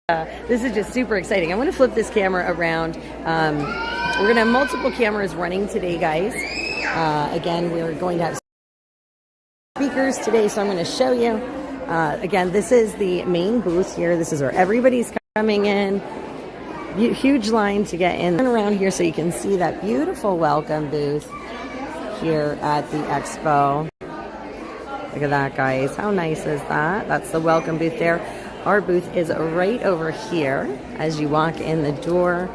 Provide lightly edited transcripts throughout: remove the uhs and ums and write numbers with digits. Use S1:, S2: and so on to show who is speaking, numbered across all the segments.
S1: this is just super exciting. I want to flip this camera around. We're going to have multiple cameras running today, guys. Again, we're going to have speakers today, so I'm going to show you. Again, this is the main booth here. This is where everybody's coming in. Huge line to get in and around here so you can see that beautiful welcome booth here at the Expo. Look at that, guys. How nice is that? That's the welcome booth there. Our booth is right over here. As you walk in the door,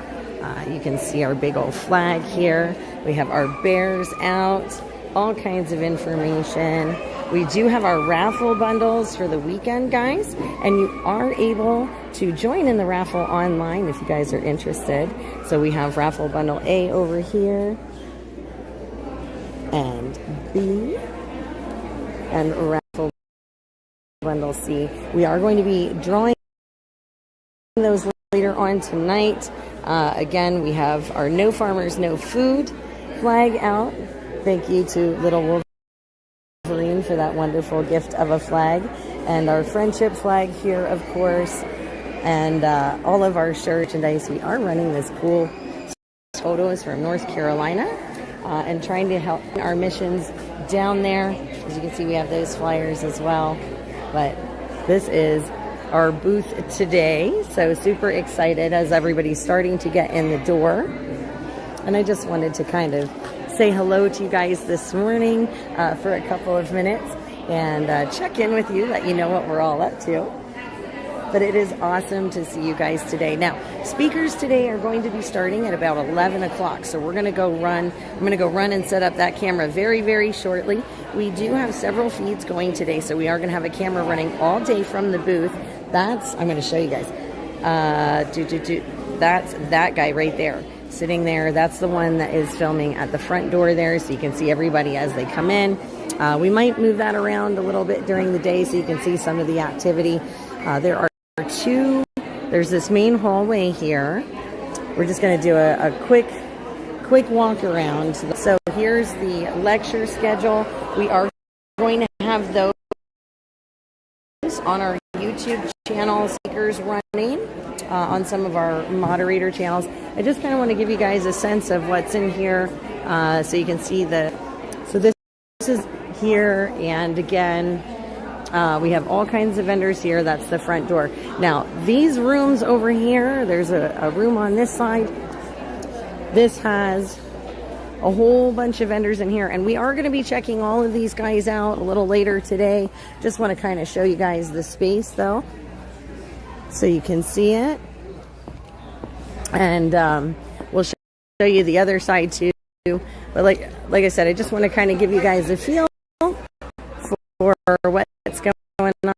S1: you can see our big old flag here. We have our bears out, all kinds of information. We do have our raffle bundles for the weekend, guys, and you are able to join in the raffle online if you guys are interested. So we have raffle bundle A over here, and B, and raffle bundle C. We are going to be drawing those later on tonight. Again, we have our No Farmers, No Food flag out. Thank you to Little Wolverine for that wonderful gift of a flag. And our friendship flag here, of course. And all of our merchandise. We are running this cool photos from North Carolina and trying to help our missions down there. As you can see, we have those flyers as well. But this is our booth today. So super excited as everybody's starting to get in the door. And I just wanted to kind of say hello to you guys this morning for a couple of minutes and check in with you, let you know what we're all up to. But it is awesome to see you guys today. Now, speakers today are going to be starting at about 11 o'clock. So we're going to go run. I'm going to go run and set up that camera very, very shortly. We do have several feeds going today. So we are going to have a camera running all day from the booth. I'm going to show you guys. That's that guy right there. Sitting there, that's the one that is filming at the front door there, so you can see everybody as they come in. We might move that around a little bit during the day so you can see some of the activity. There are there's this main hallway here. We're just going to do a quick walk around. So here's the lecture schedule. We are going to have those on our YouTube channel, speakers running on some of our moderator channels. I just kind of want to give you guys a sense of what's in here so you can see so this is here, and again, we have all kinds of vendors here. That's the front door. Now, these rooms over here, there's a room on this side. This has a whole bunch of vendors in here, and we are going to be checking all of these guys out a little later today. Just want to kind of show you guys the space, though, so you can see it. And we'll show you the other side, too. But like I said, I just want to kind of give you guys a feel for what's going on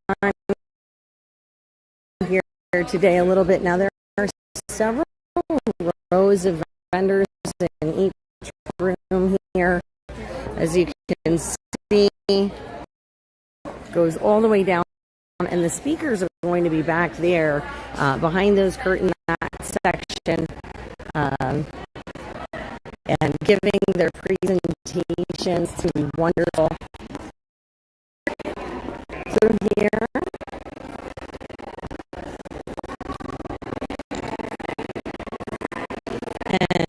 S1: here today a little bit. Now, there are several rows of vendors in each room here. As you can see, goes all the way down, and the speakers are going to be back there behind those curtains, that section, and giving their presentations. To be wonderful. So here, and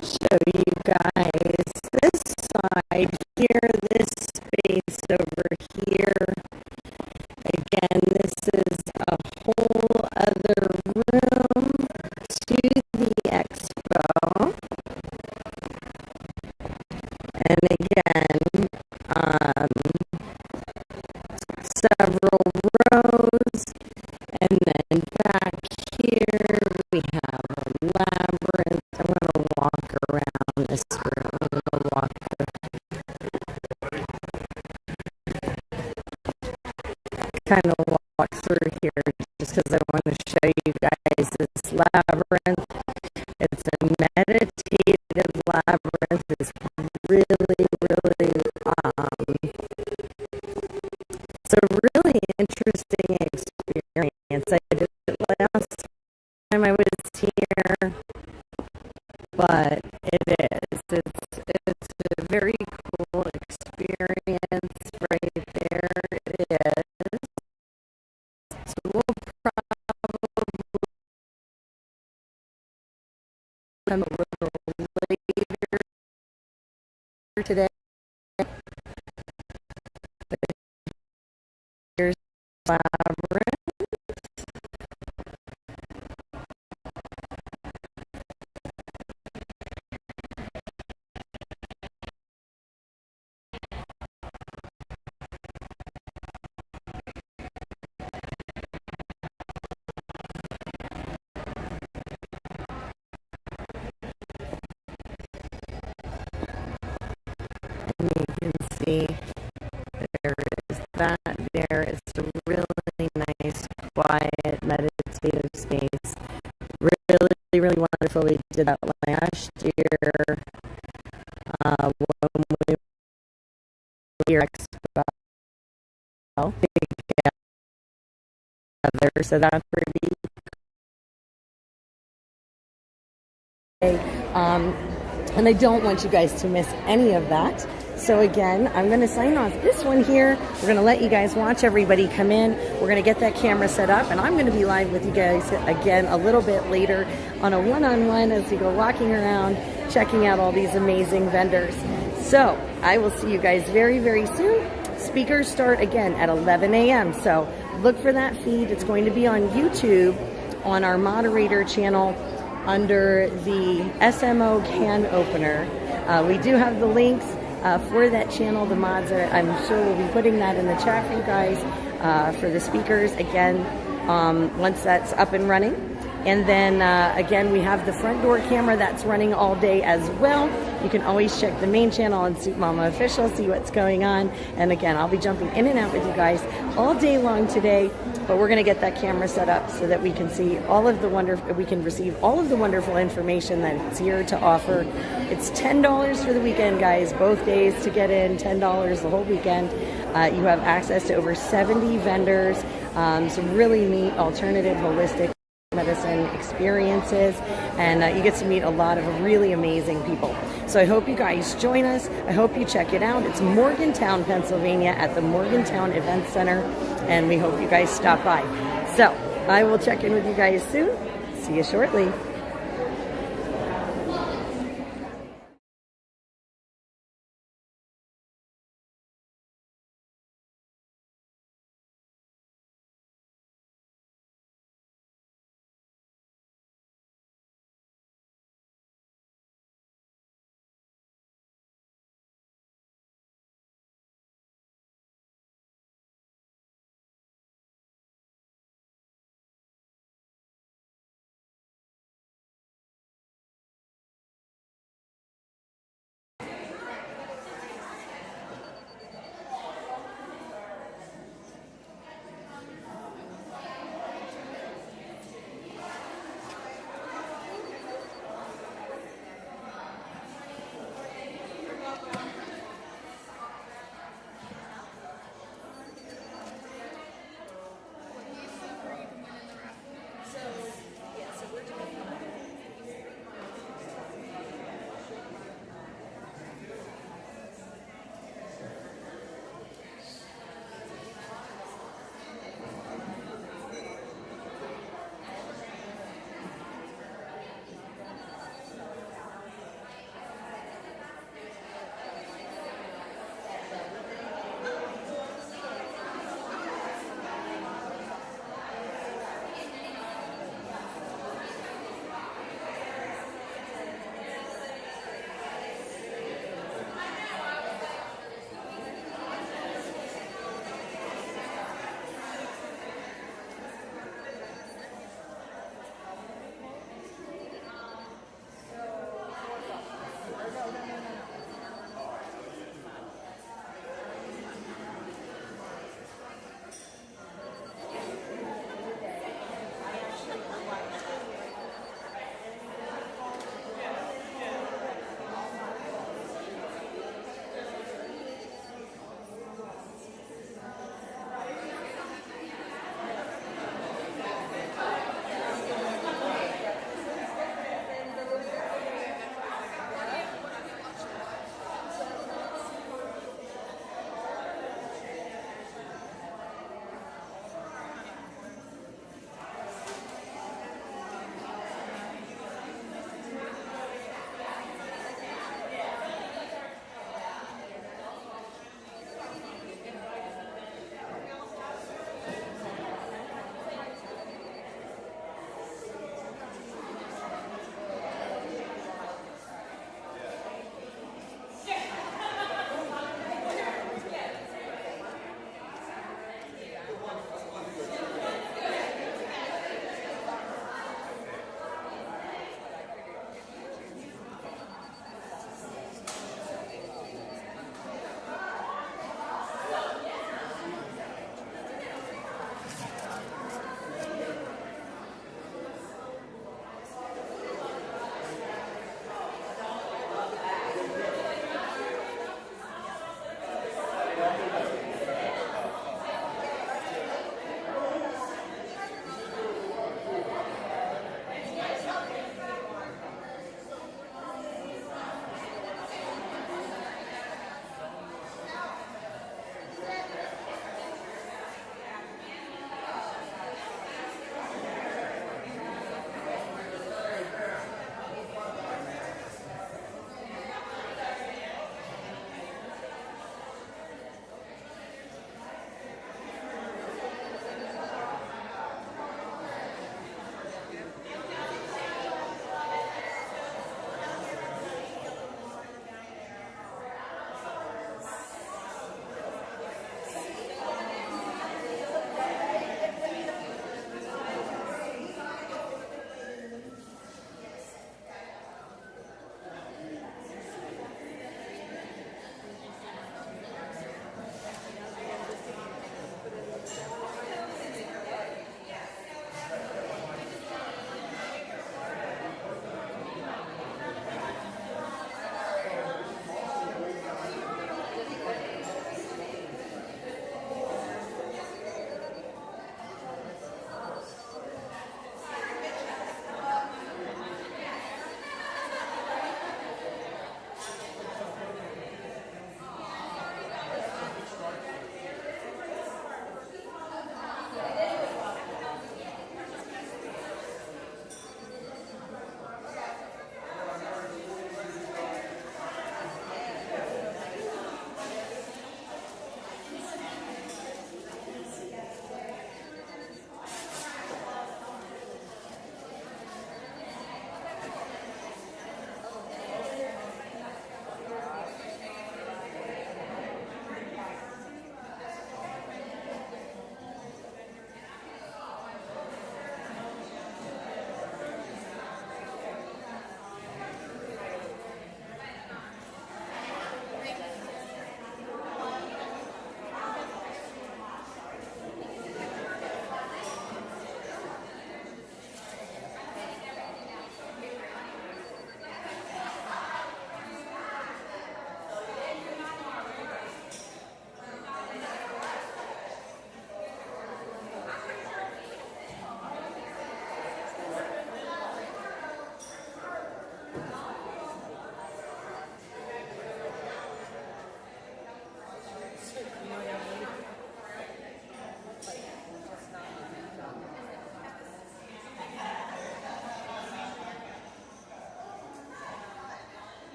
S1: show you guys this side here, this space over here. Again, this is a whole other room to the Expo. And again, several rows, and then back here we have a labyrinth. I'm going to walk around this room. I'm going to kind of walk through here just because I want to show you guys this labyrinth. It's a meditative labyrinth. It's really it's a really interesting experience. I did it last time I was here, but it's a very cool experience right there. It is. So we'll come a little later today. Here's Labyrinth. And you can see there is that there. It's a really nice, quiet, meditative space. Really, really wonderful. We did that last year when we were here at Expo together. So that's pretty great. And I don't want you guys to miss any of that. So again, I'm going to sign off this one here. We're going to let you guys watch everybody come in. We're going to get that camera set up, and I'm going to be live with you guys again a little bit later on a one-on-one as we go walking around, checking out all these amazing vendors. So I will see you guys very, very soon. Speakers start again at 11 a.m. So look for that feed. It's going to be on YouTube on our moderator channel under the SMO can opener. We do have the links for that channel. The mods are, I'm sure we'll be putting that in the chat for you guys for the speakers again once that's up and running. And then again, we have the front door camera that's running all day as well. You can always check the main channel on Soup Mama Official, see what's going on. And again, I'll be jumping in and out with you guys all day long today, but we're going to get that camera set up so that we can see all of the we can receive all of the wonderful information that it's here to offer. It's $10 for the weekend, guys, both days to get in, $10 the whole weekend. You have access to over 70 vendors, some really neat alternative holistic medicine experiences, and you get to meet a lot of really amazing people. So I hope you guys join us. I hope you check it out. It's Morgantown, Pennsylvania at the Morgantown Event Center, and we hope you guys stop by. So I will check in with you guys soon. See you shortly.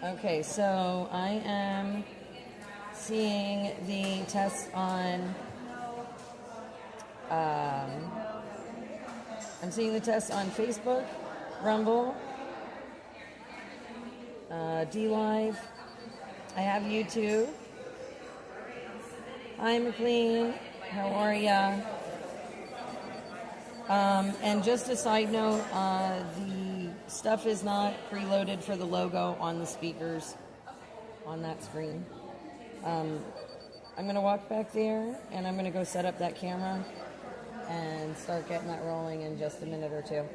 S1: Okay, so I am seeing the tests on. I'm seeing the tests on Facebook, Rumble, D Live. I have YouTube. Hi, McLean. How are ya? And just a side note, the stuff is not preloaded for the logo on the speakers on that screen. I'm going to walk back there and I'm going to go set up that camera and start getting that rolling in just a minute or two.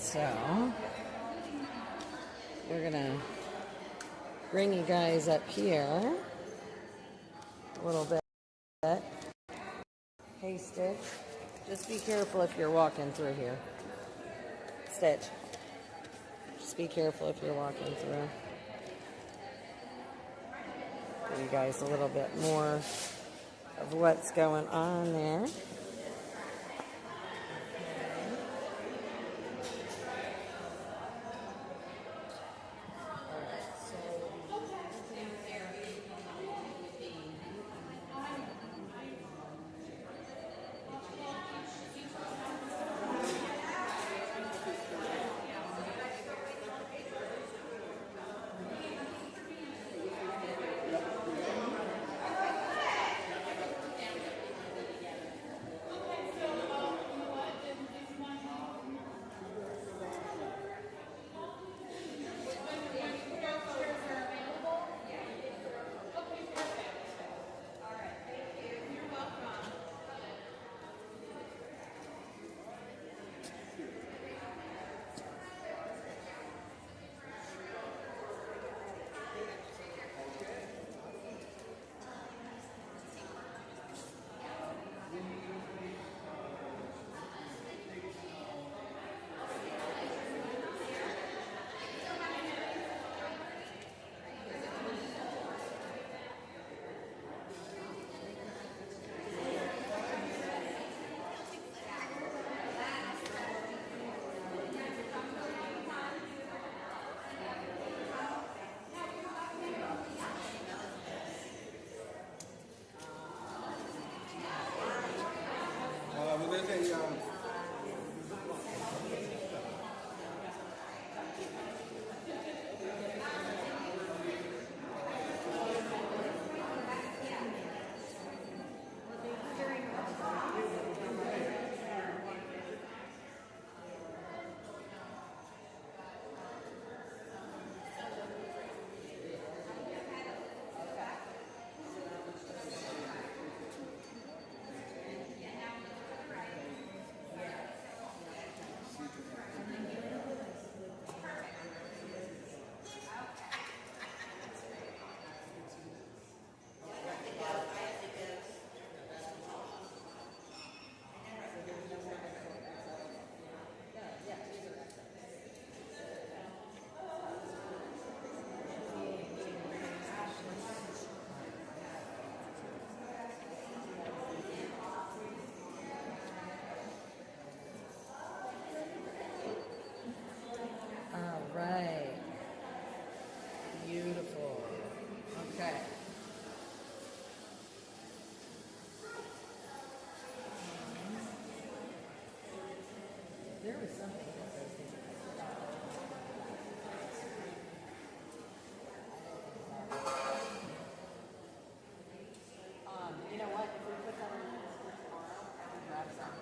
S1: So we're gonna bring you guys up here a little bit. Hey, Stitch, just be careful if you're walking through here. Stitch, just be careful if you're walking through. Give you guys a little bit more of what's going on there. Right. Beautiful. Okay. There was something else I was thinking. You know what? If we put that on the list for tomorrow, I will grab some.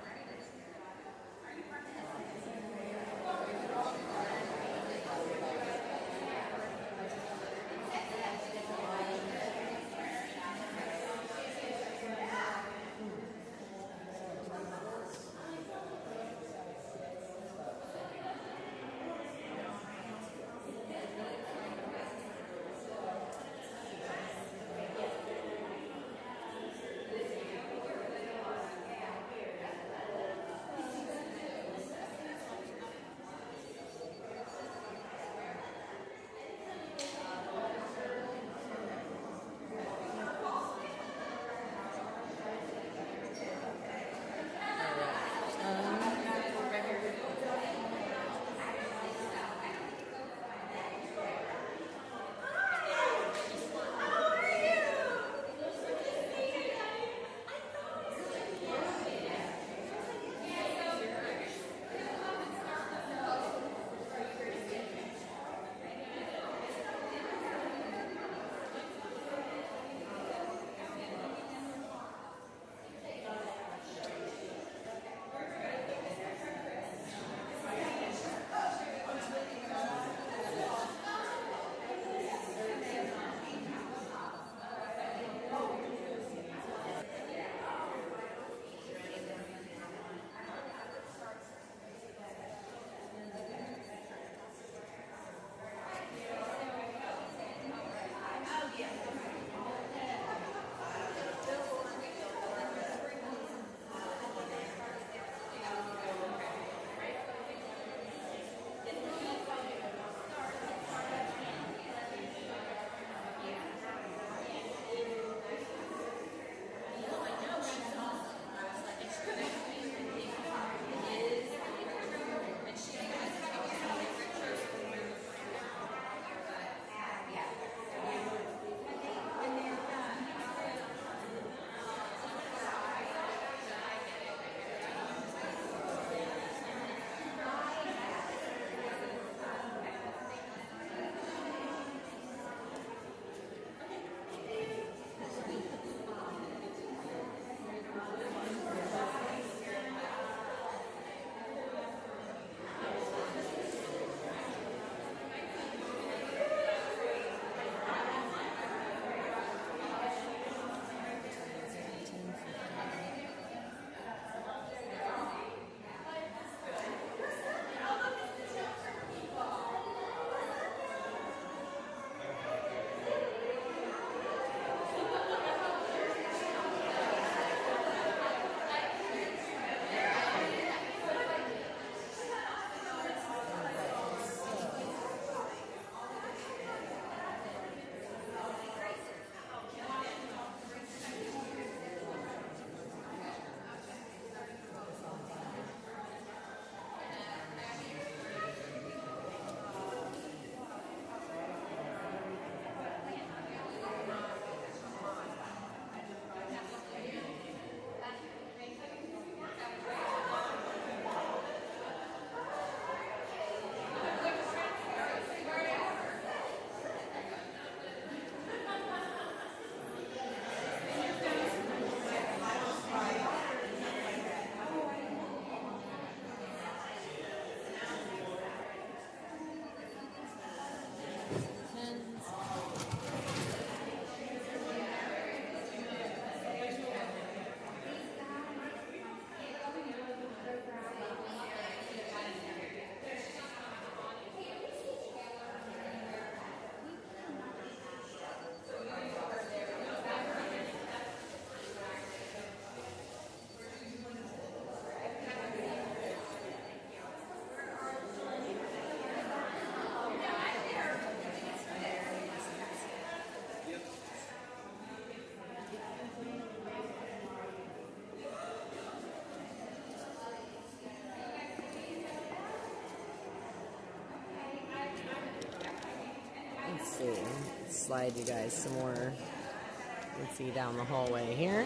S1: slide you guys some more. You can see down the hallway here.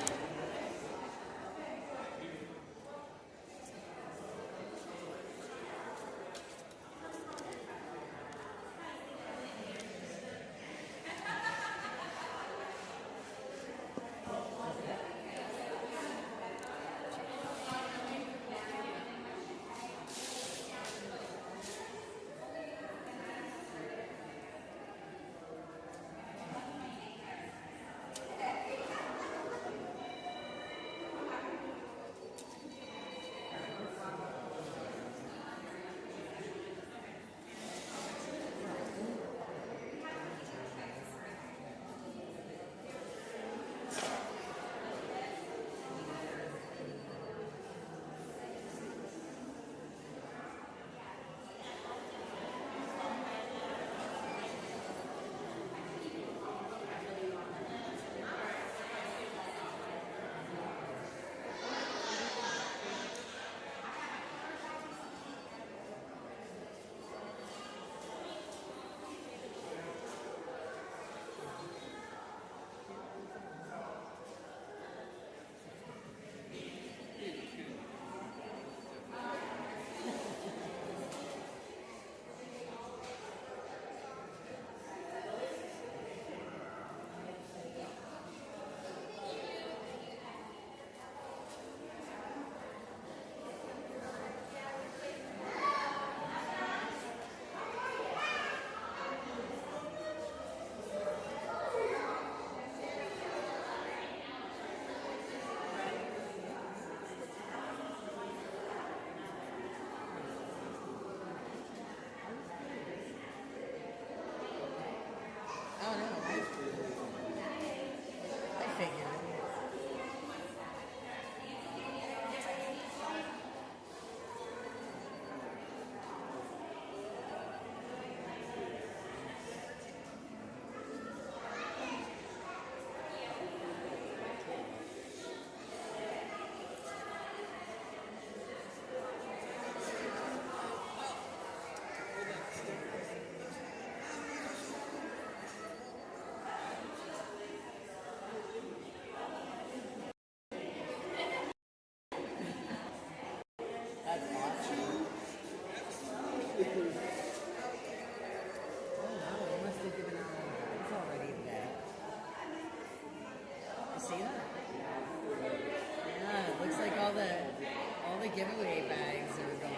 S1: Giveaway bags are gone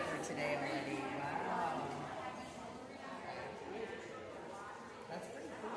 S1: for today already. Wow. That's pretty cool.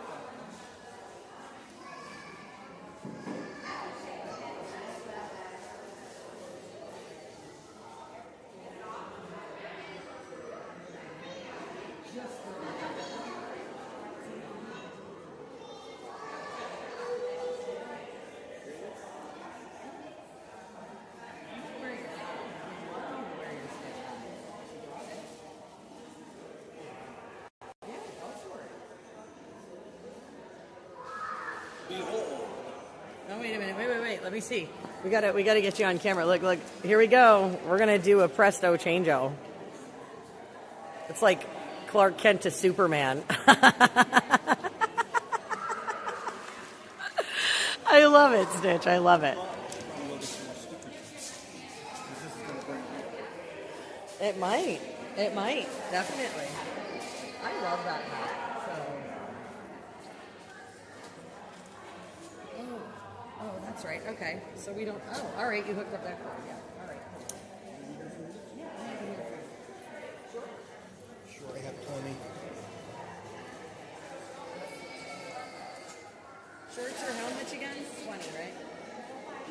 S1: Oh, wait a minute. Wait. Let me see. We gotta get you on camera. Look. Here we go. We're gonna do a presto changeo. It's like Clark Kent to Superman. I love it, Stitch. I love it. It might. Definitely. I love that hat. Oh, that's right. Okay. So we don't... Oh, all right. You hooked up that cord. Yeah. All right.
S2: Sure, I have plenty.
S1: Shorts are how much again? 20, right?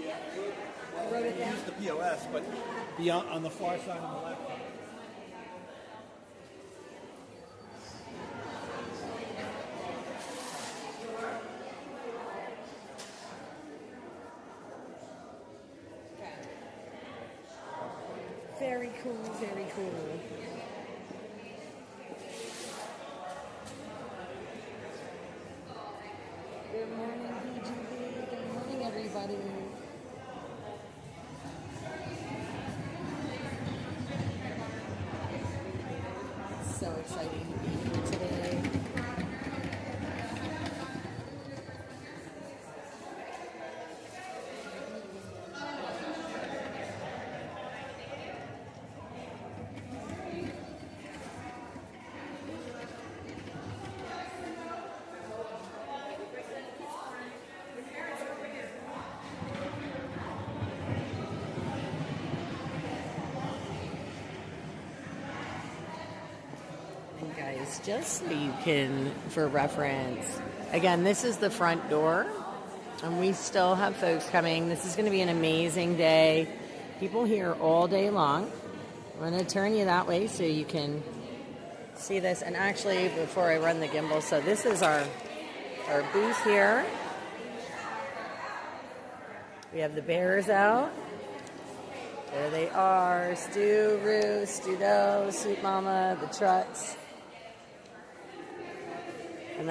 S2: Yeah.
S1: I wrote it down.
S2: Use the POS, but beyond on the far side on the left.
S1: Very cool, very cool. Good morning, BGB. Good morning, everybody. So exciting to be here today. Guys, just so you can, for reference, again, this is the front door, and we still have folks coming. This is going to be an amazing day. People here all day long. I'm going to turn you that way so you can see this. And actually, before I run the gimbal, so this is our booth here. We have the bears out. There they are. Stu, Roo, Stu-Do, Soup Mama, the trucks. And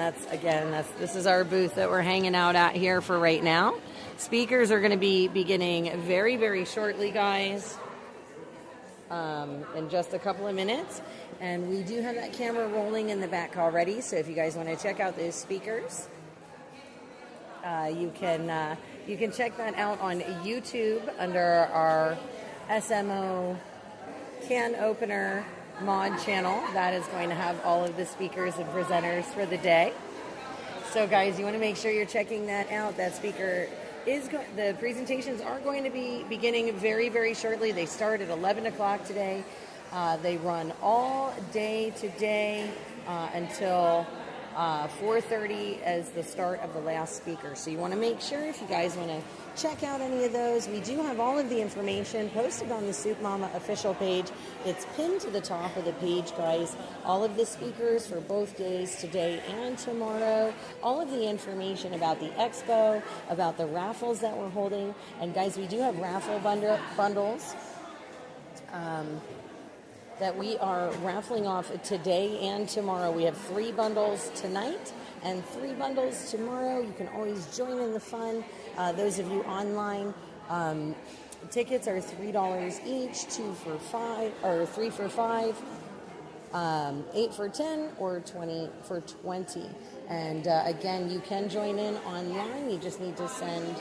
S1: this is our booth that we're hanging out at here for right now. Speakers are going to be beginning very, very shortly, guys, in just a couple of minutes. And we do have that camera rolling in the back already, so if you guys want to check out those speakers, you can check that out on YouTube under our SMO can opener mod channel. That is going to have all of the speakers and presenters for the day. So guys, you want to make sure you're checking that out. That speaker the presentations are going to be beginning very, very shortly. They start at 11 o'clock today. They run all day today until 4:30 as the start of the last speaker. So you want to make sure, if you guys want to check out any of those, we do have all of the information posted on the Soup Mama official page. It's pinned to the top of the page, guys. All of the speakers for both days, today and tomorrow. All of the information about the expo, about the raffles that we're holding. And guys, we do have raffle bundles that we are raffling off today and tomorrow. We have 3 bundles tonight and 3 bundles tomorrow. You can always join in the fun. Those of you online, tickets are $3 each, 2 for $5, or 3 for $5, 8 for $10, or 20 for $20. And again, you can join in online. You just need to send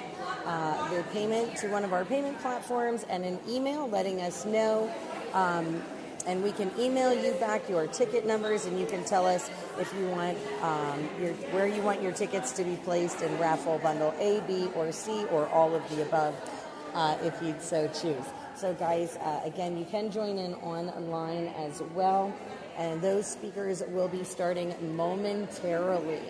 S1: the payment to one of our payment platforms and an email letting us know. And we can email you back your ticket numbers, and you can tell us if you want where you want your tickets to be placed in raffle bundle A, B, or C, or all of the above, if you'd so choose. So guys, again, you can join in online as well, and those speakers will be starting momentarily.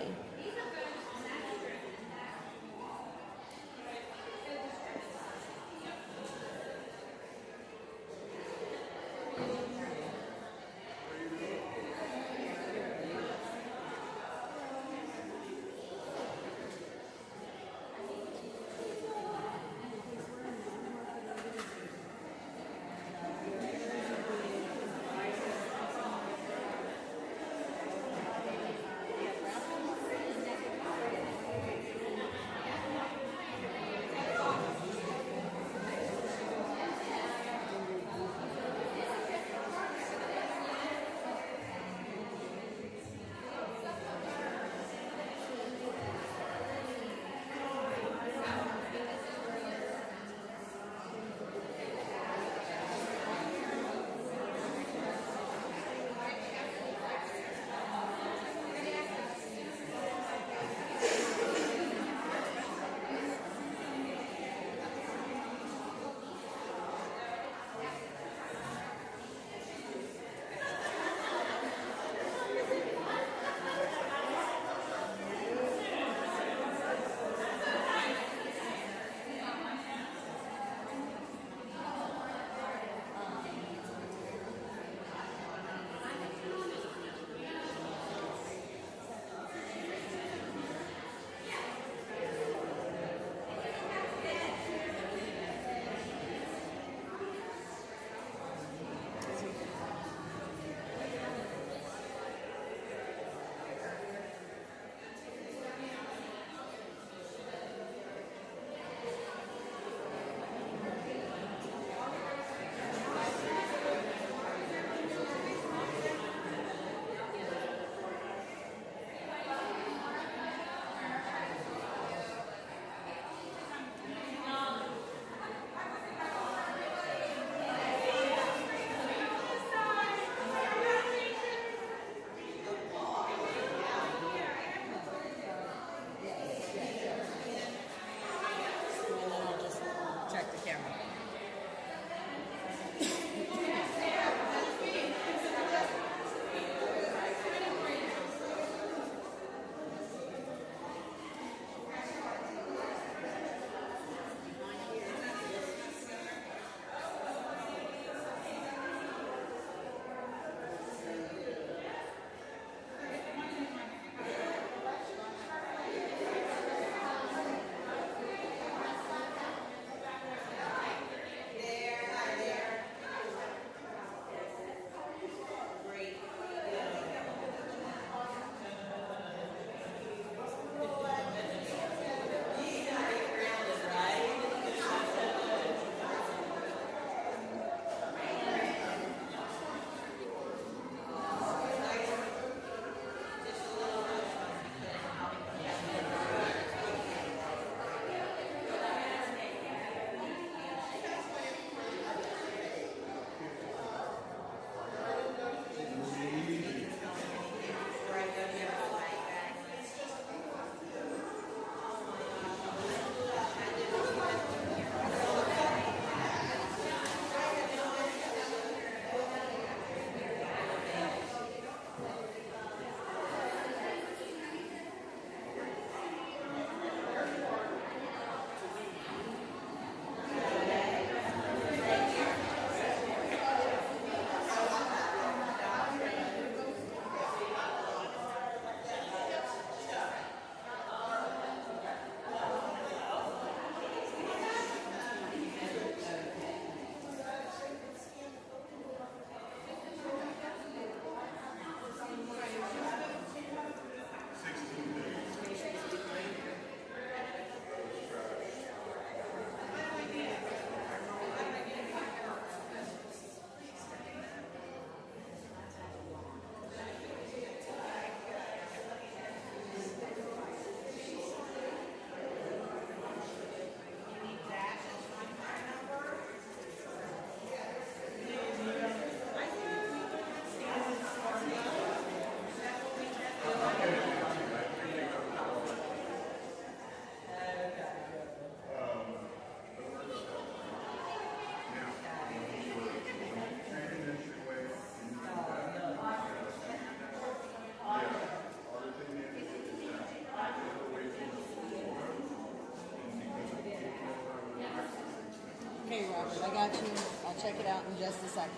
S1: I got you. I'll check it out in just a second.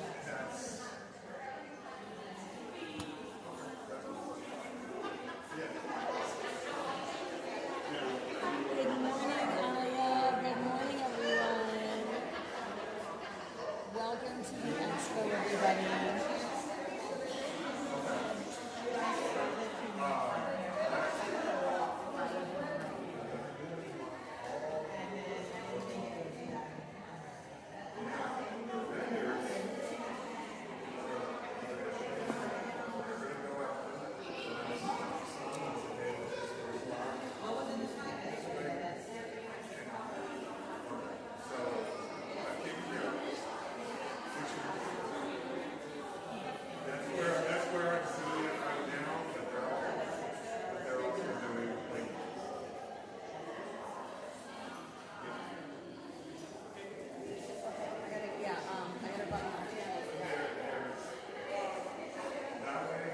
S1: Good morning, Aya. Good morning, everyone. Welcome to the Expo, everybody.
S3: That's where I'm seeing it right now, but they're also doing like
S1: I got a button on
S3: that way.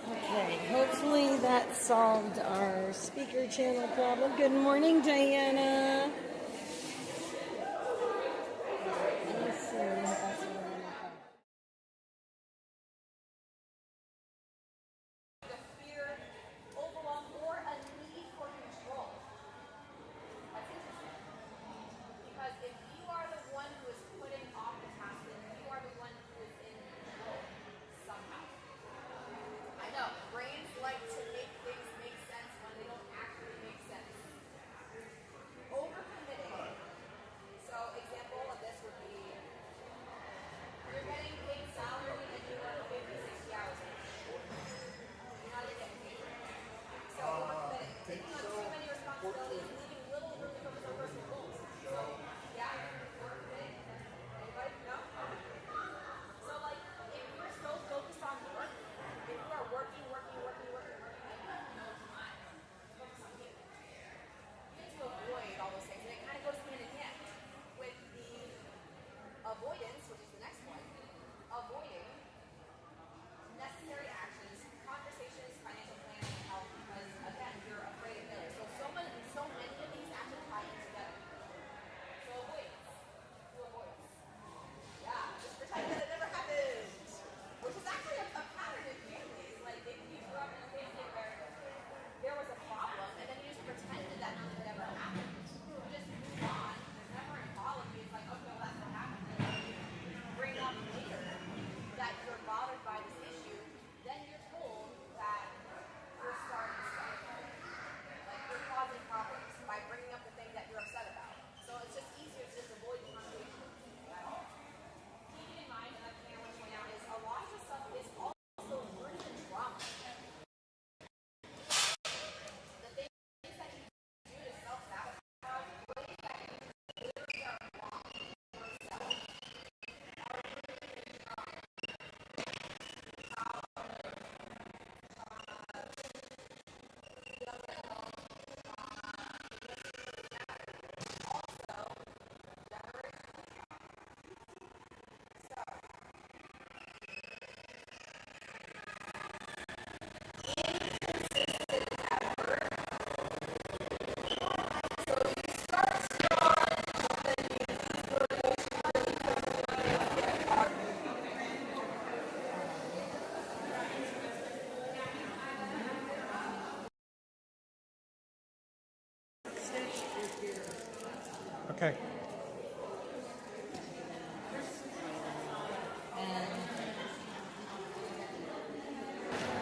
S1: Okay, hopefully that solved our speaker channel problem. Good morning, Diana. Let me see what else we want to look at.
S4: The fear, overwhelm, or a need for control. That's interesting. Because if you are the one who is putting off the task, then you are the one who is in control somehow. I know, brains like to make things make sense when they don't actually make sense. Overcommitment
S3: Okay.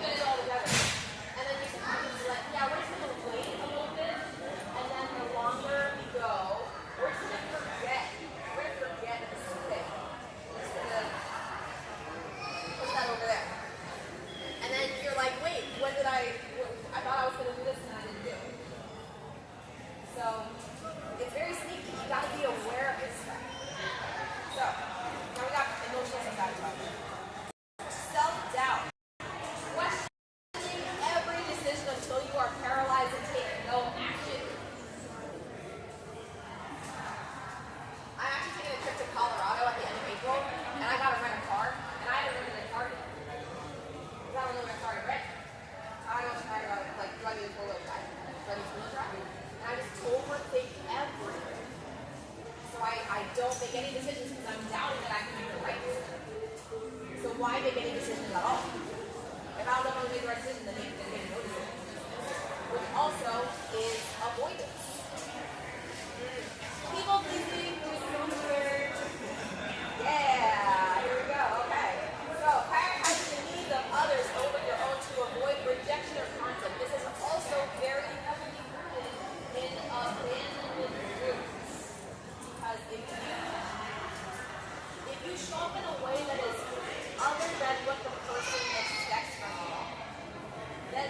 S4: Get it all together. And then you can just like, yeah, we're just gonna wait a little bit, and then the longer we go, we're just gonna forget. We're gonna forget this thing. We're just gonna put that over there. And then you're like, wait, when did I thought I was gonna do this and I didn't do it. So it's very sneaky. You gotta be aware of this stuff. So now we got emotional self-sabotage. Self-doubt. Questioning every decision until you are paralyzed and take no action. I'm actually taking a trip to Colorado at the end of April, and I gotta rent a car, and I haven't rented a car yet. Because I don't know my car to rent. I don't know, like, do I need a four-wheel drive? Do I need two-wheel drive? And I just overthink everything. So I don't make any decisions because I'm doubting that I can make the right decision. So why make any decisions at all? If I don't know how to make the right decision, then make no decision. Which also is avoidance. People pleasing, doing somewhere. Yeah, here we go. Okay. So prioritizing the needs of others over your own to avoid rejection or conflict. This is also very heavily rooted in abandonment groups. Because if you show up in a way that is other than what the person expects from you, then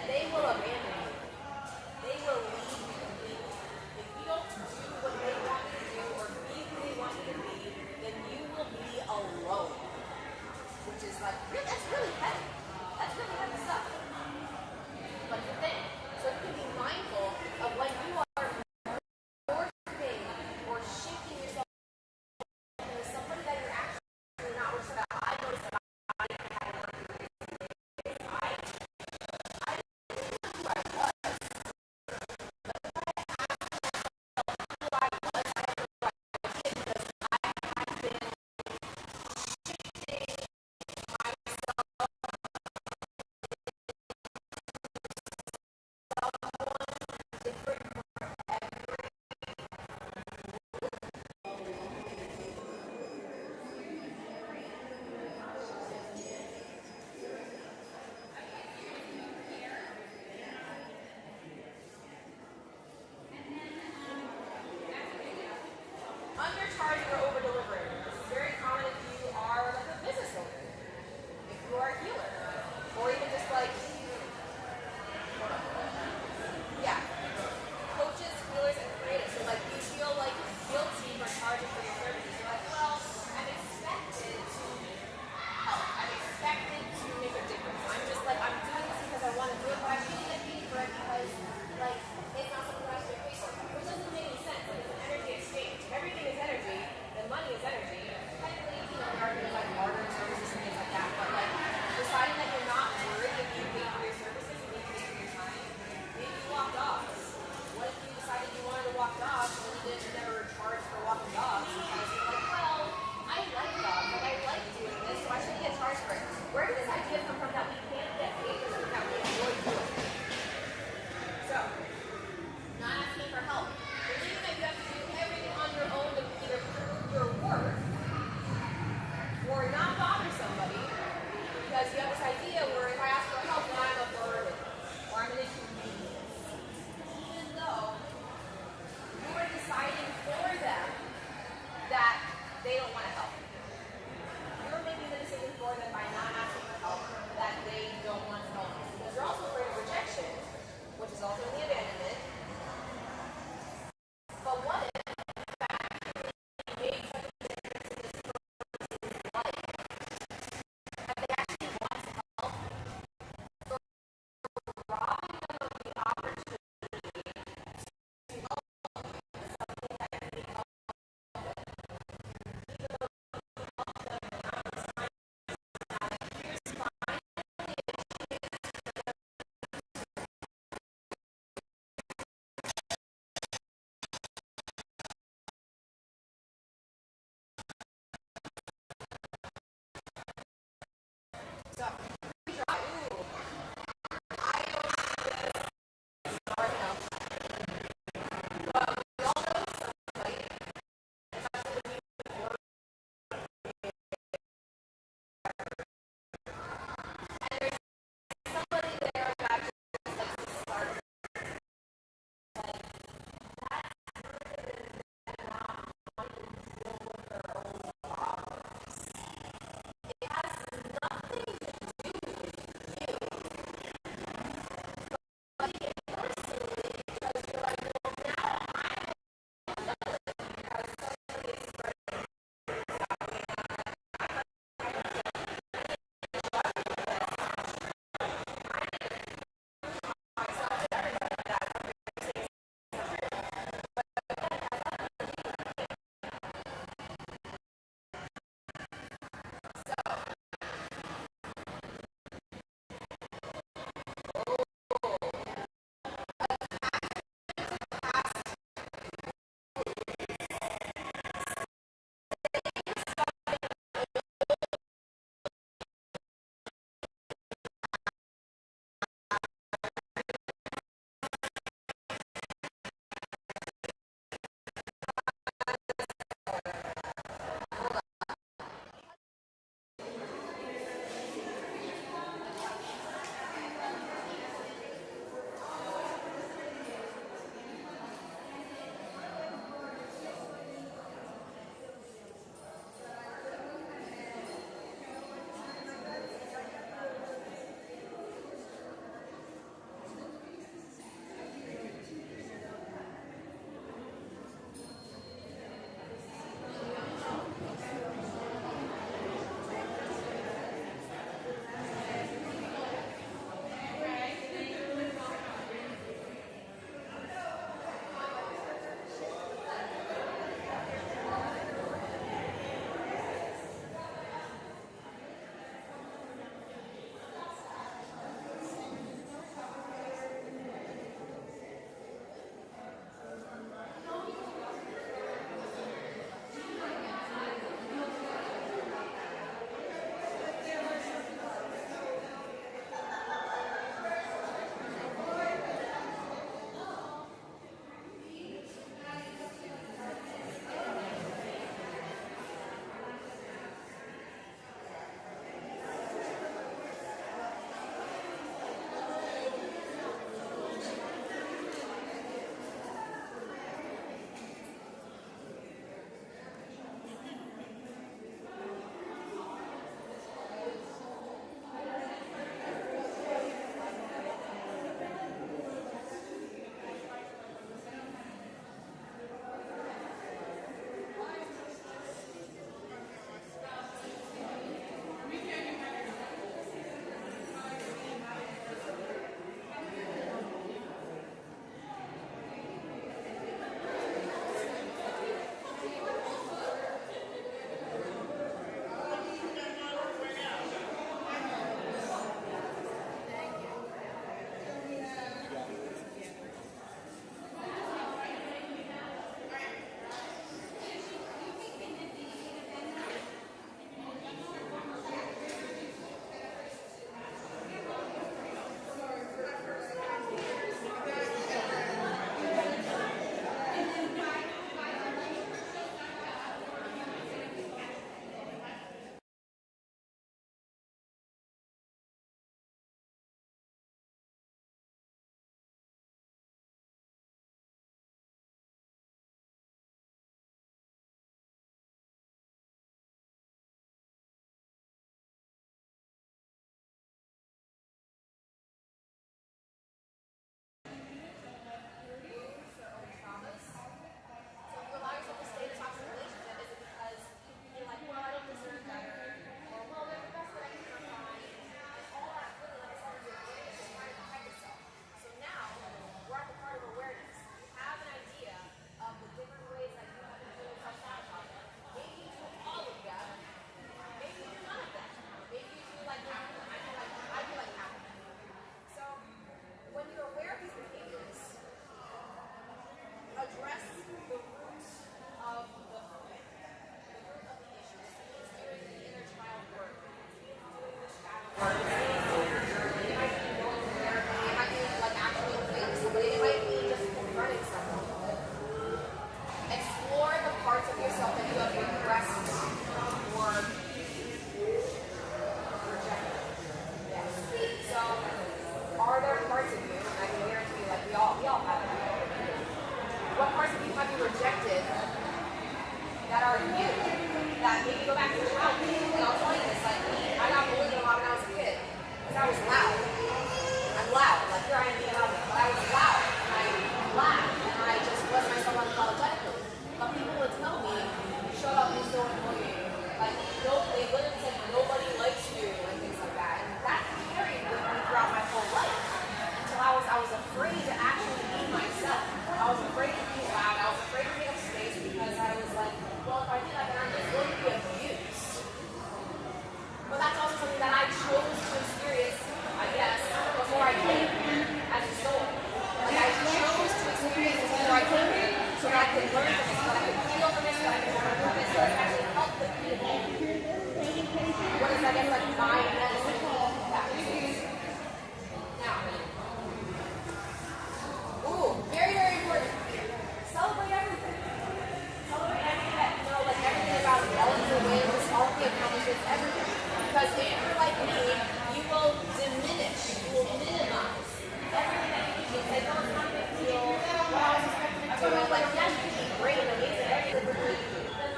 S4: So I was like, yeah, you can be great and amazing at everything, but then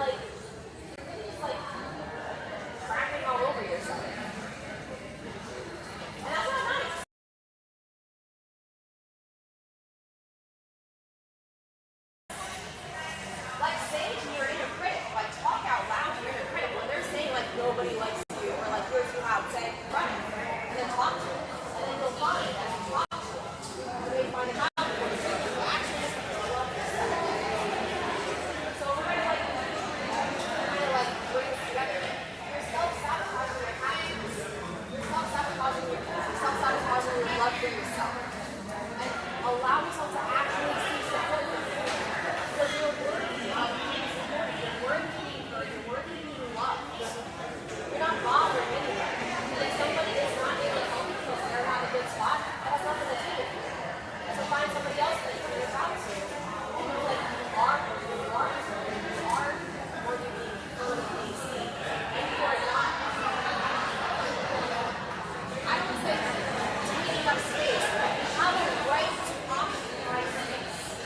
S4: like, you're just like crapping all over yourself. And that's not nice. Like, say to your inner critic, like, talk out loud to your inner critic when they're saying, like, nobody likes you, or like, you're too loud, say, run it, and then talk to it. And then you'll find as you talk to it, you may find it out for you. You actually love yourself. So we're going to, like, bring this together. You're self-sabotaging your happiness. You're self-sabotaging your peace. You're self-sabotaging your love for yourself. And allow yourself to actually see support for you. Because you're worthy of being supported. You're worthy of being heard. You're worthy of being loved. You're not bothering anybody. And if somebody is not able to help you because they're not a good spot, that has nothing to do with you. So find somebody else that you can reach out to. And know that you are worthy. You are deserving. You are worthy of being heard and being seen. And you are not, I don't want to say taking up space, but you have a right to occupy space.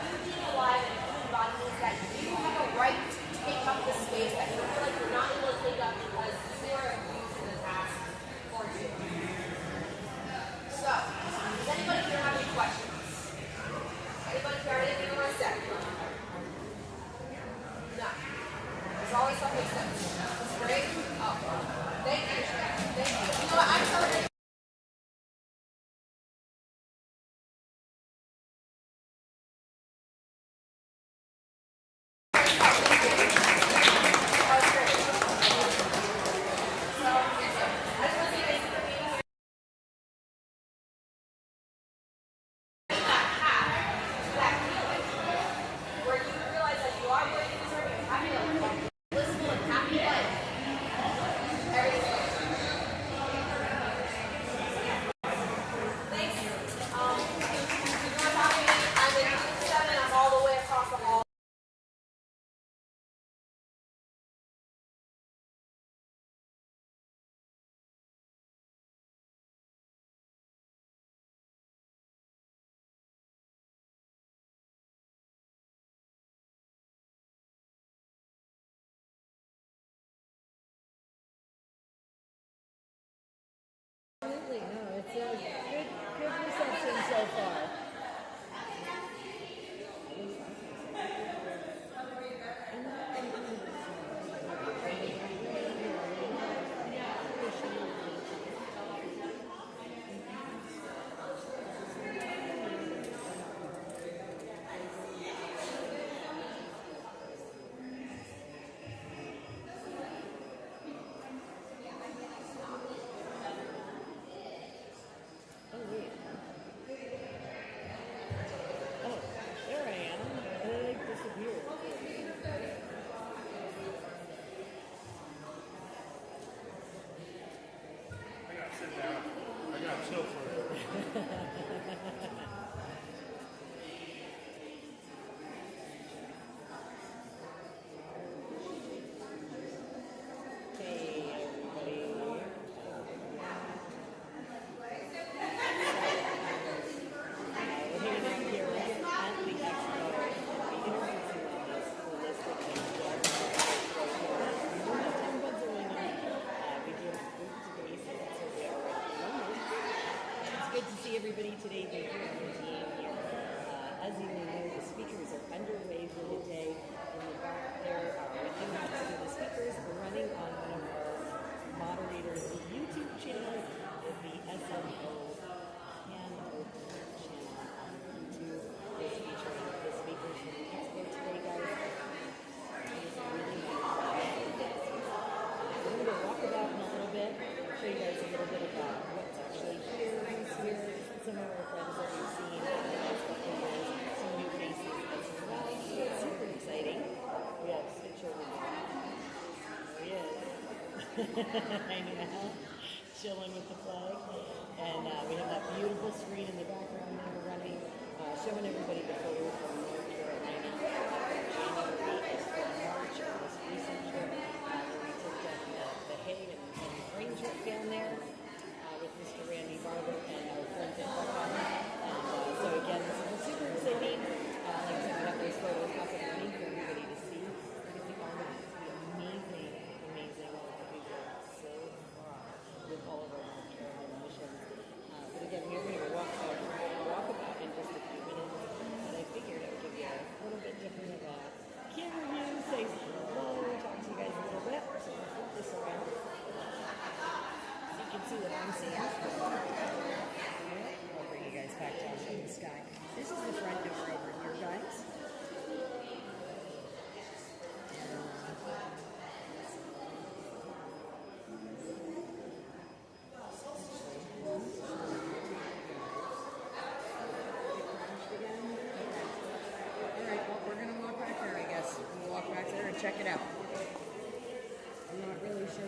S4: You being alive and a human body means that you have a right to take up the space that you feel like you're not able to take up because you are abused in the past or you. So, does anybody here have any questions? Anybody here have anything you want to say? No. There's always something to say. That's great. Oh, thank you. Thank you. You know what? I'm celebrating. Where you realize that you are worthy and deserving of having a blissful and happy life. Everything's great. Thanks. You know what's happening? I'm in Unit 7. I'm all the way across the hall.
S5: Absolutely, no, it's a good reception so far. Oh, wait. Oh, there I am. And then I disappeared.
S3: I gotta sit down. I gotta chill for a minute.
S5: Hey, everybody. We're hanging out here at the Expo, introducing this holistic Morgantown, Pennsylvania. We do food to basic, so we are already. It's good to see everybody today. Thank you for being here. As you know, the speakers are underway for the day. In the back there, we do have some of the speakers running on one of our moderators' YouTube channel, the SMO Can Open channel on YouTube. Is featuring the speakers from the Expo today, guys. It's really nice. We're going to walk about in a little bit, show you guys a little bit about what's actually here, who's here, some of our friends that we've seen in the last couple of years, some new faces as well. It's super exciting. We have Stitch over there. There he is. Hanging out, chilling with the flag. And we have that beautiful screen in the background there running, showing everybody the photo from North Carolina. January Expo March, our most recent trip, where we took down the hay and grain truck down there with Mr. Randy Barber and our friends at Cutoff. And so again, this is super exciting. this is the front door over here, guys. Alright, well, we're going to walk back there, I guess. We'll walk back there and check it out. I'm not really sure.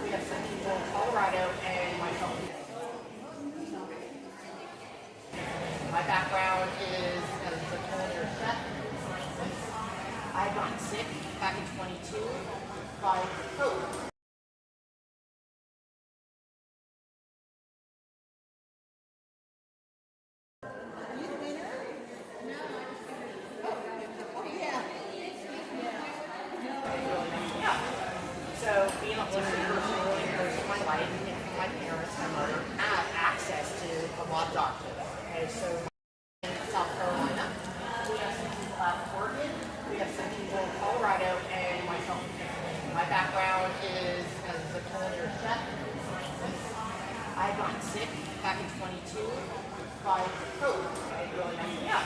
S6: We have some people in Colorado and myself. My background is as a culinary chef. I got sick back in 22 by COVID. So being a holistic person really goes in my life, and from my parents, my mother, I have access to a lot of doctors. Okay, so in South Carolina, we have some people out in Oregon, we have some people in Colorado, and myself. My background is as a culinary chef. I got sick back in 22 by COVID. Yeah.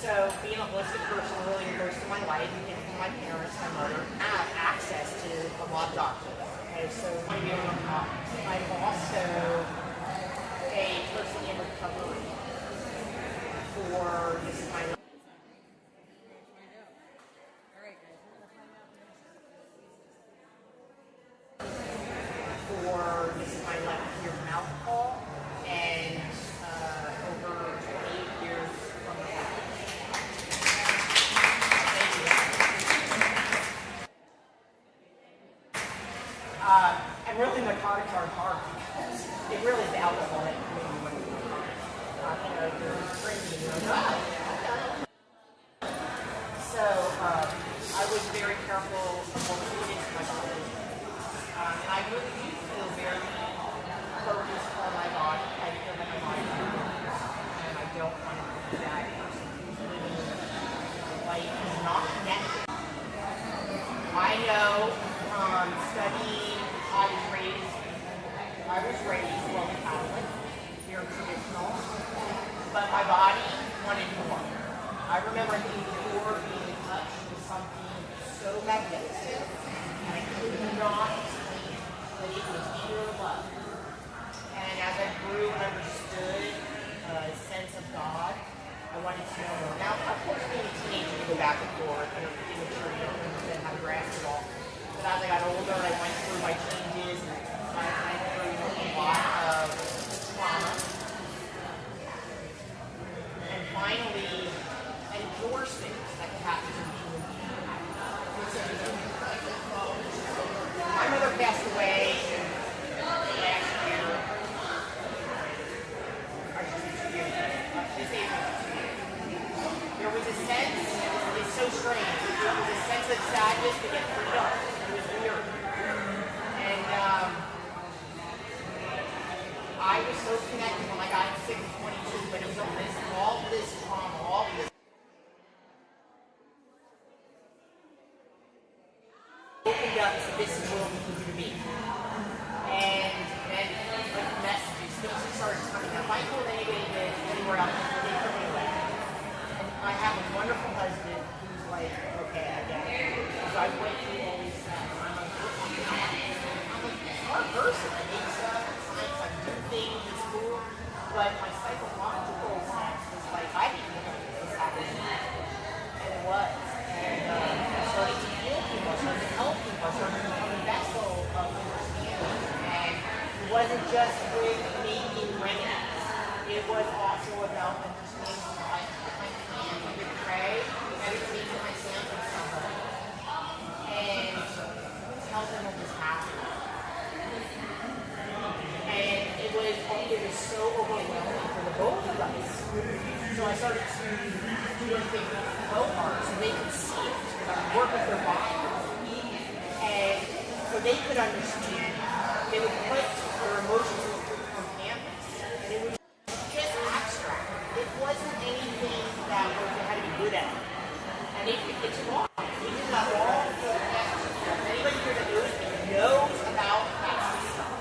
S6: So being a holistic person really goes to my life, and from my parents, my mother, I have access to a lot of doctors. Okay, so I'm also a person in recovery for this kind of. For this is my 11th year of alcohol and over 28 years from the and really narcotics are hard because it really is alcohol that can make you want to do narcotics. You're drinking, you're like, so I was very careful of what we did to my body. And I really do feel very focused on my body. I feel like my body and I don't want to be that person who's living like not connected. I know from studying, I was raised Roman Catholic, very traditional, but my body wanted more. I remember before being touched with something so magnificent, and I could not explain it, but it was pure love. And as I grew and understood a sense of God, I wanted to know more. Now, of course, being a teenager, you go back and forth, and immature, you don't understand how to grasp it all. But as I got older, I went through my changes, and I went through a lot of trauma. And finally, strange. It was a sense of sadness to get freedom. It was weird. And I was so connected when I got sick at 22, but it was all this trauma, all this opened up and said, this is where we need you to be. And then, like, messages, things just started coming up. If I told anybody that anywhere else, they put me away. And I have a wonderful husband who's like, okay, I get it. So I went through all these steps. I'm a smart person. I make stuff, science, I do things in school. But my psychological sense was like, I didn't know this happened. And it was. And I started to heal people, I started to help people, I started to become a vessel of understanding. And it wasn't just with making remedies. It was also about understanding my hands. I would pray, meditate to myself and somebody. And tell them what was happening. And it was so overwhelming for the both of us. So I started to do things with flow art so they could see it, work with their bodies, and so they could understand. They would put their emotions on canvas, and it was just abstract. It wasn't anything that they had to be good at, and it took off. We did that all for anybody here that knows me knows about that stuff.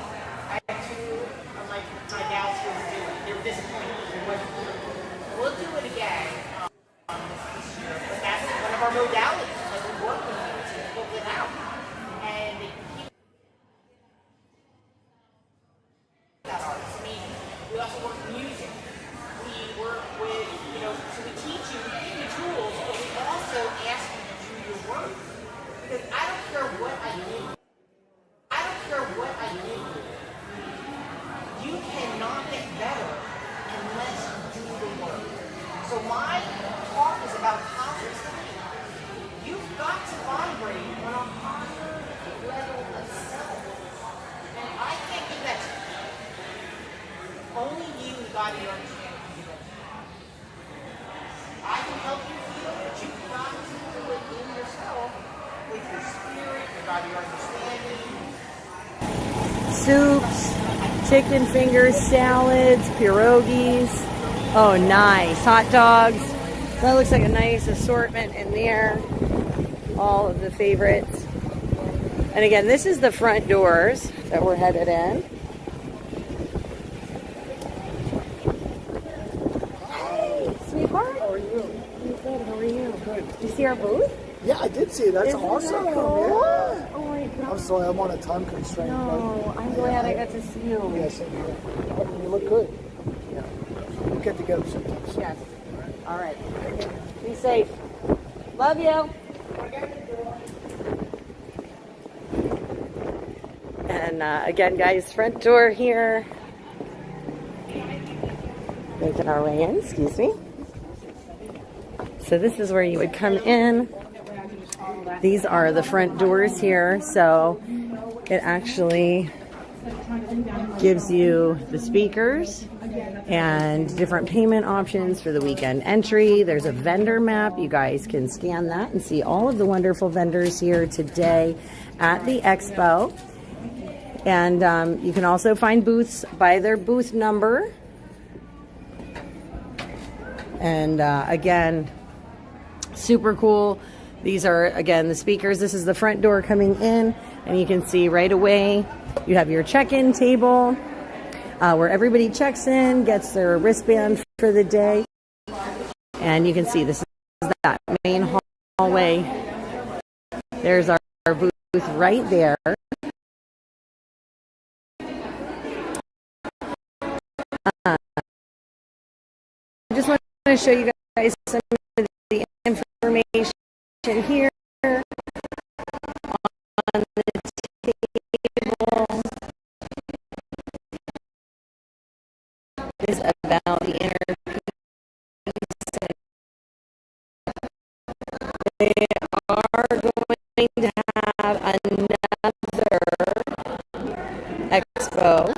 S6: I had two of my gals who were doing. They were disappointed. It wasn't good. We'll do it again this year, but that's one of our modalities. Like we work with you to pull it out, and they can keep that art. It's amazing. We also work with music. We work with, so we teach you, we give you tools, but we also ask you to do your work. Because I don't care what I do. I don't care what I do. You cannot get better unless you do the work. So my talk is about consciousness. You've got to vibrate on a higher level of self. And I can't give that to you. Only you and God you understand can do that. I can help you feel, but you've got to do it in yourself with your spirit, your God your understanding.
S1: Soups, chicken fingers, salads, pierogies. Oh, nice. Hot dogs. That looks like a nice assortment in there. All of the favorites. And again, this is the front doors that we're headed in. Hey, sweetheart.
S7: How are you?
S1: I'm good. How are you?
S7: Good.
S1: You see our booth?
S7: Yeah, I did see it. That's
S1: Isn't
S7: awesome.
S1: that cool?
S7: Yeah.
S1: Oh my God.
S7: I'm sorry, I'm on a time constraint.
S1: No,
S7: but
S1: I'm glad I got to see you.
S7: Yes, you look good. Yeah. We'll get together sometimes.
S1: Yes. All right. Be safe. Love you. And again, guys, front door here. Making our way in, excuse me. So this is where you would come in. These are the front doors here. So it actually gives you the speakers and different payment options for the weekend entry. There's a vendor map. You guys can scan that and see all of the wonderful vendors here today at the Expo. And you can also find booths by their booth number. And again, super cool. These are, again, the speakers. This is the front door coming in, and you can see right away you have your check-in table where everybody checks in, gets their wristband for the day. And you can see this is that main hallway. There's our booth right there. I just want to show you guys some of the information here on the table. Is about the inner peace. They are going to have another expo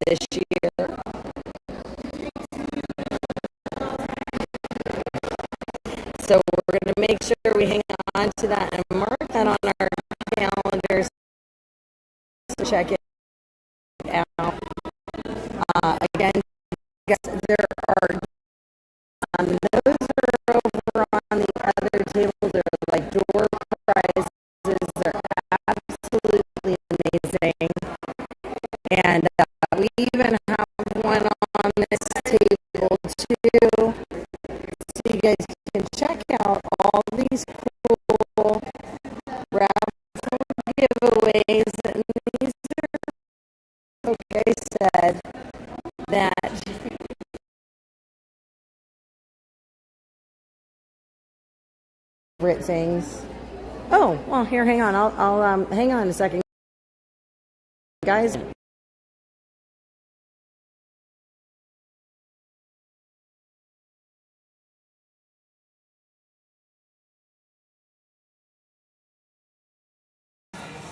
S1: this year. So we're going to make sure we guys, there are those are over on the other tables. They're like door prizes. They're absolutely amazing. And we even have one on this table too. So you guys can check out all these cool raffle giveaways. And these are, like I said, that favorite things. Oh, well, here, hang on. I'll hang on a second, guys.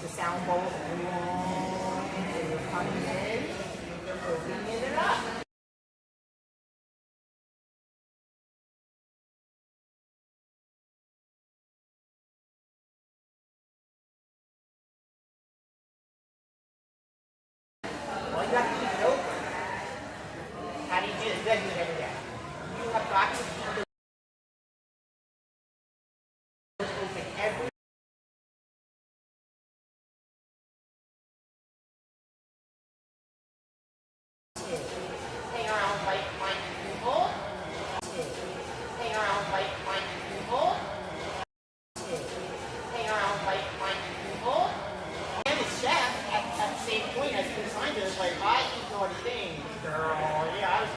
S6: The sound bowl, and you're coming in, you're opening it up. Well, you have to keep it open. How do you do it? You gotta do it every day. You have got to keep it open every hang around like Google. Hang around like Google. Hang around like Google. And the chef at the same point has been trying to like, I eat naughty things, girl. Yeah, I was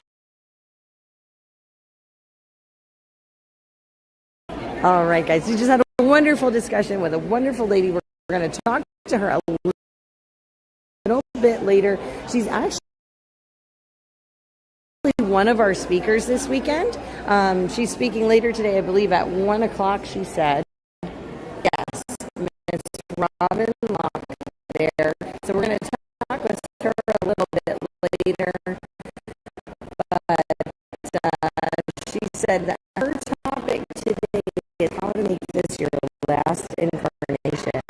S1: All right, guys, we just had a wonderful discussion with a wonderful lady. We're going to talk to her a little bit later. She's actually one of our speakers this weekend. She's speaking later today, I believe, at 1 o'clock, she said. Yes, Miss Robin Locke there. So we're going to talk with her a little bit later. But she said that her topic today is how to make this your last incarnation.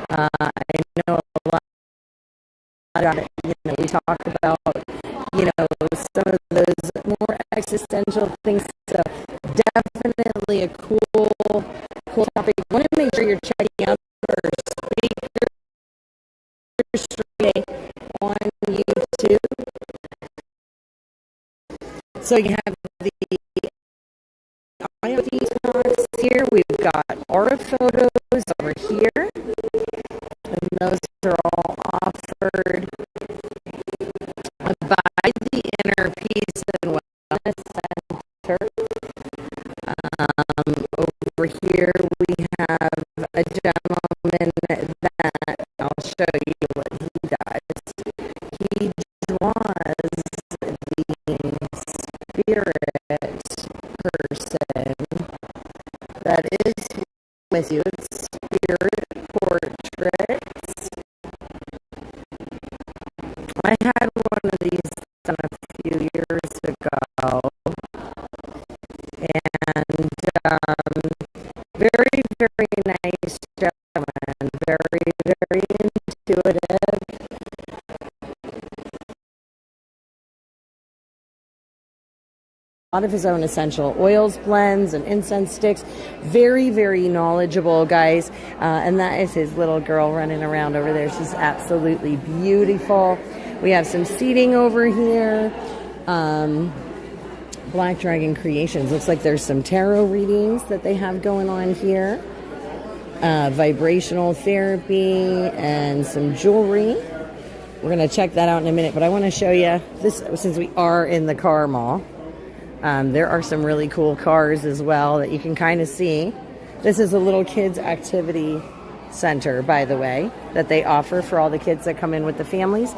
S1: I know a lot about it. We talk about, some of those more existential things. So definitely a cool topic. I want to make sure you're checking out our speakers today on YouTube. So you have the IoT talks here. We've got aura photos over here. And those are all offered by the Inner Peace and Wellness Center. Over here we have a gentleman that I'll show you what he does. He draws the spirit person that is with you. It's spirit portraits. I had one of these done a few years ago, and very, very nice gentleman, very, very intuitive. A lot of his own essential oils, blends, and incense sticks. Very, very knowledgeable, guys. And that is his little girl running around over there. She's absolutely beautiful. We have some seating over here. Black Dragon Creations. Looks like there's some tarot readings that they have going on here. Vibrational therapy and some jewelry. We're going to check that out in a minute, but I want to show you this since we are in the car mall. There are some really cool cars as well that you can kind of see. This is a little kids activity center, by the way, that they offer for all the kids that come in with the families.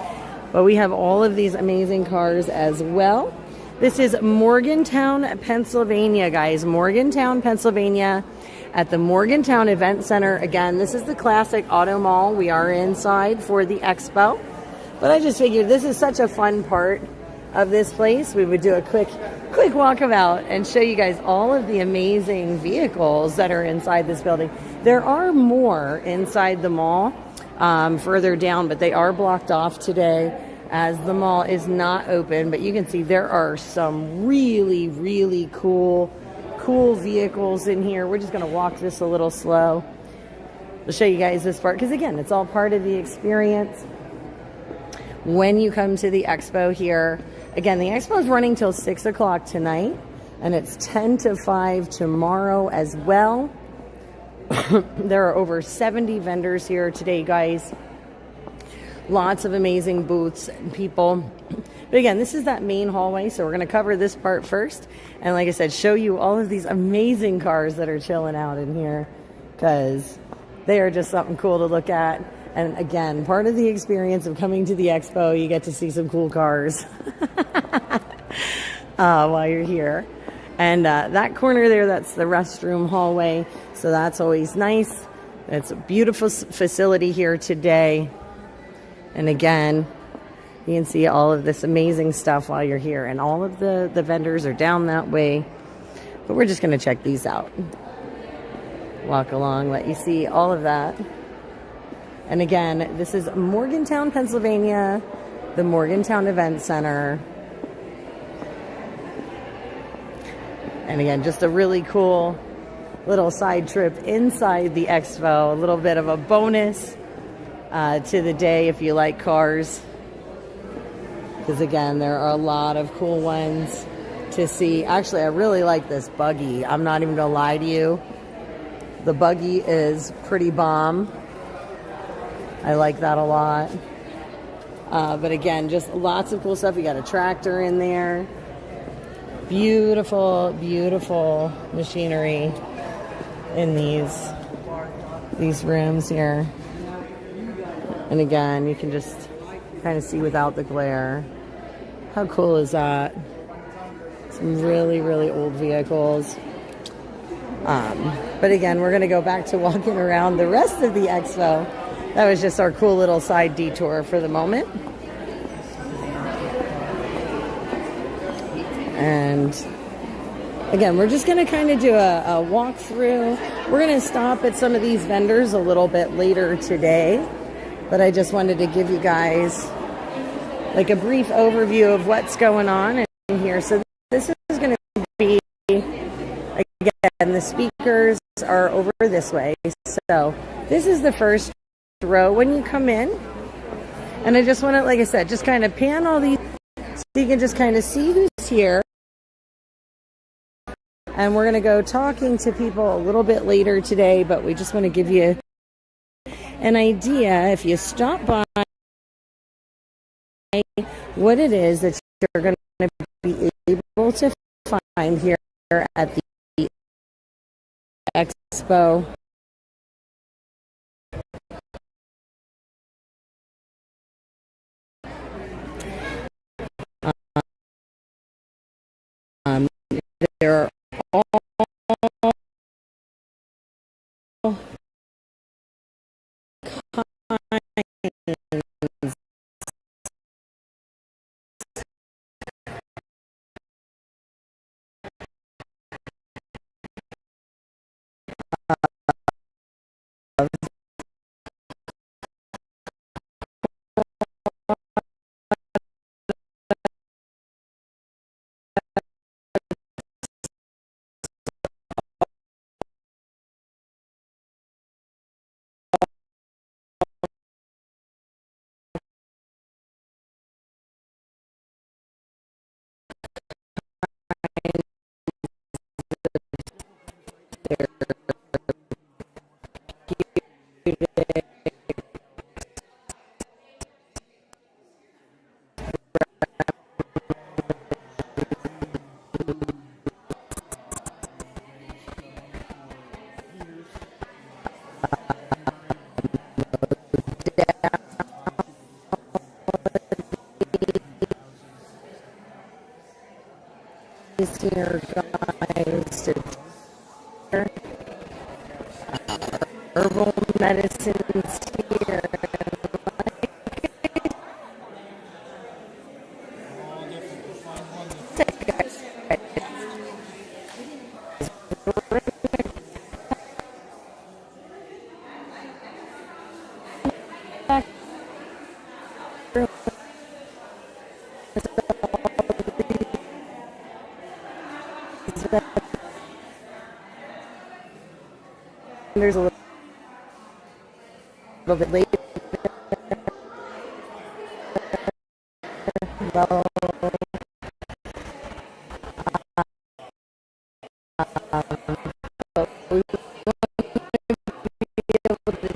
S1: But we have all of these amazing cars as well. This is Morgantown, Pennsylvania, guys. Morgantown, Pennsylvania, at the Morgantown Event Center. Again, this is the classic auto mall. We are inside for the Expo. But I just figured this is such a fun part of this place. We would do a quick walkabout and show you guys all of the amazing vehicles that are inside this building. There are more inside the mall further down, but they are blocked off today. as the mall is not open, but you can see there are some really cool vehicles in here. We're just going to walk this a little slow. I'll show you guys this part because again, it's all part of the experience when you come to the expo here. Again, the expo is running till 6 o'clock tonight, and it's 10 to 5 tomorrow as well. There are over 70 vendors here today, guys. Lots of amazing booths and people. But again, this is that main hallway, so we're going to cover this part first. And like I said, show you all of these amazing cars that are chilling out in here because they are just something cool to look at. And again, part of the experience of coming to the expo, you get to see some cool cars while you're here. And that corner there, that's the restroom hallway. So that's always nice. It's a beautiful facility here today. And again, you can see all of this amazing stuff while you're here. And all of the vendors are down that way. But we're just going to check these out. Walk along, let you see all of that. And again, this is Morgantown, Pennsylvania, the Morgantown Event Center. And again, just a really cool little side trip inside the expo. A little bit of a bonus to the day if you like cars. Because again, there are a lot of cool ones to see. Actually, I really like this buggy. I'm not even going to lie to you. The buggy is pretty bomb. I like that a lot. But again, just lots of cool stuff. You got a tractor in there. Beautiful machinery in these rooms here. And again, you can just kind of see without the glare. How cool is that? Some really old vehicles. But again, we're going to go back to walking around the rest of the expo. That was just our cool little side detour for the moment. And again, we're just going to kind of do a walk through. We're going to stop at some of these vendors a little bit later today. But I just wanted to give you guys like a brief overview of what's going on in here. So this is going to be, again, the speakers are over this way. So this is the first row when you come in. And I just want to, like I said, just kind of pan all these so you can just kind of see who's here. And we're going to go talking to people a little bit later today, but we just want to give you an idea, if you stop by, what it is that you're going to be able to find here at the expo. There are all here, guys, to herbal medicines here. vendors a little bit later. Well, but we want to be able to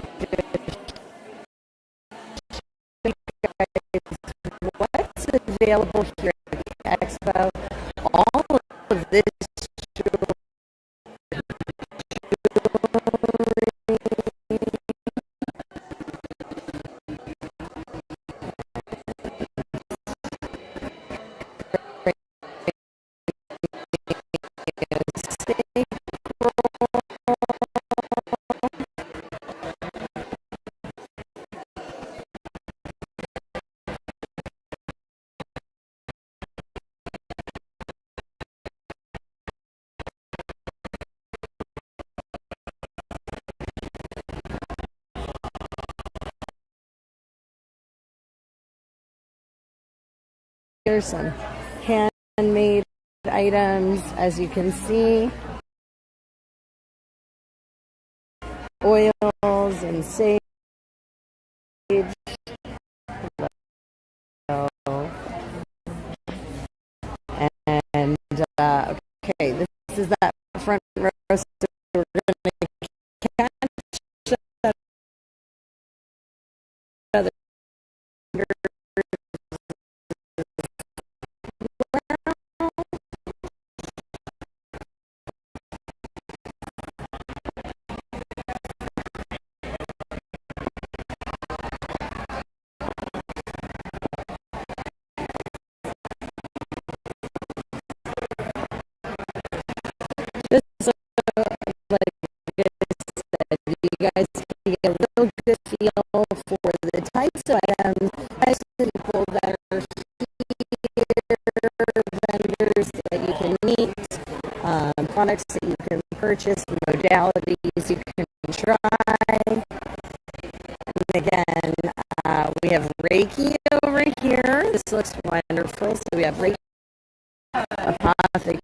S1: what's available here at the Expo. All of this here's some handmade items, as you can see, oils and sage. And okay, this is that front row. So we're going to catch that other. Just like I said, you guys can get a real good feel for the types of items, types of people that are here, vendors that you can meet, products that you can purchase, modalities you can try. And again, we have Reiki over here. This looks wonderful. So we have Reiki, apothecary.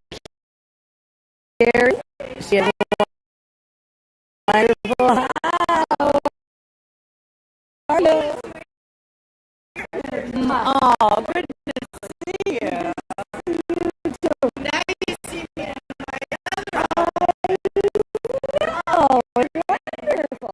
S1: She has a wonderful house. Hello. Oh, good to see you. Now you see me in my other. Oh, wonderful.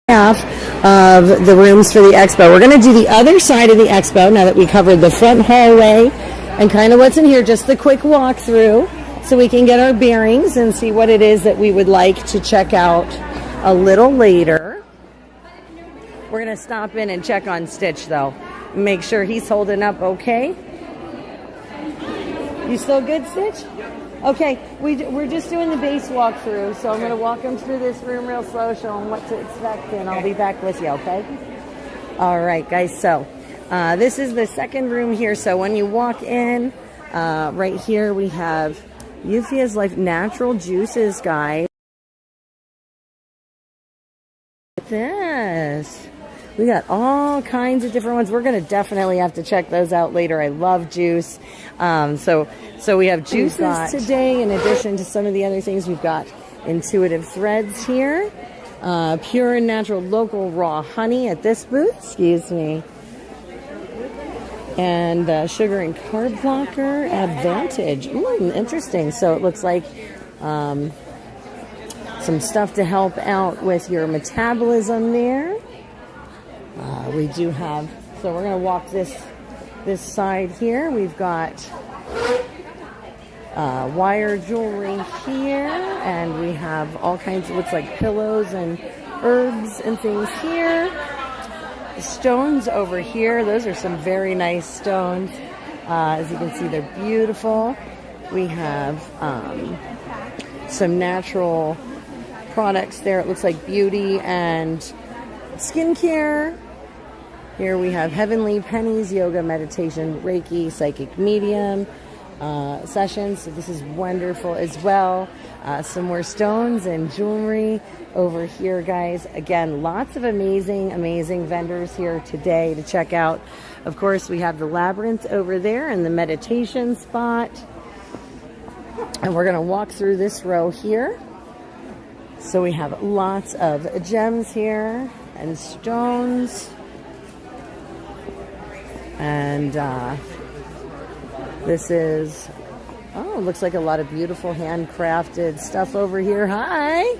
S1: Half of the rooms for the expo. We're going to do the other side of the expo now that we covered the front hallway and kind of what's in here, just the quick walkthrough so we can get our bearings and see what it is that we would like to check out a little later. We're going to stop in and check on Stitch though. Make sure he's holding up okay. You still good, Stitch? Okay, we're just doing the base walkthrough, so I'm going to walk him through this room real slow, show him what to expect, and I'll be back with you, okay? All right, guys, so this is the second room here. So when you walk in, right here we have Euphia's Life Natural Juices Guide. This. We got all kinds of different ones. We're going to definitely have to check those out later. I love juice. So we have juices today in addition to some of the other things. We've got intuitive threads here. Pure and natural local raw honey at this booth. Excuse me. And sugar and carb blocker advantage. Interesting. So it looks like some stuff to help out with your metabolism there. We do have, so we're going to walk this side here. We've got wire jewelry here, and we have all kinds of, looks like pillows and herbs and things here. Stones over here. Those are some very nice stones. As you can see, they're beautiful. We have some natural products there. It looks like beauty and skincare. Here we have Heavenly Pennies, yoga, meditation, Reiki, psychic medium sessions. So this is wonderful as well. Some more stones and jewelry over here, guys. Again, lots of amazing, amazing vendors here today to check out. Of course, we have the labyrinth over there and the meditation spot. And we're going to walk through this row here. So we have lots of gems here and stones. And this is, oh, looks like a lot of beautiful handcrafted stuff over here. Hi.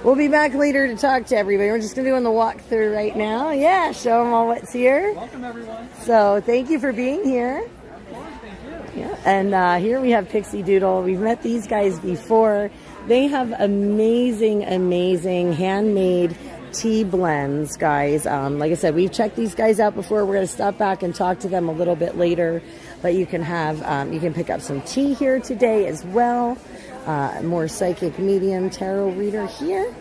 S1: We'll be back later to talk to everybody. We're just going to do the walkthrough right now. Yeah, show them all what's here.
S2: Welcome, everyone.
S1: So thank you for being here.
S2: Of course, thank you.
S1: Yeah, and here we have Pixie Doodle. We've met these guys before. They have amazing, amazing handmade tea blends, guys. Like I said, we've checked these guys out before. We're going to stop back and talk to them a little bit later. But you can have, you can pick up some tea here today as well. More psychic medium tarot reader here.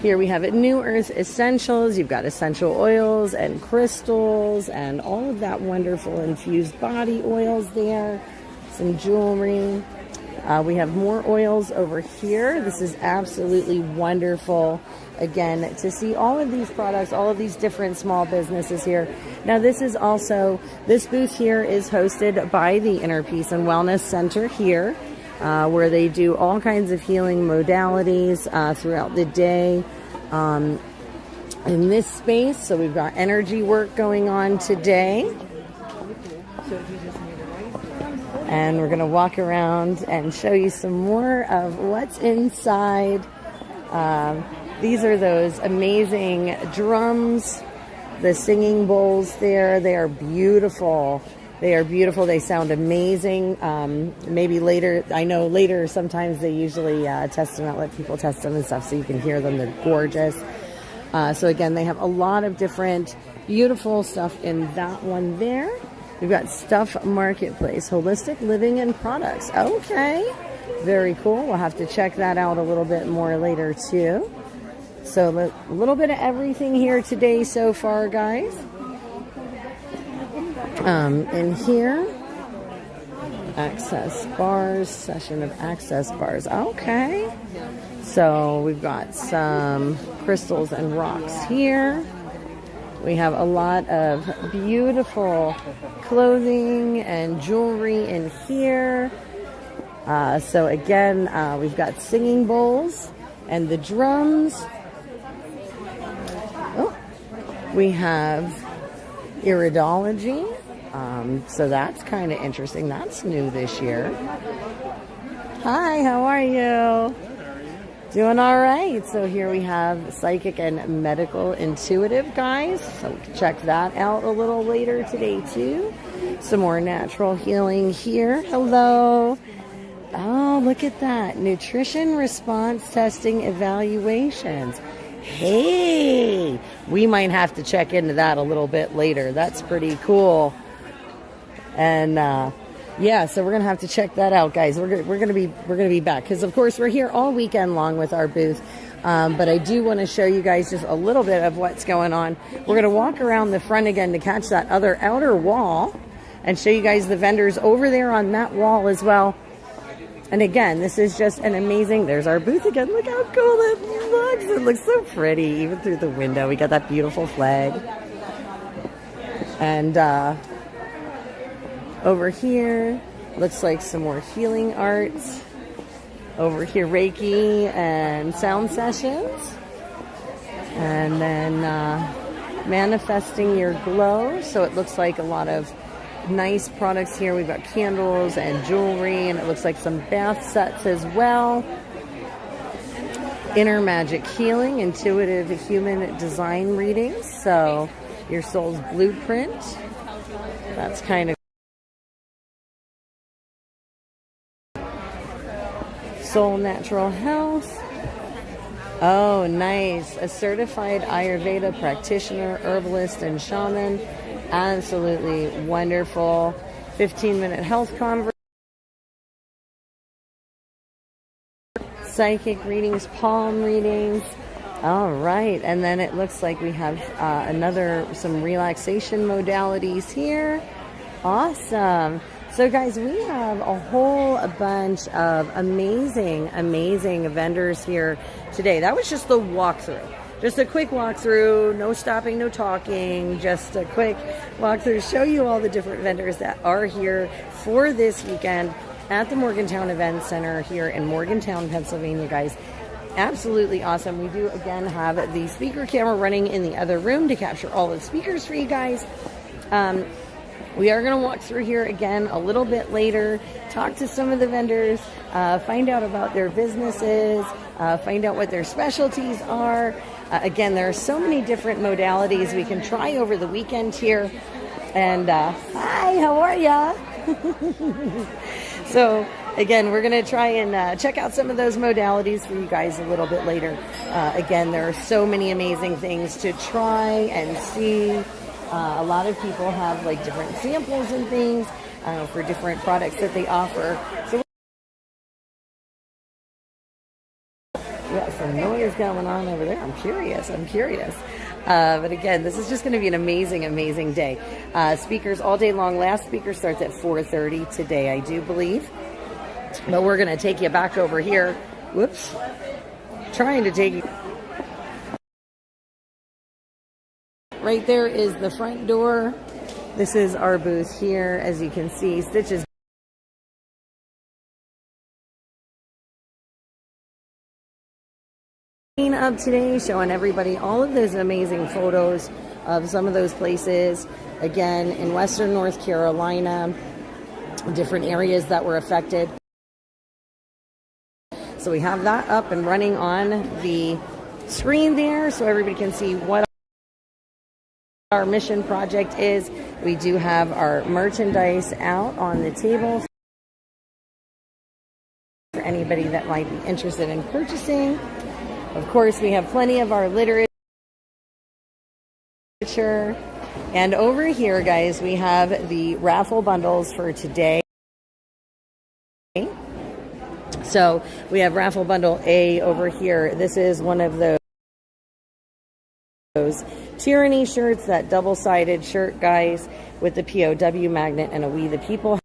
S1: Here we have it, New Earth Essentials. You've got essential oils and crystals and all of that wonderful infused body oils there. Some jewelry. We have more oils over here. This is absolutely wonderful. Again, to see all of these products, all of these different small businesses here. Now, this is also, this booth here is hosted by the Inner Peace and Wellness Center here, where they do all kinds of healing modalities throughout the day in this space. So we've got energy work going on today. And we're going to walk around and show you some more of what's inside. These are those amazing drums, the singing bowls there. They are beautiful. They are beautiful. They sound amazing. Maybe later, I know later sometimes they usually test them out, let people test them and stuff so you can hear them. They're gorgeous. So again, they have a lot of different beautiful stuff in that one there. We've got Stuff Marketplace, Holistic Living and Products. Okay, very cool. We'll have to check that out a little bit more later too. So a little bit of everything here today so far, guys. In here, access bars, session of access bars. Okay. So we've got some crystals and rocks here. We have a lot of beautiful clothing and jewelry in here. So again, we've got singing bowls and the drums. Oh, we have iridology. So that's kind of interesting. That's new this year. Hi, how are you? Doing all right. So here we have psychic and medical intuitive, guys. So check that out a little later today too. Some more natural healing here. Hello. Oh, look at that. Nutrition response testing evaluations. Hey, we might have to check into that a little bit later. That's pretty cool. And yeah, so we're gonna have to check that out, guys. We're gonna be back because, of course, we're here all weekend long with our booth. But I do want to show you guys just a little bit of what's going on. We're gonna walk around the front again to catch that other outer wall and show you guys the vendors over there on that wall as well. And again, this is just an amazing. There's our booth again. Look how cool that looks. It looks so pretty, even through the window. We got that beautiful flag. And over here, looks like some more healing arts. Over here, Reiki and sound sessions. And then manifesting your glow. So it looks like a lot of nice products here. We've got candles and jewelry, and it looks like some bath sets as well. Inner magic healing, intuitive human design readings. So your soul's blueprint. That's kind of soul natural health. Oh, nice. A certified Ayurveda practitioner, herbalist, and shaman. Absolutely wonderful. 15-minute health conversation. Psychic readings, palm readings. All right. And then it looks like we have some relaxation modalities here. Awesome. So guys, we have a whole bunch of amazing vendors here today. That was just the walkthrough. Just a quick walkthrough, no stopping, no talking, just a quick walkthrough, show you all the different vendors that are here for this weekend at the Morgantown Event Center here in Morgantown, Pennsylvania, guys. Absolutely awesome. We do again have the speaker camera running in the other room to capture all the speakers for you guys. We are going to walk through here again a little bit later, talk to some of the vendors, find out about their businesses, find out what their specialties are. Again, there are so many different modalities we can try over the weekend here. And hi, how are ya? So again, we're going to try and check out some of those modalities for you guys a little bit later. Again, there are so many amazing things to try and see. A lot of people have like different samples and things for different products that they offer. So we got some noise going on over there. I'm curious. But again, this is just going to be an amazing day. Speakers all day long. Last speaker starts at 4:30 today, I do believe. But we're going to take you back over here. Whoops. Trying to take you. Right there is the front door. This is our booth here. As you can see, Stitches up today, showing everybody all of those amazing photos of some of those places. Again, in Western North Carolina, different areas that were affected. So we have that up and running on the screen there so everybody can see what our mission project is. We do have our merchandise out on the table for anybody that might be interested in purchasing. Of course, we have plenty of our literature. And over here, guys, we have the raffle bundles for today. So we have raffle bundle A over here. This is one of those tyranny shirts, that double-sided shirt, guys, with the POW magnet and a We the People.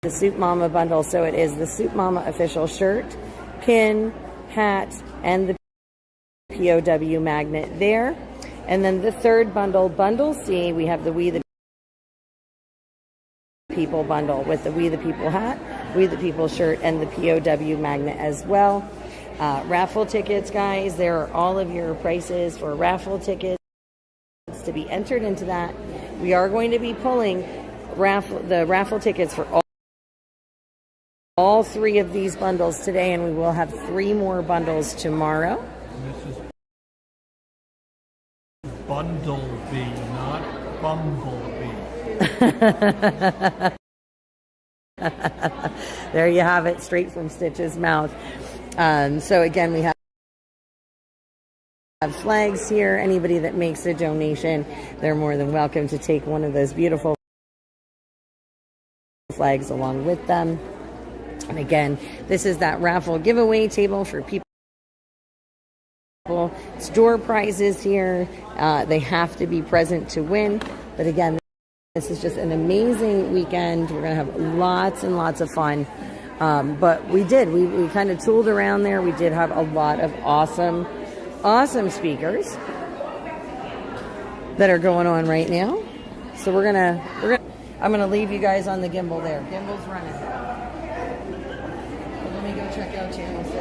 S1: The Soup Mama bundle, so it is the Soup Mama official shirt, pin, hat, and the POW magnet there. And then the third bundle, bundle C, we have the We the People bundle with the We the People hat, We the People shirt, and the POW magnet as well. Raffle tickets, guys, there are all of your prices for raffle tickets to be entered into that. We are going to be pulling the raffle tickets for all three of these bundles today, and we will have 3 more bundles tomorrow.
S2: This is Bundle B, not Bumblebee.
S1: There you have it, straight from Stitch's mouth. So again, we have flags here. Anybody that makes a donation, they're more than welcome to take one of those beautiful flags along with them. And again, this is that raffle giveaway table for people. It's door prizes here. They have to be present to win. But again, this is just an amazing weekend. We're going to have lots and lots of fun. But we kind of tooled around there. We did have a lot of awesome speakers that are going on right now. So I'm gonna leave you guys on the gimbal there. Gimbal's running. Let me go check out channel 6.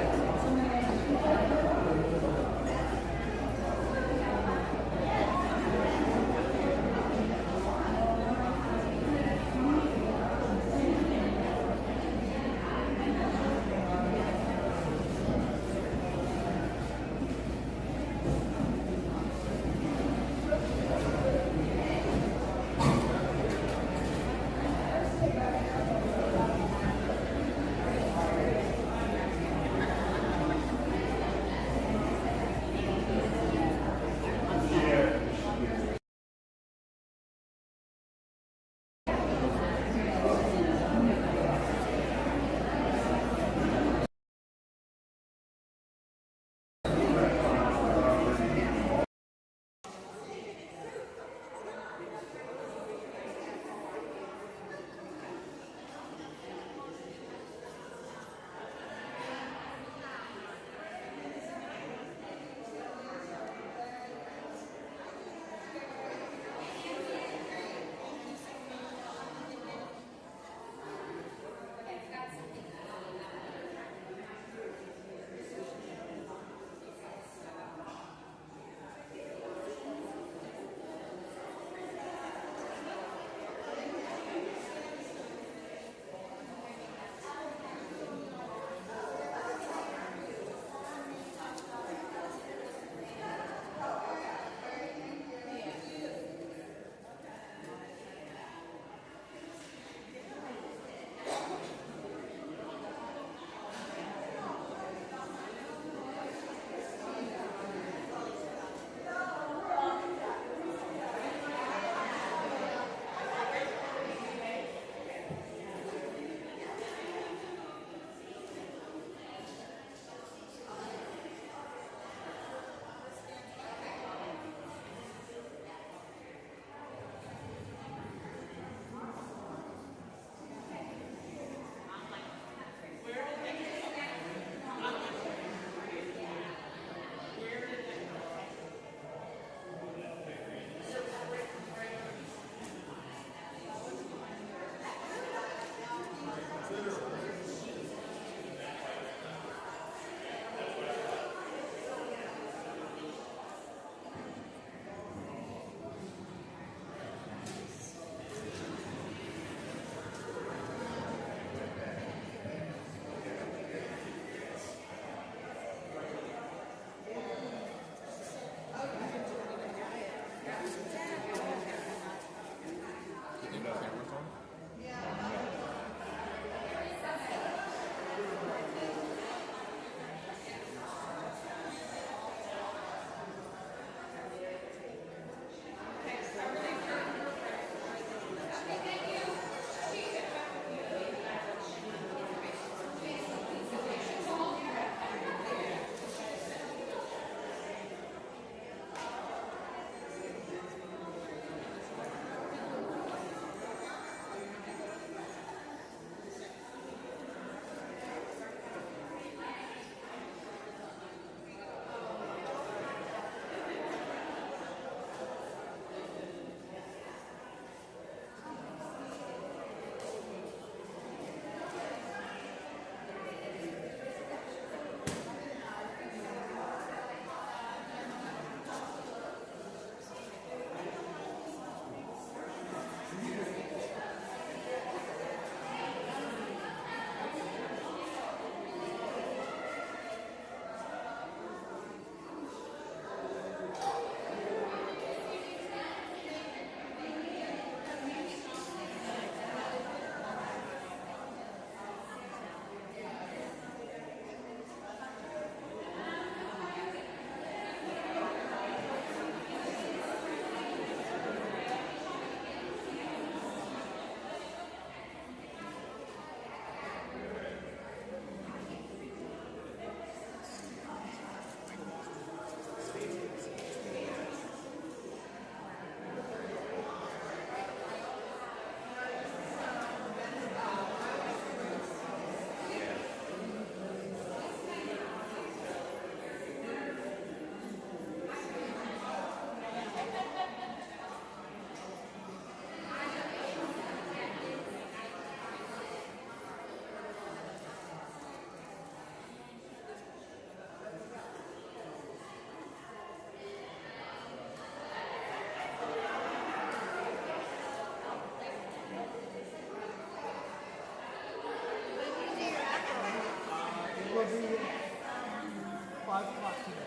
S7: 5 o'clock today.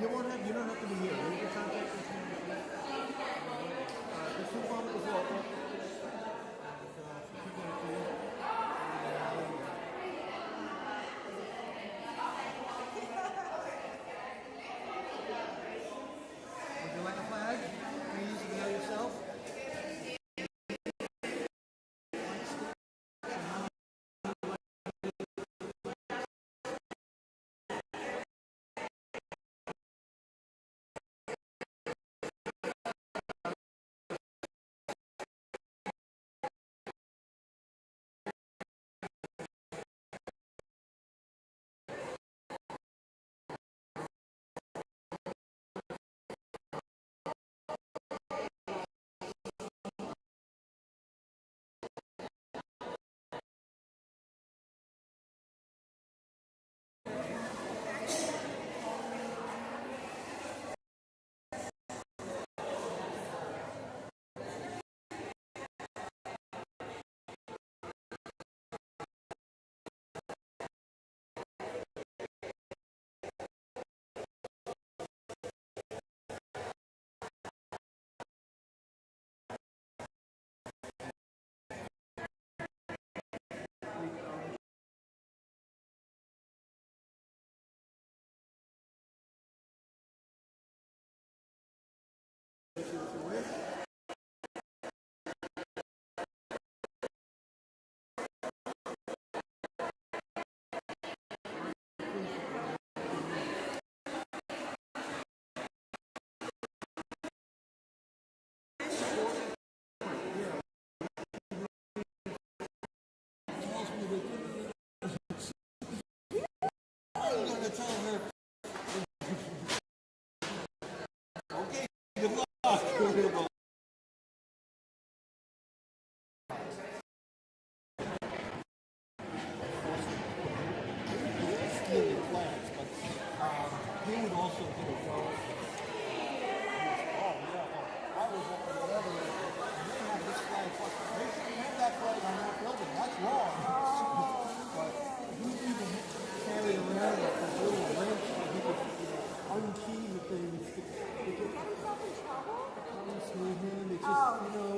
S7: You don't have to be here. You can contact us. This is one of the local. Would you like a flag? Please, you know yourself.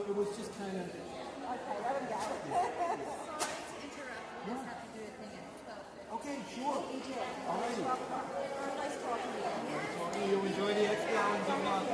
S7: It was just kind of.
S8: Okay, let him go.
S4: Sorry to interrupt. We just have to do a thing at 12:50.
S7: Okay, sure. All righty.
S8: Nice talking to you.
S7: You enjoy the expo and good luck.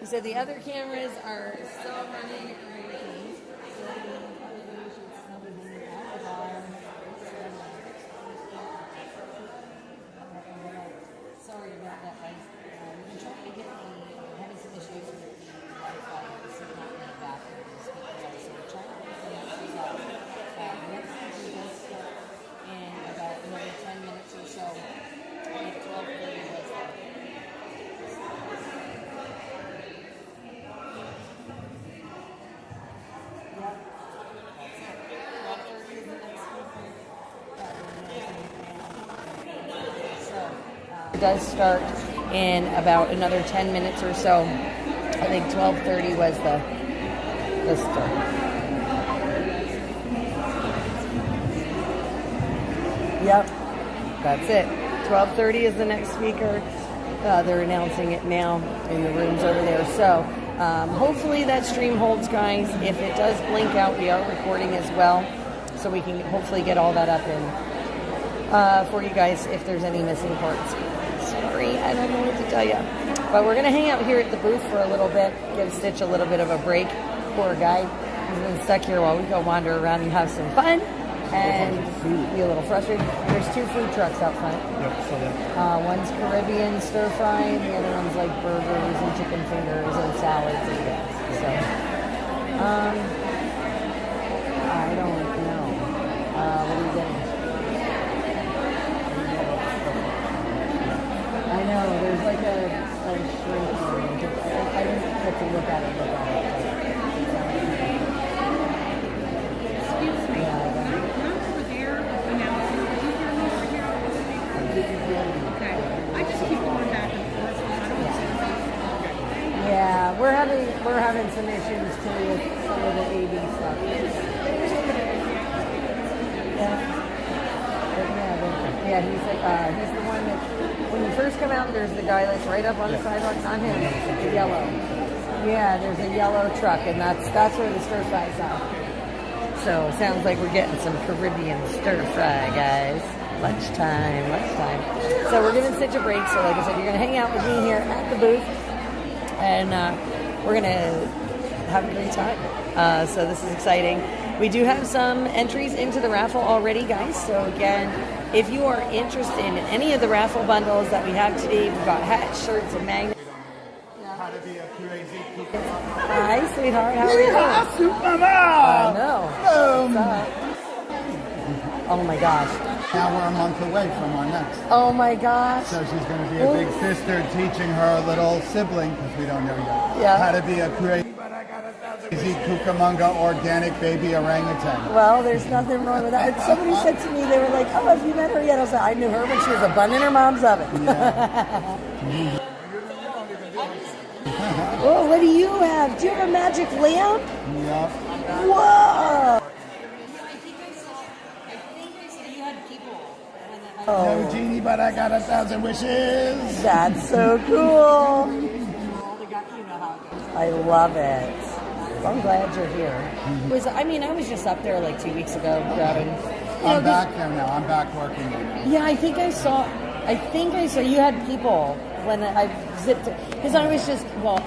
S1: So the other cameras are still running and working. Sorry about that, guys. We've been trying to get having some issues with the Wi-Fi. It's not in the bathroom. The speakers are, so we're trying to figure things out. Next week we will start in about another 10 minutes or so. I think 12:30 was the It does start in about another 10 minutes or so. I think 12:30 was the start. Yep, that's it. 12:30 is the next speaker. They're announcing it now in the rooms over there. So hopefully that stream holds, guys. If it does blink out, we are recording as well. So we can hopefully get all that up in for you guys if there's any missing parts. Sorry, I don't know what to tell you. But we're going to hang out here at the booth for a little bit, give Stitch a little bit of a break. Poor guy. He's been stuck here while we go wander around and have some fun and be a little frustrated. There's 2 food trucks out front. One's Caribbean stir fry, and the other one's like burgers and chicken fingers and salads and things. So, I don't know. What are you getting? I know, there's like a shrink one. I didn't get to look at it.
S9: Excuse me. Over there announcing, did you hear me over here? Okay. I just keep going back and forth. I don't see.
S1: Yeah, we're having some issues too with some of the AV stuff. Yeah, he's the one that when you first come out, there's the guy that's right up on the sidewalk, not him, the yellow. Yeah, there's a yellow truck, and that's where the stir fry's at. So sounds like we're getting some Caribbean stir fry, guys. Lunchtime. So we're giving Stitch a break. So like I said, you're gonna hang out with me here at the booth, and we're gonna have a great time. So this is exciting. We do have some entries into the raffle already, guys. So again, if you are interested in any of the raffle bundles that we have today, we've got hats, shirts, and magnets.
S3: How to be a crazy
S1: Hi, sweetheart. How are you? I know. What's up? Oh my gosh.
S3: Now we're a month away from our next.
S1: Oh my gosh.
S3: So she's going to be a big sister teaching her little sibling, because we don't know yet,
S1: Yeah.
S3: how to be a crazy Cucamonga organic baby orangutan.
S1: Well, there's nothing wrong with that. Somebody said to me, they were like, oh, have you met her yet? I was like, I knew her when she was a bun in her mom's oven.
S3: Yeah.
S1: Oh, what do you have? Do you have a magic lamp?
S3: Yep.
S1: Whoa!
S3: No genie, but I got 1,000 wishes.
S1: That's so cool. I love it. Well, I'm glad you're here. I was just up there like 2 weeks ago grabbing.
S3: I'm back there now. I'm back working now.
S1: Yeah, I think I saw you had people when I zipped it. Because I was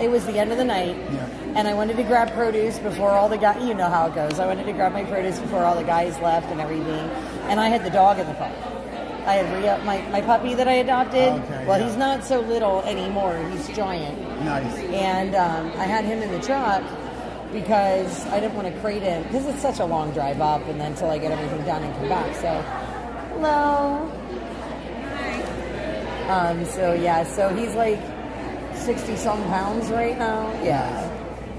S1: it was the end of the night.
S3: Yeah.
S1: And I wanted to grab produce before all the guys, you know how it goes. I wanted to grab my produce before all the guys left and everything. And I had the dog in the car. I had re-up my puppy that I adopted.
S3: Okay,
S1: well,
S3: yeah.
S1: He's not so little anymore. He's giant.
S3: Nice.
S1: And I had him in the truck because I didn't want to crate him. Because it's such a long drive up and then until I get everything done and come back. So, hello. So he's like 60-some pounds right now. Yeah.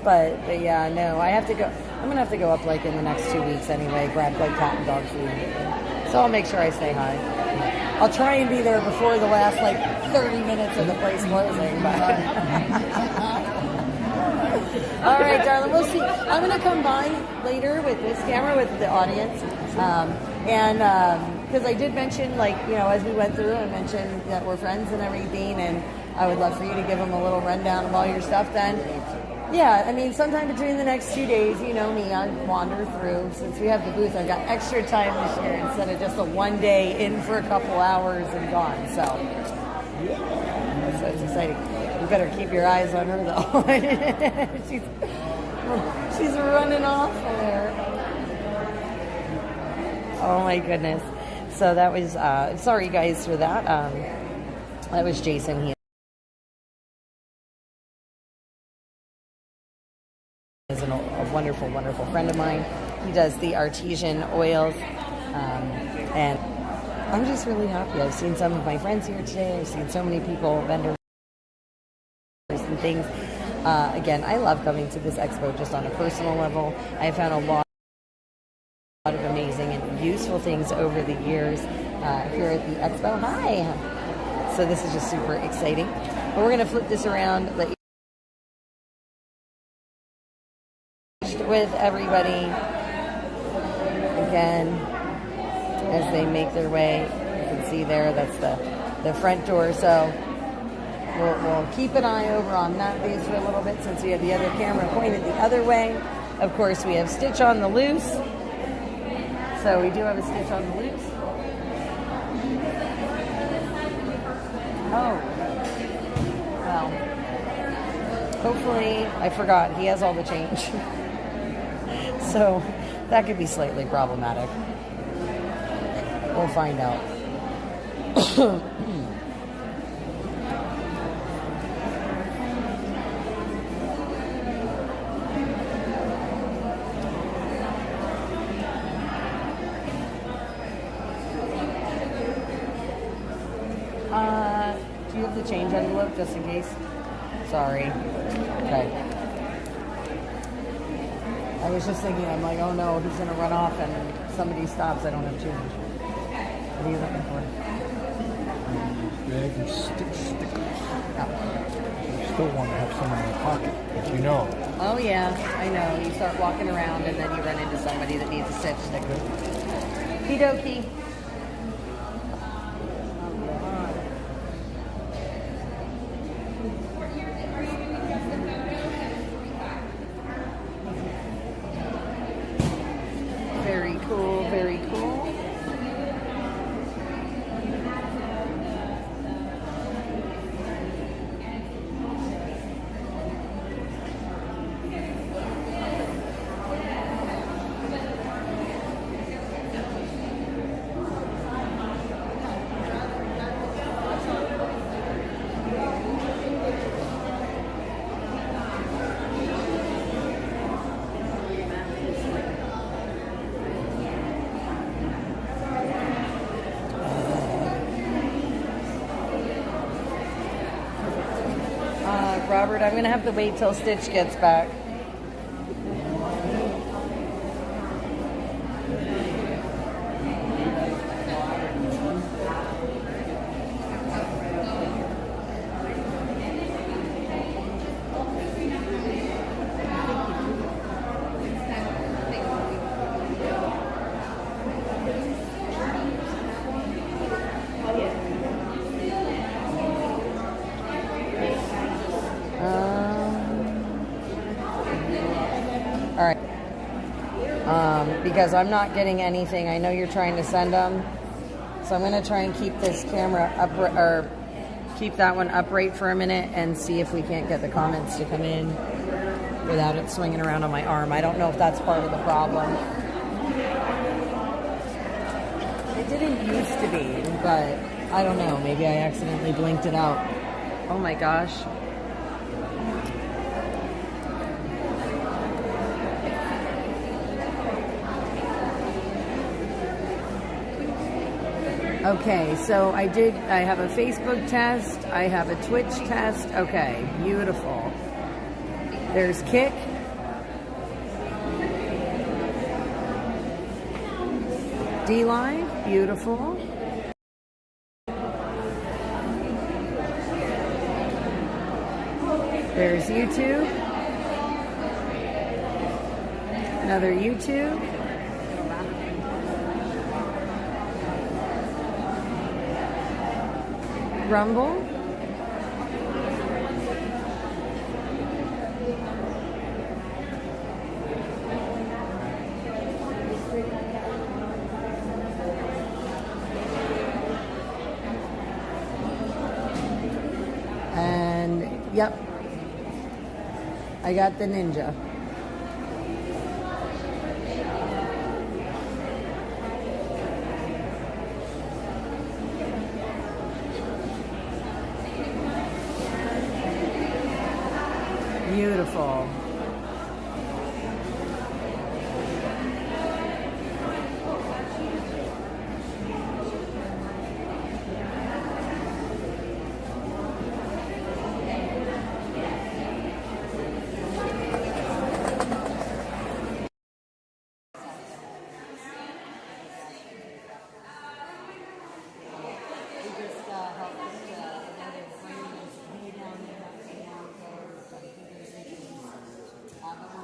S1: But yeah, no, I have to go. I'm going to have to go up like in the next 2 weeks anyway, grab like cat and dog food. So I'll make sure I stay high. I'll try and be there before the last like 30 minutes of the place closing. But all right, darling, we'll see. I'm going to come by later with this camera with the audience. Because I did mention, as we went through, I mentioned that we're friends and everything, and I would love for you to give them a little rundown of all your stuff then. Yeah, I mean, sometime between the next 2 days, you know me, I wander through. Since we have the booth, I've got extra time this year instead of just a one day in for a couple hours and gone. So it's exciting. better keep your eyes on her though. she's running off there. Oh my goodness. So that was, sorry guys for that. That was Jason. He is a wonderful, wonderful friend of mine. He does the artesian oils. And I'm just really happy. I've seen some of my friends here today. I've seen so many people, vendors and things. Again, I love coming to this expo just on a personal level. I found a lot of amazing and useful things over the years here at the expo. Hi! So this is just super exciting. But we're going to flip this around, let you with everybody again as they make their way. You can see there, that's the front door. So we'll keep an eye over on that base for a little bit since we have the other camera pointed the other way. Of course, we have Stitch on the loose. So we do have a Stitch on the loose. Oh, well, hopefully, I forgot, he has all the change. So that could be slightly problematic. We'll find out. Do you have the change envelope just in case? Sorry. Okay. I was just thinking, I'm like, oh no, he's gonna run off and somebody stops, I don't have change. What are you looking for?
S2: Bag and stickers.
S1: Oh.
S2: You still want to have some in your pocket, if you know.
S1: Oh yeah, I know. You start walking around and then you run into somebody that needs a Stitch sticker. Okie dokie. Very cool, very cool. Robert, I'm going to have to wait till Stitch gets back. All right. Because I'm not getting anything. I know you're trying to send them. So I'm going to try and keep this camera up, or keep that one upright for a minute and see if we can't get the comments to come in without it swinging around on my arm. I don't know if that's part of the problem. It didn't used to be, but I don't know. Maybe I accidentally blinked it out. Oh my gosh. Okay, so I have a Facebook test, I have a Twitch test. Okay, beautiful. There's Kick. D-Live, beautiful. There's YouTube. Another YouTube. Rumble. And Yep. I got the Ninja. Beautiful.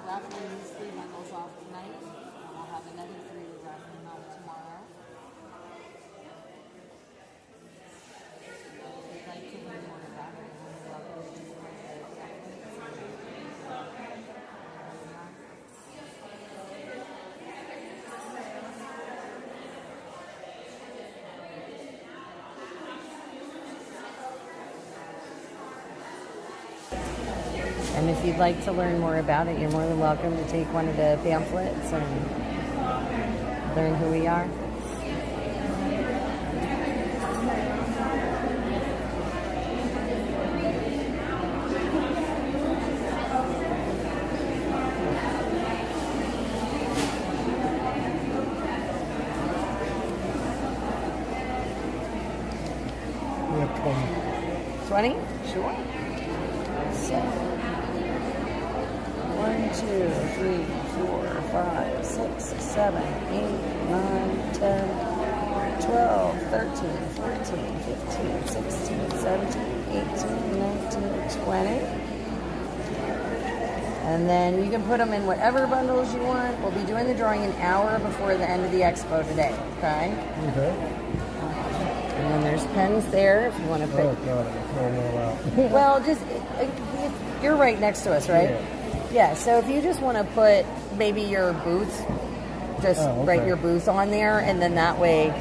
S5: Raffling these 3 bundles off tonight, and I'll have another 3 we're raffling off tomorrow. If you'd like to learn more about it, you're welcome to join the
S1: And if you'd like to learn more about it, you're more than welcome to take one of the pamphlets and learn who we are.
S7: We have 20.
S1: 20? Sure. So, 1, 2, 3, 4, 5, 6, 7, 8, 9, 10, 12, 13, 14, 15, 16, 17, 18, 19, 20. And then you can put them in whatever bundles you want. We'll be doing the drawing an hour before the end of the expo today, okay?
S7: Okay.
S1: And then there's pens there if you want to put.
S7: Oh, God, I'm throwing them all out.
S1: Well, just you're right next to us, right? Yeah. So if you just want to put maybe your booth, just write your booth on there, and then that way,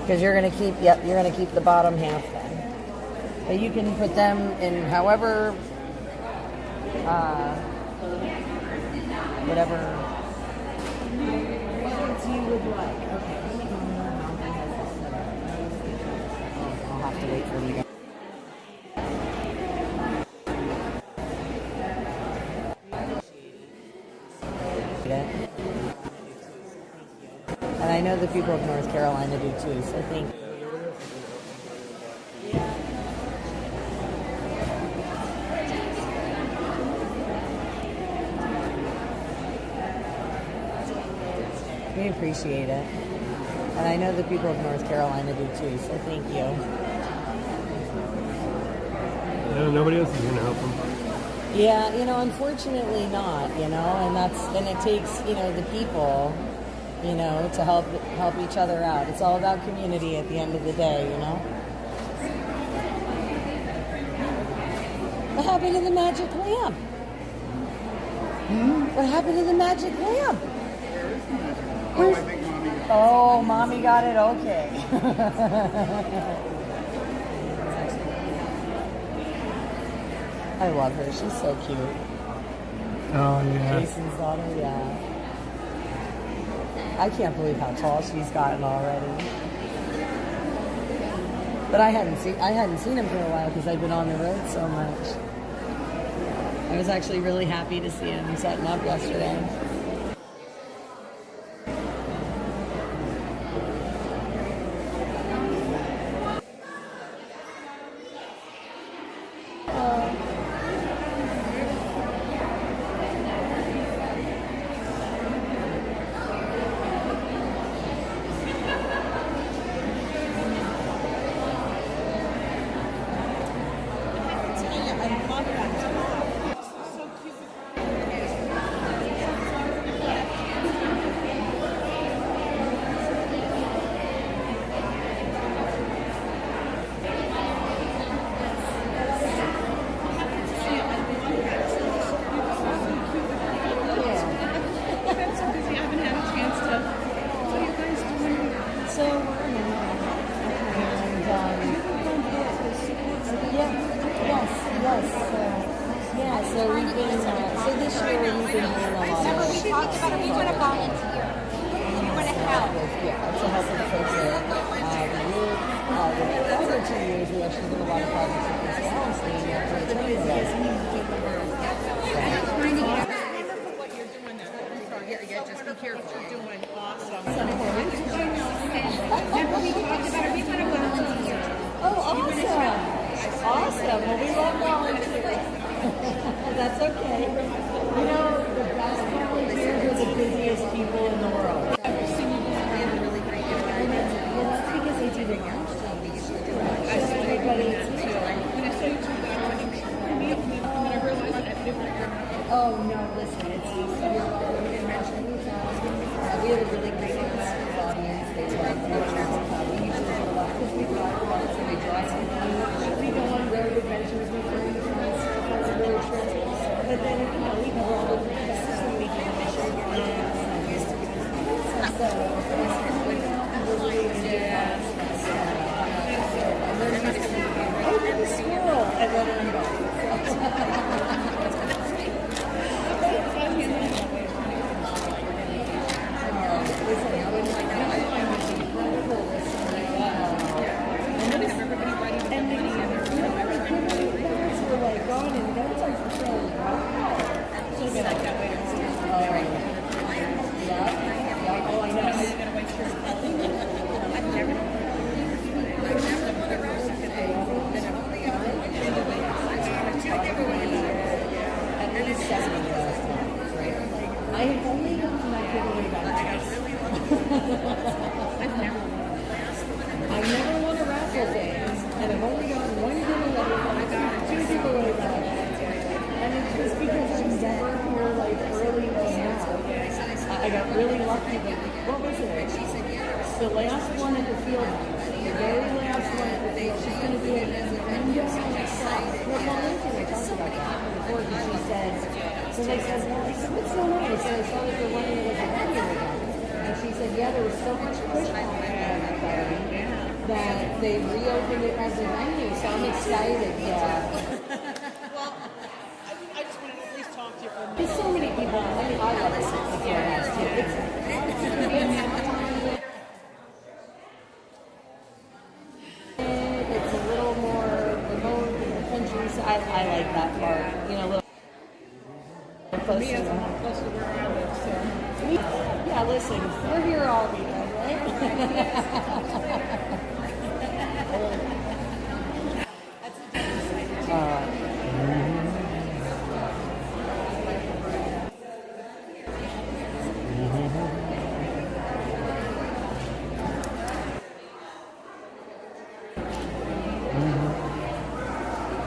S1: because you're gonna keep you're gonna keep the bottom half then. But you can put them in however, whatever you would like. Okay. I'll have to wait for you guys. And I know the people of North Carolina do too, so thank you. We appreciate it. And I know the people of North Carolina do too, so thank you.
S7: Yeah, nobody else is going to help them.
S1: Yeah, unfortunately not, and it takes, the people, to help each other out. It's all about community at the end of the day, What happened to the magic lamp? What happened to the magic lamp? Oh, mommy got it? Okay. I love her. She's so cute.
S7: Oh, yeah.
S1: Jason's daughter, yeah. I can't believe how tall she's gotten already. But I hadn't seen him for a while because I've been on the road so much. I was actually really happy to see him setting up yesterday. because we actually do a lot of projects with this house.
S5: Trying to get what you're doing there. Yeah, just be careful. You're doing awesome.
S9: Remember we talked about it, we want to volunteer.
S1: Oh, awesome. Awesome. Well, we love volunteers. That's okay. You know, the best volunteers are the busiest people in the world.
S5: I've seen you guys have a really great
S1: Well, that's because they do their own thing. They usually do it. Everybody
S9: When I saw you two guys running for me, I realized that I had different.
S1: Oh, no, listen, it's you're welcome to mention we have a really great audience. They love pictures. We usually do a lot because we drive a lot, so we drive something. We go on road adventures with friends, road trips. But then, you know, we go all over the place, so we can share your plans. So, we're really into that. Oh, there's a squirrel. I let him go. I have only gone to my giveaway bags. I've never won a raffle thing, and I've only gotten one giveaway. I got two giveaway bags, and it's just because I'm never here like early now. I got really lucky. But what was it? The last one at the field house. The very last one at the field. She's going to do it in the window. Well, Lindsay, we talked about that before, because she said. So they said, well, I said, what's going on? They said, I saw that they're running it as a venue again. And she said, yeah, there was so much pushback on that they reopened it as a venue. So I'm excited, yeah.
S5: Well, I just wanted to at least talk to you for a minute.
S1: There's so many people. I mean, I love it. It's a little more remote in the country, so I like that part. You know, a little.
S9: For me, it's more close to where I live, so.
S1: Yeah, listen, we're here all weekend, right?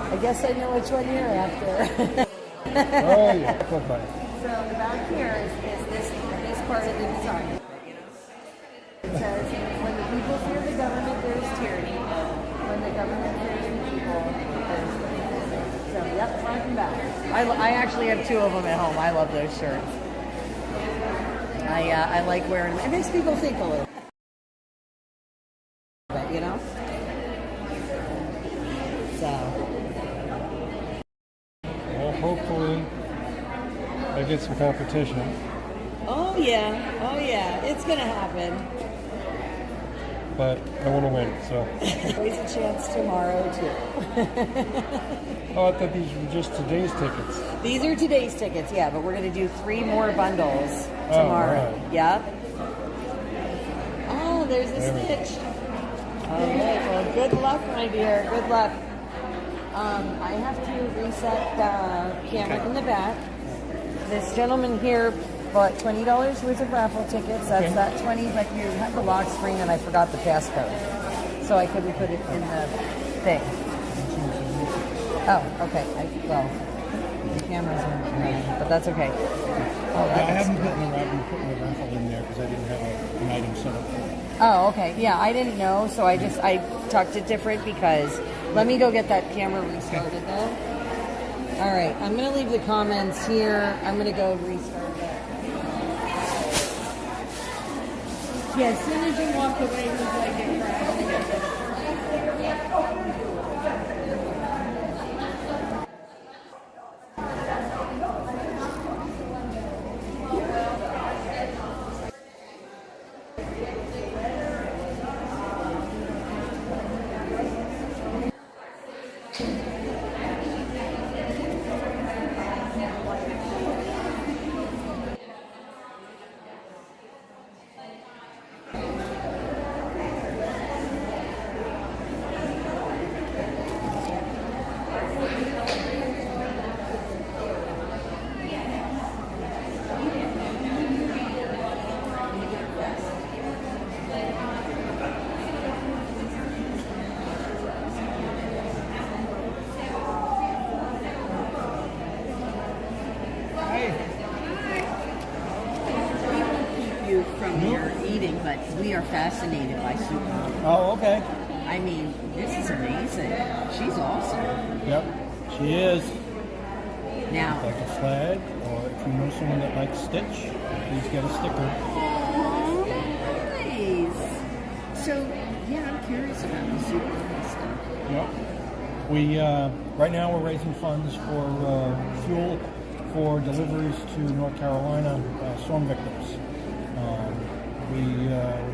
S1: I guess I know which one you're after.
S2: Oh, yeah. Bye-bye.
S1: So the back here is this part of the design. It says, when the people fear the government, there is tyranny. When the government fears the people, there is tyranny. So, yep, front and back. I actually have two of them at home. I love those shirts. I like wearing them. It makes people think a little bit, you know? So.
S2: Well, hopefully I get some competition.
S1: Oh yeah, it's gonna happen.
S2: But I want to win, so.
S1: Always a chance tomorrow too.
S2: Oh, I thought these were just today's tickets.
S1: These are today's tickets, yeah, but we're gonna do 3 more bundles tomorrow.
S2: Right.
S1: Yep. Oh, there's a
S2: There we go.
S1: stitch. All right, well, good luck, my dear. Good luck. I have to reset the camera in the back. This gentleman here bought $20 worth of raffle tickets. That's that 20, but you had the lock screen and I forgot the passcode. So I couldn't put it in the thing. Oh, okay. Well, the cameras are running, but that's okay. Oh,
S2: I haven't put the raffle in there because I didn't have an item set up for it.
S1: Oh, okay. Yeah, I didn't know, so I tucked it different because let me go get that camera restarted though. All right, I'm going to leave the comments here. I'm going to go restart it.
S9: Yeah, as soon as you walk away, it was like it crashed.
S5: but we are fascinated by Supermodel.
S2: Oh, okay.
S5: I mean, this is amazing. She's awesome.
S2: Yep, she is.
S5: Now,
S2: Like a flag, or if you know someone that likes Stitch, please get a sticker.
S5: oh, nice. So, yeah, I'm curious about the Supermodel stuff.
S2: Yep. We right now we're raising funds for fuel for deliveries to North Carolina storm victims. We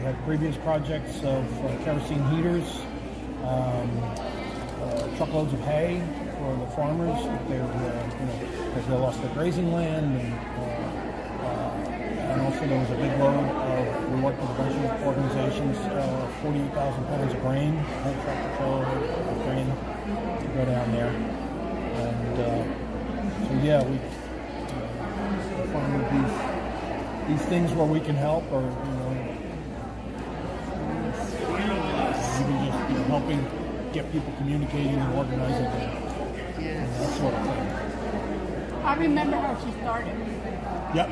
S2: had previous projects of kerosene heaters, truckloads of hay for the farmers. Because they lost their grazing land, and also there was a big load of, we worked with a bunch of organizations, 48,000 pounds of grain, whole tractor trailer of grain to go down there. And so yeah, we find these things where we can help, or even just helping get people communicating and organizing and that sort of thing.
S8: I remember how she started.
S2: Yep.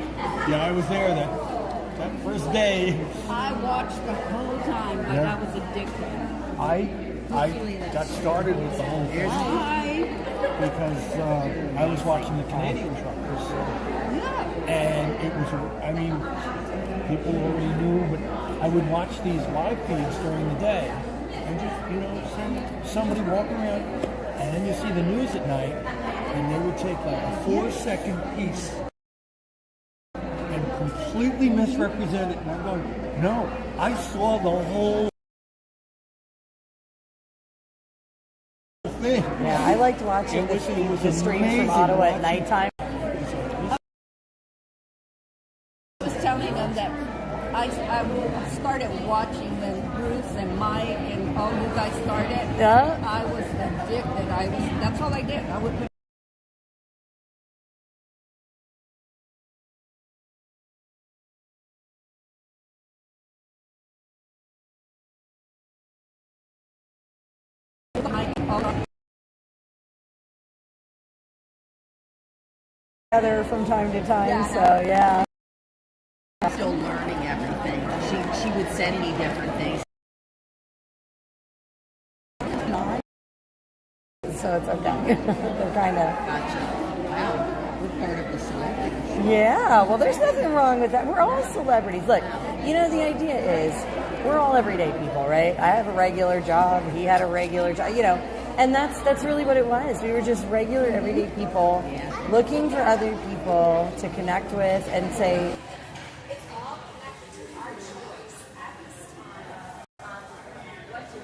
S2: Yeah, I was there that first day.
S8: I watched the whole time, like
S2: Yeah.
S8: I was addicted.
S2: I got started with the whole thing because I was watching the Canadian truckers, and it was, I mean, people already knew, but I would watch these live feeds during the day, and just, somebody walking around, and then you see the news at night, and they would take like a 4-second piece and completely misrepresent it, and I'm going, no, I saw the whole thing.
S1: Yeah, I liked watching the streams from
S2: amazing
S1: Ottawa at
S2: watching.
S1: nighttime.
S8: I was telling them that I started watching when Bruce and Mike and all you guys started.
S1: Yeah.
S8: I was addicted. That's all I did. I would put the mic all on.
S1: Together from time to time,
S8: Yeah.
S1: so yeah.
S5: I'm still learning everything. She would send me different things.
S1: So it's okay. They're kind of.
S5: Gotcha. Wow. We're part of the celebrity.
S1: Yeah, well, there's nothing wrong with that. We're all celebrities. Look, the idea is we're all everyday people, right? I have a regular job. He had a regular job, and that's really what it was. We were just regular, everyday people looking for other people to connect with and say,
S4: It's all connected to our choice at this time. What to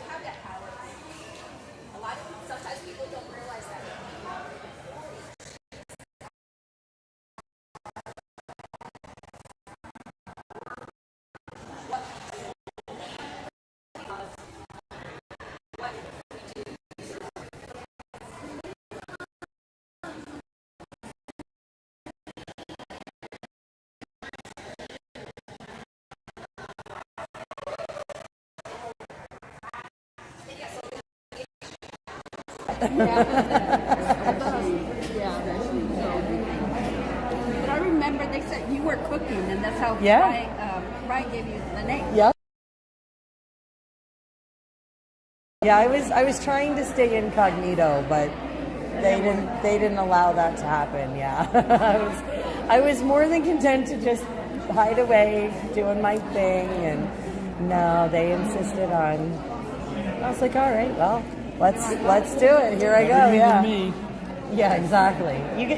S4: have that power. A lot of sometimes people don't realize that.
S8: But I remember they said you were cooking, and that's how Ryan gave you the name.
S1: "Yep." Yeah, I was trying to stay incognito, but they didn't allow that to happen. Yeah, I was more than content to just hide away, doing my thing, and no, they insisted on. I was like, all right, well, let's do it. Here I go. Yeah.
S2: Me.
S1: Yeah, exactly.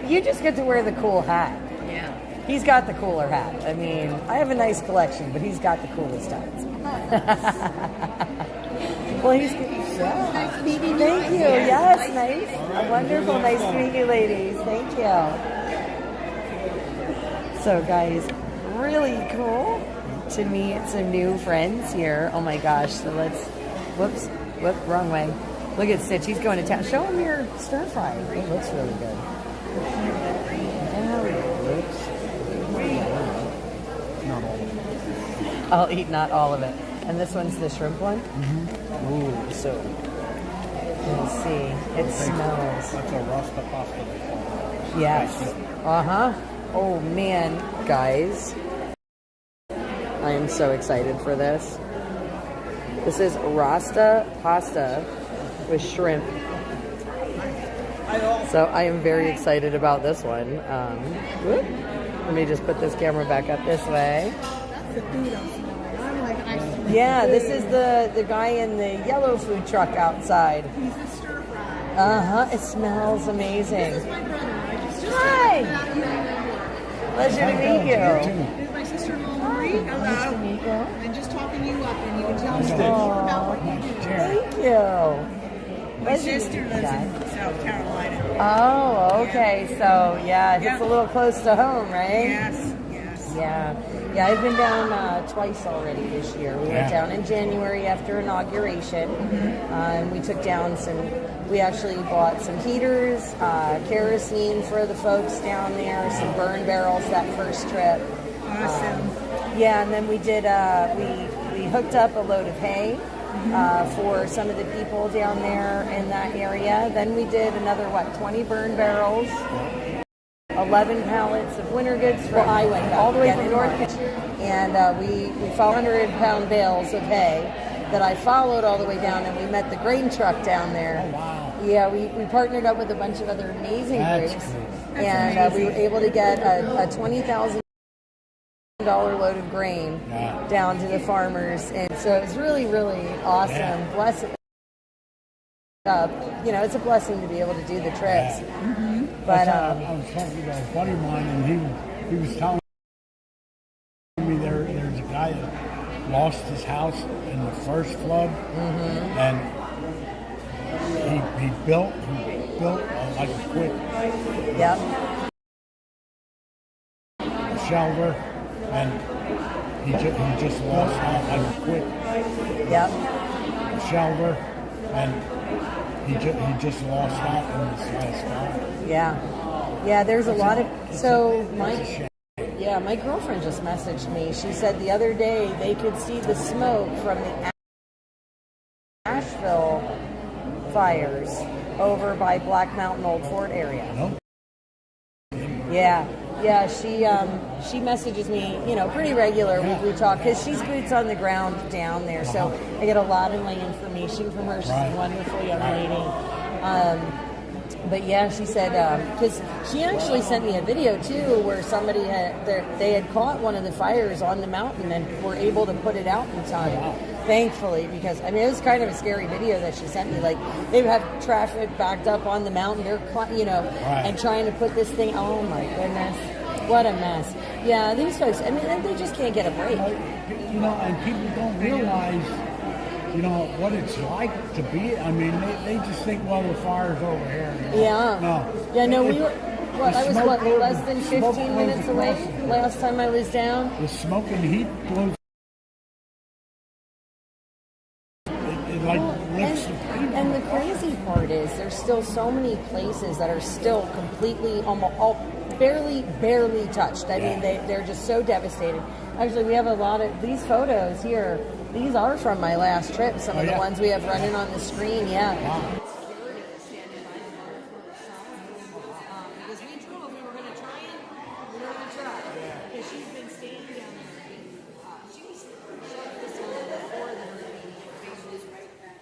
S1: You just get to wear the cool hat.
S5: Yeah.
S1: He's got the cooler hat. I mean, I have a nice collection, but he's got the coolest hats. Well, he's
S8: Nice meeting you.
S1: thank you. Yes, nice. Wonderful. Nice to meet you, ladies. Thank you. So, guys, really cool to meet some new friends here. Oh my gosh. So whoops, wrong way. Look at Stitch. He's going to town. Show him your stir fry. It looks really good. I'll eat not all of it. And this one's the shrimp one? Mm-hmm. Ooh, so Let's see. It smells.
S2: That's a Rasta pasta they call it.
S1: Yes. Oh man, guys. I am so excited for this. This is Rasta pasta with shrimp. So I am very excited about this one. Whoop. Let me just put this camera back up this way.
S9: That's the food I'm smelling. I'm like, I smell
S1: Yeah, this is the guy in the yellow food truck outside.
S9: He's the stir fry.
S1: It smells amazing.
S9: This is my brother. I just
S1: Hi.
S9: found out you remember.
S1: Pleasure to meet you.
S9: This is my sister-in-law Marie. Hello.
S1: Nice to meet you.
S9: And just talking you up, and you can tell me more about what you do.
S1: Thank you.
S9: My sister lives in South Carolina.
S1: Oh, okay. So, yeah, it's a little close to home, right?
S9: Yes.
S1: Yeah. I've been down twice already this year. We went down in January after inauguration. And we took down we actually bought some heaters, kerosene for the folks down there, some burn barrels that first trip.
S9: Awesome.
S1: And then we did, we hooked up a load of hay for some of the people down there in that area. Then we did another, 20 burn barrels, 11 pallets of winter goods. I went all the way from North and we 400-pound bales of hay that I followed all the way down, and we met the grain truck down there.
S2: Oh, wow.
S1: Yeah, we partnered up with a bunch of other amazing
S2: That's
S1: groups,
S2: cool.
S1: and we were able to get a $20,000 load of grain down to the farmers, and so it was really, really awesome.
S2: Yeah.
S1: Bless it up. It's a blessing to be able to do the trips. But
S2: I was talking to a buddy of mine, and he was telling me there's a guy that lost his house in the first flood, and he built like a quick shelter, and he just lost out like a quick shelter, and he just lost out in this last fire.
S1: Yeah, there's a lot of my girlfriend just messaged me. She said the other day they could see the smoke from the Asheville fires over by Black Mountain Old Fort area. She messages me, pretty regular. We talk because she's boots on the ground down there, so I get a lot of my information from her. She's a wonderful young lady. But yeah, she said because she actually sent me a video too, where somebody they had caught one of the fires on the mountain and were able to put it out in time. Thankfully, because it was kind of a scary video that she sent me. Like they have traffic backed up on the mountain, they're and trying to put this thing. Oh my goodness, what a mess! Yeah, these folks. They just can't get a break.
S2: And people don't realize, what it's like to be. They just think, well, the fire's over here.
S1: No, we were. I was less than 15 minutes away last time I was down.
S2: The smoke and heat blows.
S1: And the crazy part is there's still so many places that are still completely, barely touched. They're just so devastated. Actually, we have a lot of these photos here. These are from my last trip. Some of the ones we have running on the screen.
S5: Because we drove, we were going to try it. Because she's been staying down there. She was shut this one before the hurricane hit,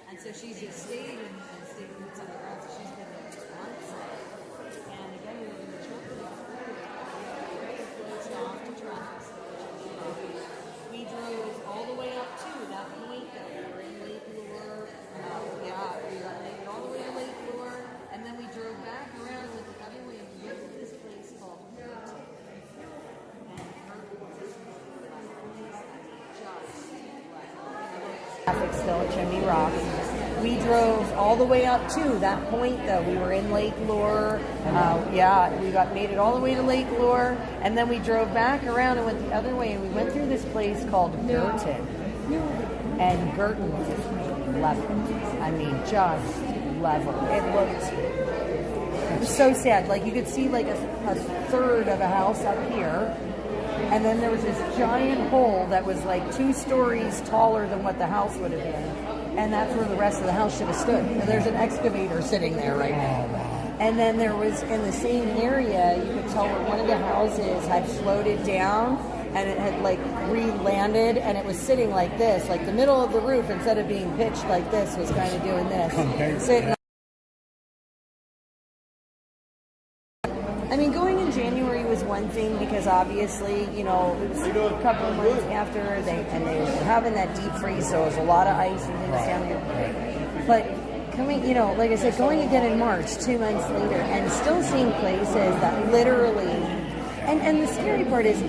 S5: and so she's just stayed and stayed with some of the girls. She's been there for months. And again, we were going to try it. Closed off to traffic. We drove all the way up to that point that we were in Lake Lure. We made it all the way to Lake Lure, and then we drove back around with the other way and we went to this place called Morgantown.
S1: Traffic still at Chimney Rock. We drove all the way up to that point, though. We were in Lake Lure. We made it all the way to Lake Lure, and then we drove back around and went the other way, and we went through this place called Girton. And Girton is level. Just level. It was so sad. Like you could see like a third of a house up here. And then there was this giant hole that was like 2 stories taller than what the house would have been. and that's where the rest of the house should have stood. And there's an excavator sitting there right now. And then there was, in the same area, you could tell where one of the houses had floated down, and it had like re-landed, and it was sitting like this, like the middle of the roof, instead of being pitched like this, was kind of doing this. Sitting. I mean, going in January was one thing because obviously, you know, it was a couple of months after they were having that deep freeze, so it was a lot of ice and things down there. But coming, you know, like I said, going again in March, 2 months later, and still seeing places that literally. And the scary part is,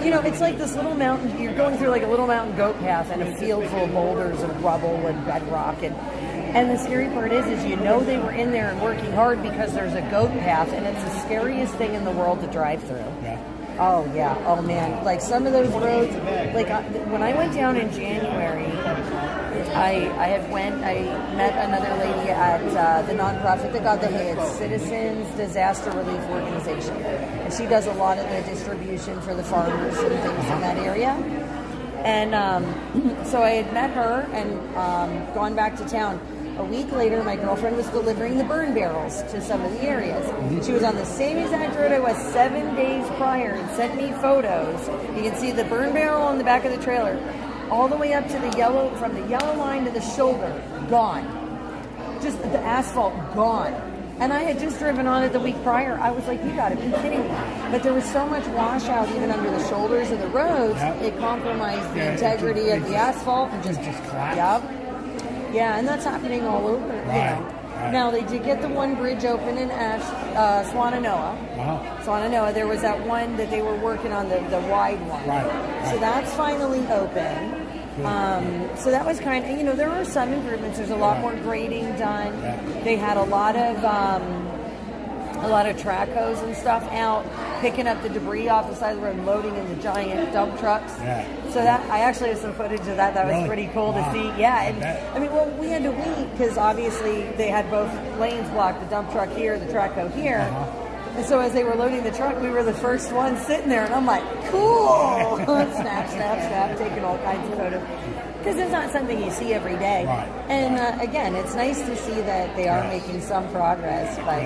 S1: you know, it's like this little mountain, you're going through like a little mountain goat path and a field full of boulders and rubble and bedrock. And the scary part is you know they were in there and working hard because there's a goat path, and it's the scariest thing in the world to drive through. Yeah. Oh, yeah. Oh, man. Like some of those roads, like when I went down in January, I met another lady at the nonprofit that got the hit, Citizens Disaster Relief Organization. And she does a lot of the distribution for the farmers and things in that area. And so I had met her and gone back to town. A week later, my girlfriend was delivering the burn barrels to some of the areas. She was on the same exact road I was 7 days prior and sent me photos. You can see the burn barrel on the back of the trailer, all the way up to the yellow, from the yellow line to the shoulder, gone. Just the asphalt gone. And I had just driven on it the week prior. I was like, you gotta be kidding me. But there was so much washout even under the shoulders of the roads, it compromised the integrity of the asphalt. And just collapsed. Yep. Yeah, and that's happening all over. You know. Now, they did get the one bridge open in Swannanoa. Wow. Swannanoa, there was that one that they were working on, the wide one. Right. So that's finally open. So that was kind of, you know, there were some improvements. There's a lot more grading done. They had a lot of track hose and stuff out, picking up the debris off the side of the road, loading in the giant dump trucks. So that I actually have some footage of that. That was pretty cool to see. Yeah, and I mean, well, we had to wait because obviously they had both lanes blocked, the dump truck here, the track hoe here. And so as they were loading the truck, we were the first ones sitting there, and I'm like, cool! snap, taking all kinds of photos. Because it's not something you see every day. And again, it's nice to see that they are making some progress. But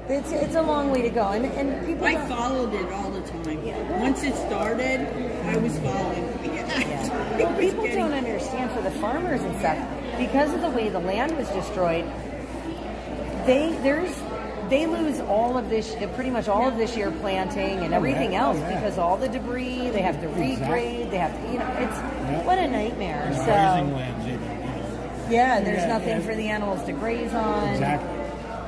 S1: it's a long way to go. And people.
S8: I followed it all the time. Once it started, I was following it.
S1: Well, people don't understand for the farmers and stuff, because of the way the land was destroyed. They lose all of this, pretty much all of this year planting and everything else because all the debris, they have to regrade, they have to, you know, it's, what a nightmare. So,
S2: grazing lands even,
S1: yeah, there's nothing for the animals to graze on.
S2: Exactly.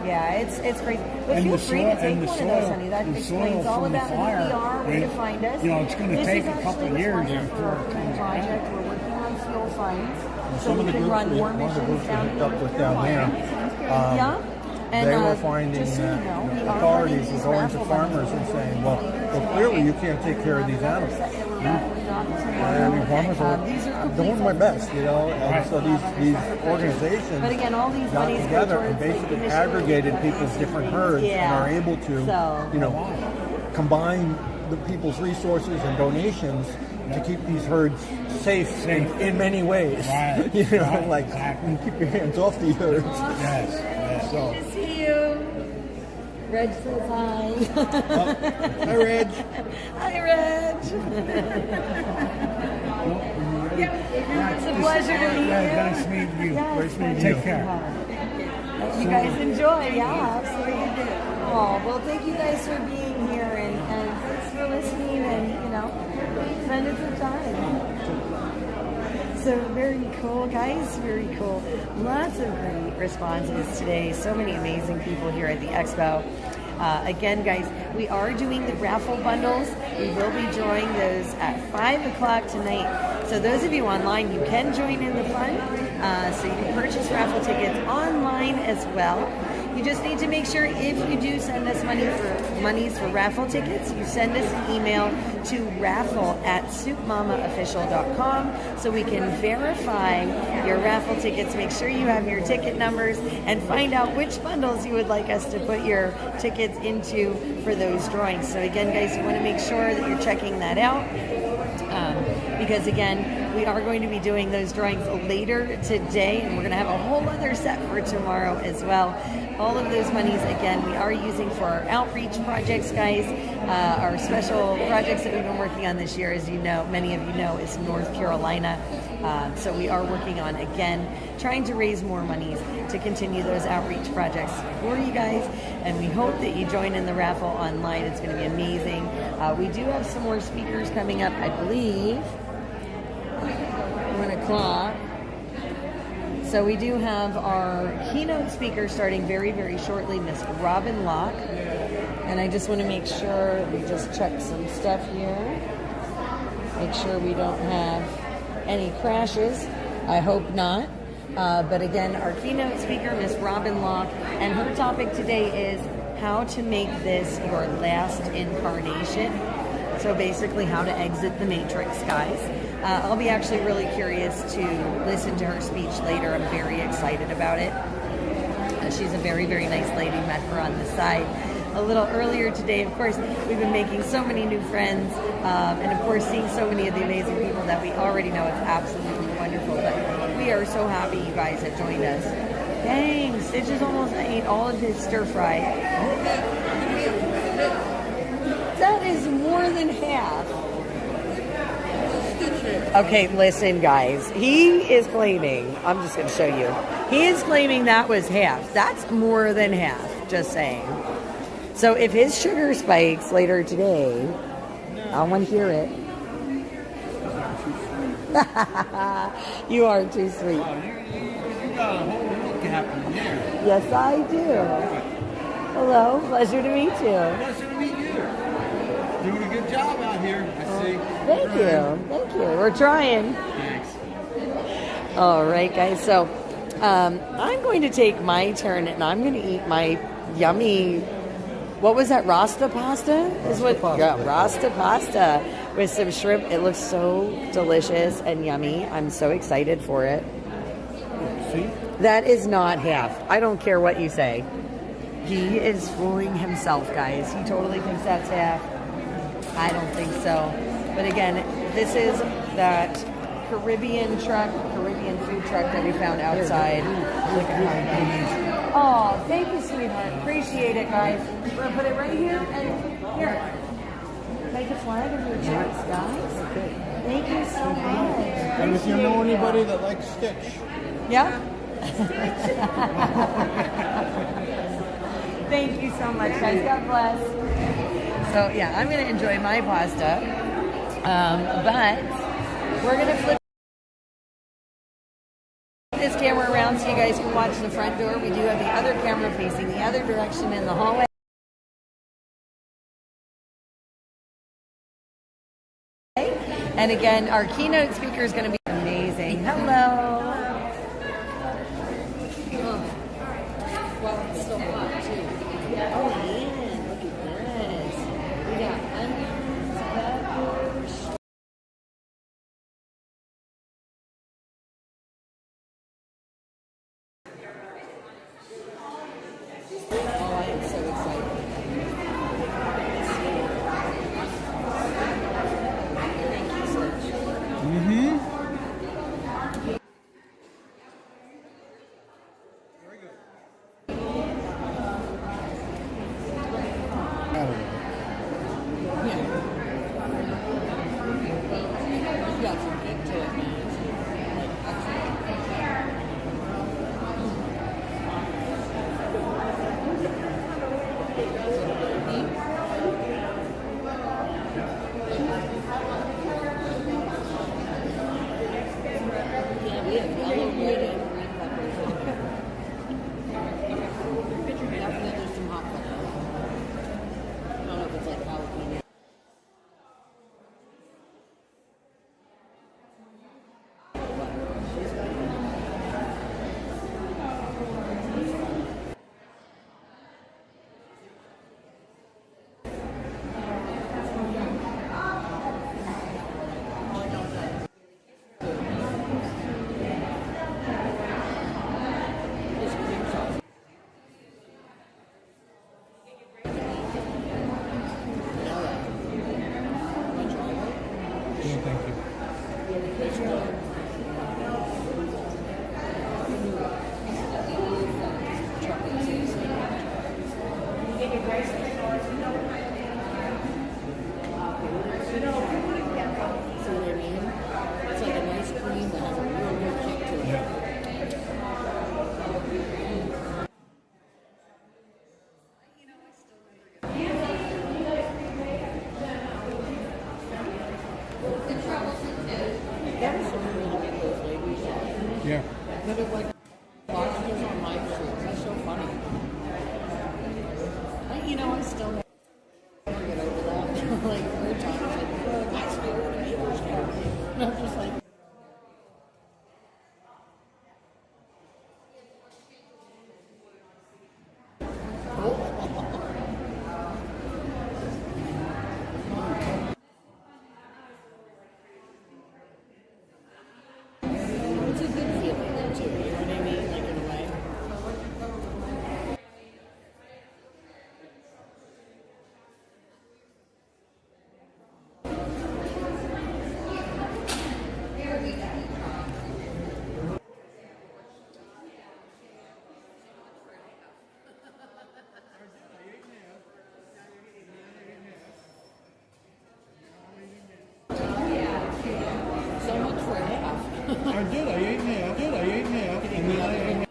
S1: Yeah, it's crazy. But feel free to take one of those, honey. That explains all about who we are, where to find us.
S2: You know, it's going to take a couple of years
S1: before it comes project. We're working on fuel funds, so we can run more missions down here. And,
S10: they were finding that the authorities were going to farmers and saying, well, clearly you can't take care of these animals. I mean, farmers are doing my best, you know, and so these organizations got together and basically aggregated people's different herds and are able to, you know, combine the people's resources and donations to keep these herds safe in many ways. You know, like keep your hands off these herds.
S1: So. Good to see you. Reg says hi.
S10: Hi, Reg.
S1: Hi, Reg. It's a pleasure to meet you.
S2: Nice meeting you.
S1: Yes,
S2: Take care.
S1: You guys enjoy. Absolutely. Oh, well, thank you guys for being here, and thanks for listening, and, you know, spending some time. So very cool, guys, very cool. Lots of great responses today. So many amazing people here at the Expo. Again, guys, we are doing the raffle bundles. We will be drawing those at 5 o'clock tonight. So those of you online, you can join in the fun. So you can purchase raffle tickets online as well. You just need to make sure if you do send us monies for raffle tickets, you send us an email to raffle@soupmamaofficial.com so we can verify your raffle tickets, make sure you have your ticket numbers, and find out which bundles you would like us to put your tickets into for those drawings. So again, guys, you want to make sure that you're checking that out. because again, we are going to be doing those drawings later today, and we're going to have a whole other set for tomorrow as well. All of those monies, again, we are using for our outreach projects, guys. Our special projects that we've been working on this year, as you know, many of you know, is North Carolina. So we are working on, again, trying to raise more monies to continue those outreach projects for you guys. And we hope that you join in the raffle online. It's going to be amazing. We do have some more speakers coming up, I believe, 1 o'clock. So we do have our keynote speaker starting very, very shortly, Miss Robin Locke. And I just want to make sure we just check some stuff here. Make sure we don't have any crashes. I hope not. But again, our keynote speaker, Miss Robin Locke, and her topic today is how to make this your last incarnation. So basically how to exit the matrix, guys. I'll be actually really curious to listen to her speech later. I'm very excited about it. She's a very, very nice lady. Met her on the side a little earlier today. Of course, we've been making so many new friends, and of course seeing so many of the amazing people that we already know. It's absolutely wonderful. But we are so happy you guys have joined us. Dang, Stitches almost ate all of his stir fry. That is more than half. Okay, listen, guys. He is claiming, I'm just going to show you. He is claiming that was half. That's more than half, just saying. So if his sugar spikes later today, I want to hear it. You are too sweet.
S10: You got a whole look happening here.
S1: Yes, I do. Hello, pleasure to meet you.
S10: Pleasure to meet you. Doing a good job out here, I see.
S1: Thank you. Thank you. We're trying.
S10: Thanks.
S1: All right, guys. So I'm going to take my turn, and I'm going to eat my yummy, what was that, Rasta pasta? Yeah, Rasta pasta with some shrimp. It looks so delicious and yummy. I'm so excited for it.
S10: See?
S1: That is not half. I don't care what you say. He is fooling himself, guys. He totally thinks that's half. I don't think so. But again, this is that Caribbean food truck that we found outside. Look at how nice. Oh, thank you, sweetheart. Appreciate it, guys. We're going to put it right here and here. Take a flag of your choice, guys. Thank you so much.
S10: And if you know anybody that likes Stitch.
S1: Yeah? Thank you so much, guys. God bless. So, yeah, I'm going to enjoy my pasta. But we're going to flip this camera around so you guys can watch the front door. We do have the other camera facing the other direction in the hallway. And again, our keynote speaker is going to be amazing. Hello. Well, it's still hot too. Oh yeah, look at this. We got onions, peppers. Oh, I am so excited. Thank you so much.
S5: See what I mean? It's like a nice cream that has a real good kick to it. That was so cool to meet those ladies.
S10: Yeah.
S5: That are like lozenges on my shirts. That's so funny. I still never get over that. Like, we're talking like, I still want to be those guys. And I'm just like, it's a good feeling though, too. You know what I mean? Like, in a way. So much for half.
S10: I did. I ate half. And then I ate half.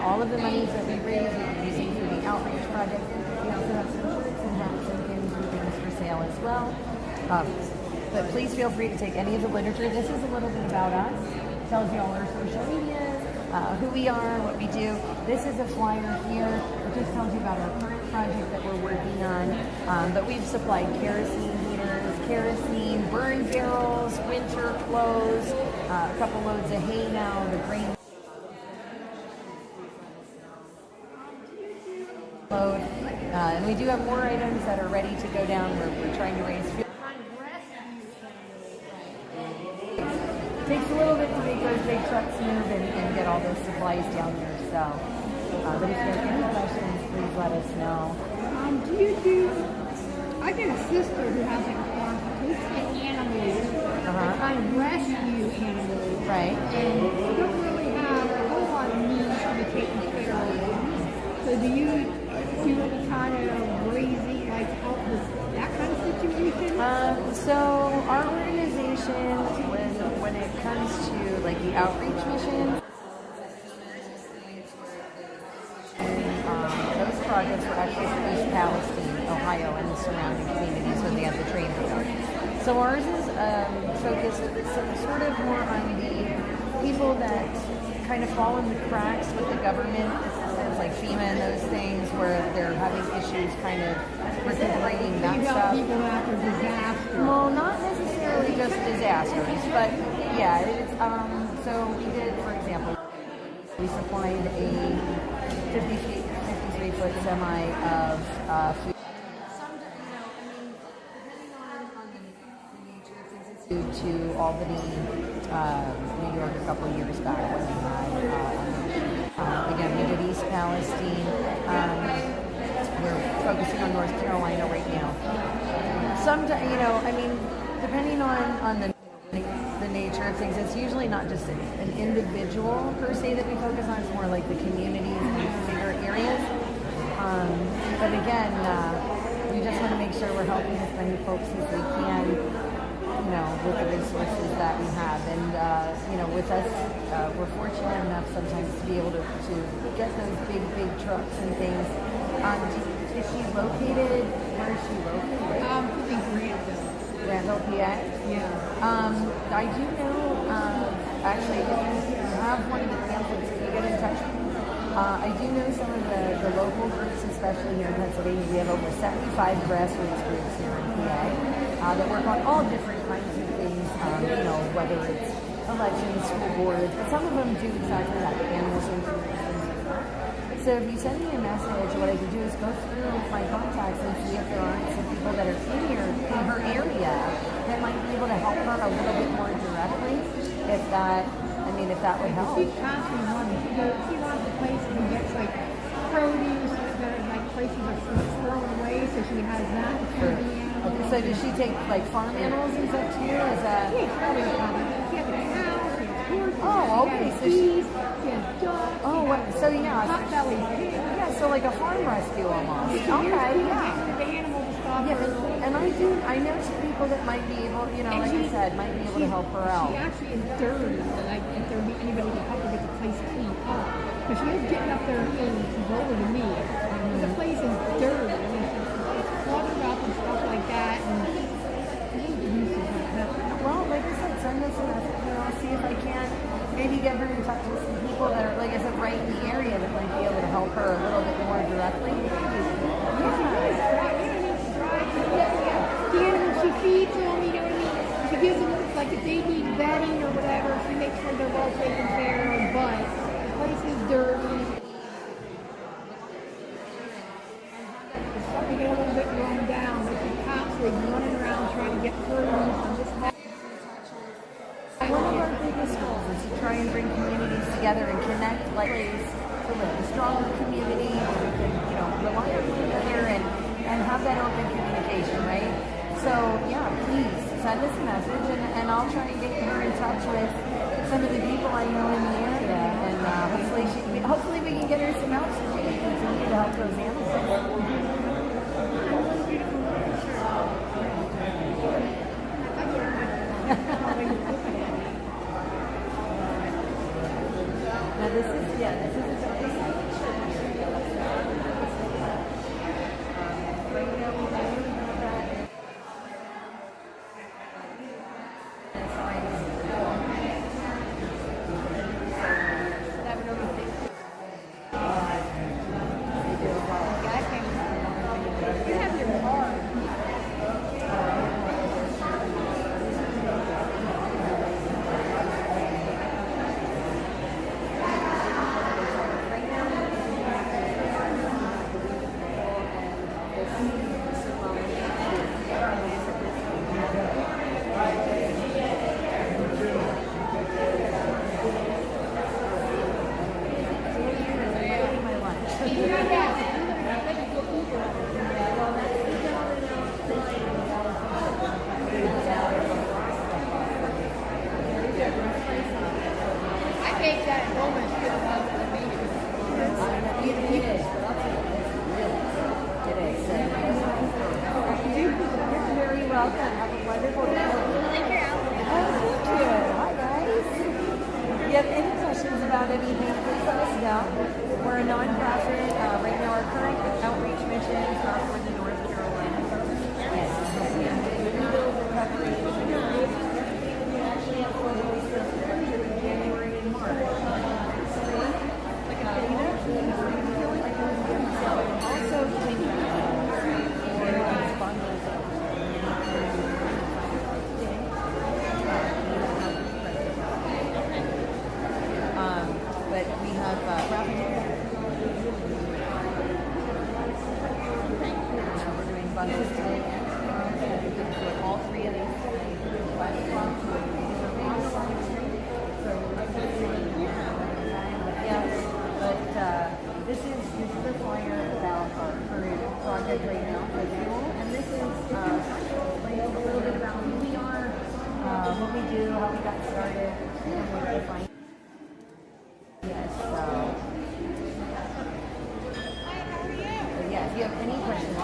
S1: all of the monies that we raise, we're using for the outreach project. We also have some shirts and hats and pins and things for sale as well. But please feel free to take any of the literature. This is a little bit about us. It tells you all our social medias, who we are, what we do. This is a flyer here. It just tells you about our current project that we're working on. But we've supplied kerosene heaters, kerosene, burn barrels, winter clothes, a couple loads of hay now, the grain load. And we do have more items that are ready to go down. We're trying to raise fuel. Takes a little bit to make those big trucks move and get all those supplies down there. So, but if you have any questions, please let us know.
S9: Do you do? I got a sister who has like a farm. Who's an animals. I rescue animals.
S1: Right.
S9: And you don't really have a whole lot of means to be taken care of. So do you do any kind of raising, like help with that kind of situation?
S1: So our organization, when it comes to like the outreach mission, those projects were actually for East Palestine, Ohio, and the surrounding communities when they had the training done. So ours is focused sort of more on the people that kind of fall in the cracks with the government, like FEMA and those things, where they're having issues kind of recuperating that stuff.
S9: People after disaster.
S1: Well, not necessarily just disasters, but yeah, it's, so we did, for example, we supplied a 53-foot semi of food. Due to Albany, New York a couple of years back when we had, again, we did East Palestine. We're focusing on North Carolina right now. Depending on the nature of things, it's usually not just an individual per se that we focus on. It's more like the communities and bigger areas. But again, we just want to make sure we're helping as many folks as we can, with the resources that we have. And, with us, we're fortunate enough sometimes to be able to get those big trucks and things. Is she located? Where is she located?
S9: In Granville.
S1: Granville, PA?
S9: Yeah.
S1: I do know, actually, if you have one of the pamphlets, if you get in touch with me, I do know some of the local groups, especially here in Pennsylvania. We have over 75 grassroots groups here in PA that work on all different kinds of things, whether it's elections, school boards, but some of them do exactly that, animal sanctuaries, things like that. So if you send me a message, what I can do is go through my contacts and see if there aren't some people that are in her area that might be able to help her a little bit more directly, if that would help.
S9: She's constantly running. She runs to places and gets like produce that are like places are thrown away, so she has that to feed the animals.
S1: Okay, so does she take like farm animals and stuff too? Is that?
S9: She has other kind. She has a cow, she has horses,
S1: Oh, okay.
S9: she has bees, she has ducks.
S1: Oh, what? So yeah.
S9: Pot-bellied pig.
S1: Yeah, so like a farm rescue almost. Okay, yeah.
S9: The animals and stuff.
S1: Yeah, and I know some people that might be able, like I said, might be able to help her out.
S9: She actually is dirty. Like if there be anybody to help her get the place cleaned up, because she is getting up there in age. She's older than me. The place is dirty. I mean, it's cluttered up and stuff like that. And
S1: well, like I said, send us a message and I'll see if I can maybe get her in touch with some people that are, like I said, right in the area that might be able to help her a little bit more directly.
S9: The animals she feeds them, you know what I mean? She gives them, like if they need bedding or whatever, she makes sure they're well taken care of, but the place is dirty. It's starting to get a little bit run down, with the cops like running around trying to get produce and this and that.
S1: One of our biggest goals is to try and bring communities together and connect like ways to live a stronger community where we can, rely on one another and have that open communication, right? So yeah, please send us a message and I'll try and get her in touch with some of the people I know in the area, and hopefully we can get her some help so she can continue to help those animals. Now this is a
S9: take that moment to get out of the meeting.
S1: You're very welcome. Have a wonderful day.
S9: Thank you, Al.
S1: Oh, thank you. Hi, guys. If you have any questions about anything, please let us know. We're a nonprofit. Right now, our current outreach missions are for the North Carolina folks. Yes. We build recovery. We actually have photos from January and March. Also, doing for bundles. But we have Raffle. We're doing bundles today. With all three of these today. This is a flyer about our current project right now for school, and this is a little bit about who we are, what we do, how we got started, and what we find. Yes, so. But yeah, if you have any questions,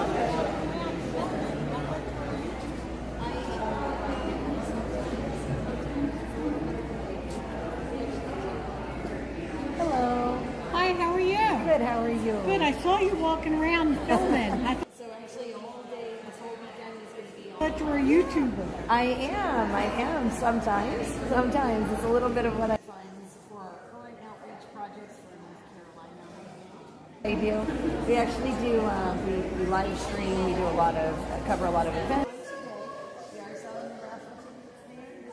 S1: hello.
S9: Hi, how are you?
S1: Good, how are you?
S9: Good. I saw you walking around filming. I
S1: So actually all day, this whole weekend is going to be
S9: thought you were a YouTuber.
S1: I am sometimes. Sometimes it's a little bit of what I find for our current outreach projects for North Carolina. They do. We actually do. We live stream. We do cover a lot of events.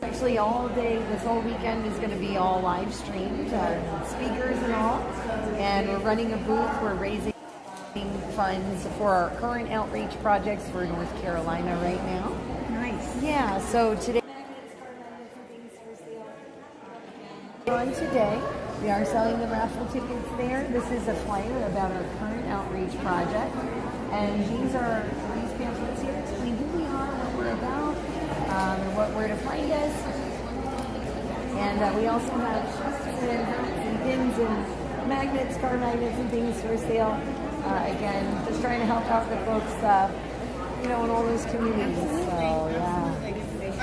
S1: Actually, all day, this whole weekend is going to be all live streamed, speakers and all. And we're running a booth. We're raising funds for our current outreach projects for North Carolina right now.
S9: Nice.
S1: Yeah, so today on today, we are selling the raffle tickets there. This is a flyer about our current outreach project. And these pamphlets here explain who we are, what we're about, and where to find us. And we also have shirts and hats and pins and magnets, car magnets and things for sale. Again, just trying to help out the folks, in all those communities. So, yeah.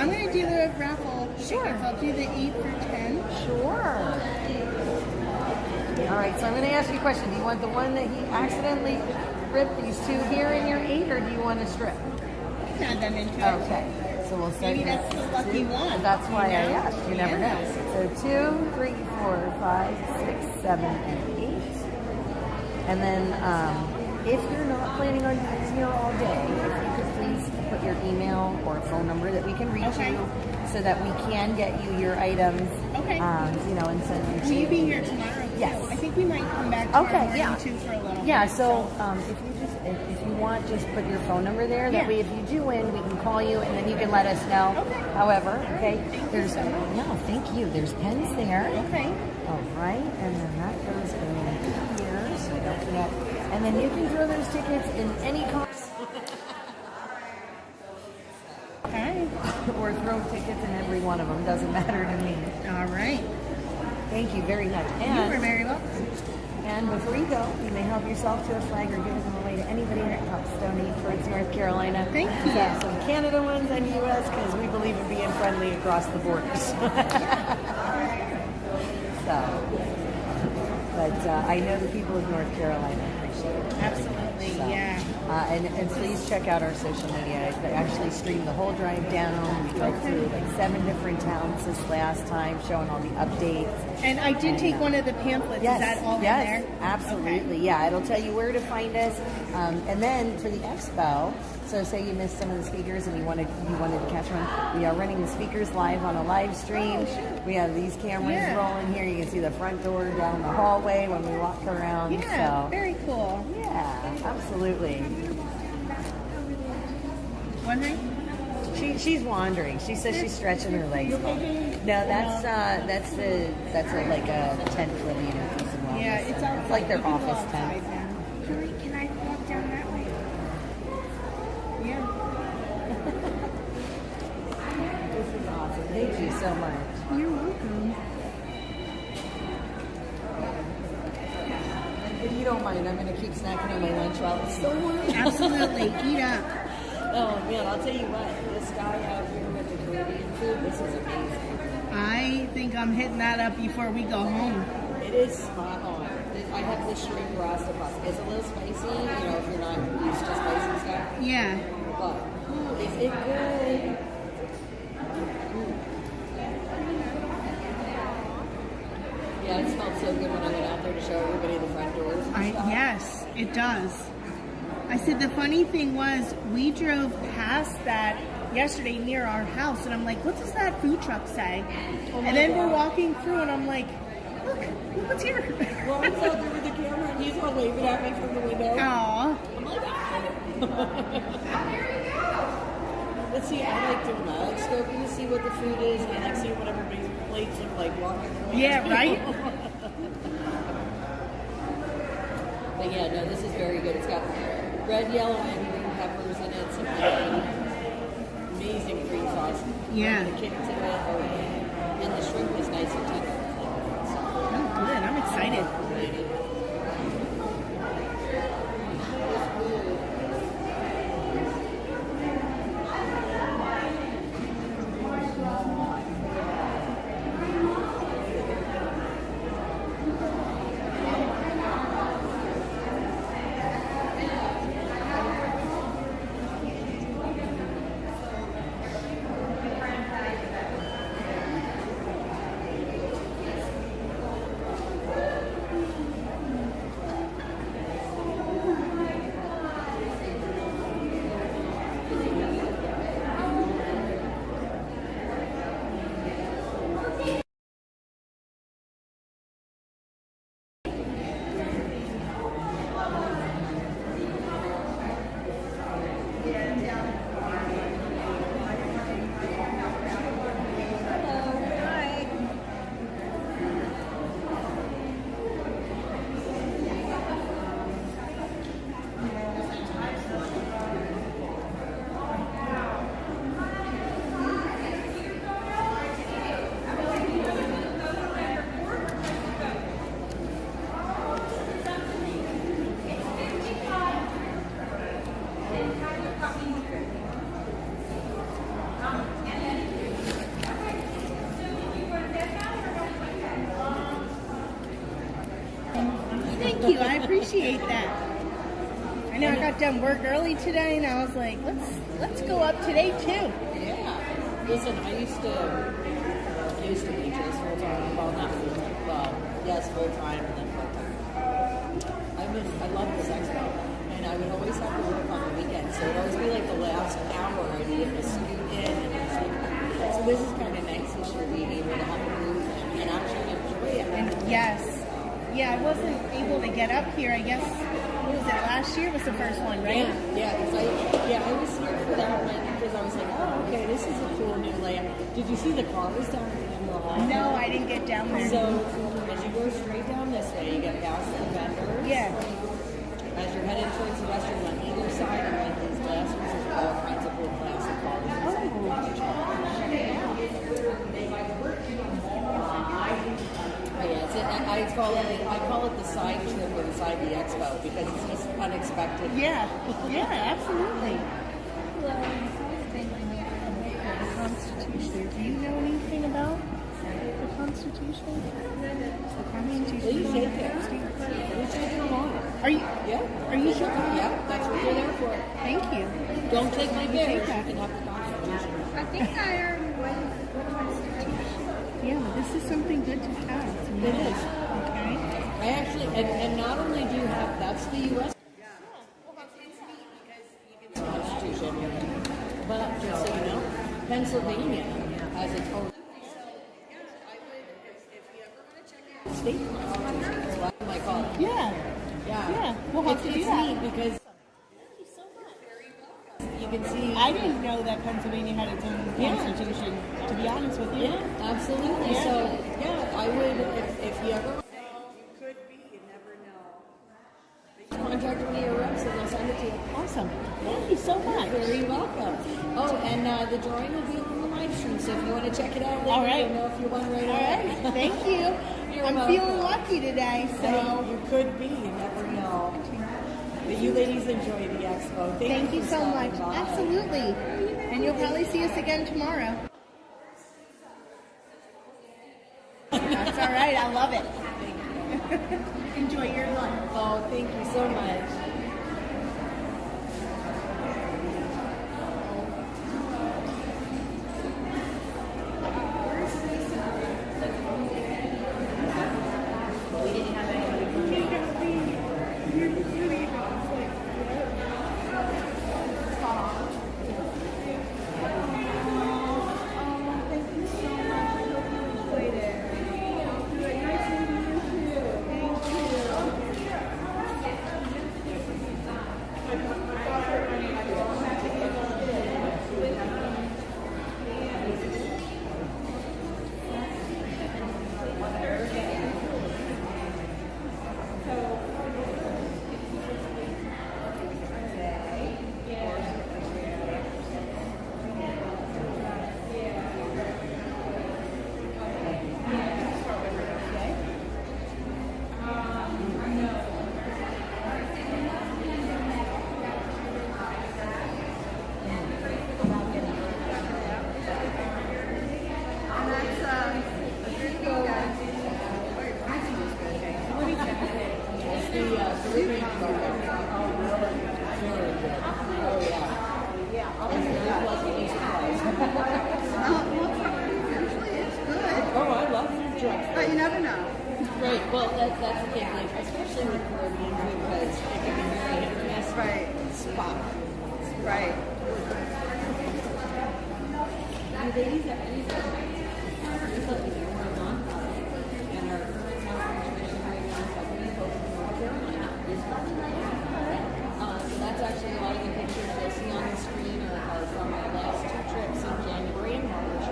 S11: I'm going to do the raffle
S1: Sure.
S11: tickets. I'll do the 8 for 10.
S1: Sure. All right, so I'm going to ask you a question. Do you want the one that he accidentally ripped these two here in your 8, or do you want a strip?
S11: You can add them into it.
S1: Okay, so we'll start
S11: Maybe
S1: with
S11: that's the lucky
S1: two.
S11: one.
S1: That's why
S11: you know?
S1: I asked. You never know. So 2, 3, 4, 5, 6, 7, and 8. And then if you're not planning on being here all day, if you could please put your email or phone number that we can reach
S11: Okay.
S1: you so that we can get you your items,
S11: Okay.
S1: and send them to
S11: Will
S1: you.
S11: you be here tomorrow?
S1: Yes.
S11: I think we might come back tomorrow
S1: Okay,
S11: morning
S1: yeah.
S11: too for a little
S1: Yeah,
S11: bit.
S1: so if you want, just put your phone number there. That
S11: Yeah.
S1: way, if you do win, we can call you, and then you can let us know.
S11: Okay.
S1: However, okay,
S11: Thank
S1: there's
S11: you so much.
S1: thank you. There's pens there.
S11: Okay.
S1: All right, and then that goes in here, so don't forget. And then you can throw those tickets in any cost,
S11: Okay.
S1: or throw tickets in every one of them. Doesn't matter to me.
S11: All right.
S1: Thank you very much.
S11: You were very welcome.
S1: And before you go, you may help yourself to a flag or give them away to anybody that helps donate towards North Carolina.
S11: Thank you.
S1: We have some Canada ones and U.S. because we believe in being friendly across the borders. But I know the people of North Carolina appreciate it.
S11: Absolutely,
S1: So,
S11: yeah.
S1: and please check out our social media. I actually streamed the whole drive down. We drove through like 7 different towns this last time, showing all the updates.
S11: And I did take one of the pamphlets.
S1: Yes,
S11: Is that all
S1: yes,
S11: in there?
S1: absolutely.
S11: Okay.
S1: Yeah, it'll tell you where to find us. And then for the expo, so say you missed some of the speakers and you wanted to catch one, we are running the speakers live on a live stream. We have these cameras
S11: Yeah.
S1: rolling here. You can see the front door down the hallway when we walk around.
S11: Yeah,
S1: So,
S11: very cool.
S1: yeah, absolutely.
S11: Wondering?
S1: She's wandering. She says she's stretching her legs. No, that's a tent for the Peace and Wellness.
S11: Yeah, it's outside.
S1: It's like their
S11: You can go
S1: office
S11: outside
S1: tent.
S11: then. Can I walk down that way? Yeah.
S1: This is awesome. Thank you so much.
S11: You're welcome.
S5: If you don't mind, I'm going to keep snacking on my lunch while it's still warm.
S9: Absolutely. Eat up.
S5: Oh, man, I'll tell you what. This guy out here with the Caribbean food, this is amazing.
S9: I think I'm hitting that up before we go home.
S5: It is spot on. I have the shrimp rasta pasta. It's a little spicy, you know, if you're not used to spicy stuff.
S9: Yeah.
S5: But, is it good? Yeah, it smelled so good when I went out there to show everybody the front doors and stuff.
S9: Yes, it does. I said the funny thing was we drove past that yesterday near our house, and I'm like, what does that food truck say? And then we're walking through, and I'm like, look what's here.
S5: Ron's out there with the camera, and he's all waving at me from the window.
S9: Aww.
S5: I'm like, ah. But see, I like doing that. I like scoping to see what the food is, and I like seeing what everybody's plates look like walking around.
S9: Yeah, right?
S5: But yeah, no, this is very good. It's got red, yellow, and green peppers in it, some onion, amazing cream sauce.
S9: Yeah.
S5: And a kick to it, and the shrimp is nice and tender.
S9: Oh, good. I'm excited. Thank you. I appreciate that. I know I got done work early today, and I was like, let's go up today too.
S5: Yeah. Listen, I used to waitress full time. Well, not full time. Well, yes, full time and then part time. I love this expo, and I would always have to work on the weekends, so it would always be like the last hour I needed to scoot in, and it's like, so this is kind of nice this year being able to have a booth and actually enjoy it.
S9: And yes. Yeah, I wasn't able to get up here. I guess, what was it, last year was the first one, right?
S5: Yeah, because I was here for that one because I was like, oh, okay, this is a cool new layout. Did you see the cars down at the end of the hall?
S9: No, I didn't get down there.
S5: So, as you go straight down this way, you get past the vendors.
S9: Yeah.
S5: As you're headed towards the restrooms on either side of like these glass rooms, there's all kinds of cool classic cars. I call it the side trip inside the expo because it's just unexpected.
S9: Yeah, absolutely.
S11: The Constitution.
S9: Do you know anything about the Constitution? The Constitution.
S5: Please take it. We're taking them all.
S9: Are you?
S5: Yeah.
S9: Are you sure?
S5: Yeah, that's what they're there for.
S9: Thank you.
S5: Don't take my beer. You
S9: that.
S5: can have the Constitution.
S11: I think I already went with Constitution.
S9: Yeah, but this is something good to have.
S5: It is.
S9: Okay.
S5: I actually, and not only do you have, that's the U.S. Constitution, but just so you know, Pennsylvania has its own. State constitution, is what I might call it.
S9: Yeah.
S5: Yeah.
S9: We'll have to do
S5: It's
S9: that.
S5: neat because you can see.
S9: I didn't know that Pennsylvania had its own constitution, to be honest with you.
S5: Yeah, absolutely.
S9: Yeah.
S5: So, yeah, I would, if you ever
S6: Could be, you never know.
S5: contact one of your reps and they'll send it to you.
S9: Awesome. Thank you so much.
S5: You're very welcome. Oh, and the drawing will be on the live stream, so if you want to check it out later,
S9: All right.
S5: you'll know if you won right
S9: All
S5: or
S9: right.
S5: not.
S9: Thank you.
S5: welcome.
S8: feeling lucky today, so.
S5: You could be. You never know. But you ladies enjoy the expo.
S8: Thank you
S5: for
S8: so
S5: stopping
S8: much.
S5: by.
S8: Absolutely. And you'll probably see us again tomorrow. That's all right. I love it. Enjoy your lunch.
S5: Oh, thank you so much.
S8: But you never know.
S5: Right. Well, that's the thing, like, especially with Caribbean food, because it can be very hit or miss.
S8: Right.
S5: Spot.
S8: Right.
S5: You ladies have anything? We're a nonprofit, and our current commission right now is up in North Carolina. So that's actually a lot of the pictures you'll see on the screen are from our last 2 trips in January and March.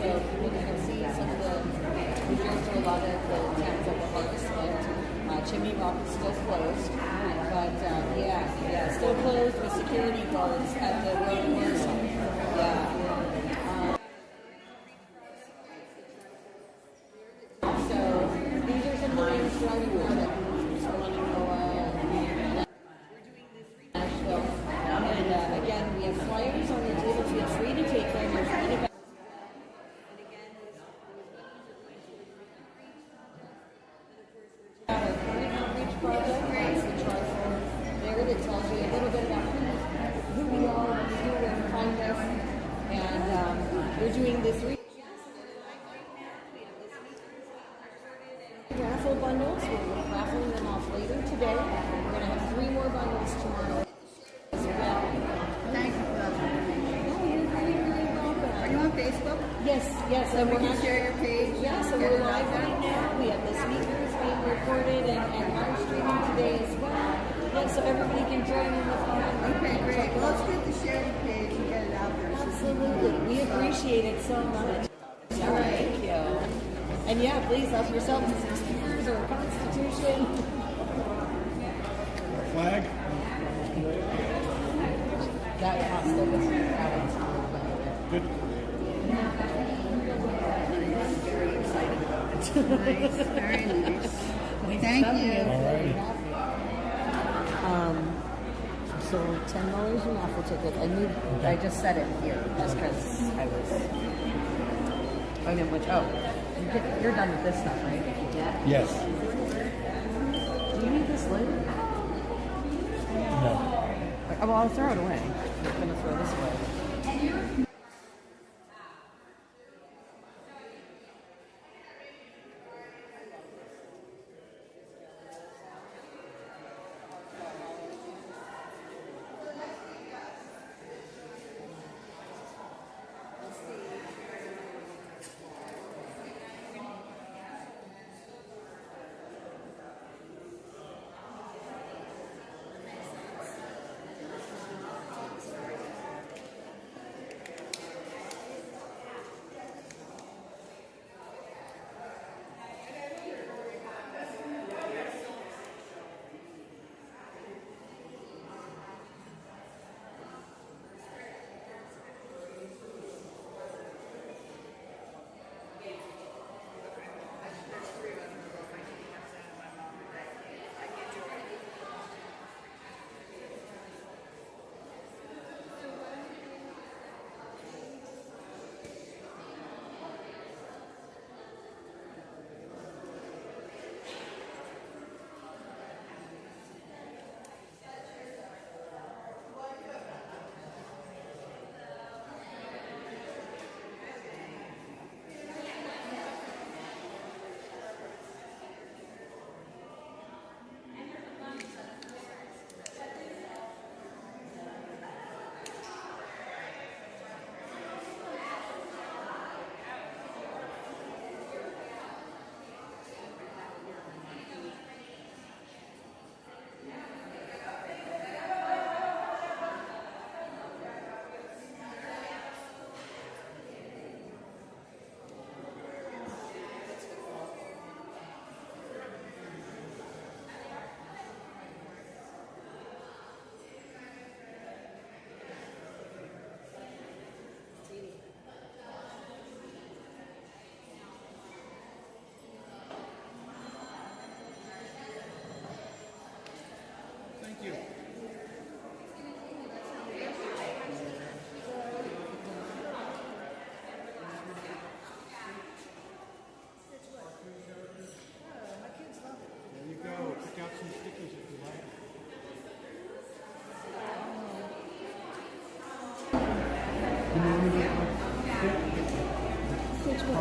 S5: So people can see some of the. We drove through a lot of the towns that were hardest hit. Chimney Rock is still closed, but yeah, still closed with security guards at the road course. Yeah. So these are some of the things surrounding Florida. So Nashville, and again, we have flyers on the table. Feel free to take them. There's one about. Our current outreach project, that's the chart there that tells you a little bit about who we are, what we do, where to find us, and we're doing the 3 raffle bundles. We're raffling them off later today. We're going to have 3 more bundles tomorrow as well.
S8: Thank you for that information.
S5: Oh, you're very, very welcome.
S8: Are you on Facebook?
S5: Yes, and
S8: We can share your page.
S5: Yes, and
S8: Get
S5: we're
S8: it out
S5: live
S8: there.
S5: right now. We have the speakers being recorded and live streaming today as well. Yeah, so everybody can join in the fun.
S8: Okay, great. Well, it's good to share your page and get it out there.
S5: Absolutely. We appreciate it so much. All right. Thank you. And yeah, please help yourself to some speakers or a constitution.
S2: Flag?
S5: That cost of us.
S2: Good.
S5: Very excited about it.
S8: Nice, very nice. Thank you.
S2: Alrighty.
S1: So $10 in raffle ticket. I just said it here just because I was. I mean, you're done with this stuff, right? Yeah.
S2: Yes.
S1: Do you need this lid?
S2: No.
S1: Well, I'll throw it away. I'm gonna throw this away.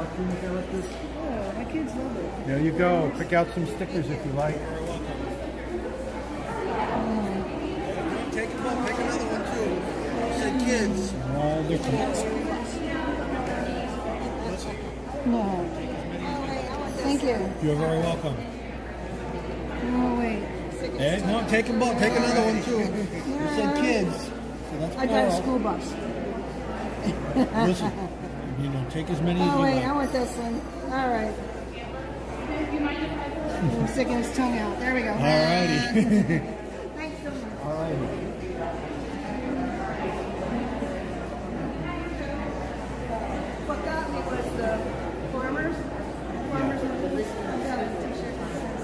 S10: cartoon characters.
S7: Yeah, my kids love it.
S10: There you go. Pick out some stickers if you like.
S7: Take another one too. Said kids.
S10: All different.
S9: No. Thank you.
S10: You're very welcome.
S9: Oh, wait.
S10: Hey, no, take them both. Take another one too. You said kids. So that's
S9: I got a
S10: plural.
S9: school bus.
S10: Listen, you know, take as many as
S9: Oh,
S10: you
S9: wait,
S10: like.
S9: I want this one. All right. I'm sticking his tongue out. There we go.
S10: All righty.
S9: Thanks so much.
S10: All righty.
S8: What got me was the farmers. Farmers market. I got a t-shirt that says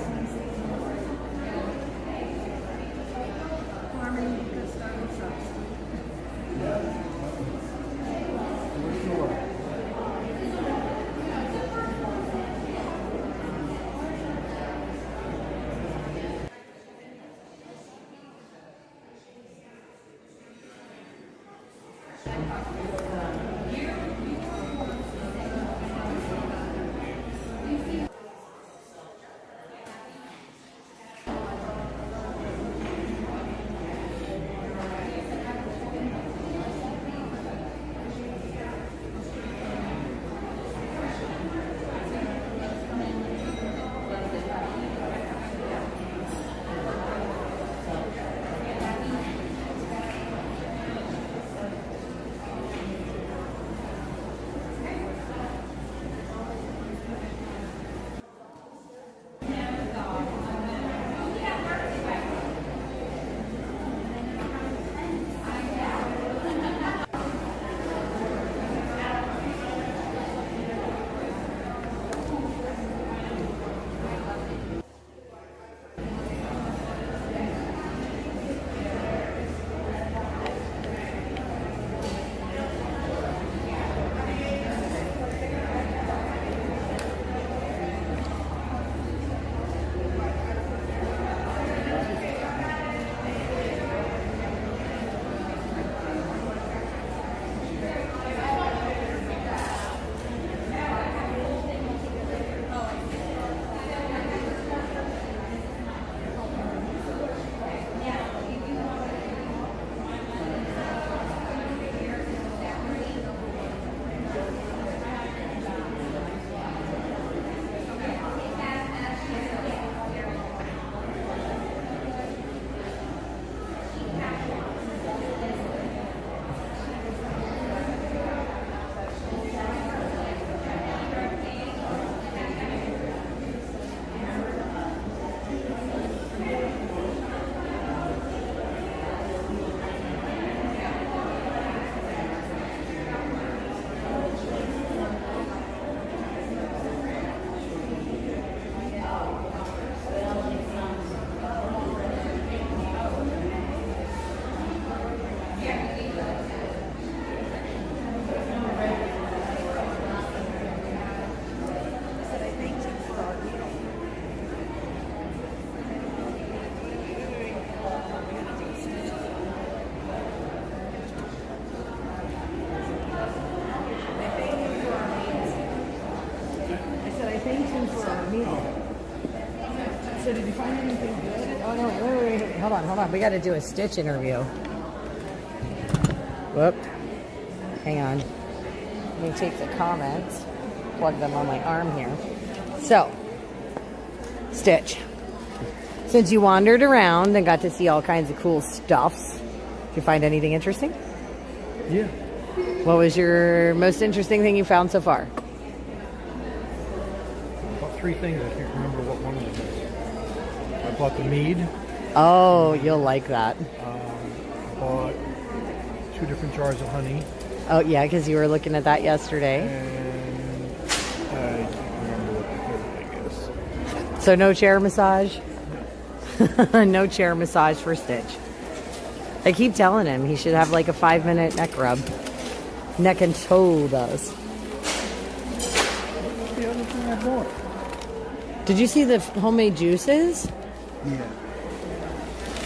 S8: farming because starting sucks.
S9: So did you find anything good?
S1: Oh, no, wait. Hold on. We got to do a Stitch interview. Whoop. Hang on. Let me take the comments, plug them on my arm here. So, Stitch. Since you wandered around and got to see all kinds of cool stuffs, did you find anything interesting?
S10: Yeah.
S1: What was your most interesting thing you found so far?
S10: About 3 things. I can't remember what one of them is. I bought the mead.
S1: Oh, you'll like that.
S10: I bought 2 different jars of honey.
S1: Oh, yeah, because you were looking at that yesterday.
S10: And I can't remember what the third thing is.
S1: So no chair massage? No chair massage for Stitch. I keep telling him he should have like a 5-minute neck rub. Neck and toe does.
S10: The other thing I bought.
S1: Did you see the homemade juices?
S10: Yeah.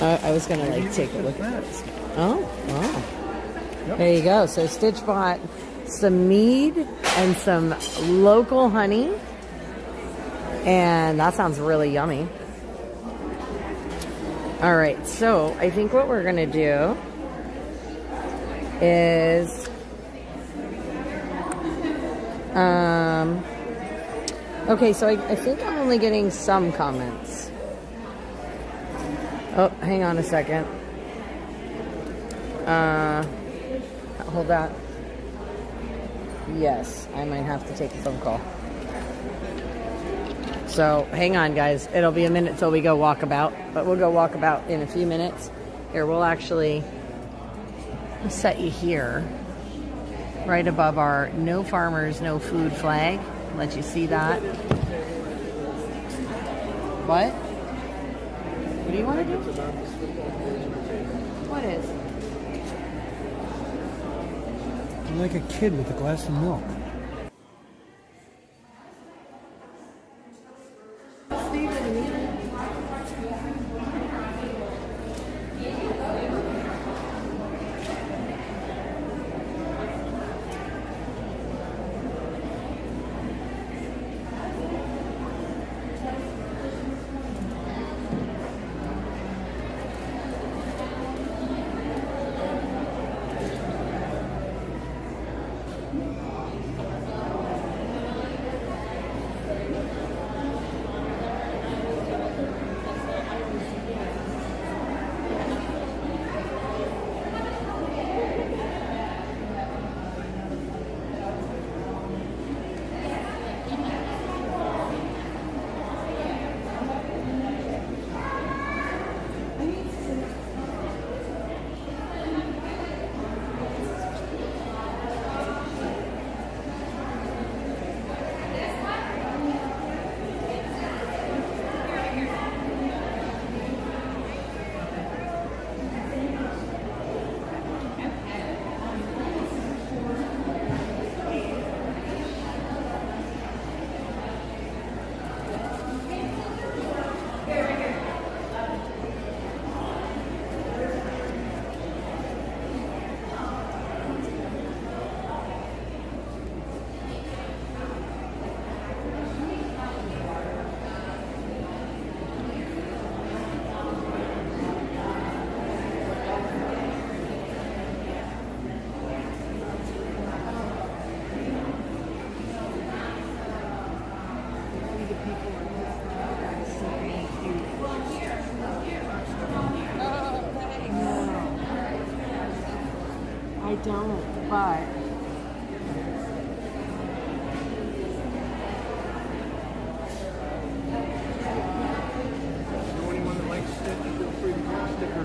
S1: I was gonna like take a look at this. Oh. There you go. So Stitch bought some mead and some local honey. And that sounds really yummy. All right, so I think what we're gonna do is, okay, so I think I'm only getting some comments. Oh, hang on a second. Hold that. Yes, I might have to take a phone call. So hang on, guys. It'll be a minute till we go walkabout, but we'll go walkabout in a few minutes. Here, we'll actually set you here, right above our no farmers, no food flag. Let you see that. What? What do you want to do? What is?
S2: I'm like a kid with a glass of milk.
S1: I don't, but
S2: Anyone that likes Stitch, feel free to get a sticker.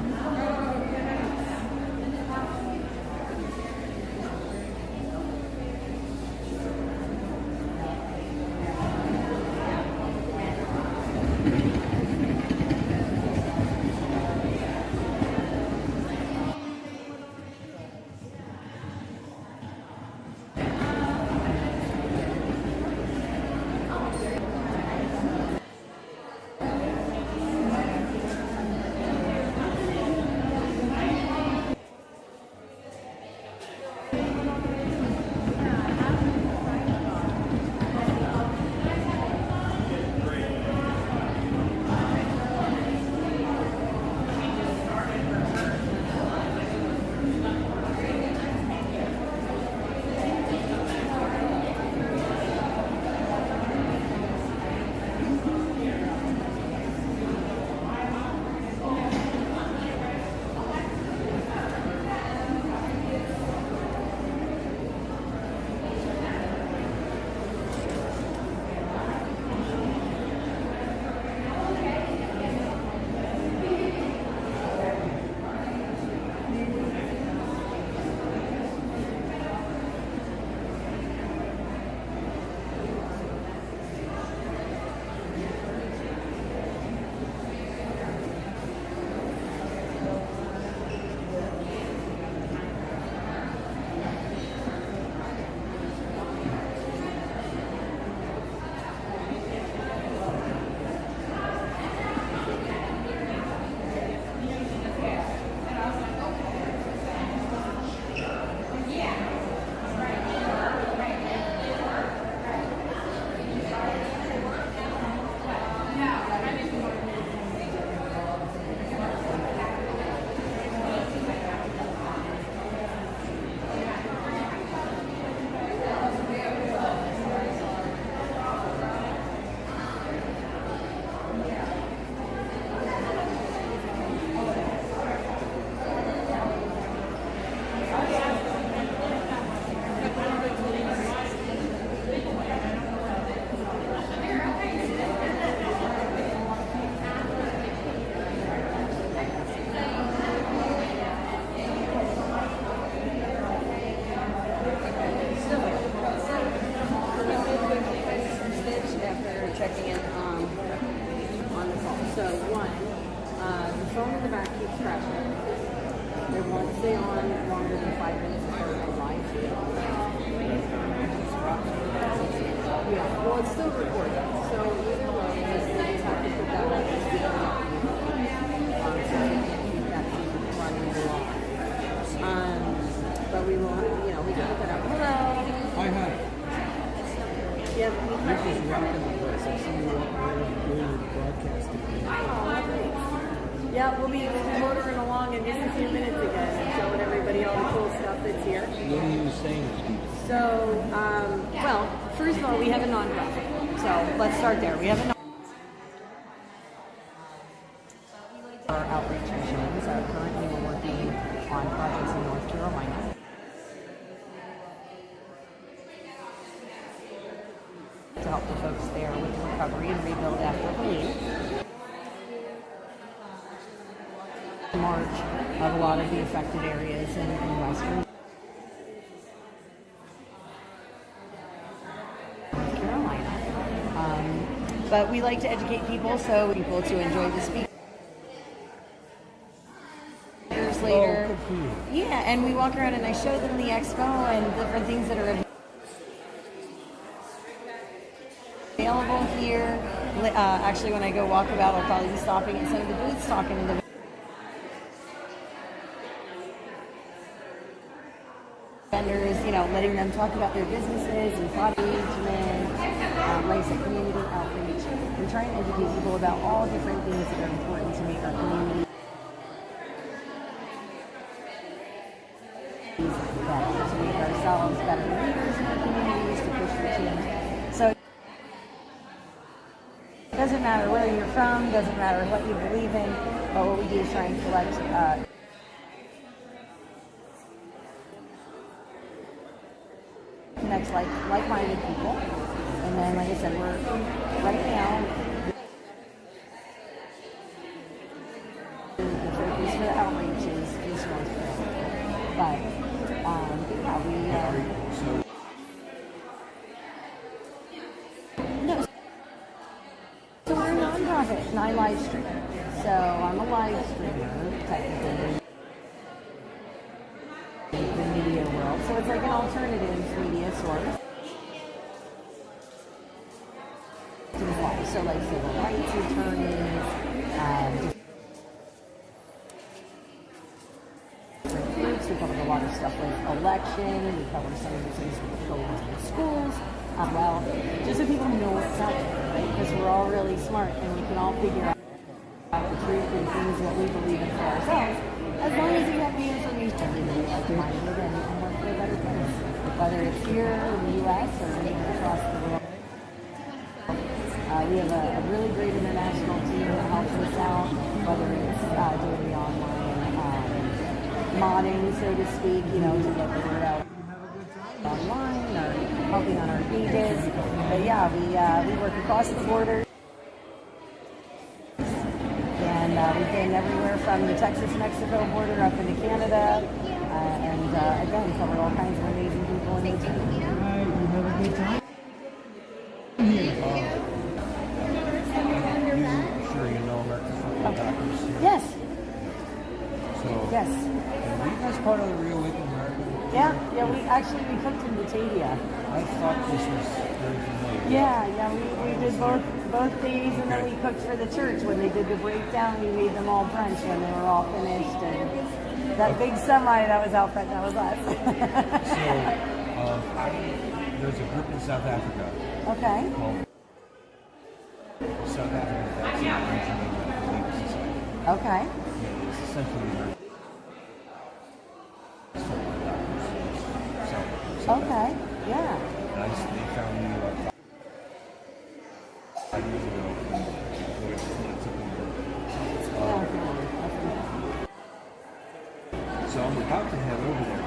S1: checking in on the call. So one, the phone in the back keeps crashing. They won't stay on longer than 5 minutes before they go live. Yeah, well, it's still recording. So either way, they just have to put that on the speaker. So they can keep that running along. But we will, we can look it up. Hello.
S10: I had it.
S1: Yeah,
S10: This is rocking the place. I see you doing broadcasting.
S1: yeah, we'll be motoring along in just a few minutes again and showing everybody all the cool stuff that's here.
S10: What are you saying?
S1: So, well, first of all, we have a non-profit. So let's start there. We have a our outreach machines. Currently, we're working on projects in North Carolina. To help the folks there with the recovery and rebuild after Helene. March of a lot of the affected areas in Western North Carolina. But we like to educate people, so people to enjoy the speakers later. Yeah, and we walk around and I show them the expo and different things that are available here. Actually, when I go walk about, I'll probably be stopping at some of the booths, talking to the vendors, letting them talk about their businesses and product engagement, like I said, community outreach. We're trying to educate people about all different things that are important to make our community better, to make ourselves better leaders in our communities, to push for change. So it doesn't matter where you're from, doesn't matter what you believe in, but what we do is try and collect connect like-minded people. And then, like I said, we're right now the focus for the outreach is North Carolina. But yeah, so we're a nonprofit and I live stream. So I'm a live streamer, technically, in the media world. So it's like an alternative media source. So like civil rights attorneys, different groups. We cover a lot of stuff like election. We cover some of the things that go on in schools. Well, just so people know what's out there, right? Because we're all really smart and we can all figure out the truth and things that we believe in for ourselves. As long as you have the information, everybody like-minded and work for a better place. Whether it's here in the U.S. or anywhere across the world. We have a really great international team that helps us out, whether it's doing the online modding, so to speak, to get the word out online or helping on our pages. But yeah, we work across the border. And we've been everywhere from the Texas-Mexico border up into Canada. And again, covered all kinds of amazing people in the team.
S10: You have a good time? Sure you know America's Football Doctors.
S1: Yes.
S10: So,
S1: yes.
S10: Are you guys part of the Real Awakening America?
S1: Yeah, we cooked in Batavia.
S10: I thought this was very familiar.
S1: Yeah, we did both days, and then we cooked for the church when they did the breakdown. We made them all brunch when they were all finished, and that big semi that was out front, that was us.
S10: So, there's a group in South Africa.
S1: Okay.
S10: Called South African Vaccine Regional Medical Society.
S1: Okay.
S10: It's essentially
S1: okay. Yeah.
S10: They found me about 5 years ago. So I'm about to head over there.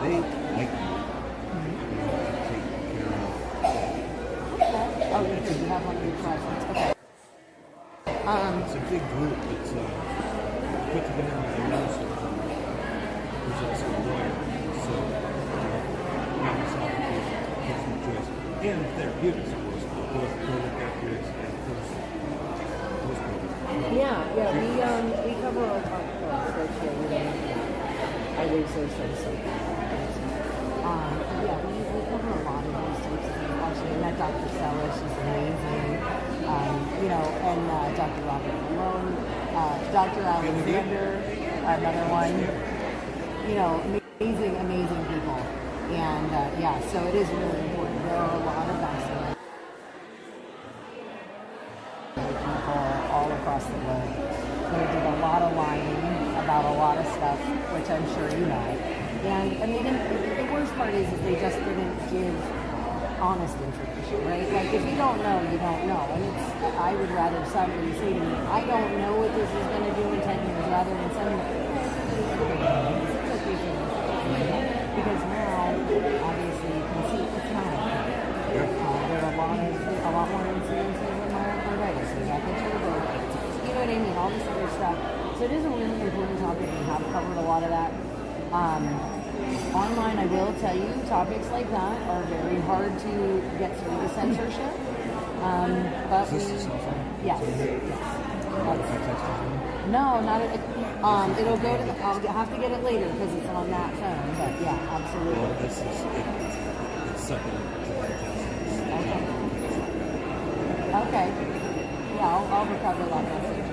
S10: They like me. Take care of.
S1: Oh, you have one of your presents. Okay.
S10: It's a big group that's put together by a minister who's also a lawyer. So, choice. And therapeutics, of course, both
S1: we cover all top clubs, which we don't. I do so. We cover a lot of these types of things. Actually, I met Dr. Stella. She's amazing. And Dr. Robert Malone, Dr. Alexander, another one. Amazing people. And so it is really important. There are a lot of vaccinated people all across the globe. They did a lot of lying about a lot of stuff, which I'm sure you know. And the worst part is they just didn't give honest information, right? Like if you don't know, you don't know. And I would rather somebody say to me, I don't know what this is going to do in 10 years, rather than sending me, because now, obviously, you can see it's not. There are a lot more incidences in myocarditis. We got the turbo, you know what I mean? All this other stuff. So it is a really important topic. We have covered a lot of that. Online, I will tell you, topics like that are very hard to get through the censorship. But
S10: Is this cell phone?
S1: Yes. No, not at. It'll go to. I'll have to get it later because it's on that phone. But yeah, absolutely.
S10: Well, this is it's separate to the text.
S1: Okay. Yeah, I'll recover that message.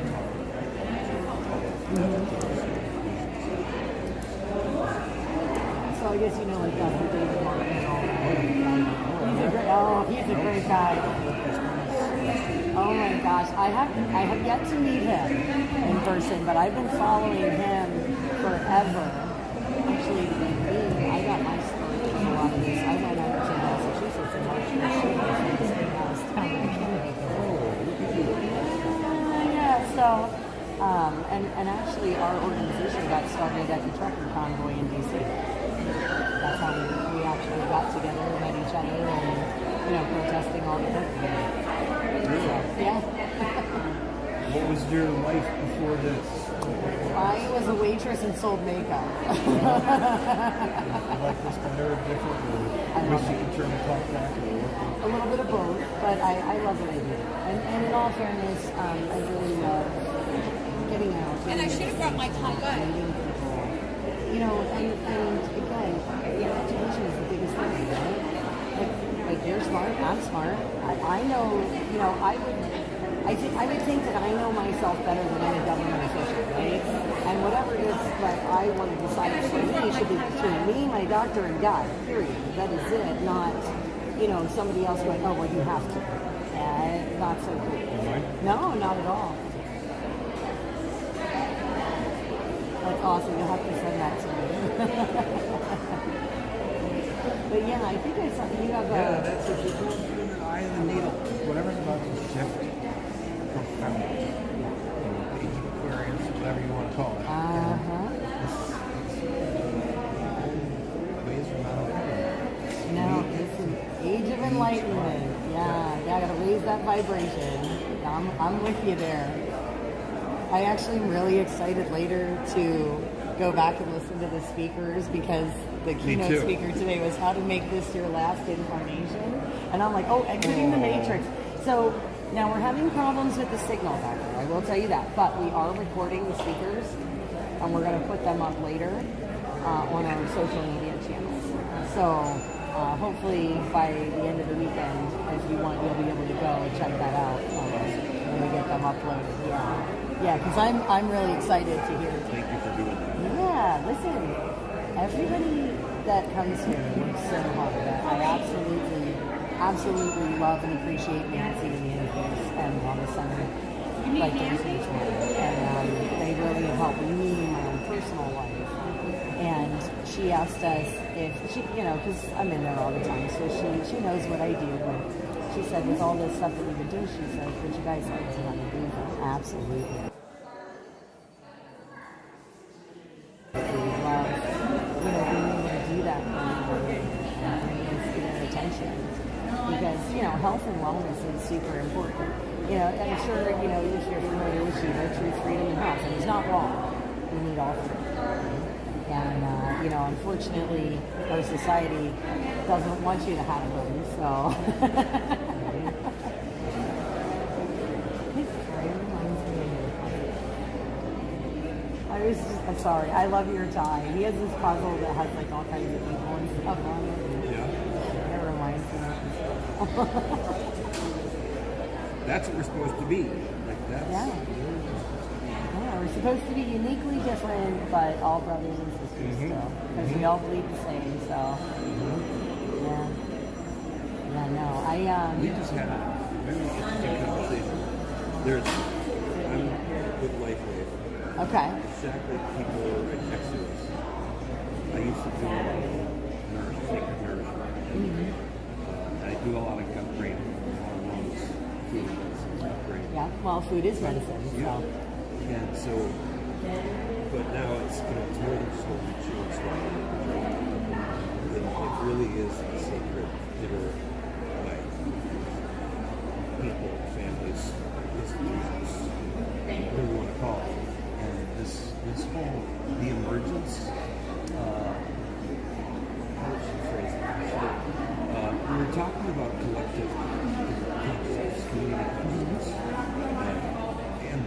S1: So I guess you know like Dr. David Martin and all that. He's a great guy. Oh my gosh, I have yet to meet him in person, but I've been following him forever. Actually, I got my start in a lot of this. I went out to Massachusetts and watched the show last time. Yeah, so, and actually our organization got started at the trucker convoy in DC. That's how we actually got together and met each other and, protesting all the time. Yeah.
S10: What was your life before this?
S1: I was a waitress and sold makeup.
S10: You like this better or different? Or wish you could turn the clock back?
S1: A little bit of both, but I love what I do. And in all fairness, I really love getting out.
S8: And I should have brought my tie.
S1: Meeting people. And again, education is the biggest thing, right? Like you're smart, I'm smart. I know, I would think that I know myself better than any government official, right? And whatever it is that I want to decide for me should be between me, my doctor, and God, period. That is it, not, somebody else going, oh, well, you have to. Not so cool. No, not at all. That's awesome. You'll have to send that to me. But yeah, I think I saw you have
S10: Yeah, that's if you're going through the eye of the needle. Whatever's about to shift profoundly. The age of Aquarius, whatever you want to call it. Ways are not okay.
S1: No, this is age of enlightenment. Yeah, I gotta raise that vibration. I'm with you there. I actually am really excited later to go back and listen to the speakers because the keynote speaker today was how to make this your last incarnation. And I'm like, exiting the matrix. So now we're having problems with the signal back there. I will tell you that. But we are recording the speakers and we're going to put them up later on our social media channels. So hopefully by the end of the weekend, if you want, you'll be able to go and check that out when we get them uploaded. Yeah, because I'm really excited to hear.
S10: Thank you for doing that.
S1: Yeah, listen, everybody that comes here works so hard. I absolutely love and appreciate Nancy and the NPS and Wellness Center. Like and they really have helped me in my own personal life. And she asked us if she, because I'm in there all the time, so she knows what I do. But she said, with all this stuff that we've been doing, she said, would you guys like to have a booth? Absolutely. We love, being able to do that for bring their attention. Because, health and wellness is super important. I'm sure, if you're familiar with Shiva, truth, freedom, and health, and it's not wrong. We need all three. And, unfortunately, our society doesn't want you to have them, so. was just, I'm sorry. I love your tie. He has this puzzle that has like all kinds of people and stuff on it.
S12: Yeah.
S1: It reminds me of
S12: That's what we're supposed to be. Like that's.
S1: Yeah. Yeah, we're supposed to be uniquely different, but all brothers and sisters still, because we all bleed the same. So, yeah. Yeah, no,
S12: We just had a very interesting conversation. I'm with LifeWave.
S1: Okay.
S12: Exactly, people right next to us. I used to do a lot of sacred nourishment. I do a lot of gut brain hormones, food medicine, gut brain.
S1: Yeah, well, food is medicine.
S12: Yeah. And so, but now it's it's more than just what we chew and swallow. It really is a sacred dinner by people, families, institutions, whatever you want to call it. And this whole the emergence. How would you phrase it? We were talking about collective consciousness, community consciousness. And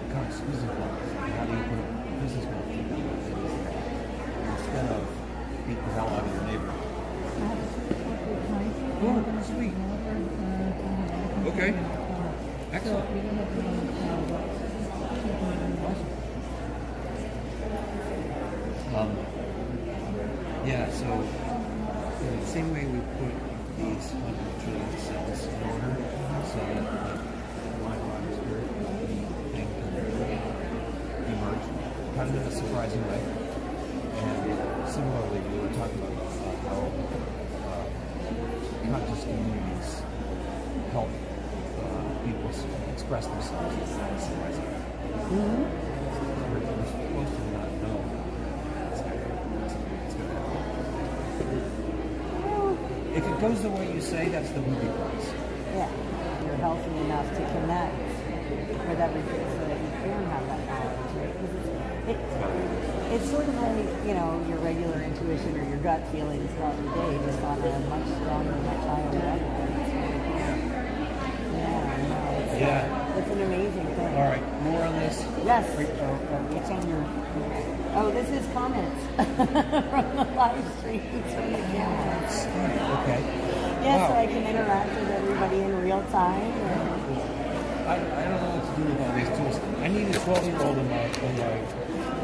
S12: business models. How do you put a business model together instead of beat the hell out of your neighbor? Oh, sweet. Okay. Excellent. Yeah, so in the same way we put these 100 trillion cells in order so that mind, body, spirit thing can emerge kind of in a surprising way. And similarly, we were talking about how conscious communities help people express themselves in a surprising way. We're supposed to not know that's going to happen. If it goes the way you say, that's the movie prize.
S1: Yeah, you're healthy enough to connect with everything so that you can have that knowledge, right? Because it's sort of like, your regular intuition or your gut feelings throughout the day, just on a much stronger, much higher level. It's an amazing thing.
S12: All right, more on this.
S1: Yes.
S12: What's on your...
S1: Oh, this is comments from the live stream from the camera.
S12: Okay.
S1: Yeah,
S12: Wow.
S1: so I can interact with everybody in real time.
S12: I don't know what to do with all these tools. I need a 12-year-old in my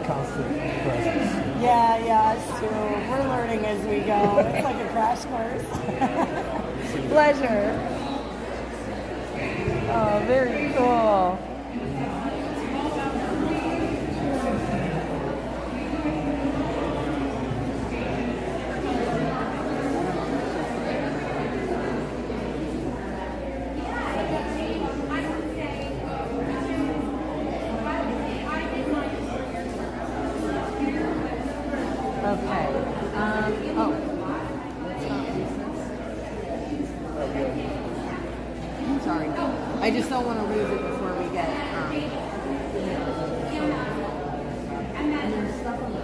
S12: constant presence.
S1: Yeah, it's true. We're learning as we go. It's like a crash course. Pleasure. Oh, very cool. Okay. I'm sorry. I just don't want to lose it before we get. And there's stuff on the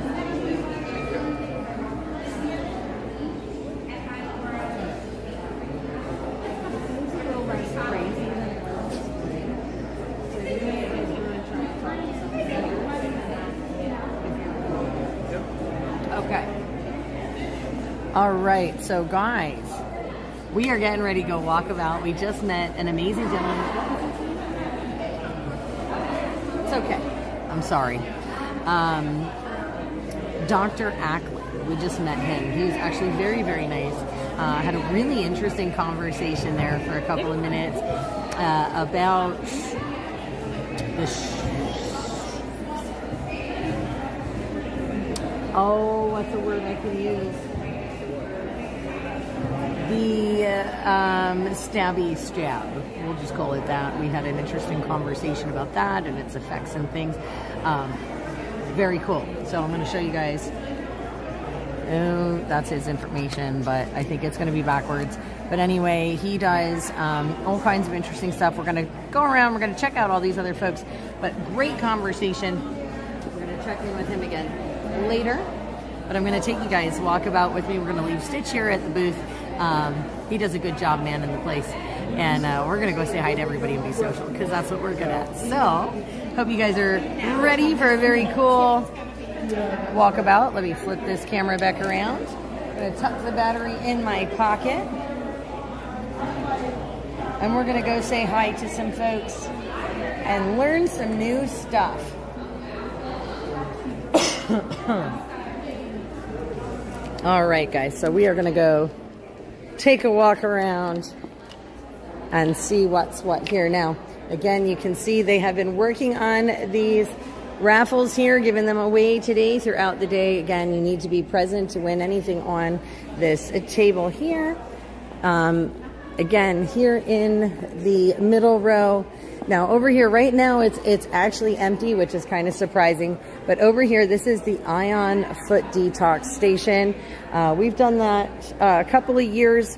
S1: Okay. All right, so guys, we are getting ready to go walk about. We just met an amazing gentleman. It's okay. I'm sorry. Dr. Ackland. We just met him. He was actually very, very nice. Had a really interesting conversation there for a couple of minutes about the what's the word I can use? The stabby stab. We'll just call it that. We had an interesting conversation about that and its effects and things. Very cool. So I'm going to show you guys. Oh, that's his information, but I think it's going to be backwards. But anyway, he does all kinds of interesting stuff. We're going to go around. We're going to check out all these other folks. But great conversation. We're going to check in with him again later. But I'm going to take you guys walkabout with me. We're going to leave Stitch here at the booth. He does a good job manning the place. And we're going to go say hi to everybody and be social because that's what we're good at. So, hope you guys are ready for a very cool walkabout. Let me flip this camera back around. I'm going to tuck the battery in my pocket. And we're going to go say hi to some folks and learn some new stuff. All right, guys, so we are going to go take a walk around and see what's what here. Now, again, you can see they have been working on these raffles here, giving them away today throughout the day. Again, you need to be present to win anything on this table here. Again, here in the middle row. Now, over here right now, it's actually empty, which is kind of surprising. But over here, this is the Ion Foot Detox Station. We've done that a couple of years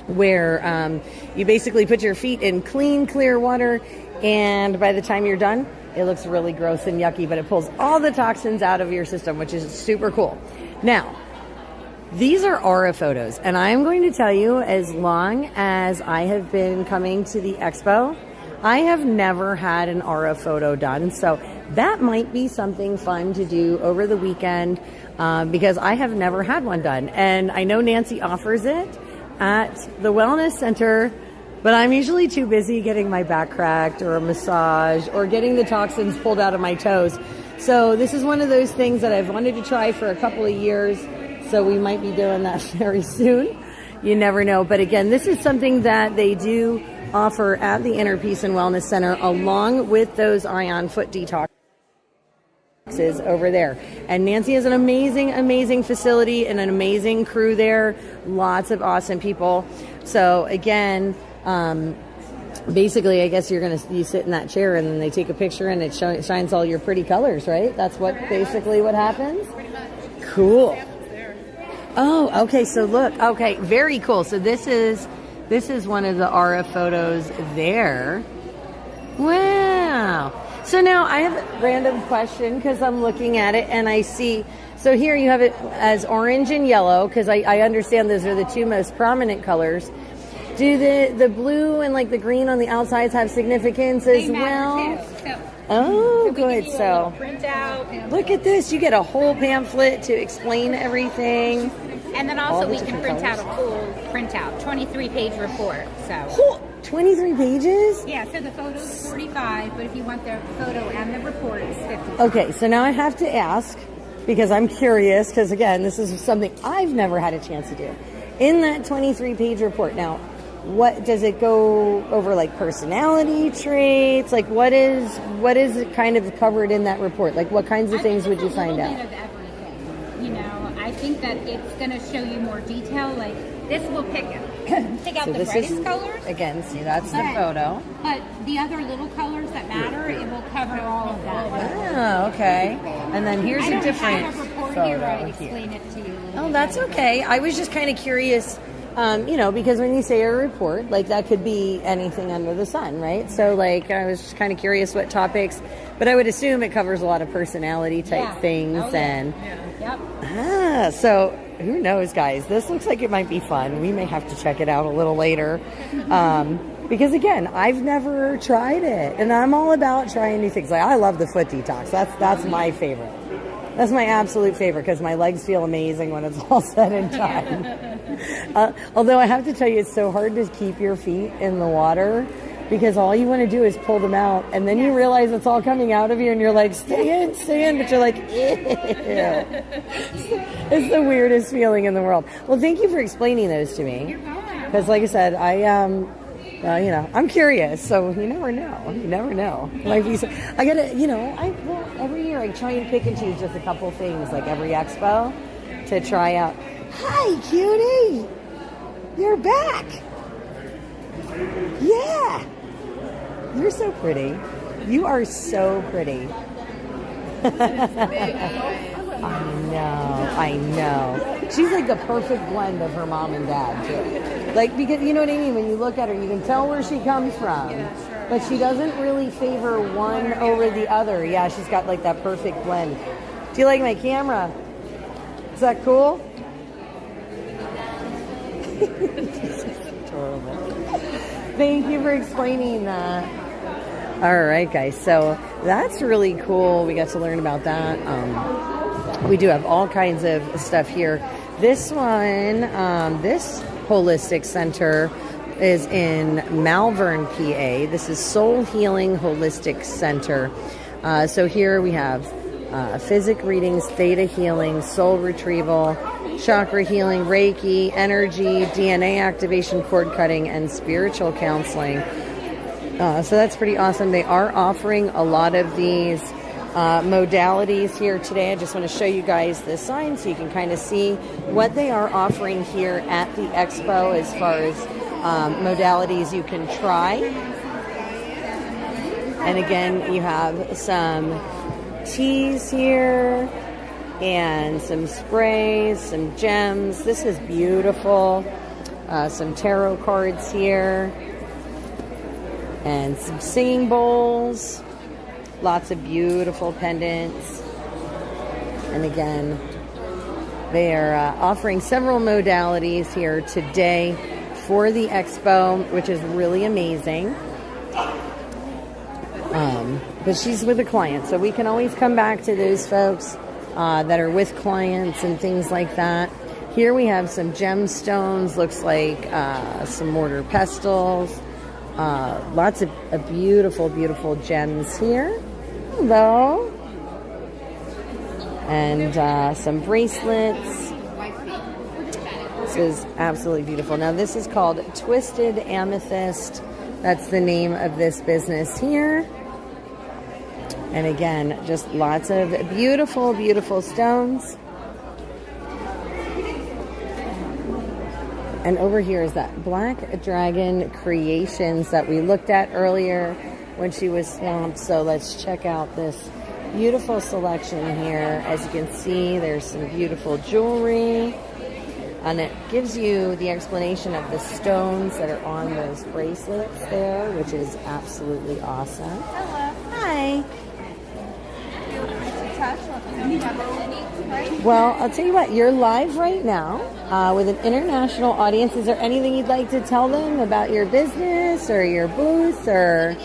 S1: where you basically put your feet in clean, clear water, and by the time you're done, it looks really gross and yucky, but it pulls all the toxins out of your system, which is super cool. Now, these are aura photos, and I'm going to tell you, as long as I have been coming to the Expo, I have never had an aura photo done, so that might be something fun to do over the weekend because I have never had one done. And I know Nancy offers it at the Wellness Center, but I'm usually too busy getting my back cracked or a massage or getting the toxins pulled out of my toes. So this is one of those things that I've wanted to try for a couple of years, so we might be doing that very soon. You never know. But again, this is something that they do offer at the Inner Peace and Wellness Center, along with those Ion Foot Detoxes over there. And Nancy has an amazing facility and an amazing crew there. Lots of awesome people. So again, basically, I guess you sit in that chair and then they take a picture and it shines all your pretty colors, right? That's what happens. Cool. Oh, okay. So look, okay, very cool. So this is one of the aura photos there. Wow. So now I have a random question because I'm looking at it and I see, so here you have it as orange and yellow because I understand those are the two most prominent colors. Do the blue and like the green on the outsides have significance as well? Oh, good. So look at this. You get a whole pamphlet to explain everything.
S13: And then also we can print out a full printout, 23-page report. So
S1: 23 pages?
S13: Yeah, so the photo's 45, but if you want the photo and the report, it's 50.
S1: Okay, so now I have to ask, because I'm curious, because again, this is something I've never had a chance to do. In that 23-page report, now, what does it go over, like personality traits? Like what is it kind of covered in that report? Like what kinds of things would you find out?
S13: Of everything. You know, I think that it's going to show you more detail. Like this will pick out
S1: So
S13: the
S1: this
S13: brightest
S1: is,
S13: colors.
S1: again, see, that's the photo.
S13: But the other little colors that matter, it will cover all of that.
S1: Oh, okay. And then here's a different
S13: have a report
S1: photo
S13: here where I
S1: here.
S13: explain it to you.
S1: Oh, that's okay. I was just kind of curious, because when you say a report, like that could be anything under the sun, right? So like I was just kind of curious what topics, but I would assume it covers a lot of personality type things and so who knows, guys? This looks like it might be fun. We may have to check it out a little later. Because again, I've never tried it and I'm all about trying new things. Like I love the foot detox. That's my favorite. That's my absolute favorite because my legs feel amazing when it's all said and done. Although I have to tell you, it's so hard to keep your feet in the water because all you want to do is pull them out and then you realize it's all coming out of you and you're like, stay in, but you're like, ew. It's the weirdest feeling in the world. Well, thank you for explaining those to me. Because like I said, I'm curious, so you never know. Like I gotta, every year I try and pick and choose just a couple things, like every expo, to try out. Hi, cutie! You're back! Yeah! You're so pretty. You are so pretty. I know. She's like the perfect blend of her mom and dad, too. Like, because, you know what I mean? When you look at her, you can tell where she comes from. But she doesn't really favor one over the other. Yeah, she's got like that perfect blend. Do you like my camera? Is that cool? Adorable. Thank you for explaining that. All right, guys. So that's really cool. We got to learn about that. We do have all kinds of stuff here. This one, this holistic center is in Malvern, PA. This is Soul Healing Holistic Center. So here we have physic readings, theta healing, soul retrieval, chakra healing, Reiki, energy, DNA activation, cord cutting, and spiritual counseling. So that's pretty awesome. They are offering a lot of these modalities here today. I just want to show you guys the sign so you can kind of see what they are offering here at the expo as far as modalities you can try. And again, you have some teas here and some sprays, some gems. This is beautiful. Some tarot cards here and some singing bowls. Lots of beautiful pendants. And again, they are offering several modalities here today for the expo, which is really amazing. But she's with a client, so we can always come back to those folks that are with clients and things like that. Here we have some gemstones, looks like some mortar pestles. Lots of beautiful, beautiful gems here. Hello. And some bracelets. This is absolutely beautiful. Now this is called Twisted Amethyst. That's the name of this business here. And again, just lots of beautiful, beautiful stones. And over here is that Black Dragon Creations that we looked at earlier when she was swamped. So let's check out this beautiful selection here. As you can see, there's some beautiful jewelry. And it gives you the explanation of the stones that are on those bracelets there, which is absolutely awesome.
S14: Hello.
S1: Hi.
S14: Right?
S1: Well, I'll tell you what, you're live right now with an international audience. Is there anything you'd like to tell them about your business or your booth or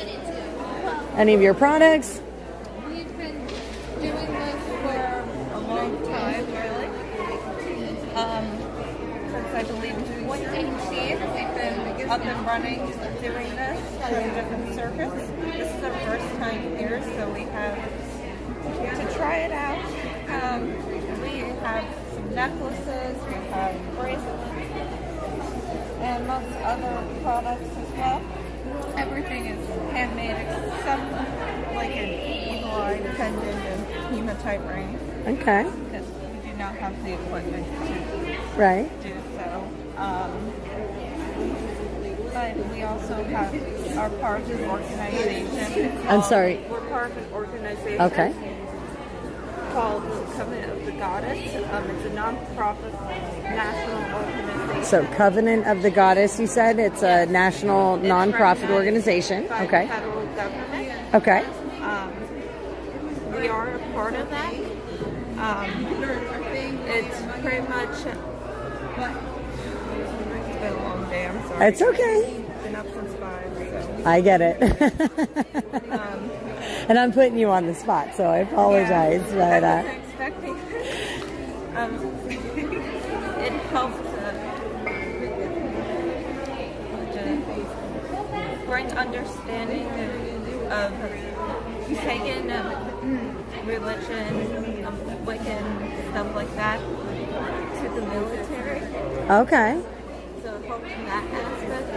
S1: any of your products?
S14: We've been doing this for a long time, really. Since I believe 2018, we've been up and running doing this through different circuits. This is our first time here, so we have to try it out. We have some necklaces, we have bracelets, and most other products as well. Everything is handmade except like an eagle eye pendant and hematite ring.
S1: Okay.
S14: Because we do not have the equipment to
S1: Right.
S14: do so. But we also have our part of an organization.
S1: I'm sorry.
S14: We're part of an organization.
S1: Okay.
S14: Called Covenant of the Goddess. It's a non-profit national organization.
S1: So Covenant of the Goddess, you said? It's a national non-profit organization.
S14: By
S1: Okay.
S14: the federal government.
S1: Okay.
S14: We are a part of that. It's pretty much... It's been a long day, I'm sorry.
S1: It's okay.
S14: Been up since 5, so...
S1: I get it. And I'm putting you on the spot, so I apologize.
S14: Yeah,
S1: But
S14: I wasn't expecting it helps to bring understanding of pagan religion, Wiccan, stuff like that to the military.
S1: okay.
S14: So it helps in that aspect.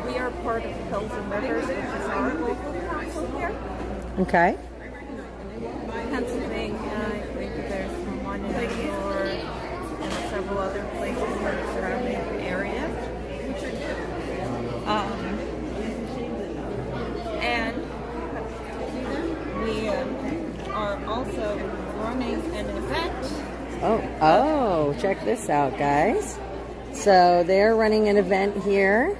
S14: We are part of Hills and Rivers, which is our local council here.
S1: Okay.
S14: Pennsylvania, I think there's one in New York and several other places in the surrounding area. And we are also running an event.
S1: Oh, check this out, guys. So they're running an event here.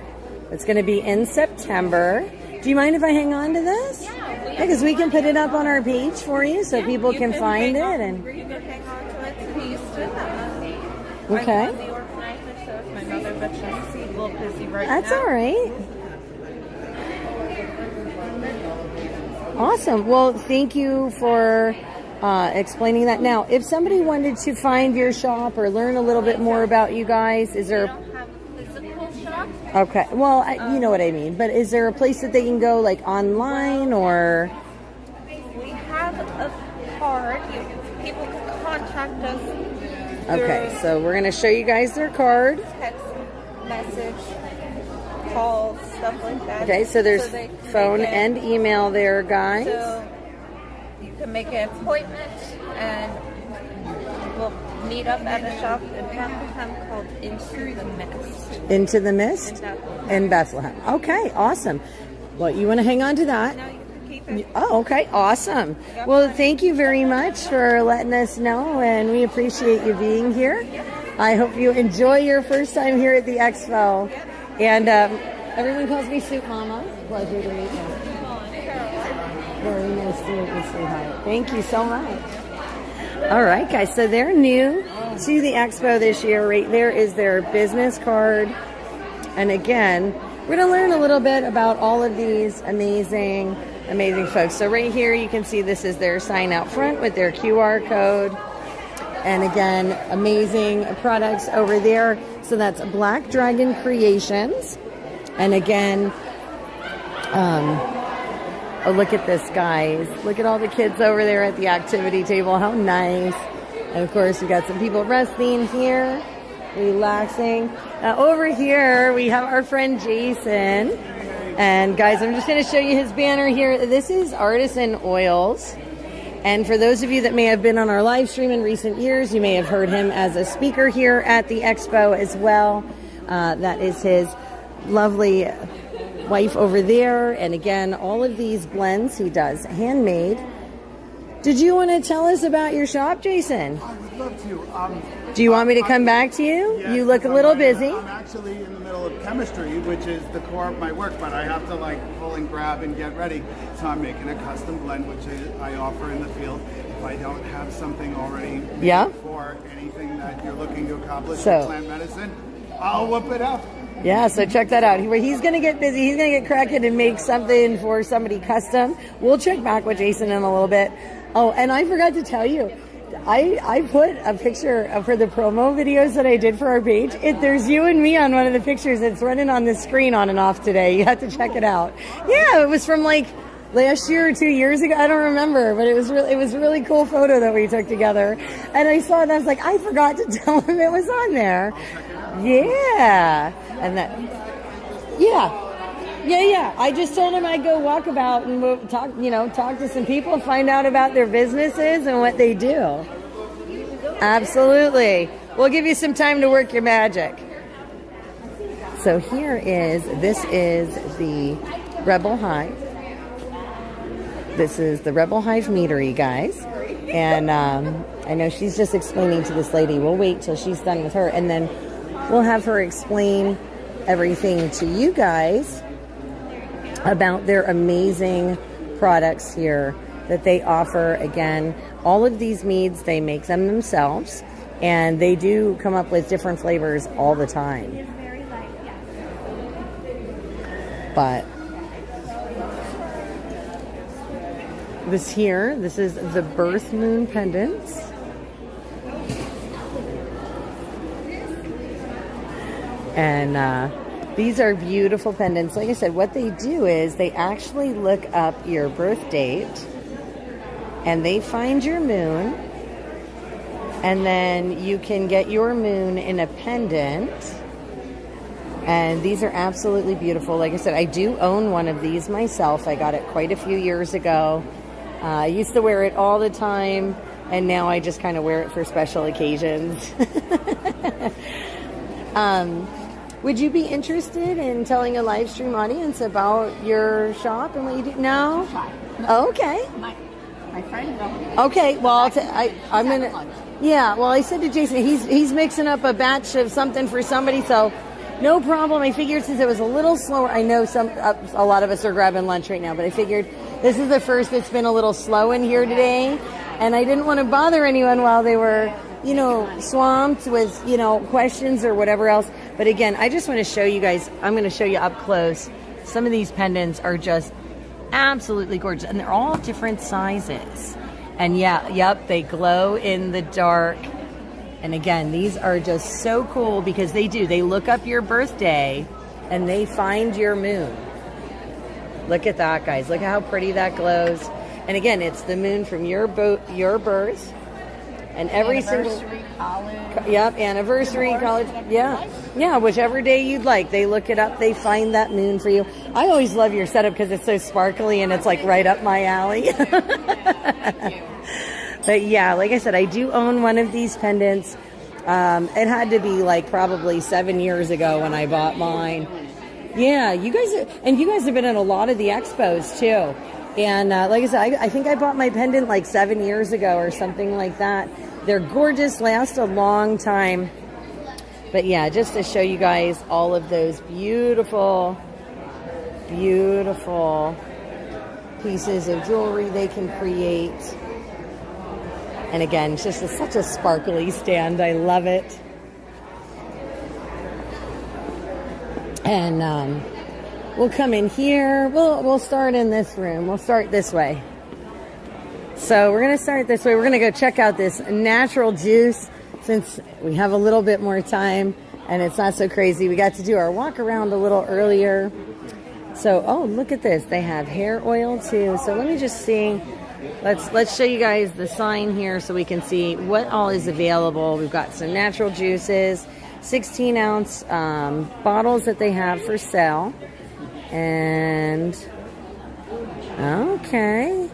S1: It's going to be in September. Do you mind if I hang on to this? Yeah, because we can put it up on our page for you so people can find it. And
S14: you can hang on to it to Houston.
S1: okay.
S14: I'm the organizer, so it's my mother, but she's a little busy right
S1: That's
S14: now.
S1: all right. Awesome. Well, thank you for explaining that. Now, if somebody wanted to find your shop or learn a little bit more about you guys, is there...
S14: Physical shop.
S1: Okay. Well, you know what I mean. But is there a place that they can go, like, online or...
S14: We have a card. People can contact us.
S1: Okay, so we're going to show you guys their card.
S14: Text, message, calls, stuff like that.
S1: Okay, so there's
S14: they can
S1: phone
S14: make it-
S1: and email there, guys.
S14: So you can make an appointment and we'll meet up at a shop in Bethlehem called Into the Mist.
S1: Into the Mist?
S14: In Bethlehem.
S1: In Bethlehem. Okay, awesome. Well, you want to hang on to that?
S14: No, you can keep it.
S1: Oh, okay, awesome. Well, thank you very much for letting us know, and we appreciate you being here. I hope you enjoy your first time here at the Expo. And everyone calls me Soup Mama. Pleasure to meet you. Very nice to meet you, sweetheart. Thank you so much. All right, guys, so they're new to the Expo this year. Right there is their business card. And again, we're going to learn a little bit about all of these amazing folks. So right here, you can see this is their sign out front with their QR code. And again, amazing products over there. So that's Black Dragon Creations. And again, oh, look at this, guys. Look at all the kids over there at the activity table. How nice. And of course, we got some people resting here, relaxing. Over here, we have our friend Jason. And guys, I'm just going to show you his banner here. This is Artisan Oils. And for those of you that may have been on our live stream in recent years, you may have heard him as a speaker here at the Expo as well. That is his lovely wife over there. And again, all of these blends he does handmade. Did you want to tell us about your shop, Jason?
S15: I would love to.
S1: Do you want me to come back to you?
S15: Yes,
S1: You look a little busy.
S15: I'm actually in the middle of chemistry, which is the core of my work, but I have to like pull and grab and get ready. So I'm making a custom blend, which I offer in the field. If I don't have something already made for anything that you're looking to accomplish in plant medicine, I'll whip it up.
S1: Yeah, so check that out. He's going to get busy. He's going to get cracking and make something for somebody custom. We'll check back with Jason in a little bit. Oh, and I forgot to tell you, I put a picture for the promo videos that I did for our page. There's you and me on one of the pictures. It's running on the screen on and off today. You have to check it out. Yeah, it was from like last year or 2 years ago. I don't remember, but it was a really cool photo that we took together. And I saw it and I was like, I forgot to tell him it was on there. Yeah. And that, yeah. I just told him I'd go walk about and talk to some people, find out about their businesses and what they do. Absolutely. We'll give you some time to work your magic. So this is the Rebel Hive. This is the Rebel Hive meadery, guys. And I know she's just explaining to this lady. We'll wait till she's done with her, and then we'll have her explain everything to you guys about their amazing products here that they offer. Again, all of these meads, they make them themselves, and they do come up with different flavors all the time. But this is the Birth Moon pendants. And these are beautiful pendants. Like I said, what they do is they actually look up your birth date and they find your moon, and then you can get your moon in a pendant. And these are absolutely beautiful. Like I said, I do own one of these myself. I got it quite a few years ago. I used to wear it all the time, and now I just kind of wear it for special occasions. Would you be interested in telling a live stream audience about your shop and what you do? No? Okay.
S8: My friend will.
S1: Okay, well, I'm going to... Yeah, well, I said to Jason, he's mixing up a batch of something for somebody, so no problem. I figured since it was a little slower, I know a lot of us are grabbing lunch right now, but I figured this is the first that's been a little slow in here today, and I didn't want to bother anyone while they were, swamped with, questions or whatever else. But again, I just want to show you guys, I'm going to show you up close. Some of these pendants are just absolutely gorgeous. And they're all different sizes. And yeah, yep, they glow in the dark. And again, these are just so cool because they look up your birthday and they find your moon. Look at that, guys. Look how pretty that glows. And again, it's the moon from your birth. And every single
S8: college.
S1: Yep, anniversary, college. Yeah. Yeah, whichever day you'd like. They look it up, they find that moon for you. I always love your setup because it's so sparkly and it's like right up my alley. But yeah, like I said, I do own one of these pendants. It had to be like probably 7 years ago when I bought mine. Yeah, you guys have been in a lot of the expos too. And like I said, I think I bought my pendant like 7 years ago or something like that. They're gorgeous, last a long time. But yeah, just to show you guys all of those beautiful, beautiful pieces of jewelry they can create. And again, it's just such a sparkly stand. I love it. And we'll come in here. We'll start in this room. We'll start this way. So we're going to start this way. We're going to go check out this natural juice since we have a little bit more time and it's not so crazy. We got to do our walk around a little earlier. So, oh, look at this. They have hair oil too. So let me just see. Let's show you guys the sign here so we can see what all is available. We've got some natural juices, 16-ounce bottles that they have for sale. And, okay.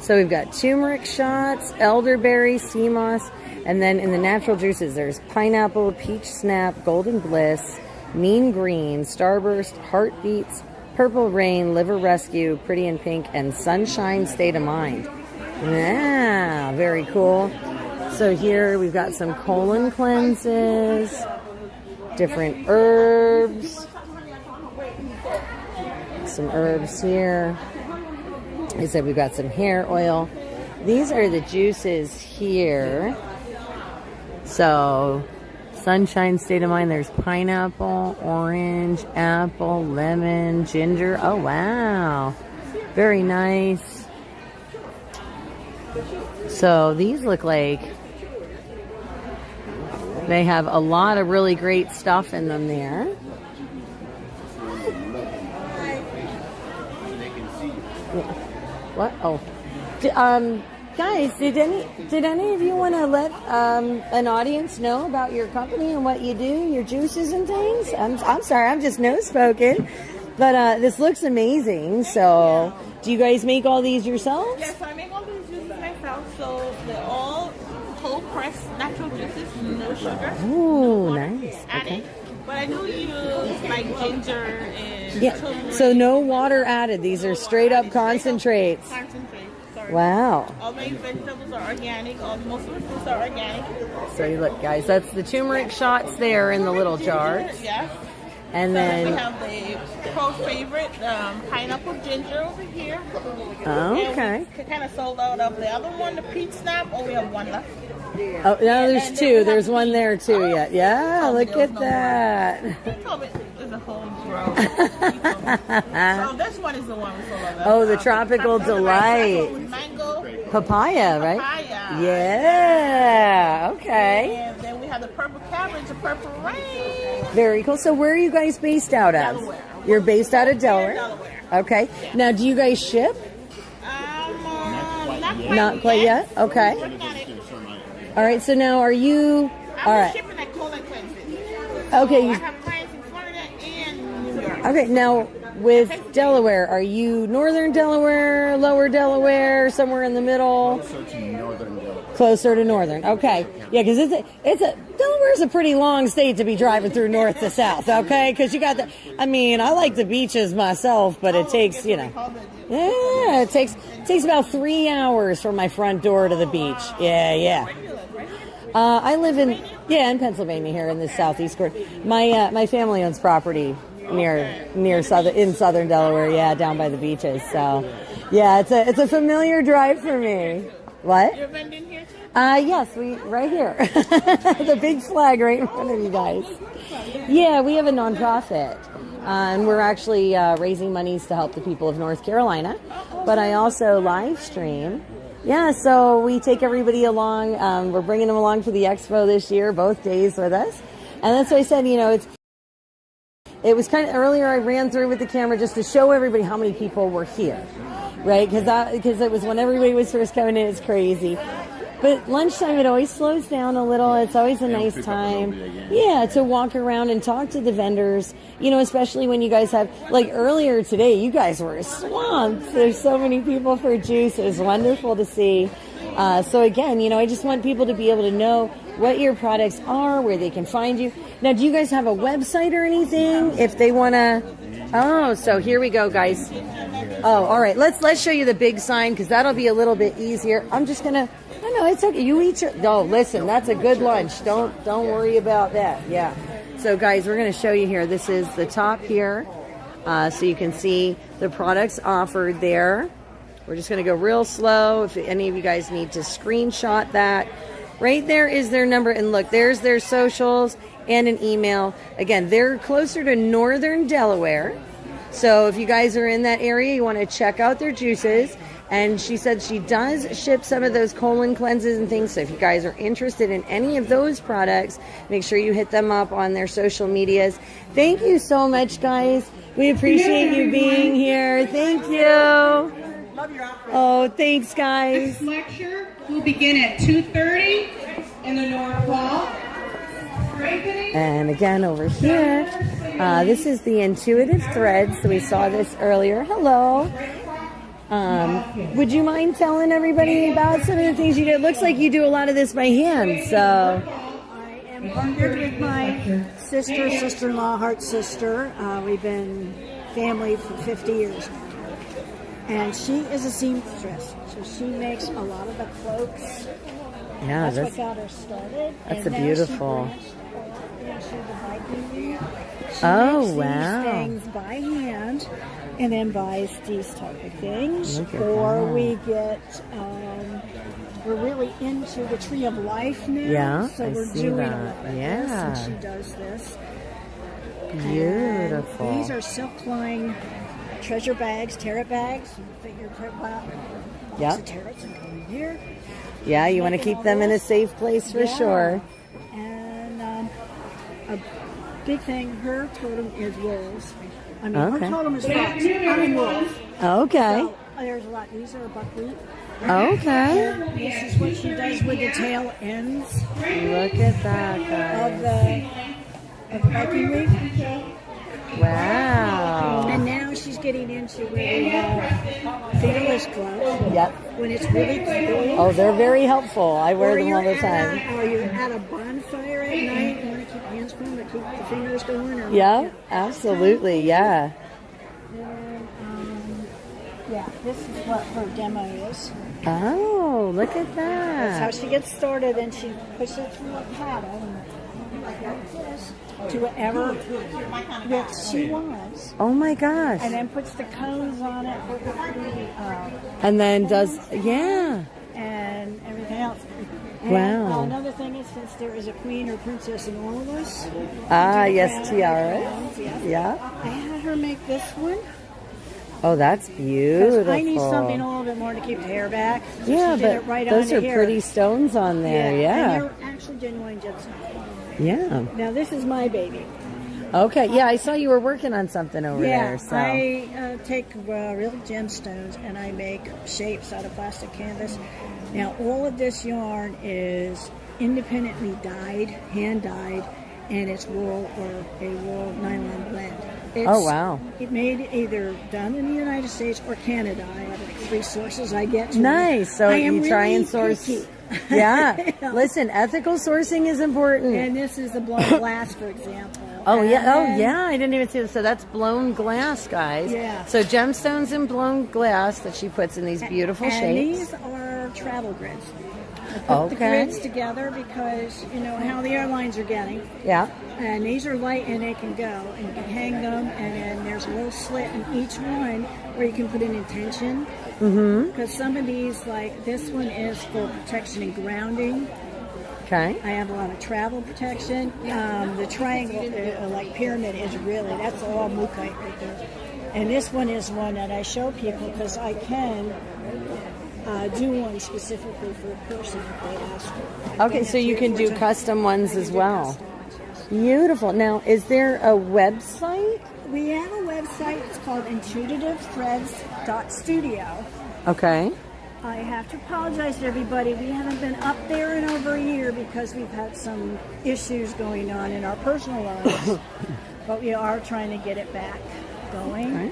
S1: So we've got turmeric shots, elderberry, sea moss, and then in the natural juices, there's pineapple, peach snap, golden bliss, mean green, starburst, heartbeats, purple rain, liver rescue, pretty in pink, and sunshine state of mind. Yeah, very cool. So here we've got some colon cleanses, different herbs, some herbs here. Like I said, we've got some hair oil. These are the juices here. So, sunshine state of mind. There's pineapple, orange, apple, lemon, ginger. Oh, wow. Very nice. So, these look like they have a lot of really great stuff in them there. What? Oh, guys, did any of you want to let an audience know about your company and what you do, your juices and things? I'm sorry, I'm just no spoken, but this looks amazing. So, do you guys make all these yourselves?
S6: Yes, I make all these juices myself. So they're all cold pressed natural juices, no sugar.
S1: Ooh, nice.
S6: Okay. But I do use like ginger and turmeric.
S1: So no water added. These are straight up concentrates.
S6: Sorry.
S1: Wow.
S6: All my vegetables are organic. Most of the fruits are organic.
S1: So you look, guys, that's the turmeric shots there in the little jars.
S6: Yes.
S1: And then
S6: we have the pro favorite pineapple ginger over here.
S1: Okay.
S6: We kind of sold out of the other one, the peach snap. Oh, we have one left.
S1: Oh, no, there's two. There's one there too yet. Yeah, look at that.
S6: He told me there's a whole grove. So this one is the one we sold out of.
S1: Oh, the tropical delight.
S6: Mango.
S1: Papaya, right?
S6: Papaya.
S1: Yeah. Okay.
S6: And then we have the purple cabbage, the purple rain.
S1: Very cool. So where are you guys based out of?
S6: Delaware.
S1: You're based out of Delaware?
S6: Delaware.
S1: Okay. Yeah. Now, do you guys ship? Not quite yet. Okay. All right. So now, are you? All right.
S6: Shipping at colon cleanses.
S1: Okay.
S6: I have clients in Florida and New York.
S1: Okay. Now, with Delaware, are you northern Delaware, lower Delaware, somewhere in the middle?
S15: Closer to northern Delaware.
S1: Closer to northern. Okay. Yeah, because Delaware's a pretty long state to be driving through north to south. Okay, because you got the. I mean, I like the beaches myself, but it takes Yeah, it takes about 3 hours from my front door to the beach. Yeah. I live in Pennsylvania here in the southeast corner. My family owns property near southern Delaware. Yeah, down by the beaches. So, yeah, it's a familiar drive for me. What?
S6: You're vending here too?
S1: Yes, right here. The big flag right in front of you guys. Yeah, we have a nonprofit. and we're actually raising monies to help the people of North Carolina. But I also live stream. Yeah, so we take everybody along. We're bringing them along for the Expo this year, both days with us. And that's why I said, it was kind of earlier. I ran through with the camera just to show everybody how many people were here, right? Because it was when everybody was first coming in. It's crazy. But lunchtime, it always slows down a little. It's always a nice time, to walk around and talk to the vendors, especially when you guys have, like earlier today, you guys were swamped. There's so many people for juice. It was wonderful to see. So again, I just want people to be able to know what your products are, where they can find you. Now, do you guys have a website or anything if they want to? Oh, so here we go, guys. Oh, all right. Let's show you the big sign because that'll be a little bit easier. I'm just going to. No, it's okay. You eat your... No, listen, that's a good lunch. Don't worry about that. Yeah. So, guys, we're going to show you here. This is the top here. So you can see the products offered there. We're just going to go real slow. If any of you guys need to screenshot that. Right there is their number. And look, there's their socials and an email. Again, they're closer to northern Delaware. So if you guys are in that area, you want to check out their juices. And she said she does ship some of those colon cleanses and things. So if you guys are interested in any of those products, make sure you hit them up on their social medias. Thank you so much, guys. We appreciate you being here. Thank you. Oh, thanks, guys.
S16: This lecture will begin at 2:30 in the North Hall.
S1: And again, over here, this is the intuitive threads. So we saw this earlier. Hello. Would you mind telling everybody about some of the things you do? It looks like you do a lot of this by hand, so.
S17: I am partnered with my sister-in-law, Heart Sister. We've been family for 50 years now. And she is a seamstress, so she makes a lot of the cloaks.
S1: Yeah,
S17: that's what got her started.
S1: That's
S17: and
S1: a beautiful.
S17: She
S1: oh,
S17: makes
S1: wow.
S17: these things by hand and then buys these type of things.
S1: Look at
S17: Or
S1: that.
S17: we get, we're really into the Tree of Life now.
S1: Yeah,
S17: so
S1: I
S17: we're
S1: see
S17: doing
S1: that.
S17: a lot of
S1: Yeah.
S17: this, and she does this.
S1: Beautiful.
S17: And these are silk-lined treasure bags, tarot bags. You figure out
S1: Yep.
S17: the tarots and go in here.
S1: Yeah, you want to keep them in a safe place for sure.
S17: And a big thing, her totem is wolves. I mean,
S1: Okay.
S17: her totem is fox. I'm wolves.
S1: Okay.
S17: So, there's a lot. These are buckwheat.
S1: Okay.
S17: And this is what she does with the tail ends.
S1: Look at that, guys.
S17: Of the Viking wheat.
S1: Wow.
S17: And now she's getting into where we have fingerless gloves.
S1: Yep.
S17: When it's really cold.
S1: Oh, they're very helpful. I wear
S17: Or
S1: them all the
S17: you're
S1: time.
S17: Or you're at a bonfire at night. You want to keep hands warm or keep the fingers going. Or,
S1: Yeah, absolutely. Yeah.
S17: And, yeah, this is what her demo is.
S1: Oh, look at
S17: That's how
S1: that.
S17: she gets started, and she pushes it through a paddle like this to whatever width she wants.
S1: Oh my gosh.
S17: And then puts the cones on it with
S1: And then does, yeah.
S17: and everything else. And,
S1: Wow.
S17: another thing is, since there is a queen or princess in all of us.
S1: Ah,
S17: we do
S1: yes,
S17: crown,
S1: tiara.
S17: crowns, yes.
S1: Yeah.
S17: I had her make this one.
S1: Oh, that's beautiful.
S17: Because I need something a little bit more to keep the hair back. So
S1: Yeah,
S17: she did it
S1: but
S17: right
S1: those
S17: onto
S1: are
S17: here.
S1: pretty stones on there.
S17: And
S1: Yeah.
S17: they're actually genuine gemstones.
S1: Yeah.
S17: Now this is my baby.
S1: Okay. Yeah, I saw you were working on something over there. So.
S17: I take real gemstones and I make shapes out of plastic canvas. Now all of this yarn is independently dyed, hand dyed, and it's wool or a wool nylon blend. It's
S1: Oh, wow.
S17: It made either done in the United States or Canada. I have like 3 sources I get to.
S1: Nice. So
S17: I am
S1: you try
S17: really
S1: and source.
S17: picky.
S1: Yeah. Listen, ethical sourcing is important.
S17: And this is the blown glass, for example.
S1: Oh yeah,
S17: And
S1: oh yeah, I didn't even see this. So that's blown glass, guys.
S17: Yeah.
S1: So gemstones and blown glass that she puts in these beautiful
S17: and
S1: shapes.
S17: these are travel grids. I put the
S1: Okay.
S17: grids together because you know how the airlines are getting.
S1: Yeah.
S17: And these are light and they can go and you can hang them and then there's a little slit in each one where you can put an intention.
S1: Mm-hmm.
S17: Because some of these, like this one is for protection and grounding.
S1: Okay.
S17: I have a lot of travel protection. The triangle, like pyramid, is really, that's all Mookite right there. And this one is one that I show people because I can do one specifically for a person if they ask for.
S1: Okay, so you can do custom ones as well. Beautiful. Now, is there a website?
S17: We have a website. It's called intuitivethreads.studio.
S1: Okay.
S17: I have to apologize to everybody. We haven't been up there in over a year because we've had some issues going on in our personal lives. But we are trying to get it back going.
S1: Right.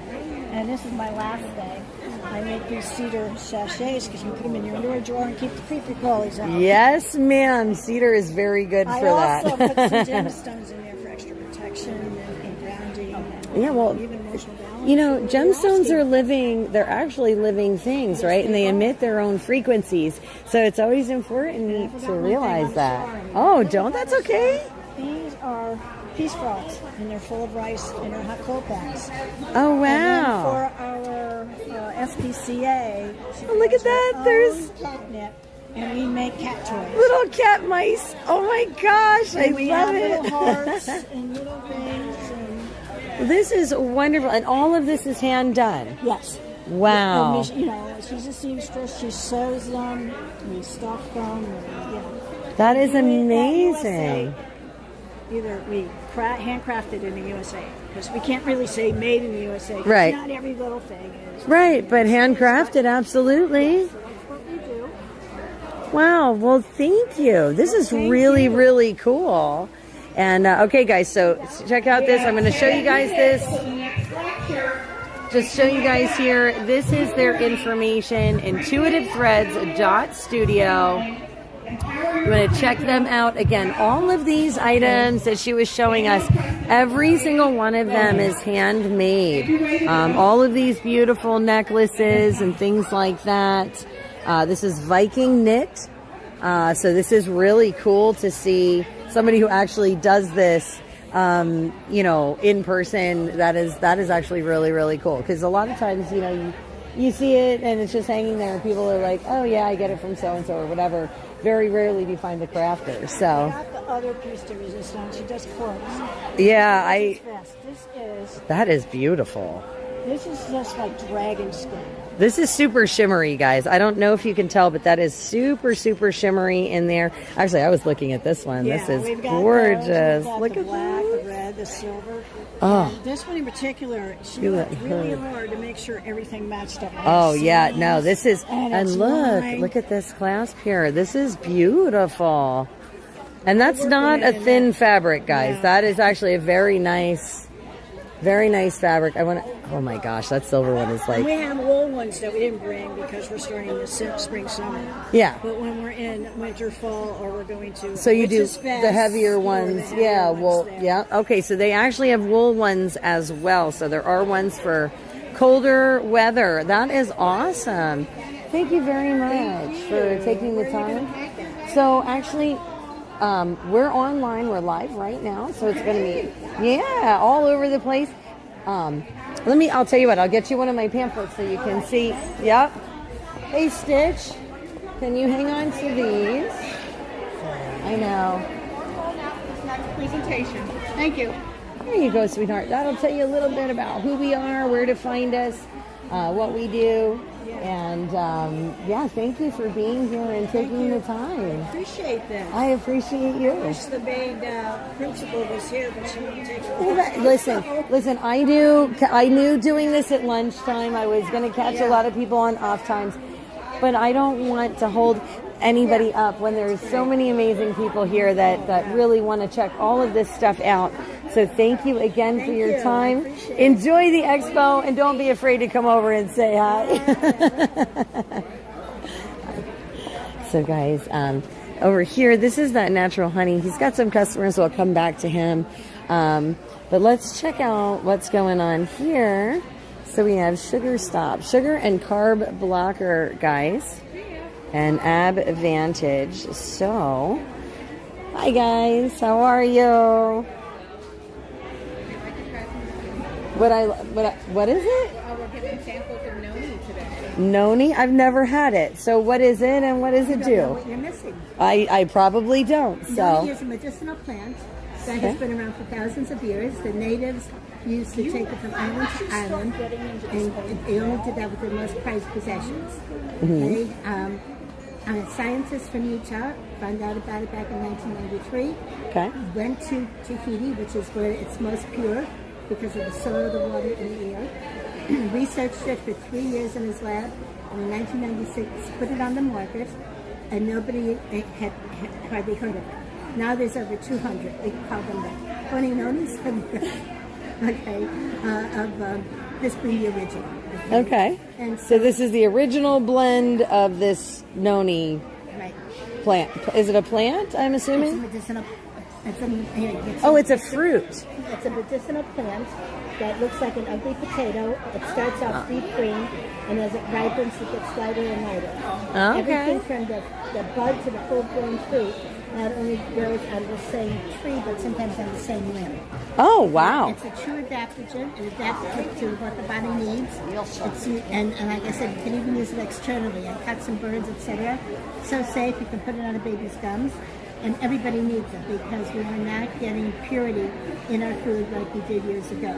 S17: And this is my last day. I make these cedar sachets because you put them in your underwear drawer and keep the creepy crawlies out.
S1: Yes, ma'am. Cedar is very good for that.
S17: I also put some gemstones in there for extra protection and grounding. And
S1: Yeah, well,
S17: even emotional balance.
S1: you know, gemstones are living, they're actually living things, right? And they emit their own frequencies. So it's always important to realize that. Oh, don't, that's okay.
S17: These are peace frogs, and they're full of rice in our hot coal packs.
S1: Oh, wow.
S17: And then for our FPCA,
S1: look at that. There's
S17: catnip, and we make cat toys.
S1: Little cat mice. Oh my gosh,
S17: And
S1: I
S17: we
S1: love
S17: have
S1: it.
S17: little hearts and little things. And
S1: This is wonderful. And all of this is hand done.
S17: yes.
S1: Wow.
S17: And we, you know, she's a seamstress. She sews them. We stuff them. And, you know.
S1: That is
S17: We do it at
S1: amazing.
S17: USA. Either we handcrafted in the USA because we can't really say made in the USA. 'Cause
S1: Right.
S17: Not every little thing is.
S1: Right, but handcrafted, absolutely.
S17: That's what we do.
S1: Wow, well, thank you. This is really, really cool. And, okay, guys, so check out this. I'm going to show you guys this. Just show you guys here. This is their information, intuitivethreads.studio. You want to check them out. Again, all of these items that she was showing us, every single one of them is handmade. All of these beautiful necklaces and things like that. This is Viking knit. So this is really cool to see somebody who actually does this, you know, in person. That is actually really, really cool. Because a lot of times, you know, you see it and it's just hanging there and people are like, oh yeah, I get it from so-and-so or whatever. Very rarely do you find the crafter. So
S17: Not the other piece de resistance. She does cords.
S1: yeah,
S17: This is
S1: that is beautiful.
S17: this is just like dragon skin.
S1: This is super shimmery, guys. I don't know if you can tell, but that is super, super shimmery in there. Actually, I was looking at this one.
S17: Yeah,
S1: This is
S17: we've got
S1: gorgeous.
S17: those. We've got
S1: Look
S17: the
S1: at
S17: black,
S1: that.
S17: the red, the silver.
S1: Oh.
S17: And this one in particular, she
S1: You
S17: worked
S1: let
S17: really
S1: her.
S17: hard to make sure everything matched up.
S1: Oh yeah, no, this is,
S17: And
S1: and
S17: it's
S1: look,
S17: lined.
S1: look at this clasp here. This is beautiful. And that's not a thin fabric, guys.
S17: Yeah.
S1: That is actually a very nice fabric. I want to, oh my gosh, that silver one is
S17: And we
S1: like,
S17: have wool ones that we didn't bring because we're starting the spring, summer.
S1: Yeah.
S17: But when we're in winter, fall, or we're going to.
S1: so you do
S17: Witch's Fest,
S1: the heavier
S17: or
S1: ones.
S17: the heavier
S1: Yeah,
S17: ones
S1: well,
S17: there.
S1: yeah. Okay, so they actually have wool ones as well. So there are ones for colder weather. That is awesome. Thank you very much for taking the time. So actually, we're online. We're live right now. So it's going to be, yeah, all over the place. I'll tell you what, I'll get you one of my pamphlets so you can see. Yep. Hey, Stitch, can you hang on to these? I know.
S9: Next presentation. Thank you.
S1: There you go, sweetheart. That'll tell you a little bit about who we are, where to find us, what we do. And yeah, thank you for being here and taking the time.
S17: Appreciate that.
S1: I appreciate you.
S17: I wish the main principal was here, but she won't take
S1: Well, listen. I knew doing this at lunchtime, I was going to catch a lot of people on off times, but I don't want to hold anybody up when there's so many amazing people here that really want to check all of this stuff out. So thank you again for your time. Enjoy the expo and don't be afraid to come over and say hi. So guys, over here, this is that natural honey. He's got some customers, so I'll come back to him. But let's check out what's going on here. So we have Sugar Stop, sugar and carb blocker, guys, and Ab Advantage. So, hi guys, how are you? What is it?
S9: Oh, we're giving samples of noni today.
S1: Noni? I've never had it. So what is it and what does it
S17: You don't know
S1: do?
S17: what you're missing.
S1: I probably don't.
S17: Noni
S1: So
S17: is a medicinal plant that has been around for thousands of years. The natives used to take it from island to island, and they only did that with their most prized possessions. Okay? Scientists from Utah found out about it back in 1993.
S1: Okay.
S17: Went to Tahiti, which is where it's most pure because of the soil, the water, and the air. Researched it for 3 years in his lab, and in 1996 put it on the market, and nobody had hardly heard of it. Now there's over 200. We call them the funny nonis. Okay, of this being the original.
S1: okay.
S17: And
S1: So this is the original blend of this noni
S17: right.
S1: plant. Is it a plant? I'm assuming.
S17: It's a medicinal.
S1: It's a fruit.
S17: It's a medicinal plant that looks like an ugly potato. It starts off deep green, and as it ripens, it gets lighter and lighter.
S1: Okay.
S17: Everything from the bud to the full-blown fruit not only grows on the same tree, but sometimes on the same limb.
S1: Oh, wow.
S17: It's a true adaptogen. It adapts to what the body needs. And like I said, you can even use it externally on cuts and burns, etc. So safe, you can put it on a baby's gums. And everybody needs it because we are not getting purity in our food like we did years ago.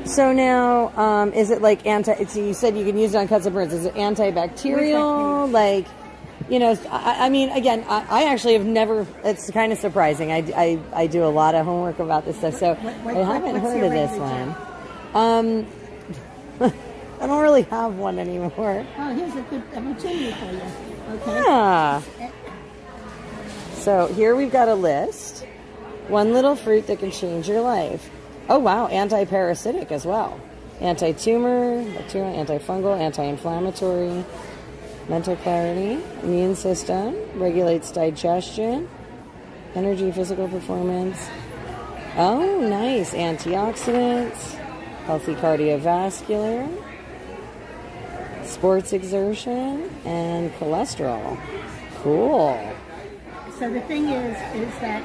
S1: So now, is it like so you said you can use it on cuts and burns. Is it antibacterial? Like, you know, I mean, again, I actually have never, it's kind of surprising. I do a lot of homework about this stuff, so I haven't heard of this one. I don't really have one anymore.
S17: Oh, here's a good opportunity for you. Okay.
S1: Yeah. So here we've got a list. One little fruit that can change your life. Oh, wow. Anti-parasitic as well. Anti-tumor, bacterial, antifungal, anti-inflammatory, mental clarity, immune system, regulates digestion, energy, physical performance. Oh, nice. Antioxidants, healthy cardiovascular, sports exertion, and cholesterol. Cool.
S17: So the thing is that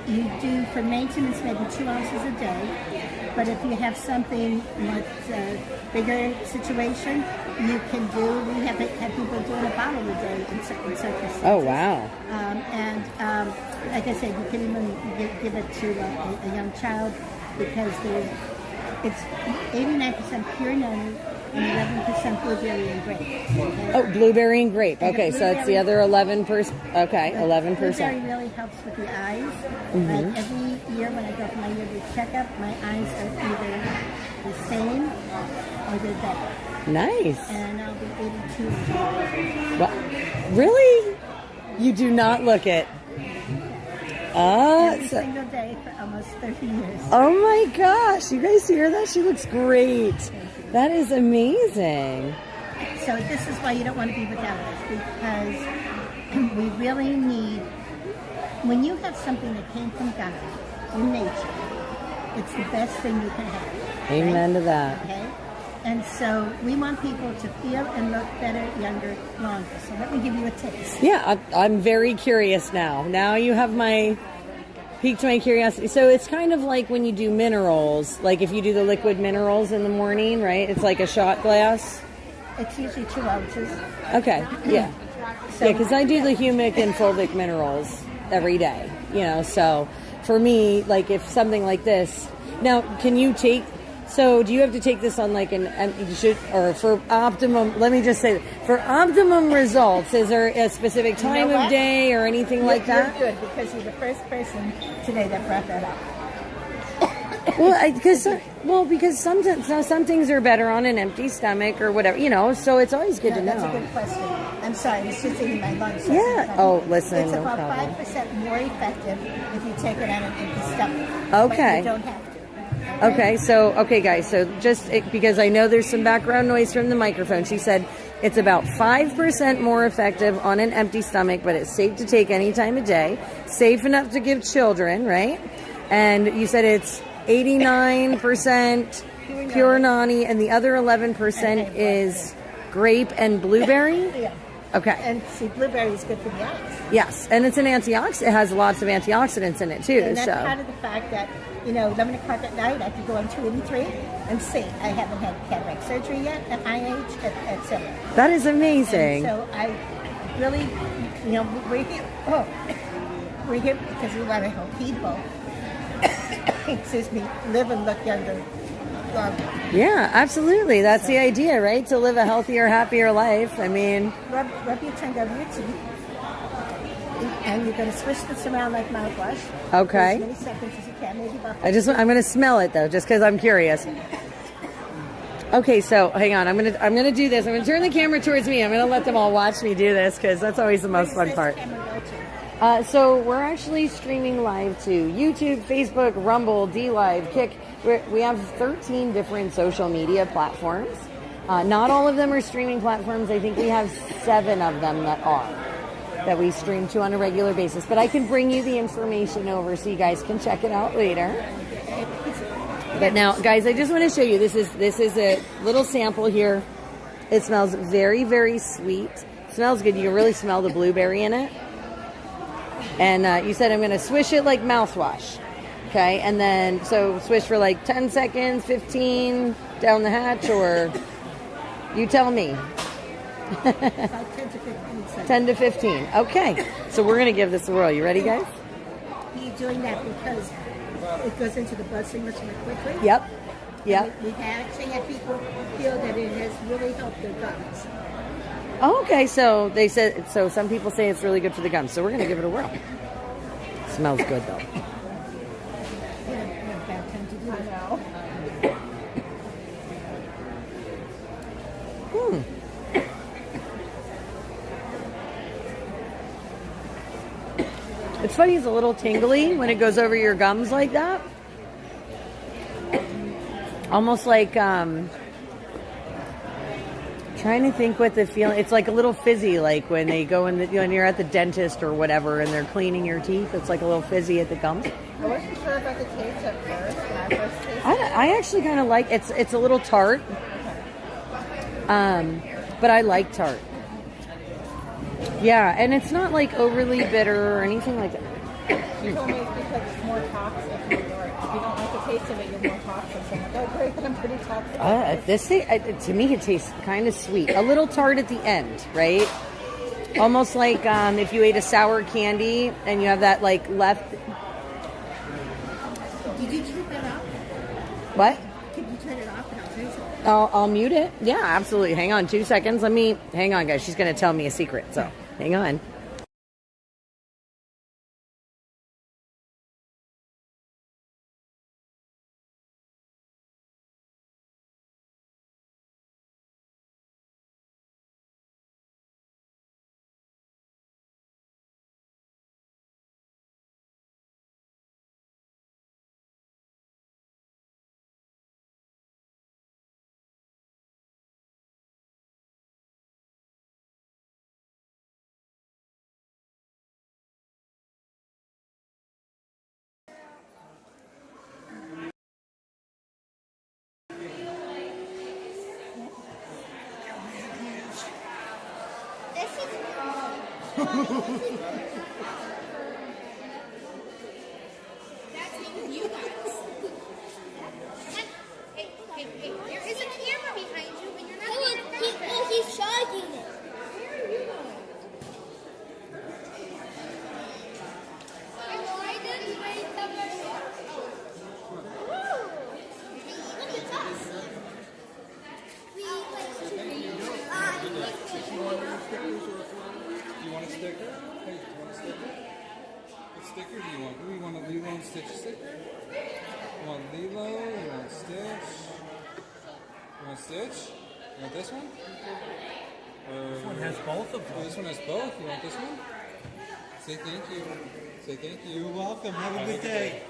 S17: you do for maintenance maybe 2 ounces a day, but if you have something like a bigger situation, you can do. We have people doing a bottle a day in circumstances.
S1: Oh wow!
S17: Like I said, you can even give it to a young child because it's 89% pure noni and 11% blueberry and grape. Okay?
S1: Oh, blueberry and grape. Okay, so it's the other 11%. Okay, 11%.
S17: Blueberry really helps with the eyes. Like every year when I go for my yearly checkup, my eyes are either the same or they're better.
S1: Nice.
S17: And I'll be 82.
S1: Well, really? You do not look it.
S17: Every single day for almost 30 years.
S1: Oh my gosh, you guys hear that? She looks great. That is amazing.
S17: So this is why you don't want to be without us, because we really need, when you have something that came from God in nature, it's the best thing you can have.
S1: Amen to that.
S17: Okay? And so we want people to feel and look better, younger, longer. So let me give you a taste.
S1: Yeah, I'm very curious now. Now you have piqued my curiosity. So it's kind of like when you do minerals, like if you do the liquid minerals in the morning, right? It's like a shot glass.
S17: It's usually 2 ounces.
S1: Okay, yeah. Yeah, because I do the humic and fulvic minerals every day, you know, so for me, like if something like this, now can you take, so do you have to take this on like or for optimum, let me just say, for optimum results, is there a specific time of day or anything like that?
S17: You're good because you're the first person today that brought that up.
S1: Because sometimes some things are better on an empty stomach or whatever, you know, so it's always good to know.
S17: That's a good question. I'm sorry, it's just eating my lunch.
S1: Yeah. Oh, listen,
S17: it's
S1: no
S17: about
S1: problem.
S17: 5% more effective if you take it on an empty stomach.
S1: Okay.
S17: But you don't have to.
S1: Okay, guys, so just because I know there's some background noise from the microphone, she said it's about 5% more effective on an empty stomach, but it's safe to take any time of day, safe enough to give children, right? And you said it's 89% pure noni, and the other 11% is grape and blueberry?
S17: Yeah.
S1: Okay.
S18: And see, blueberry is good for the eyes.
S1: Yes, and it's an antioxidant. It has lots of antioxidants in it too.
S18: And that's
S1: so
S18: part of the fact that, 11 o'clock at night, I could go on 2 and 3 and see. I haven't had cataract surgery yet at my age, etc.
S1: that is amazing.
S18: So I really, we're here. Oh, we're here because we want to help people. Excuse me, live and look younger.
S1: Yeah, absolutely. That's the idea, right? To live a healthier, happier life. I mean,
S18: rub your tongue over your teeth, and you're going to swish this around like mouthwash.
S1: Okay.
S18: For as many seconds as you can, maybe about.
S1: I'm going to smell it though, just because I'm curious. Okay, so hang on. I'm gonna do this. I'm gonna turn the camera towards me. I'm gonna let them all watch me do this because that's always the most fun part. So we're actually streaming live to YouTube, Facebook, Rumble, DLive, Kick. We have 13 different social media platforms. Not all of them are streaming platforms. I think we have 7 of them that we stream to on a regular basis. But I can bring you the information over so you guys can check it out later. But now, guys, I just want to show you. This is a little sample here. It smells very, very sweet. It smells good. You can really smell the blueberry in it. And you said I'm going to swish it like mouthwash. Okay, and then, so swish for like 10 seconds, 15, down the hatch, or you tell me.
S18: About 10 to 15 seconds.
S1: 10 to 15. Okay, so we're going to give this a whirl. You ready, guys?
S18: You're doing that because it goes into the bloodstream much more quickly.
S1: Yep.
S18: We've actually had people feel that it has really helped their gums.
S1: Oh, okay, so some people say it's really good for the gums, so we're going to give it a whirl. Smells good, though.
S18: I know.
S1: It's funny, it's a little tingly when it goes over your gums like that. Almost like, trying to think what the feeling, it's like a little fizzy, like when they go when you're at the dentist or whatever and they're cleaning your teeth, it's like a little fizzy at the gums.
S18: I wasn't sure about the taste at first when I first tasted it.
S1: I actually kind of like it's a little tart, but I like tart. Yeah, and it's not like overly bitter or anything like that.
S18: She told me it's because it's more toxic. If you don't like the taste of it, you're more toxic. So I'm like, oh great, I'm pretty toxic.
S1: To me, it tastes kind of sweet, a little tart at the end, right? Almost like if you ate a sour candy and you have that like left.
S18: Did you turn that off?
S1: What?
S18: Can you turn it off and I'll taste it?
S1: I'll mute it. Yeah, absolutely. Hang on 2 seconds. Hang on, guys. She's going to tell me a secret. So hang on.
S4: That's you guys. Hey, there is a camera behind you, and you're not he's chugging it. Where are you going? Look at us. We like to read.
S19: Do you want a sticker? Hey, do you want a sticker? What sticker do you want? Do you want a Lilo and Stitch sticker? You want Lilo? You want Stitch? You want Stitch? You want this one?
S2: This one has both of them.
S19: Oh, this one has both. You want this one? Say thank you. Say thank you.
S2: You're welcome. Have a good day.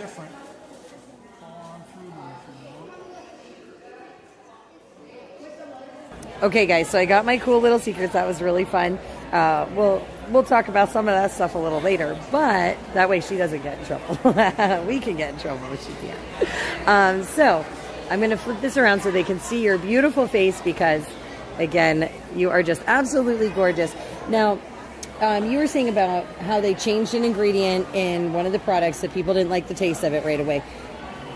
S2: different. On through here.
S1: Okay, guys, so I got my cool little secrets. That was really fun. We'll talk about some of that stuff a little later, but that way she doesn't get in trouble. We can get in trouble if she can't. So I'm going to flip this around so they can see your beautiful face because, again, you are just absolutely gorgeous. Now, you were saying about how they changed an ingredient in one of the products that people didn't like the taste of it right away.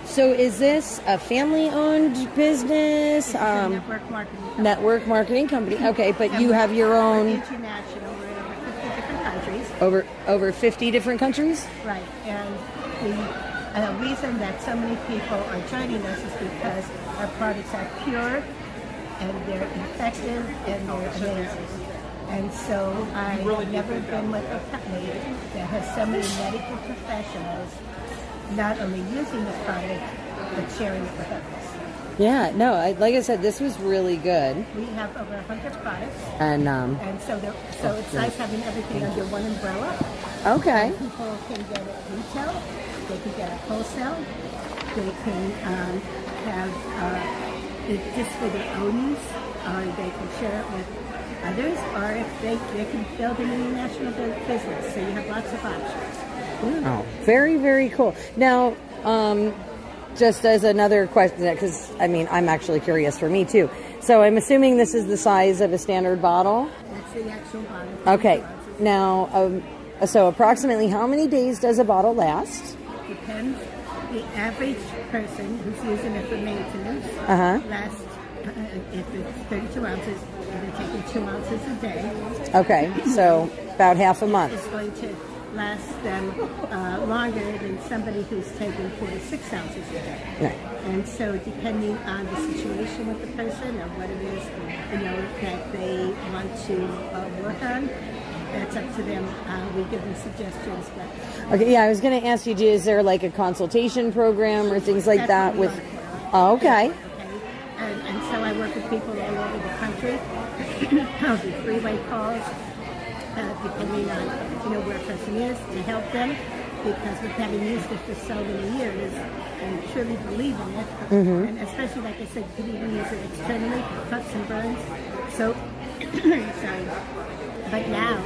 S1: So is this a family-owned business?
S18: Network marketing company.
S1: Network marketing company. Okay, but you have your own...
S18: International. We're in over 50 different countries.
S1: Over 50 different countries?
S18: Right. And the reason that so many people are joining us is because our products are pure and they're effective and they're amazing. And so I've never been with a company that has so many medical professionals not only using the product, but sharing it with others.
S1: Yeah, no, like I said, this was really good.
S18: We have over 100 products.
S1: And
S18: so it's nice having everything under one umbrella.
S1: Okay.
S18: And people can get it retail, they can get it wholesale, they can have it just for their own use, or they can share it with others, or if they can build an international business. So you have lots of options.
S1: Oh, very, very cool. Now, just as another question, because I mean, I'm actually curious for me too. So I'm assuming this is the size of a standard bottle?
S18: That's the actual bottle.
S1: Okay. Now, so approximately how many days does a bottle last?
S18: Depends. The average person who's using it for maintenance lasts, if it's 32 ounces, they're taking 2 ounces a day.
S1: Okay, so about half a month.
S18: It's going to last them longer than somebody who's taking 4 to 6 ounces a day.
S1: Right.
S18: And so depending on the situation with the person or what it is, that they want to work on, that's up to them. We give them suggestions. But
S1: Okay, yeah, I was going to ask you, is there like a consultation program or things like that with... Oh, okay.
S18: And so I work with people all over the country. I'll do three-way calls, depending on where a person is, to help them. Because with having used it for so many years and truly believe in it, and especially like I said, you can even use it externally for cuts and burns. So, sorry. But now,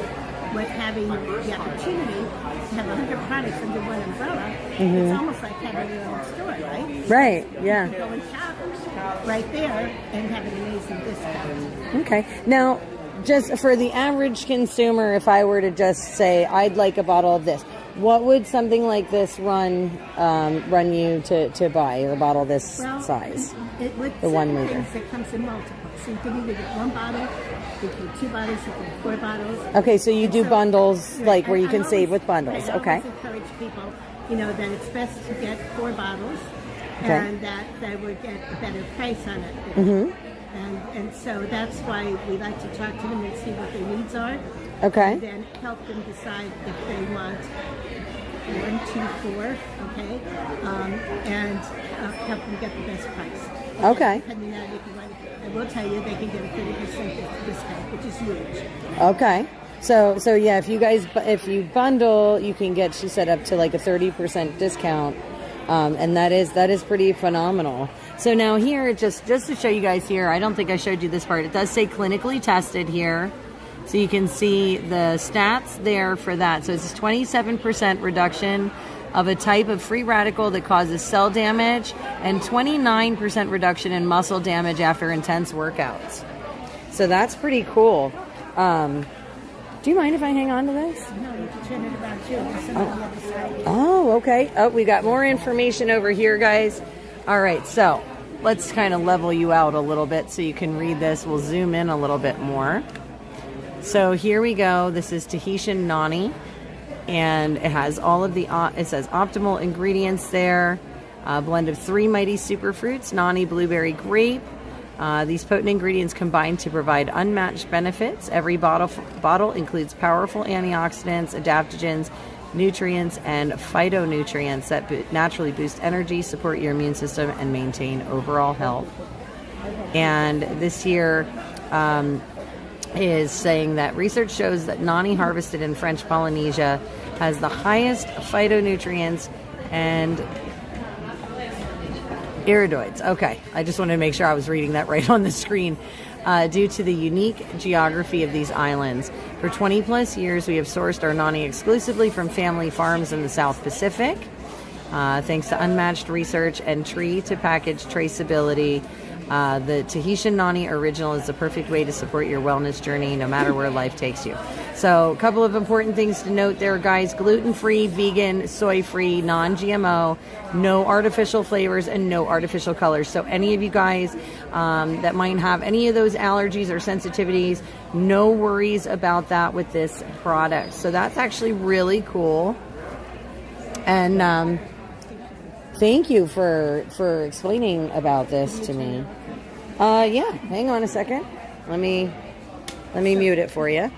S18: with having the opportunity to have 100 products under one umbrella, it's almost like having your own store, right?
S1: Right, yeah.
S18: You can go and shop right there and have an amazing discount.
S1: Okay. Now, just for the average consumer, if I were to just say, I'd like a bottle of this, what would something like this run you to buy, or a bottle this size?
S18: It would
S1: the 1 liter.
S18: It comes in multiples. So you can either get one bottle, you can get 2 bottles, you can get 4 bottles.
S1: Okay, so you do bundles, like where you can save with bundles.
S18: I
S1: Okay.
S18: always encourage people, that it's best to get 4 bottles, and that they would get a better price on it. And so that's why we like to talk to them and see what their needs are.
S1: Okay.
S18: And then help them decide if they want 1, 2, 4, okay, and help them get the best price.
S1: Okay.
S18: Depending on if you want, I will tell you they can get a 30% discount, which is huge.
S1: Okay. So yeah, if you bundle, you can get, she said, up to like a 30% discount, and that is pretty phenomenal. So now here, just to show you guys here, I don't think I showed you this part. It does say clinically tested here. So you can see the stats there for that. So it's a 27% reduction of a type of free radical that causes cell damage and 29% reduction in muscle damage after intense workouts. So that's pretty cool. Do you mind if I hang on to this?
S18: No, you can turn it around too. There's some on the other side.
S1: Oh, okay. Oh, we got more information over here, guys. All right, so let's kind of level you out a little bit so you can read this. We'll zoom in a little bit more. So here we go. This is Tahitian nani, and it has all of the, it says optimal ingredients there. A blend of 3 mighty superfruits, nani, blueberry, grape. These potent ingredients combine to provide unmatched benefits. Every bottle includes powerful antioxidants, adaptogens, nutrients, and phytonutrients that naturally boost energy, support your immune system, and maintain overall health. And this here is saying that research shows that nani harvested in French Polynesia has the highest phytonutrients and iridoids. Okay, I just wanted to make sure I was reading that right on the screen. Due to the unique geography of these islands, for 20 plus years we have sourced our nani exclusively from family farms in the South Pacific. Thanks to unmatched research and tree to package traceability, the Tahitian Nani Original is the perfect way to support your wellness journey no matter where life takes you. So a couple of important things to note there, guys. Gluten-free, vegan, soy-free, non-GMO, no artificial flavors, and no artificial colors. So any of you guys that might have any of those allergies or sensitivities, no worries about that with this product. So that's actually really cool. And thank you for explaining about this to me. Yeah, hang on a second. Let me mute it for you.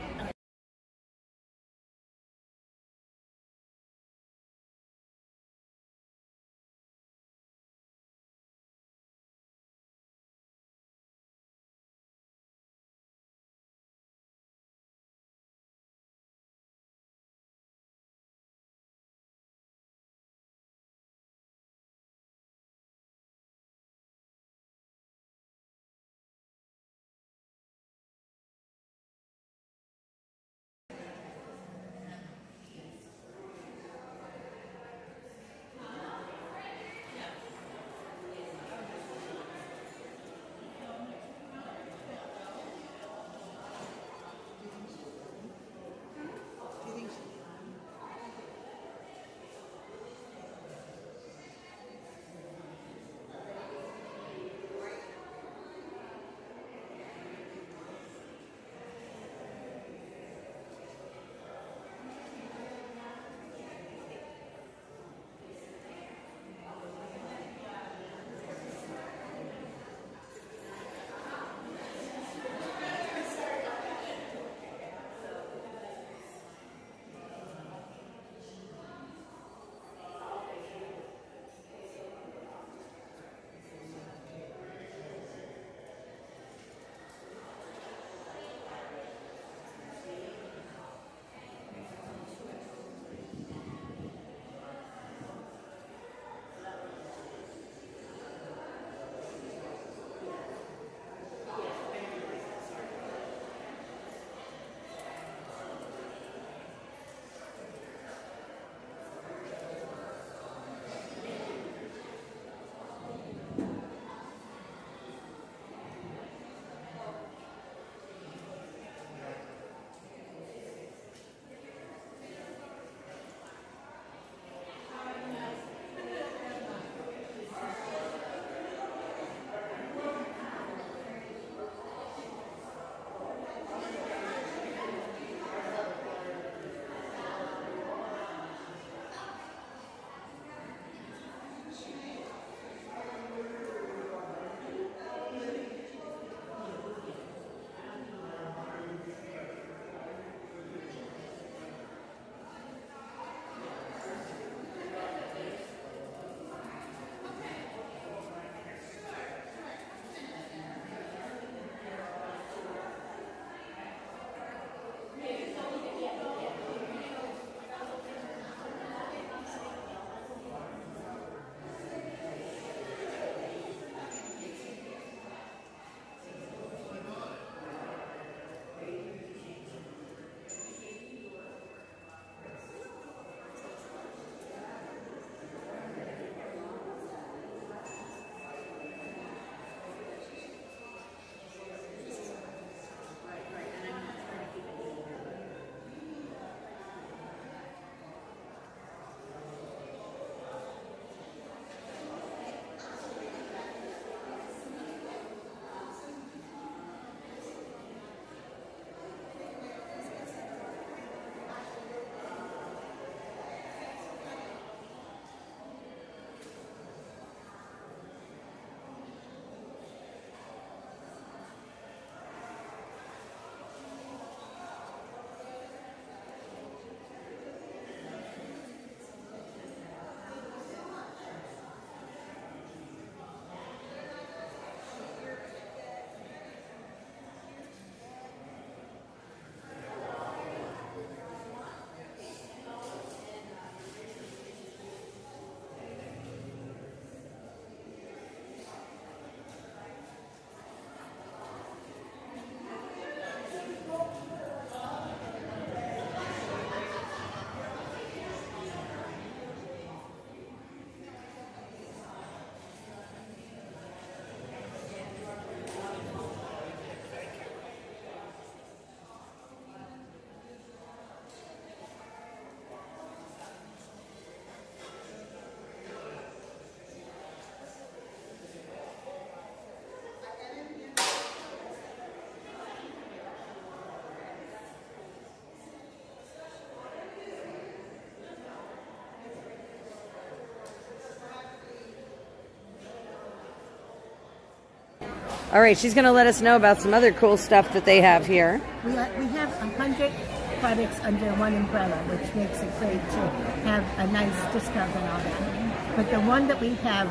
S1: All right, she's going to let us know about some other cool stuff that they have here.
S18: We have 100 products under one umbrella, which makes it great to have a nice discount on all that. But the one that we have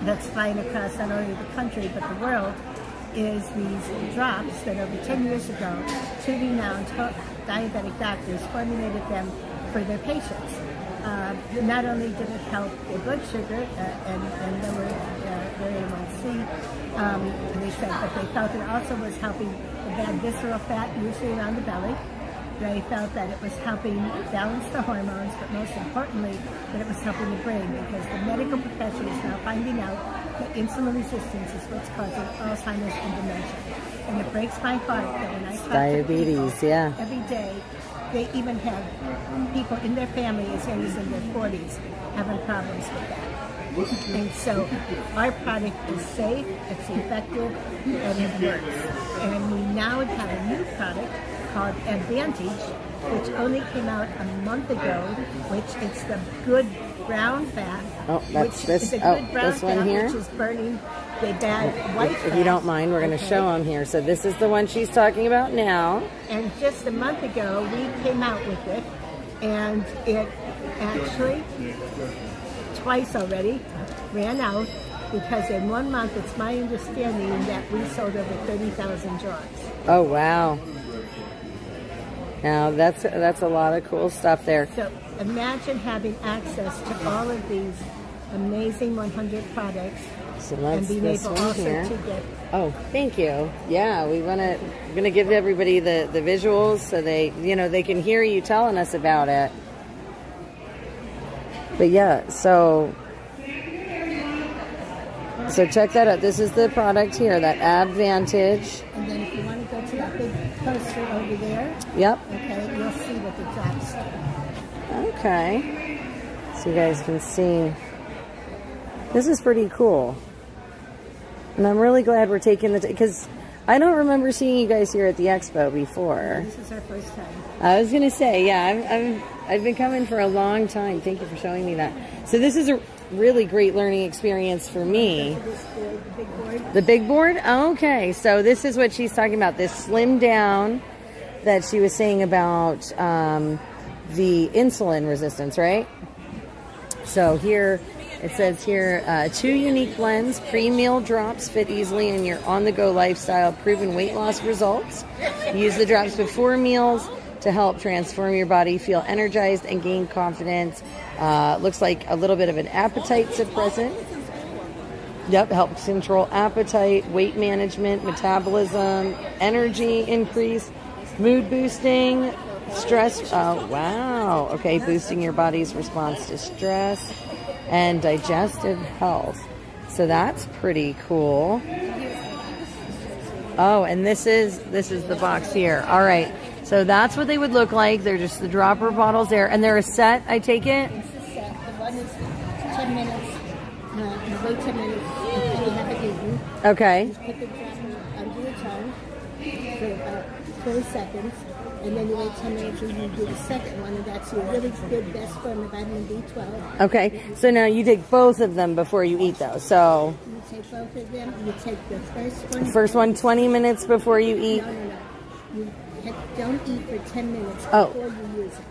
S18: that's flying across not only the country but the world is these drops that over 10 years ago, two renowned diabetic doctors formulated them for their patients. Not only did it help their blood sugar and lower their A1C, they said, but they felt it also was helping the bad visceral fat, usually around the belly. They felt that it was helping balance the hormones, but most importantly, that it was helping the brain, because the medical profession is now finding out that insulin resistance is what's causing Alzheimer's and dementia. And it breaks my heart that when I talk
S1: Diabetes,
S18: to people
S1: yeah.
S18: every day, they even have people in their family as young as in their 40s having problems with that. And so our product is safe, it's effective, and it works. And we now have a new product called Advantage, which only came out a month ago, which it's the good brown fat.
S1: Oh, that's
S18: which
S1: this.
S18: is a
S1: Oh,
S18: good brown
S1: this one
S18: fat,
S1: here.
S18: which is burning the bad white fat.
S1: If you don't mind, we're going to show them here. So this is the one she's talking about now.
S18: And just a month ago, we came out with it, and it actually twice already ran out, because in 1 month, it's my understanding that we sold over 30,000 jars.
S1: Oh, wow. Now, that's a lot of cool stuff there.
S18: So imagine having access to all of these amazing 100 products,
S1: So
S18: and
S1: that's
S18: being
S1: this
S18: able
S1: one
S18: also
S1: here.
S18: to get.
S1: Oh, thank you. Yeah, we're gonna give everybody the visuals so they can hear you telling us about it. But yeah, so check that out. This is the product here, that Advantage.
S18: And then if you want to go to that big poster over there,
S1: Yep.
S18: okay, you'll see what the drops are.
S1: Okay. So you guys can see. This is pretty cool. And I'm really glad we're taking the because I don't remember seeing you guys here at the Expo before.
S18: This is our first time.
S1: I was gonna say, yeah, I've been coming for a long time. Thank you for showing me that. So this is a really great learning experience for me.
S18: The big board.
S1: The big board? Okay, so this is what she's talking about. This slim down that she was saying about the insulin resistance, right? So here it says here, 2 unique blends, pre-meal drops fit easily in your on-the-go lifestyle, proven weight loss results. Use the drops before meals to help transform your body, feel energized, and gain confidence. Looks like a little bit of an appetite suppressant. Yep, helps control appetite, weight management, metabolism, energy increase, mood boosting, stress. Oh, wow. Okay, boosting your body's response to stress and digestive health. So that's pretty cool. Oh, and this is the box here. All right. So that's what they would look like. They're just the dropper bottles there. And they're a set, I take it?
S18: This is set. The one is 10 minutes. You wait 10 minutes and you have it eaten.
S1: Okay.
S18: Just put the dropper under your tongue for about 20 seconds. And then you wait 10 minutes and you do the second one. And that's your really good best form of vitamin B12.
S1: Okay. So now you take both of them before you eat those. So
S18: You take both of them. You take the first one.
S1: first one 20 minutes before you eat.
S18: No. You don't eat for 10 minutes
S1: Oh.
S18: before you use it.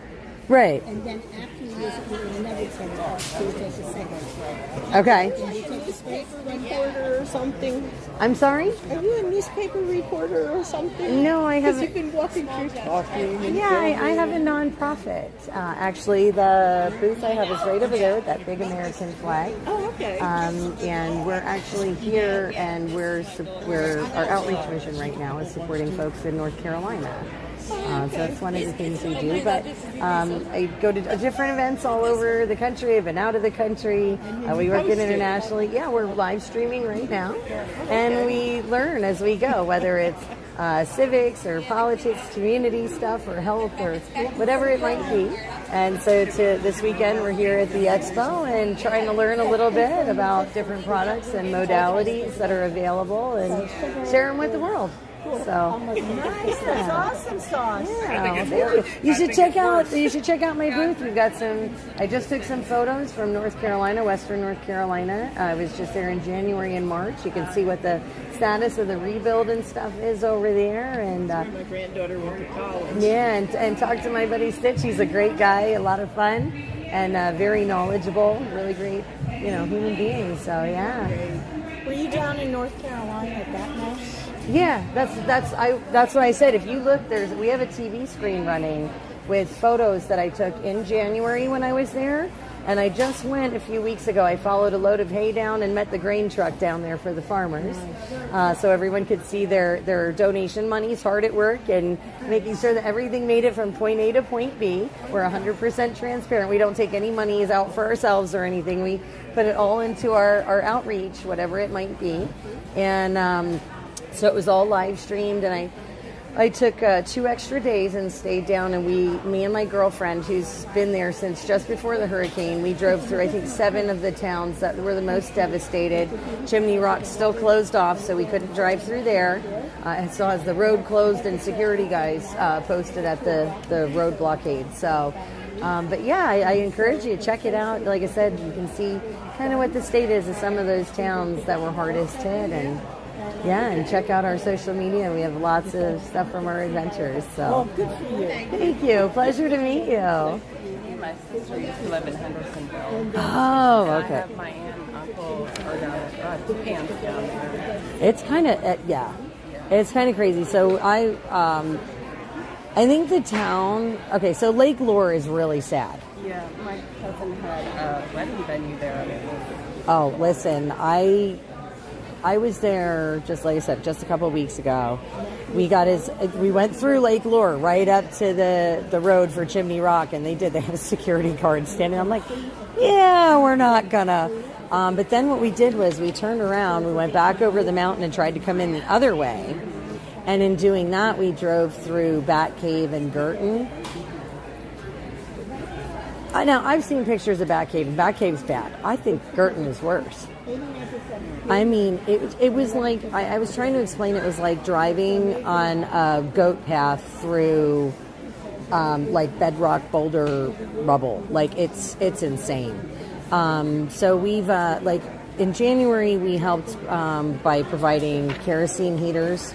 S1: Right.
S18: And then after you use it, you do another 10 minutes. So you take the second.
S1: Okay.
S18: And you take the newspaper reporter or something.
S1: I'm sorry?
S18: Are you a newspaper reporter or something?
S1: No, I haven't.
S18: Because you've been walking through talking. And
S1: Yeah, I have a nonprofit. Actually, the booth I have is right over there with that big American flag.
S18: Oh, okay.
S1: And we're actually here, and we're our outreach mission right now is supporting folks in North Carolina. So that's one of the things we do. But I go to different events all over the country. I've been out of the country. We work internationally. Yeah, we're live streaming right now, and we learn as we go, whether it's civics or politics, community stuff, or health, or whatever it might be. And so this weekend we're here at the Expo and trying to learn a little bit about different products and modalities that are available and share them with the world. So
S17: Nice, that's awesome sauce.
S1: yeah, thank you. You should check out my booth. We've got some. I just took some photos from North Carolina, Western North Carolina. I was just there in January and March. You can see what the status of the rebuild and stuff is over there. And
S5: My granddaughter went to college.
S1: yeah, and talk to my buddy Stitch. He's a great guy, a lot of fun, and very knowledgeable. Really great, human being. So yeah.
S17: Were you down in North Carolina at that mess?
S1: Yeah, that's what I said. If you look, we have a TV screen running with photos that I took in January when I was there, and I just went a few weeks ago. I followed a load of hay down and met the grain truck down there for the farmers, so everyone could see their donation monies hard at work and making sure that everything made it from point A to point B. We're 100% transparent. We don't take any monies out for ourselves or anything. We put it all into our outreach, whatever it might be, and. So it was all live streamed, and I took 2 extra days and stayed down, and me and my girlfriend, who's been there since just before the hurricane, we drove through, I think, 7 of the towns that were the most devastated. Chimney Rock's still closed off, so we couldn't drive through there. It still has the road closed and security guys posted at the road blockade. So, but yeah, I encourage you to check it out. Like I said, you can see kind of what the state is of some of those towns that were hardest hit, and yeah, and check out our social media. We have lots of stuff from our adventures. So,
S17: well, good for you.
S1: Thank you. Pleasure to meet you.
S6: My sister used to live in Hendersonville.
S1: Oh, okay.
S6: I have my aunt and uncle are down at Camp down there.
S1: It's kind of it's kind of crazy. So I think the town. Okay, so Lake Lure is really sad.
S6: Yeah, my cousin had a wedding venue there.
S1: Oh, listen, I was there, just like I said, just a couple of weeks ago. We went through Lake Lure right up to the road for Chimney Rock, and they had a security guard standing. I'm like, yeah, we're not gonna. But then what we did was we turned around, we went back over the mountain and tried to come in the other way. And in doing that, we drove through Bat Cave and Girton. Now, I've seen pictures of Bat Cave, and Bat Cave's bad. I think Girton is worse. I mean, it was like, I was trying to explain, it was like driving on a goat path through like bedrock boulder rubble. Like, it's insane. So we've, in January, we helped by providing kerosene heaters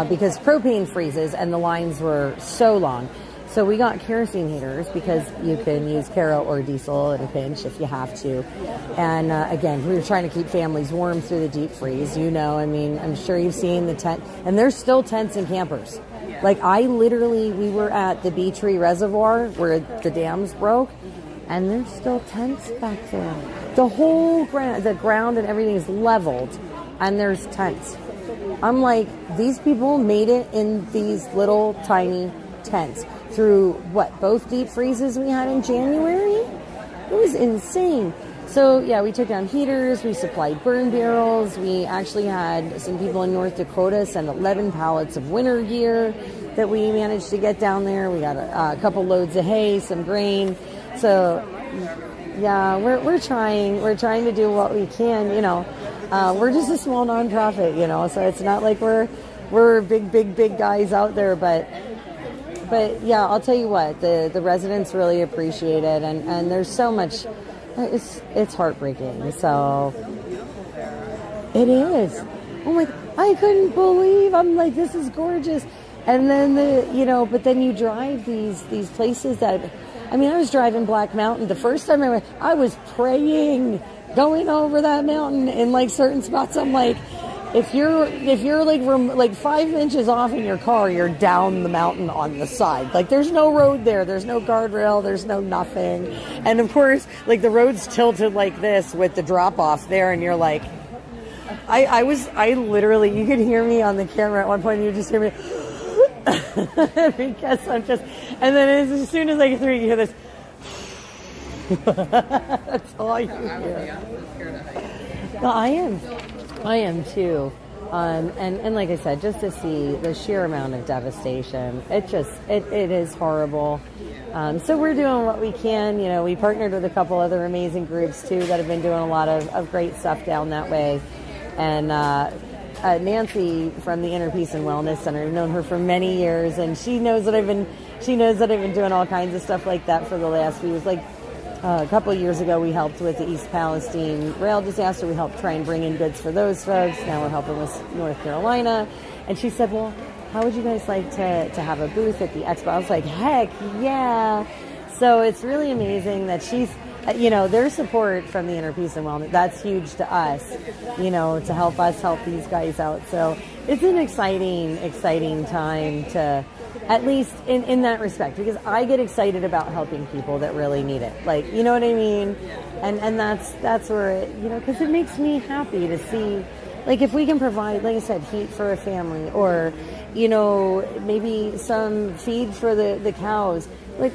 S1: because propane freezes and the lines were so long. So we got kerosene heaters because you can use Kero or diesel in a pinch if you have to. And again, we were trying to keep families warm through the deep freeze. I mean, I'm sure you've seen the tent. And there's still tents and campers. Like, we were at the Bee Tree Reservoir where the dams broke, and there's still tents back there. The whole ground and everything is leveled, and there's tents. I'm like, these people made it in these little tiny tents through both deep freezes we had in January? It was insane. So yeah, we took down heaters, we supplied burn barrels, we actually had some people in North Dakota send 11 pallets of winter gear that we managed to get down there. We got a couple loads of hay, some grain. So yeah, we're trying to do what we can, we're just a small nonprofit, so it's not like we're big guys out there, but yeah, I'll tell you what, the residents really appreciate it, and there's so much. It's heartbreaking. So it is. Oh my! I couldn't believe. I'm like, this is gorgeous. And then but then you drive these places that. I mean, I was driving Black Mountain the first time I went. I was praying going over that mountain in like certain spots. I'm like, if you're like 5 inches off in your car, you're down the mountain on the side. Like, there's no road there. There's no guardrail. There's no nothing. And of course, like, the road's tilted like this with the drop off there, and you're like, I literally, you could hear me on the camera at one point, and you just hear me because I'm just, and then as soon as I get through, you hear this. That's all you hear. No, I am too. And like I said, just to see the sheer amount of devastation, it is horrible. So we're doing what we can. We partnered with a couple other amazing groups too that have been doing a lot of great stuff down that way. And Nancy from the Inner Peace and Wellness Center. I've known her for many years, and she knows that I've been doing all kinds of stuff like that for the last few years. Like a couple of years ago, we helped with the East Palestine rail disaster. We helped try and bring in goods for those folks. Now we're helping with North Carolina. And she said, well, how would you guys like to have a booth at the Expo? I was like, heck yeah. So it's really amazing that she's, their support from the Inner Peace and Wellness, that's huge to us, to help us help these guys out. So it's an exciting time to, at least in that respect, because I get excited about helping people that really need it. Like, you know what I mean? And that's where it, because it makes me happy to see, like, if we can provide, like I said, heat for a family, or, maybe some feed for the cows. Like,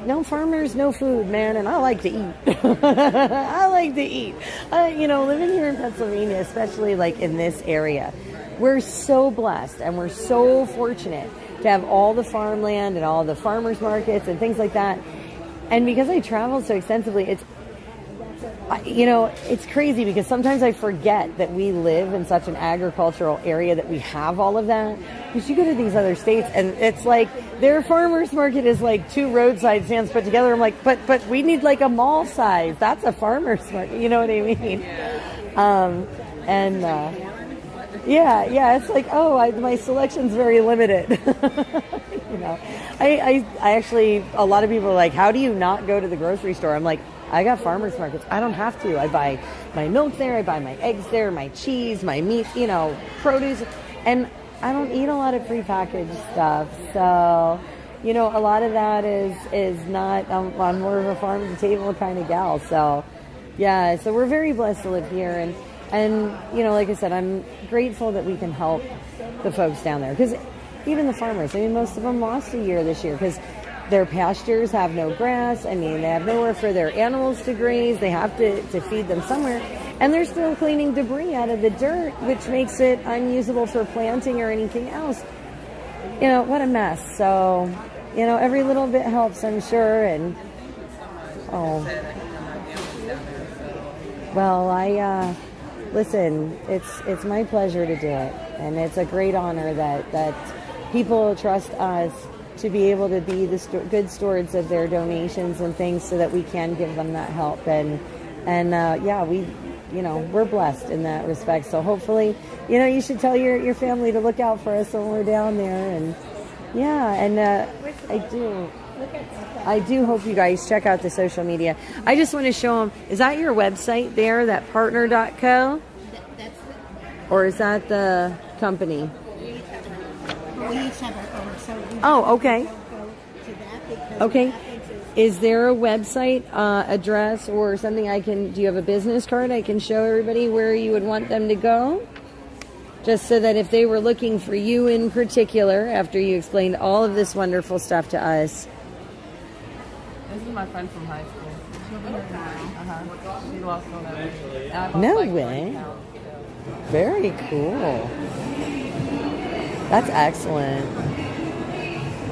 S1: no farmers, no food, man, and I like to eat. I like to eat. Living here in Pennsylvania, especially like in this area, we're so blessed and we're so fortunate to have all the farmland and all the farmers markets and things like that. And because I travel so extensively, it's crazy because sometimes I forget that we live in such an agricultural area that we have all of that. Because you go to these other states and it's like their farmers market is like 2 roadside stands put together. I'm like, but we need like a mall size. That's a farmer's market. You know what I mean? It's like, my selection's very limited. I actually, a lot of people are like, how do you not go to the grocery store? I'm like, I got farmers markets. I don't have to. I buy my milk there. I buy my eggs there, my cheese, my meat, produce. And I don't eat a lot of prepackaged stuff. So, a lot of that is not, I'm more of a farm to table kind of gal. So, yeah, so we're very blessed to live here. And like I said, I'm grateful that we can help the folks down there. Because even the farmers, most of them lost a year this year because their pastures have no grass. They have nowhere for their animals to graze. They have to feed them somewhere. And they're still cleaning debris out of the dirt, which makes it unusable for planting or anything else. What a mess. So, every little bit helps, I'm sure. And, listen, it's my pleasure to do it. And it's a great honor that people trust us to be able to be the good stewards of their donations and things so that we can give them that help. And we're blessed in that respect. So hopefully, you should tell your family to look out for us when we're down there. And I do hope you guys check out the social media. I just want to show them, is that your website there, that partner.co?
S18: That's it.
S1: Or is that the company?
S18: We each have our own. So
S1: okay. Okay. Is there a website address or something do you have a business card I can show everybody where you would want them to go? Just so that if they were looking for you in particular, after you explained all of this wonderful stuff to us.
S20: This is my friend from high school. She'll be here tomorrow. She lost all that.
S1: No way. Very cool. That's excellent.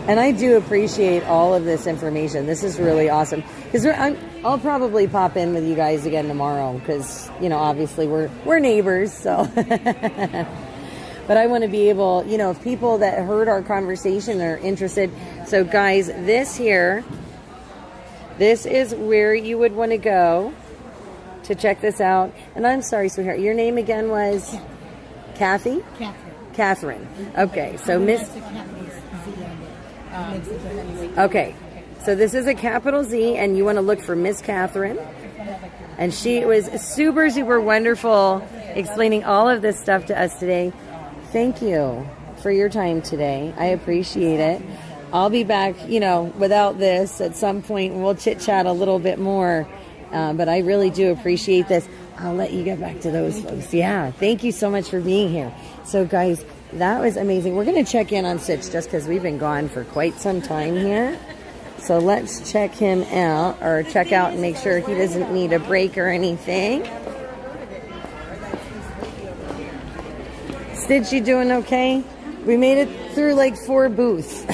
S1: And I do appreciate all of this information. This is really awesome. Because I'll probably pop in with you guys again tomorrow. Because, obviously we're neighbors. So, but I want to be able, if people that heard our conversation are interested. So guys, this is where you would want to go to check this out. And I'm sorry, sweetheart. Your name again was Kathy? Catherine. Okay, so Miss... Okay, so this is a capital Z, and you want to look for Miss Catherine. And she was super, super wonderful explaining all of this stuff to us today. Thank you for your time today. I appreciate it. I'll be back, without this at some point, and we'll chit-chat a little bit more. But I really do appreciate this. I'll let you get back to those folks. Yeah, thank you so much for being here. So, guys, that was amazing. We're going to check in on Sitch just because we've been gone for quite some time here. So let's check him out, or check out and make sure he doesn't need a break or anything. Stitch, you doing okay? We made it through like 4 booths.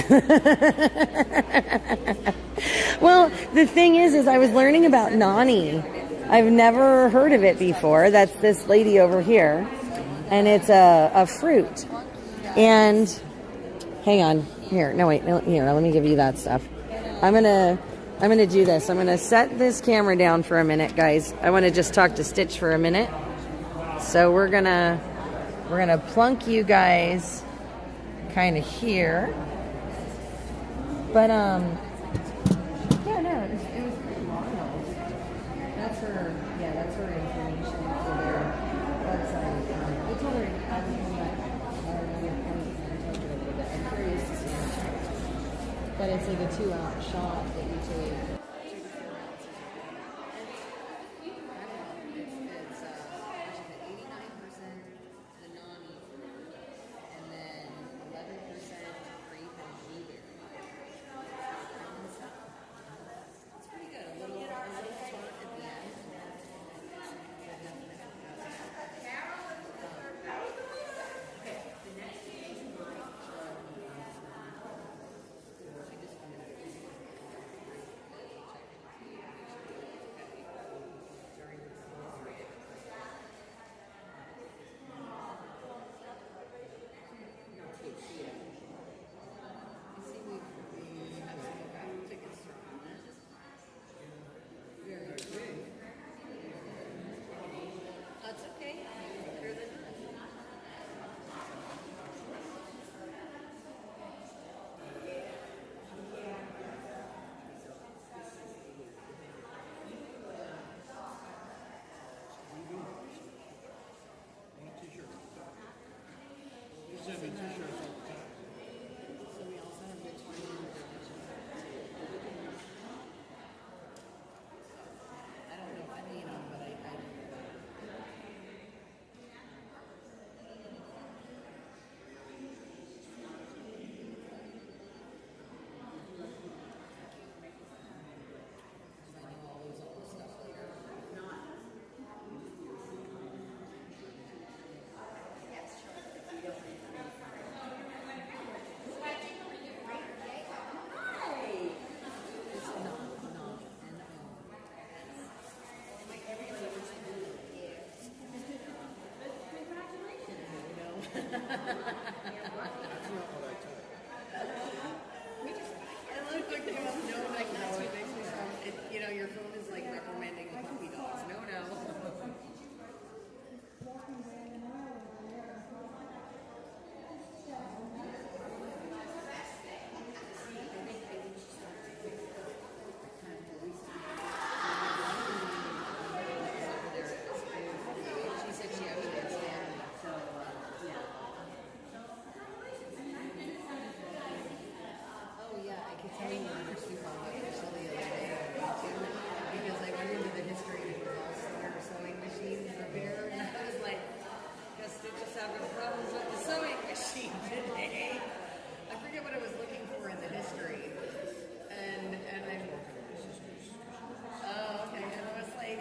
S1: Well, the thing is I was learning about Nani. I've never heard of it before. That's this lady over here. and it's a fruit. And hang on, here, no wait, no, here, let me give you that stuff. I'm gonna do this. I'm gonna set this camera down for a minute, guys. I want to just talk to Stitch for a minute. So we're gonna plunk you guys kind of here. But yeah, no, it was pretty wild. That's her information for their website. I told her I would come back. I'm curious to see her. But it's like a 2-ounce shot that you take.
S5: Your phone is like reprimanding the puppy dogs. No. She said she actually didn't stand it, so yeah. Oh yeah, I could tell you another super on what Crystal the other day on YouTube because I went into the history and it was all her sewing machine repair, and I was like, guess Stitch is having problems with the sewing machine today. I forget what I was looking for in the history, and I okay, and I was like,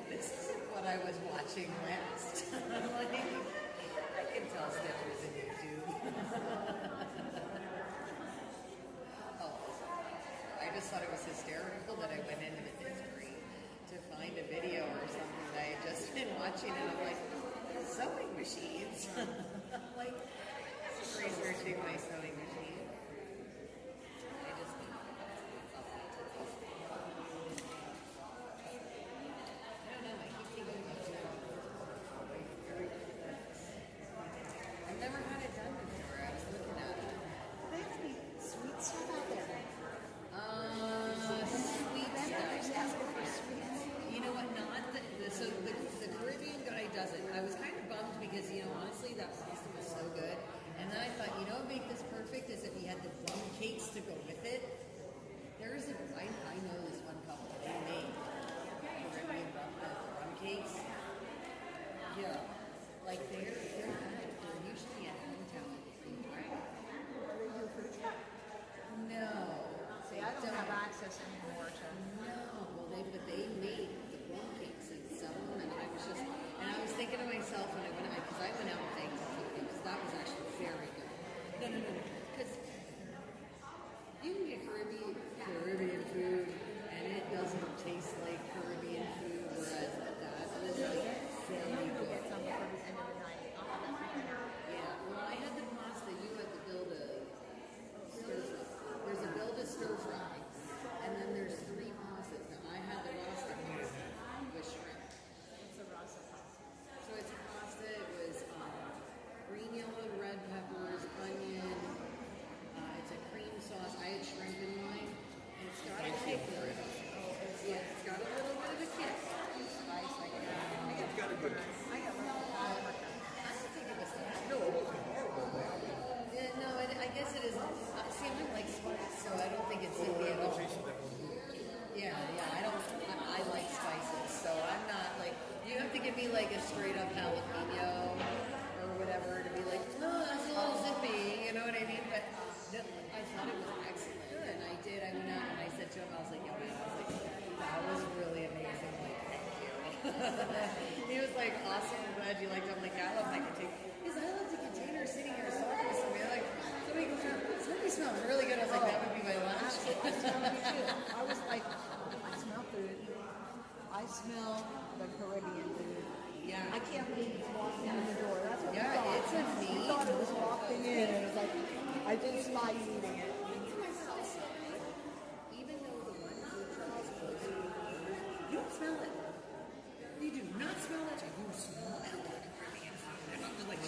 S5: this isn't what I was watching last. I'm like, I can tell Stitch was in YouTube. I just thought it was hysterical that I went into the history to find a video or something that I had just been watching, and I'm like, sewing machines. Like, researching my sewing machine. I just think I don't know, I keep thinking about it. I've never had it done before. I was looking at it.
S17: They have any sweet stuff out there?
S5: Sweet stuff. You know what? Not the Caribbean guy doesn't. I was kind of bummed because honestly that pasta was so good, and then I thought what would make this perfect is if you had the rum cakes to go with it. There's I know this one couple. They make Caribbean rum cakes. Yeah, like they're good. They're usually at hometown, right? No.
S17: See, I don't have access anymore to.
S5: No, well, they made the rum cakes and sell them, and I was thinking to myself when I went out, because I went out and thanked them because that was actually very good. No, because you can get Caribbean food, and it doesn't taste like Caribbean food, whereas that was like very good.
S1: think it was that. No, it wasn't horrible. Yeah, no, I guess it is. See, I like spice, so I don't think it's in the end. Yeah, I like spices, so I'm not like, you have to give me like a straight up jalapeno or whatever to be like, oh, that's a little zippy, you know what I mean? But no, I thought it was excellent, and I went out and I said to him, I was like, yo, man, I was like, that was really amazing, like, thank you. He was like, awesome, I'm glad you liked it. I'm like, yeah, I love that container. Because I love the container sitting here talking to somebody, like, somebody smells really good. I was like, that would be my lunch.
S17: I was like, I smell food. I smell the Caribbean food.
S1: Yeah.
S17: I can't believe it's walking in the door. That's what
S1: yeah,
S17: we thought.
S1: it's a
S17: We
S1: neat.
S17: thought it was walking in, and it was like, I did spice eating it.
S1: Even though the one food truck is close, you don't smell it. You do not smell that. You smell the Caribbean food. And I'm just like,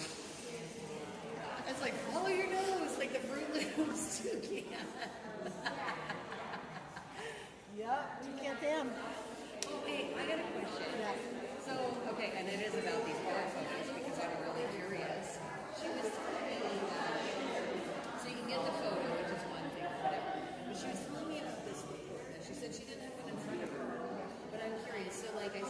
S1: it's like, follow your nose, like the Fruit Loops toucan.
S17: Yep, toucan.
S1: Oh, hey, I got a question.
S17: Yeah.
S1: So, okay, and it is about these bar photos because I'm really curious. She was telling me that, so you can get the photo, which is one thing, whatever. But she was telling me about this report, and she said she didn't have one in front of her. But I'm curious. So, like, I'm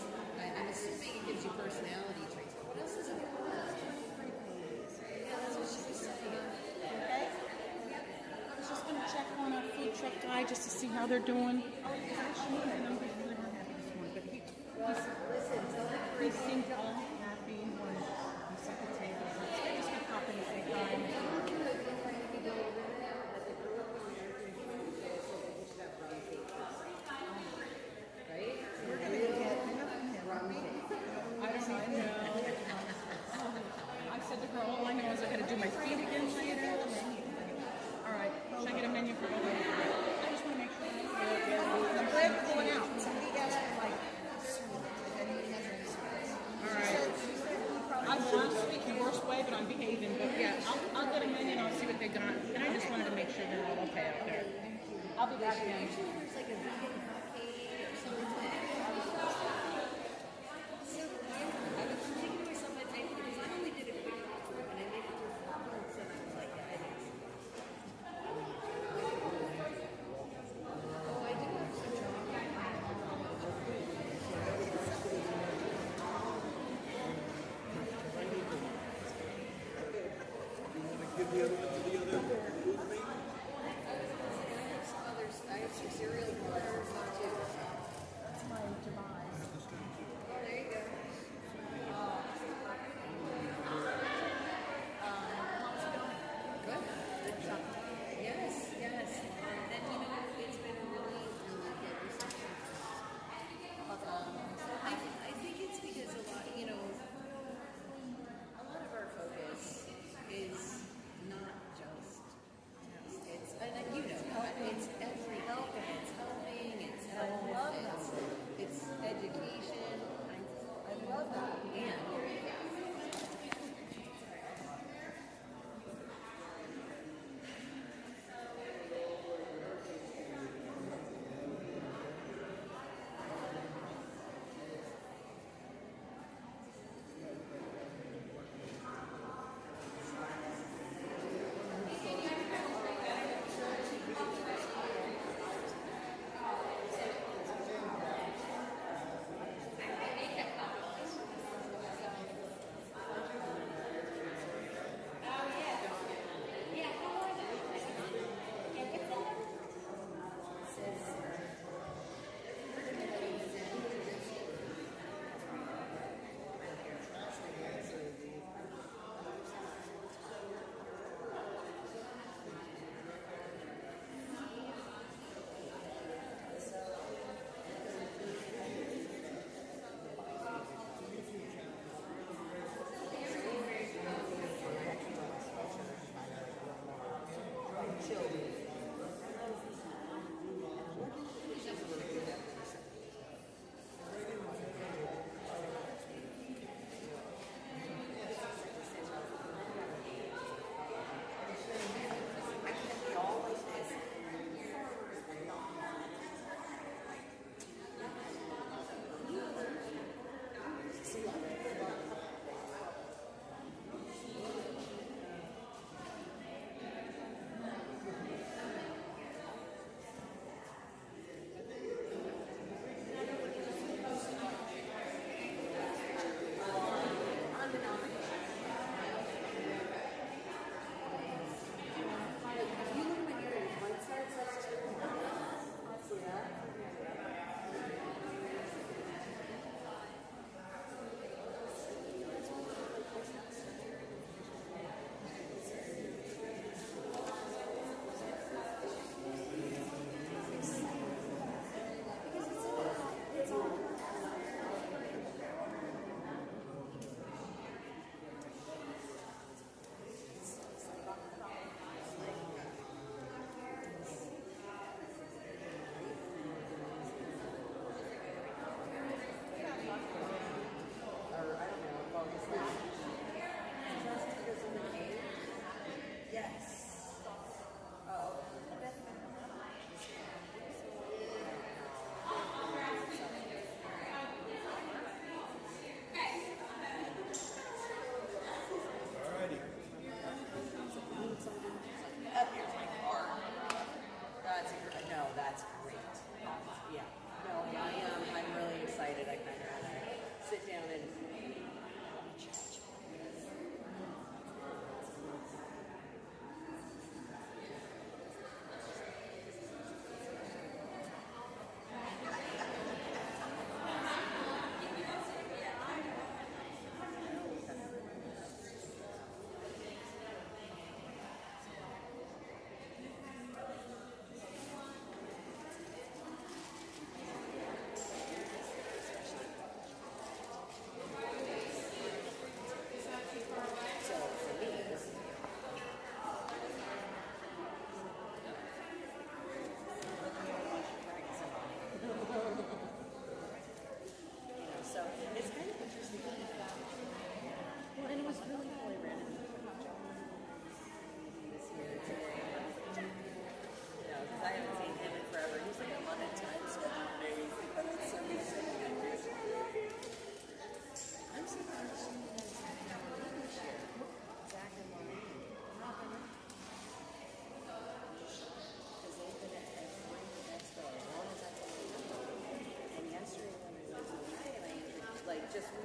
S1: assuming it gives you personality traits. But what else is it? Yeah, that's what she was saying.
S6: Okay. I was just going to check on our food truck guy just to see how they're doing. Oh, he's actually in, and I'm just really not happy this morning. But he seemed all happy when he set the table. So I just going to pop in and say hi.
S1: Right?
S6: We're going to go get rum cake. I don't know. I said to her, all I know is I got to do my feet again later. All right. Should I get a menu for all I just want to make sure.
S17: The bread going out. Somebody asked for like sweet, if anybody has any sweets.
S6: All right. I want to speak the worst way, but I'm behaving. But yeah, I'll get a menu and I'll see what they got. And I just wanted to make sure they're all okay up there. I'll be back again.
S1: There's like a vegan cupcake or something. So I was thinking to myself, because I only did a quick walkthrough and I made it through 4 months and I was like, yeah, I think so. Oh, I do have some
S10: Give the other one to the other booth mate?
S1: I have some cereal bars too.
S17: That's my demise.
S1: Oh, there you go. Good. Yes. And you know, it's been really good reception. I think it's because a lot of our focus is not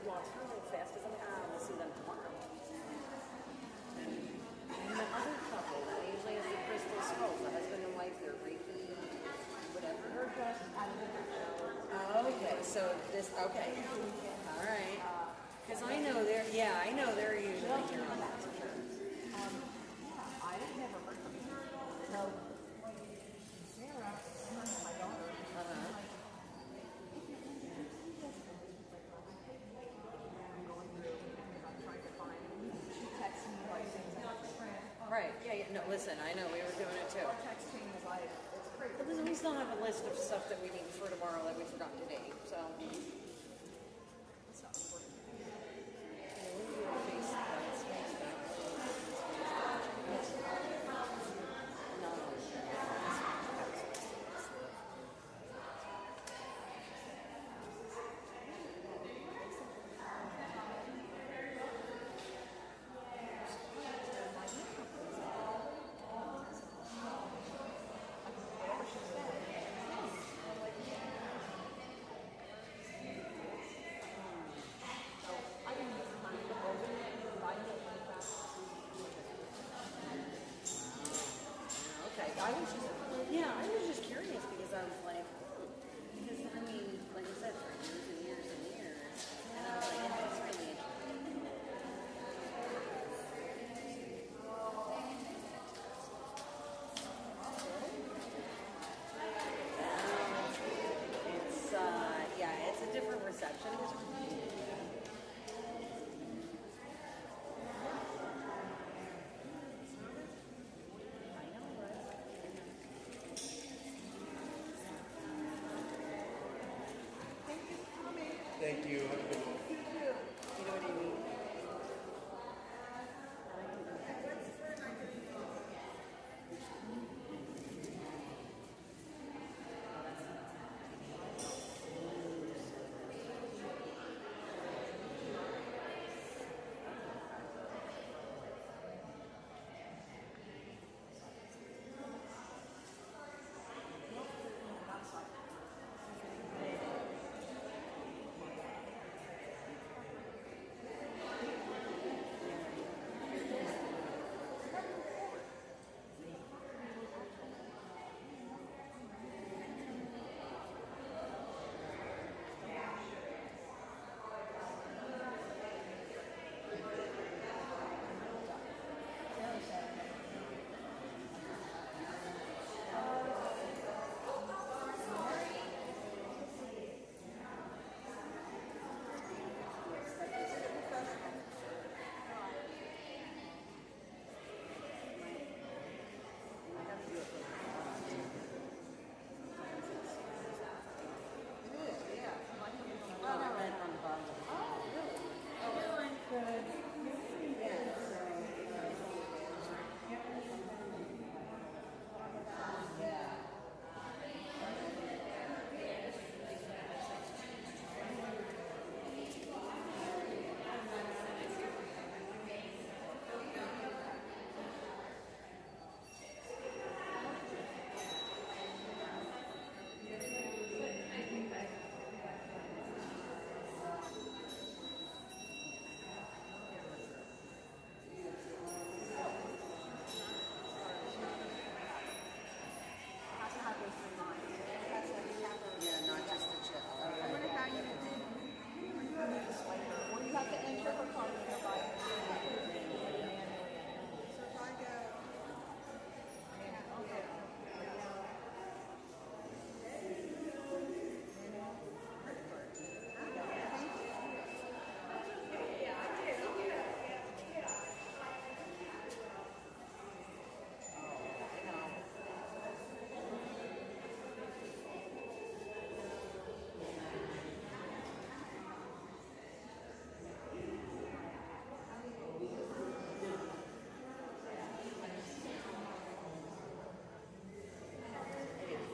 S1: walks her real fast because I'm like, we'll see them tomorrow. And the other couple that usually has the crystal skulls, the husband and wife, they're Reiki, whatever. Okay, so this, okay. All right. Because I know they're usually here on that.
S6: I have never heard from her. No. Sarah, my daughter. She texts me like things like
S1: Right. Yeah. No. Listen. I know we were doing it too.
S6: our texting is like it's crazy.
S1: But listen, we still have a list of stuff that we need for tomorrow that we forgot today. So.
S6: It's not important.
S1: Okay, I was just curious because I was like, because I mean, like I said, for years and years and years, and I was like, yeah, it's really interesting. It's a different reception.
S3: Thank you. Have a good one.
S1: You know what I mean?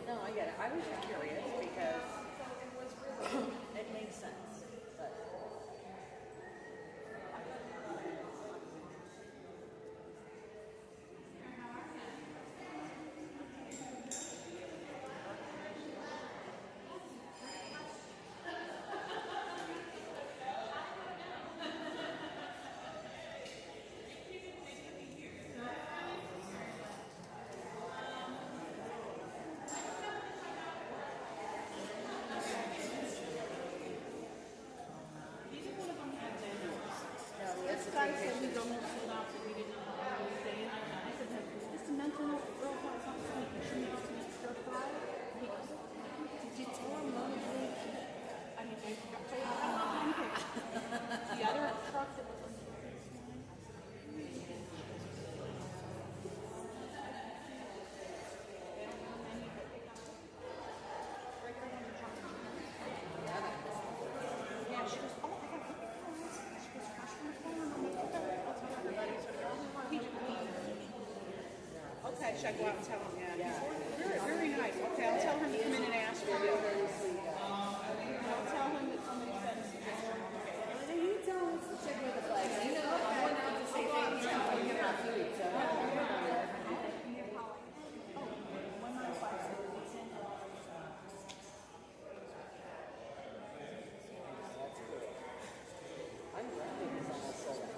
S1: No, I get it. I was just curious because it makes sense. But
S5: guy said he's almost sold out, so we didn't know how he was staying. I said, just a mental note, girl wants something sweet, but she needs to make stir fry. He goes, did you tell him no to make? I mean, I forgot to tell him the other truck that was on the yeah, she goes, oh, I got cookie crumbs. She goes, fresh from the farm. I'm like, okay, I'll tell everybody. So they're only one okay, should I go out and tell him? Yeah. Very, very nice. Okay, I'll tell him to come in and ask for you. I'll tell him that somebody said it's okay.
S1: You tell him to check with the flags. You know, I'm going out to say thank you when you get my food. So I'm grabbing this almost sold out.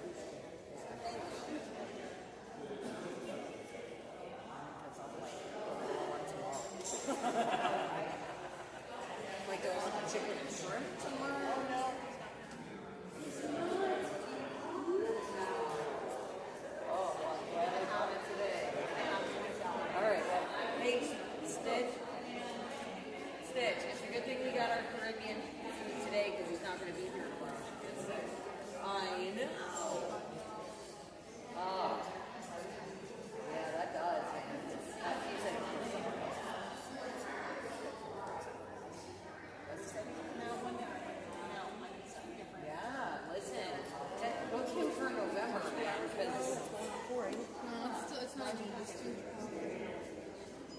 S1: Like go on chicken and shrimp tomorrow? Oh no. Oh, well, I have it today. Alright, well, hey, Stitch. It's a good thing we got our Caribbean food today because he's not going to be here tomorrow. I know. Oh. Yeah, that does, man. That keeps it. Yeah, listen. Book him for November because
S9: It's not even this too.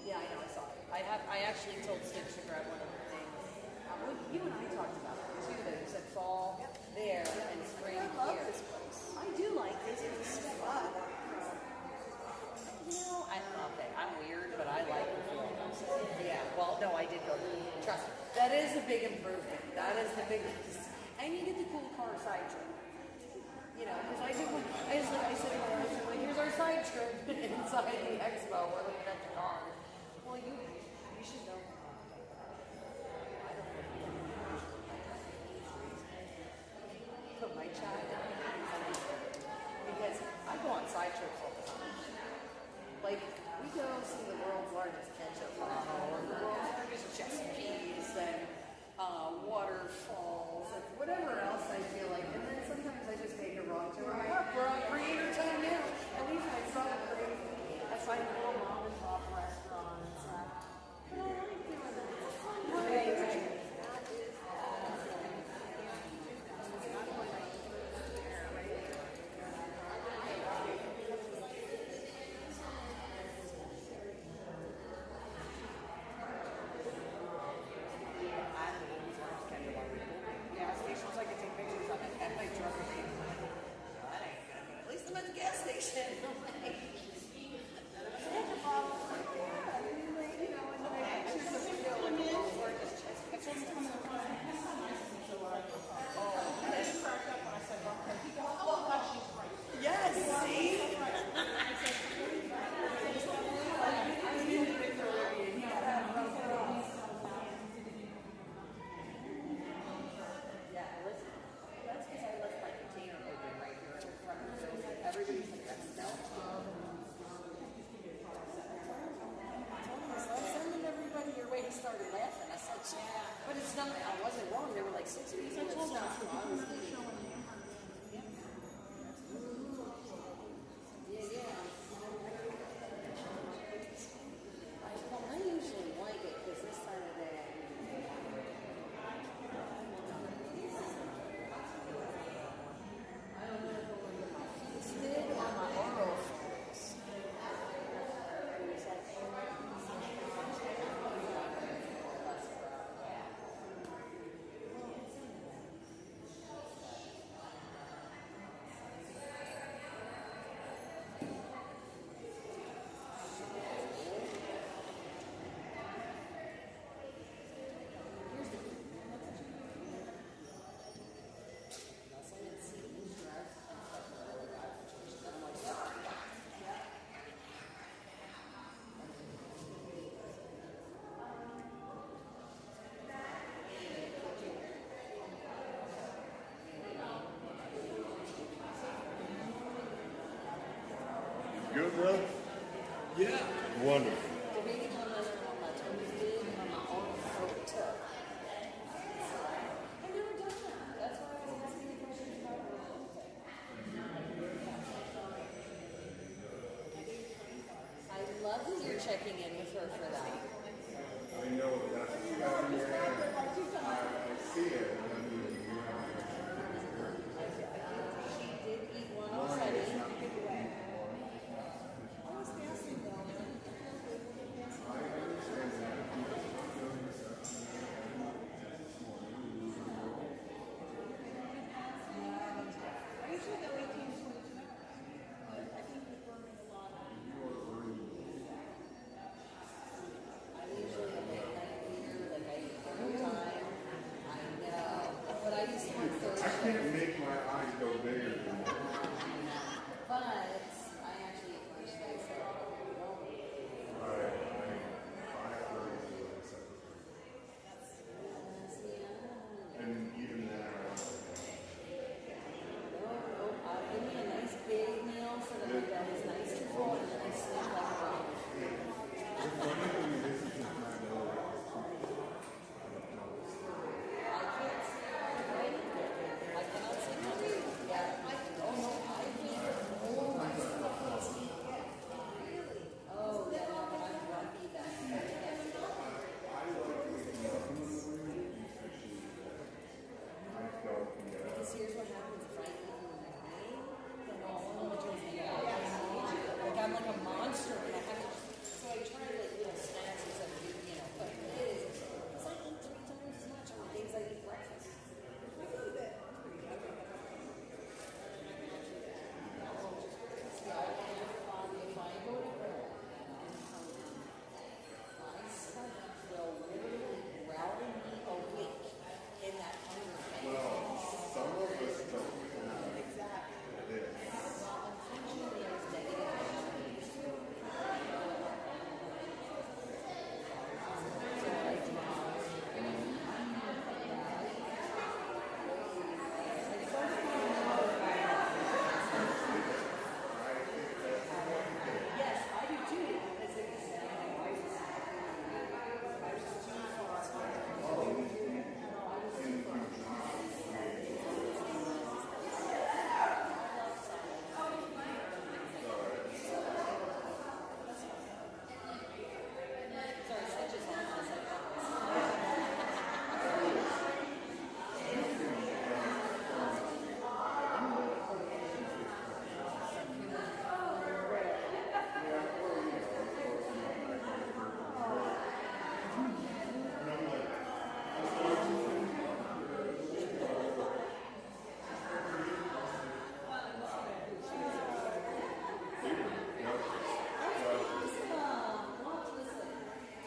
S1: yeah, I know, I saw it. I actually told Stitch to grab one of the things. You and I talked about it too, that you said fall there and spring here. I love this place. I do like this. It's a spot. You know, I'm weird, but I like the feel. Yeah, well, no, I did go. Trust me. That is a big improvement. That is the biggest. And you get the cool car side trip. You know, because I said, here's our side trip inside the Expo. We're looking at the car. Well, you should know. Put my child in because I go on side trips all the time. Like, we go see the world's largest ketchup bottle and the world's largest chest piece and waterfalls and whatever else I feel like. And then sometimes I just make a wrong turn. I'm like, oh, we're on creator time now. At least I saw it crazy. I find little mom and pop restaurants. But I like doing that. It's fun.
S3: bro? Yeah. Wonderful.
S1: I love that you're checking in with her for that.
S3: I know that's I see it.
S1: She did eat one already.
S3: I can't make my eyes go bigger than that.
S1: But I actually eat lunch today, so
S3: And even then,
S1: give me a nice big meal so that my belly's nice and full and then I sleep like a rock.
S3: the funny thing is, this is my nose.
S1: I cannot see my teeth. Yeah. Oh no, I can't. Oh, I still can't see. Really? Oh, yeah, no, I'm grumpy then. Because here's what happens if I eat in the morning, then all of them turns me off. Like I'm like a monster and I have to, so I try like little snacks instead of but it is, because I eat 3 times as much on the days I eat breakfast. If I go to bed, my stomach will literally rally me awake in that hunger phase.
S3: Well, some of us don't have
S1: Exactly.
S3: this.
S1: Unfortunately, I was negative. Yes, I do too, because it is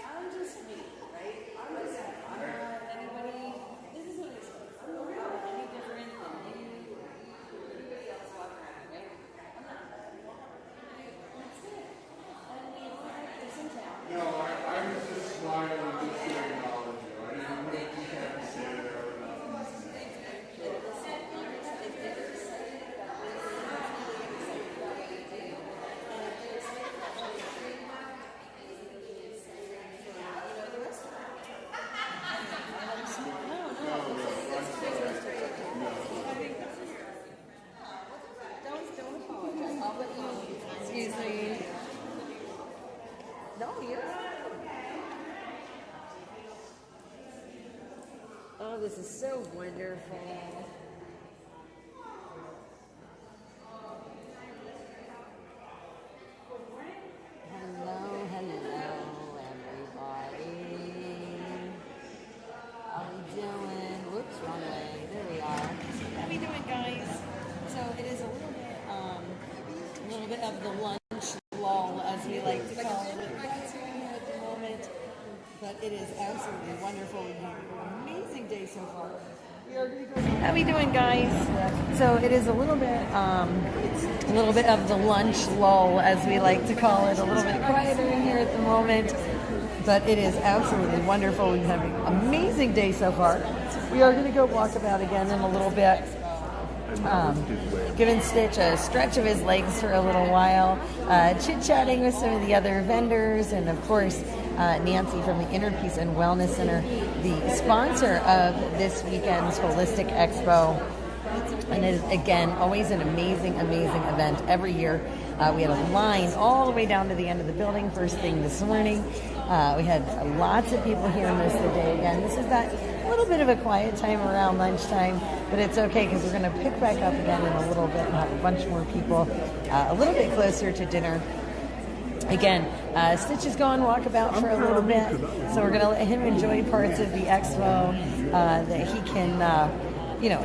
S1: I'm just me, right? I'm not anybody. This is what it is. I'm not any different than you or anybody else walking around, right? I'm not. That's it. And we have this in town.
S3: No, I was just smiling just to acknowledge you. I didn't want to have to say it or
S1: Don't apologize. I'll let you. Excuse me. No, you're. Oh, this is so wonderful. Hello, everybody. How we doing? Whoops, wrong way. There we are. How we doing, guys? So it is a little bit of the lunch lull, as we like to call it. At the moment, but it is absolutely wonderful. We've had an amazing day so far. How we doing, guys? So it is a little bit of the lunch lull, as we like to call it. A little bit quieter in here at the moment, but it is absolutely wonderful. We've had an amazing day so far. We are going to go walk about again in a little bit. giving Stitch a stretch of his legs for a little while, chit-chatting with some of the other vendors, and of course, Nancy from the Inner Peace and Wellness Center, the sponsor of this weekend's Holistic Expo. And it is, again, always an amazing, amazing event every year. We had a line all the way down to the end of the building first thing this morning. We had lots of people here most of the day. Again, this is that little bit of a quiet time around lunchtime, but it's okay because we're going to pick back up again in a little bit and have a bunch more people a little bit closer to dinner. Again, Stitch is going walkabout for a little bit, so we're going to let him enjoy parts of the expo that he can,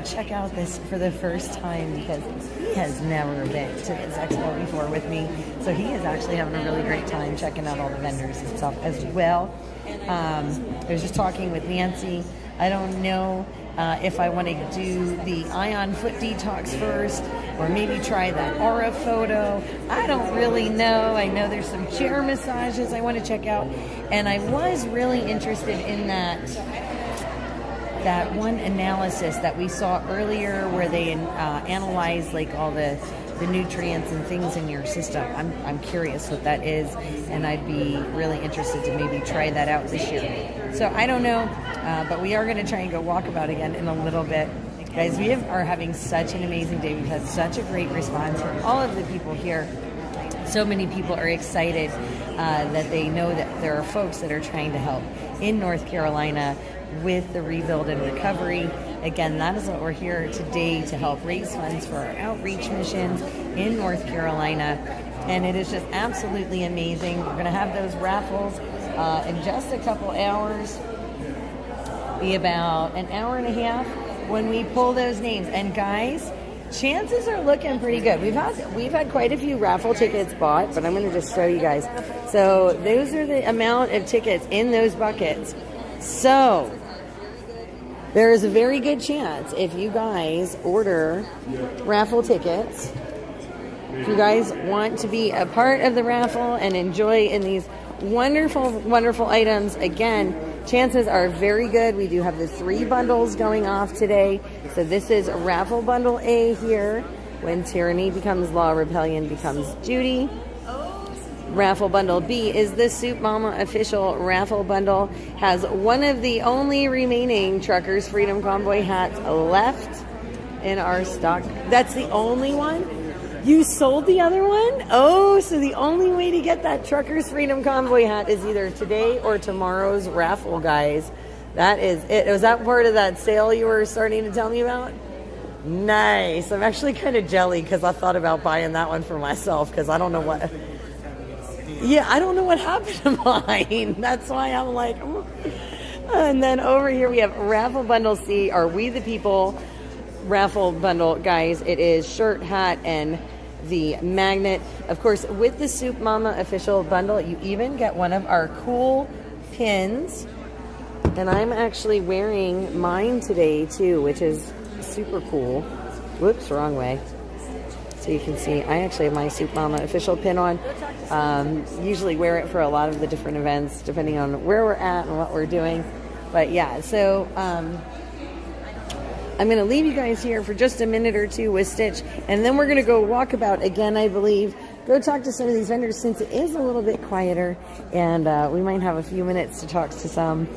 S1: check out this for the first time, because he has never been to this expo before with me. So he is actually having a really great time checking out all the vendors and stuff as well. I was just talking with Nancy. I don't know if I want to do the Ion Foot Detox first, or maybe try that Aura Photo. I don't really know. I know there's some chair massages I want to check out, and I was really interested in that one analysis that we saw earlier where they analyze like all the nutrients and things in your system. I'm curious what that is, and I'd be really interested to maybe try that out this year. So I don't know, but we are going to try and go walkabout again in a little bit. Guys, we are having such an amazing day. We've had such a great response from all of the people here. So many people are excited that they know that there are folks that are trying to help in North Carolina with the rebuild and recovery. Again, that is what we're here today to help raise funds for our outreach missions in North Carolina. And it is just absolutely amazing. We're going to have those raffles in just a couple hours, be about an hour and a half when we pull those names. And guys, chances are looking pretty good. We've had quite a few raffle tickets bought, but I'm going to just show you guys. So those are the amount of tickets in those buckets. So there is a very good chance if you guys order raffle tickets, if you guys want to be a part of the raffle and enjoy in these wonderful, wonderful items, again, chances are very good. We do have the 3 bundles going off today. So this is raffle bundle A here. When tyranny becomes law, rebellion becomes duty. Raffle bundle B is the Soup Mama official raffle bundle. Has one of the only remaining Truckers Freedom Convoy hats left in our stock. That's the only one? You sold the other one? Oh, so the only way to get that Truckers Freedom Convoy hat is either today or tomorrow's raffle, guys. That is it. Was that part of that sale you were starting to tell me about? Nice. I'm actually kind of jelly because I thought about buying that one for myself because I don't know what... Yeah, I don't know what happened to mine. That's why I'm like... Oh. And then over here we have raffle bundle C, or We the People raffle bundle. Guys, it is shirt, hat, and the magnet. Of course, with the Soup Mama official bundle, you even get one of our cool pins. And I'm actually wearing mine today too, which is super cool. Whoops, wrong way. So you can see I actually have my Soup Mama official pin on. Usually wear it for a lot of the different events, depending on where we're at and what we're doing. But yeah, so I'm going to leave you guys here for just a minute or two with Stitch, and then we're going to go walkabout again, I believe. Go talk to some of these vendors since it is a little bit quieter, and we might have a few minutes to talk to some.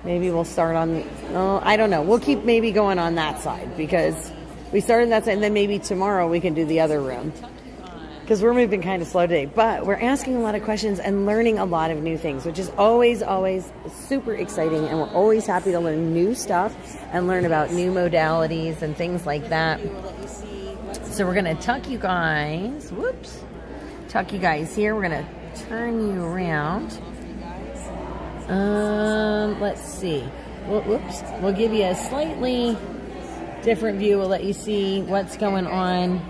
S1: Maybe we'll start on, I don't know. We'll keep maybe going on that side because we started that side, and then maybe tomorrow we can do the other room because we're moving kind of slow today. But we're asking a lot of questions and learning a lot of new things, which is always, always super exciting. And we're always happy to learn new stuff and learn about new modalities and things like that. So we're going to tuck you guys, tuck you guys here. We're going to turn you around. Let's see. We'll give you a slightly different view. We'll let you see what's going on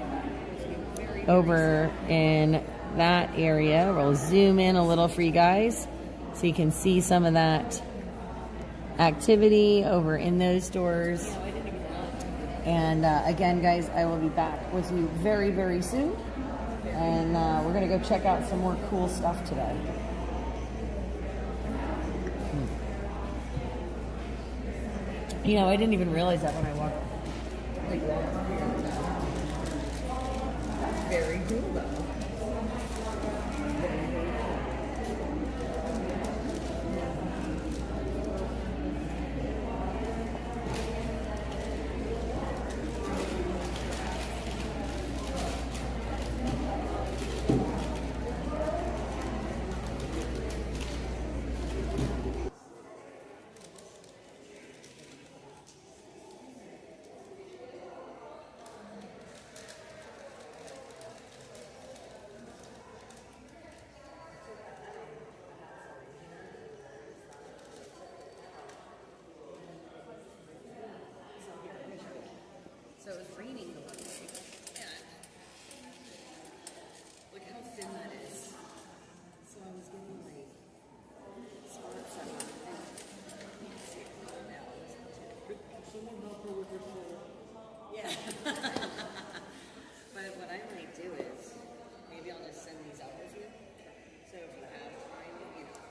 S1: over in that area. We'll zoom in a little for you guys so you can see some of that activity over in those stores. And again, guys, I will be back with you very, very soon. And we're going to go check out some more cool stuff today. You know, I didn't even realize that when I walked.
S5: Very cool though. So it was raining the one day, and look how thin that is. So I was getting like spots on it. You can see it now.
S10: Someone help her with her pool.
S5: Yeah. But what I might do is maybe I'll just send these out with you. So if you have time, you know.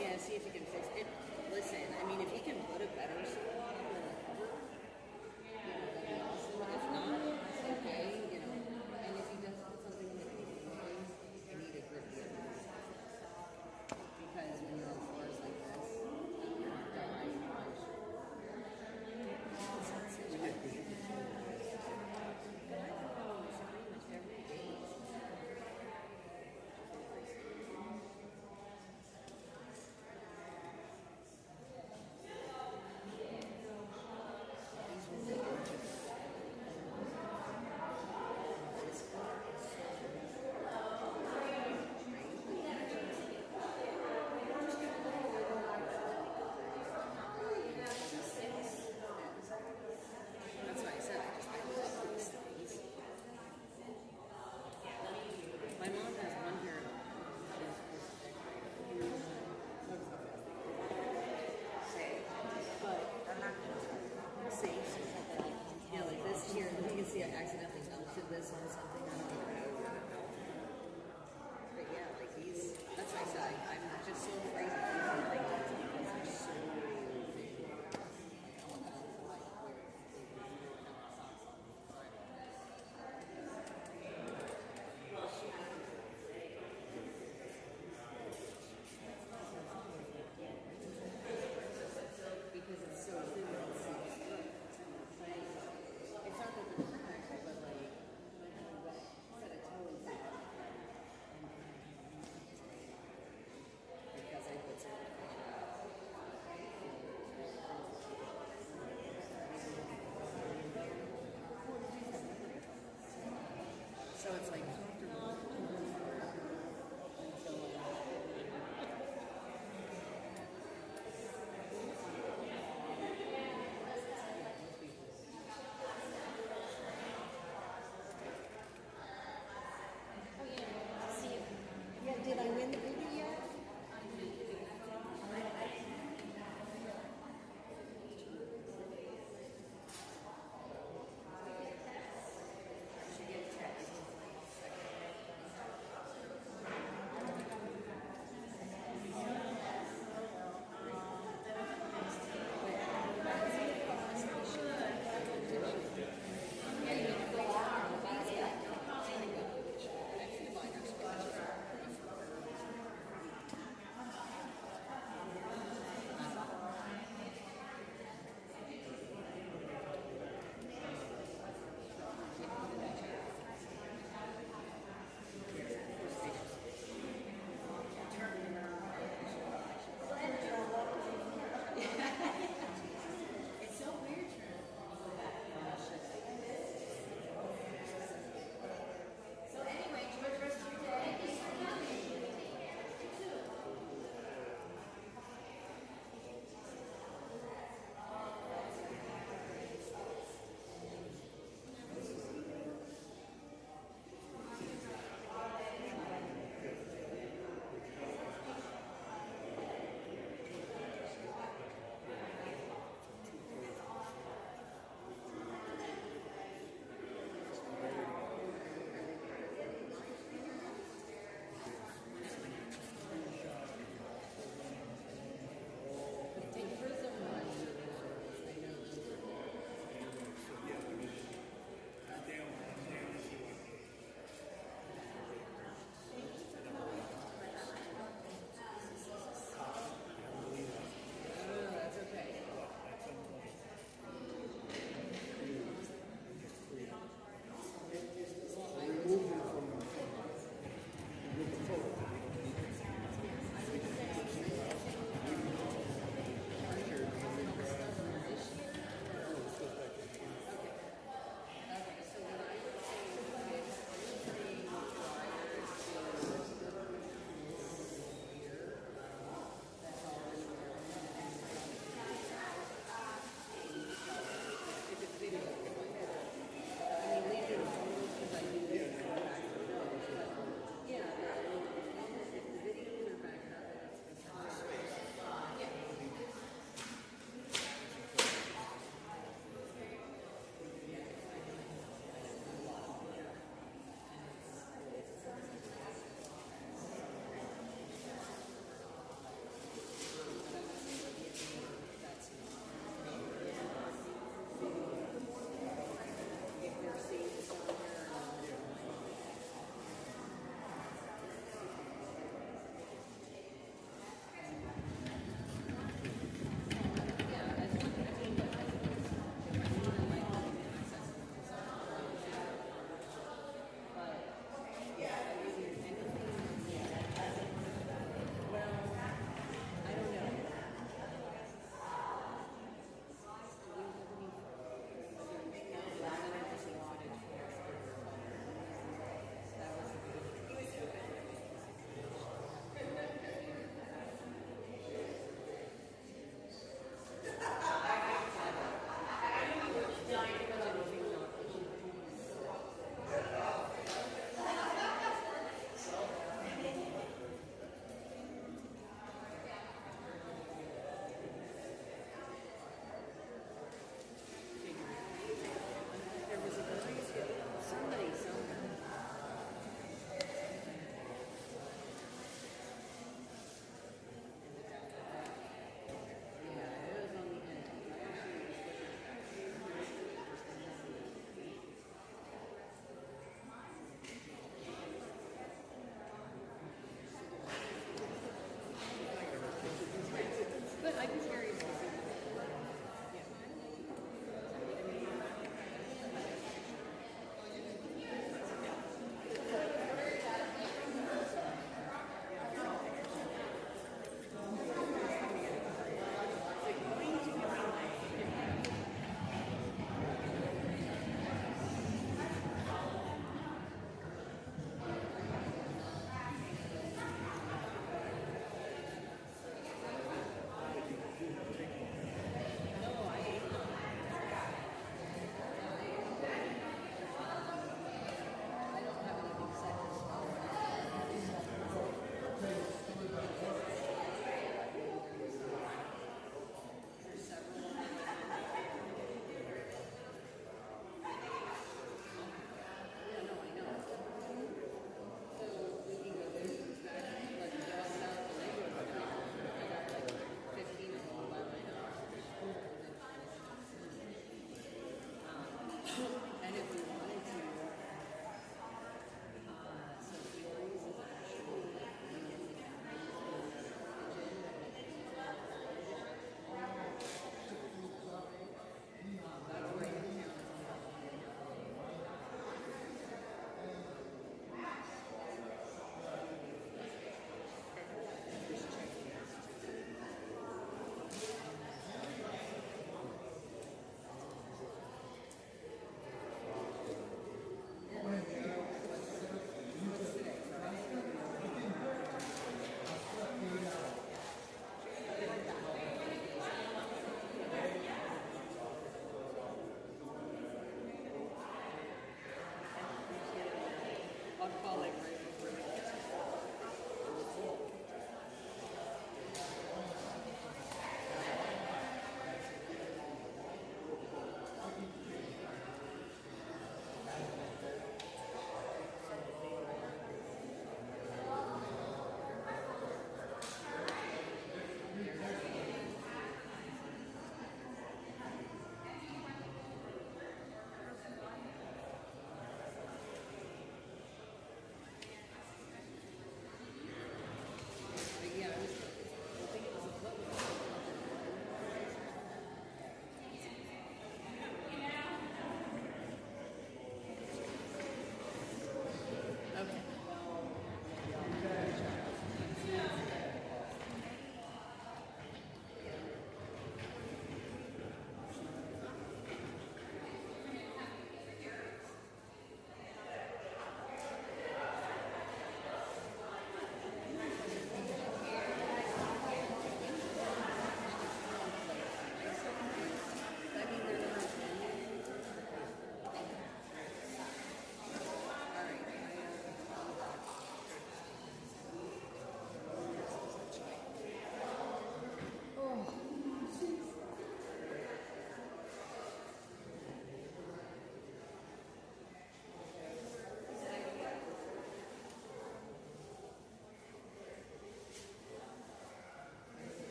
S5: Yeah, see if you can fix it. Listen, I mean, if you can put a better soul on them than the cover, you know, that'd be awesome. If not, that's okay, you know. And if he does put something like this, you need a grip here. Because when you're on floors like this, you're not dying. That's why I said I love these things. My mom has one pair of but see, yeah, like this here, you can see I accidentally melted this on something. I don't know how it melted. But yeah, like these, that's why I said I'm just so afraid of using like these because they're so thin. Because it's so thin that it's not that they're cracked, but like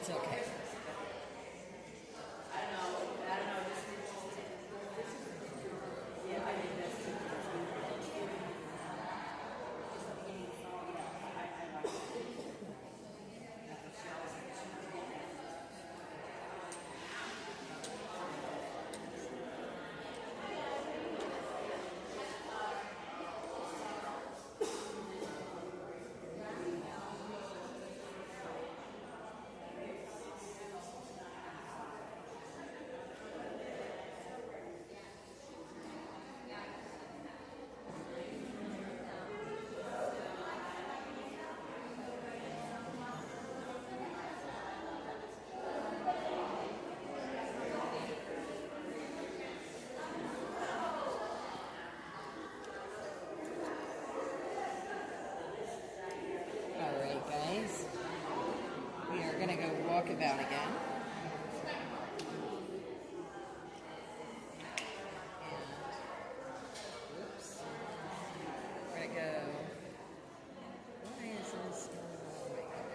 S1: It's okay. Alright guys, we are going to go walk about again. Oops. We're going to go, why is this, oh my god,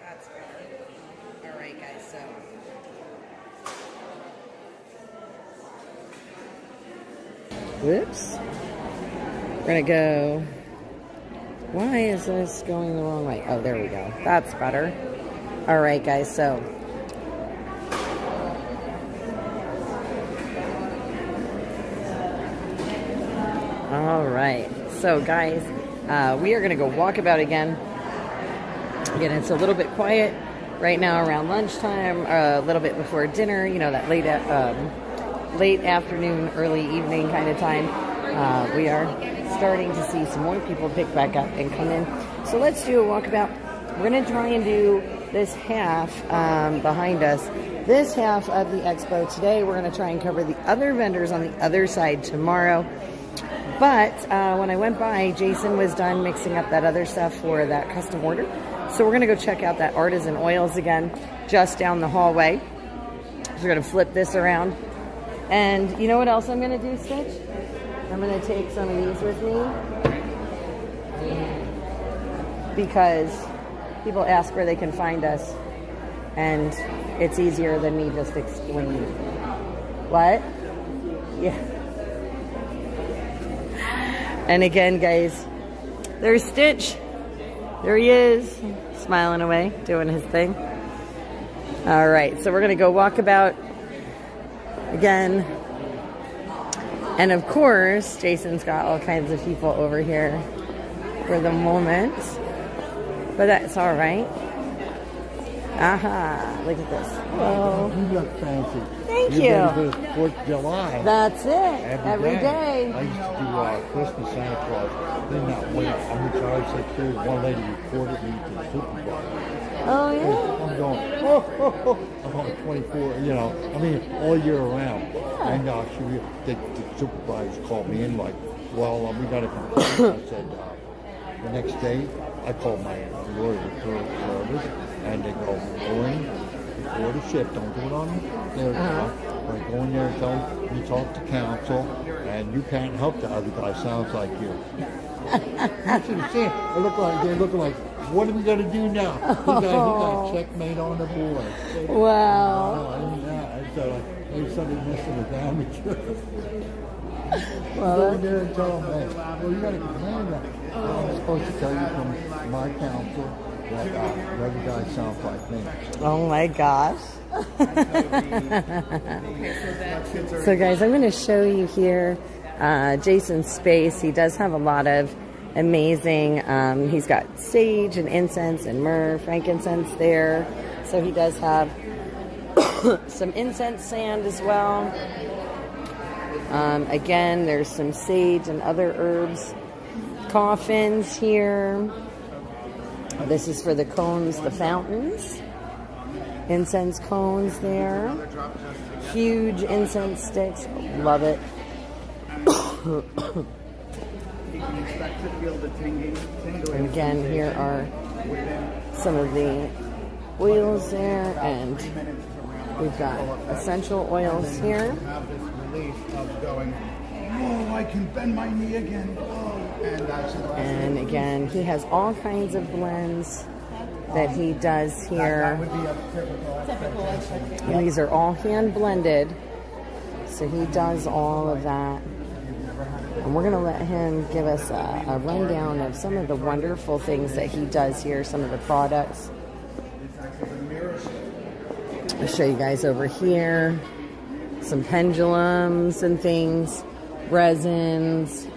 S1: that's better. Alright guys, so. Whoops. We're going to go. Why is this going the wrong way? Oh, there we go. That's better. All right, guys, so. All right. So, guys, we are going to go walk about again. Again, it's a little bit quiet right now around lunchtime, a little bit before dinner, you know, that late afternoon, early evening kind of time. We are starting to see some more people pick back up and come in. So let's do a walkabout. We're going to try and do this half behind us. This half of the expo today. We're going to try and cover the other vendors on the other side tomorrow. But when I went by, Jason was done mixing up that other stuff for that custom order. So we're going to go check out that Artisan Oils again, just down the hallway. So we're going to flip this around. And you know what else I'm going to do, Stitch? I'm going to take some of these with me because people ask where they can find us, and it's easier than me just explaining. What? Yeah. And again, guys, there's Stitch. There he is, smiling away, doing his thing. All right, so we're going to go walk about again. And of course, Jason's got all kinds of people over here for the moment. But that's all right. Aha, look at this. Hello.
S10: You look fancy.
S1: Thank you.
S10: You're ready for the 4th of July.
S1: That's it. Every day.
S10: I used to do Christmas Santa Claus. Then that went. I'm retired secretary. One lady reported me to the supervisor.
S1: Oh, yeah?
S10: I'm going, I'm going 24, you know, I mean, all year around.
S1: Yeah.
S10: And the supervisor called me in like, well, we got a complaint. I said, the next day, I called my lawyer referral service, and they go in before the shift. Don't do it on their time. But go in there and tell them you talk to counsel, and you can't help the other guy. Sounds like you. You should have seen it. They're looking like, what are we going to do now? He got checkmate on the board.
S1: Wow.
S10: They started messing with amateur.
S1: Well,
S10: go in there and tell them, hey, well, you got to command that. I'm supposed to tell you from my counsel that the other guy sounds like me.
S1: Oh my gosh. So guys, I'm going to show you here Jason's space. He does have a lot of amazing, he's got sage and incense and myrrh, frankincense there. So he does have some incense sand as well. Again, there's some sage and other herbs. Coffins here. This is for the cones, the fountains. Incense cones there. Huge incense sticks. Love it. And again, here are some of the oils there, and we've got essential oils here.
S15: Oh, I can bend my knee again. Oh,
S1: And again, he has all kinds of blends that he does here.
S2: That would be a typical expectation.
S1: And these are all hand blended. So he does all of that. And we're going to let him give us a rundown of some of the wonderful things that he does here, some of the products. I'll show you guys over here. Some pendulums and things, resins.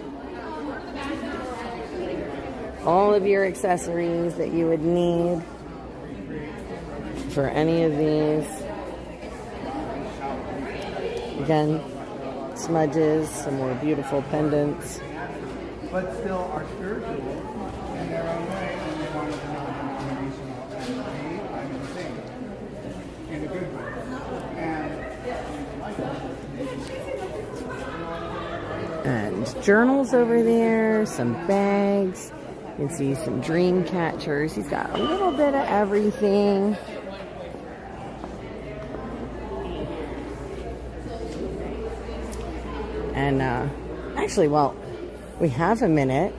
S1: All of your accessories that you would need for any of these. Again, smudges, some more beautiful pendants.
S15: But still are spiritual in their own way, and they want to know I'm the same in a good way.
S1: And journals over there, some bags. You can see some dream catchers. He's got a little bit of everything. And actually, well, we have a minute.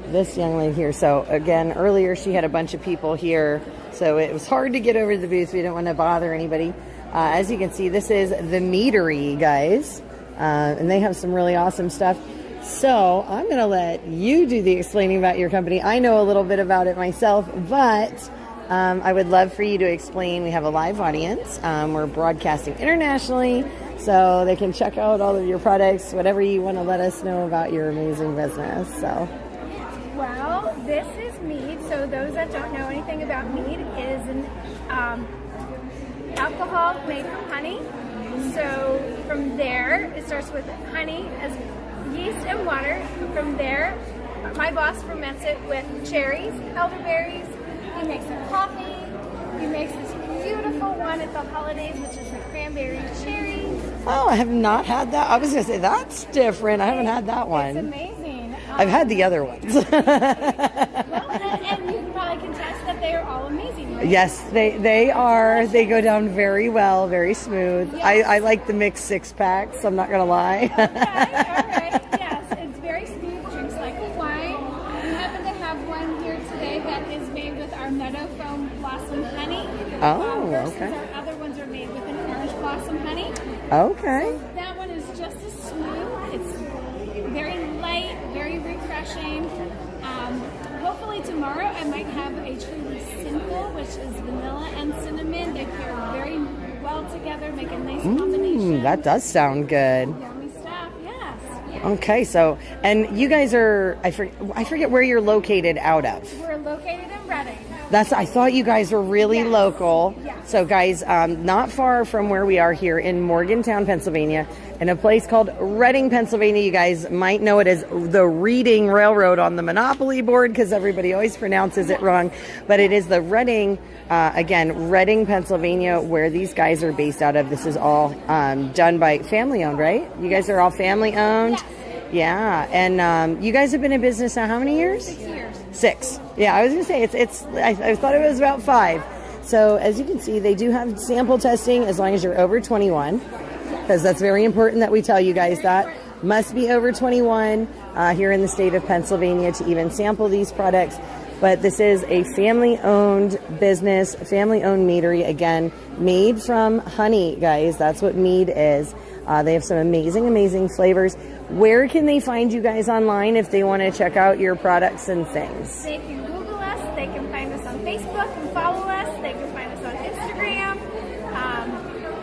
S1: This young lady here. So again, earlier she had a bunch of people here, so it was hard to get over to the booth. We didn't want to bother anybody. As you can see, this is the Meadery, guys, and they have some really awesome stuff. So I'm going to let you do the explaining about your company. I know a little bit about it myself, but I would love for you to explain. We have a live audience. We're broadcasting internationally, so they can check out all of your products, whatever you want to let us know about your amazing business. So,
S11: well, this is mead. So those that don't know anything about mead, it is an alcohol made from honey. So from there, it starts with honey as yeast and water. From there, my boss ferments it with cherries, elderberries. He makes a coffee. He makes this beautiful one at the holidays, which is the cranberry cherry.
S1: oh, I have not had that. I was going to say, that's different. I haven't had that one.
S11: It's amazing.
S1: I've had the other ones.
S11: Well, and you can probably contest that they are all amazing, right?
S1: Yes, they are. They go down very well, very smooth.
S11: Yes.
S1: I like the mixed six packs, I'm not going to lie.
S11: Okay, all right. Yes, it's very smooth, drinks like a wine. We happen to have one here today that is made with our meadow foam blossom honey.
S1: Oh,
S11: versus
S1: okay.
S11: Our other ones are made with an orange blossom honey.
S1: Okay.
S11: So that one is just as smooth. It's very light, very refreshing. Hopefully tomorrow I might have a truly simple, which is vanilla and cinnamon. They pair very well together, make a nice combination.
S1: That does sound good.
S11: Yummy stuff, yes.
S1: Okay, so, and you guys are, I forget where you're located out of.
S11: We're located in Reading.
S1: I thought you guys were really local.
S11: Yes.
S1: So guys, not far from where we are here in Morgantown, Pennsylvania, in a place called Reading, Pennsylvania. You guys might know it as the Reading Railroad on the Monopoly board because everybody always pronounces it wrong. But it is the Reading, again, Reading, Pennsylvania, where these guys are based out of. This is all done by family owned, right? You guys are all family owned? Yeah. And you guys have been in business now how many years?
S11: 6 years.
S1: 6. Yeah, I was going to say, I thought it was about 5. So as you can see, they do have sample testing as long as you're over 21, because that's very important that we tell you guys that. Must be over 21 here in the state of Pennsylvania to even sample these products. But this is a family-owned business, family-owned meadery. Again, made from honey, guys. That's what mead is. They have some amazing, amazing flavors. Where can they find you guys online if they want to check out your products and things?
S11: They can Google us. They can find us on Facebook and follow us. They can find us on Instagram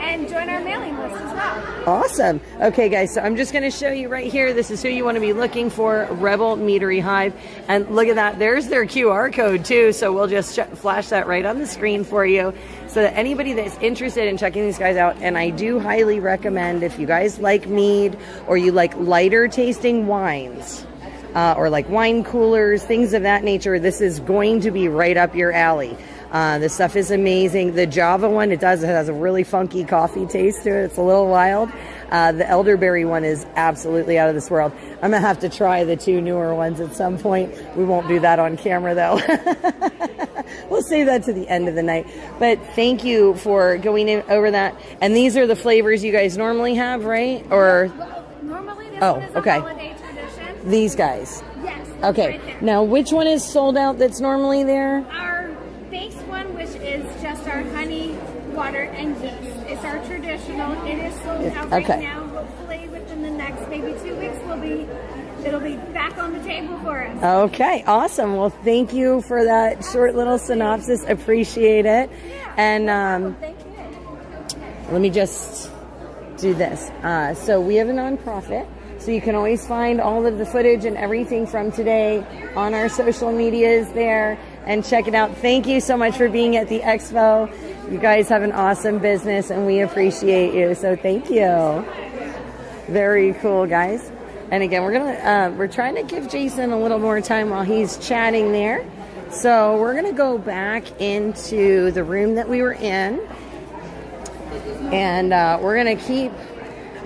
S11: and join our mailing list as well.
S1: Awesome. Okay, guys, so I'm just going to show you right here. This is who you want to be looking for, Rebel Meadery Hive. And look at that. There's their QR code, too. So we'll just flash that right on the screen for you so that anybody that's interested in checking these guys out, and I do highly recommend if you guys like mead or you like lighter tasting wines, or like wine coolers, things of that nature, this is going to be right up your alley. This stuff is amazing. The Java one, it has a really funky coffee taste to it. It's a little wild. The elderberry one is absolutely out of this world. I'm going to have to try the 2 newer ones at some point. We won't do that on camera, though. We'll save that to the end of the night. But thank you for going over that. And these are the flavors you guys normally have, right? Or
S11: Well, normally this one is a holiday tradition.
S1: These guys.
S11: Yes. That's
S1: Okay.
S11: right there.
S1: Now, which one is sold out that's normally there?
S11: Our base water, and yeast. It's our traditional. It is sold out
S1: Okay.
S11: right now. Hopefully, within the next maybe 2 weeks, it'll be back on the table for us.
S1: Okay, awesome. Well, thank you for that short little synopsis. Appreciate it. And
S11: Thank you.
S1: let me just do this. So we have a nonprofit. So you can always find all of the footage and everything from today on our social medias there and check it out. Thank you so much for being at the Expo. You guys have an awesome business and we appreciate you. So thank you. Very cool, guys. And again, we're trying to give Jason a little more time while he's chatting there. So we're gonna go back into the room that we were in, and we're gonna keep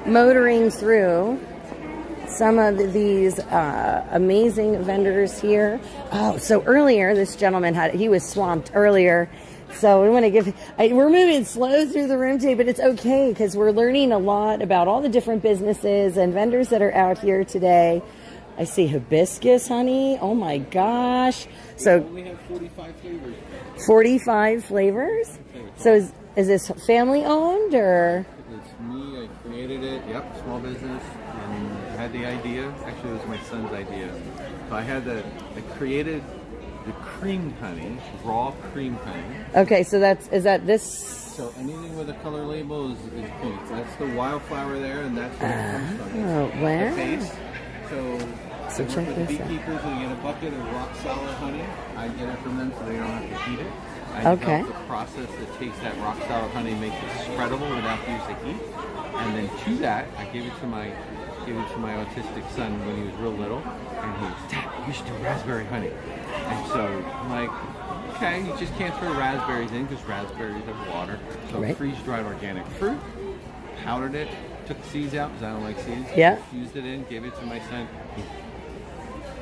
S1: motoring through some of these amazing vendors here. Oh, so earlier this gentleman he was swamped earlier. So we want to we're moving slow through the room today, but it's okay because we're learning a lot about all the different businesses and vendors that are out here today. I see hibiscus honey. Oh my gosh. So
S19: we have 45 flavors.
S1: 45 flavors? So is this family owned or?
S19: It's me, I created it, yep, small business, and I had the idea. Actually, it was my son's idea. So I created the creamed honey, raw creamed honey.
S1: Okay, so is that this?
S19: So anything with a color label is pink. That's the wildflower there, and that's where it comes from.
S1: Oh, wow.
S19: The base. So I
S1: check
S19: work with
S1: this out.
S19: beekeepers who get a bucket of rock solid honey. I get it from them so they don't have to heat it. I
S1: Okay.
S19: developed a process that takes that rock solid honey, makes it spreadable without the use of heat. And then to that, I gave it to my autistic son when he was real little, and he was, Dad, you should do raspberry honey. And so I'm like, okay, you just can't throw raspberries in because raspberries have water. So
S1: Right.
S19: freeze-dried organic fruit, powdered it, took the seeds out because I don't like seeds.
S1: Yeah.
S19: Infused it in, gave it to my son.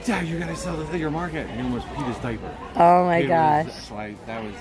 S19: Dad, you gotta sell this at your market. And he almost peed his diaper.
S1: Oh my gosh.
S19: So that was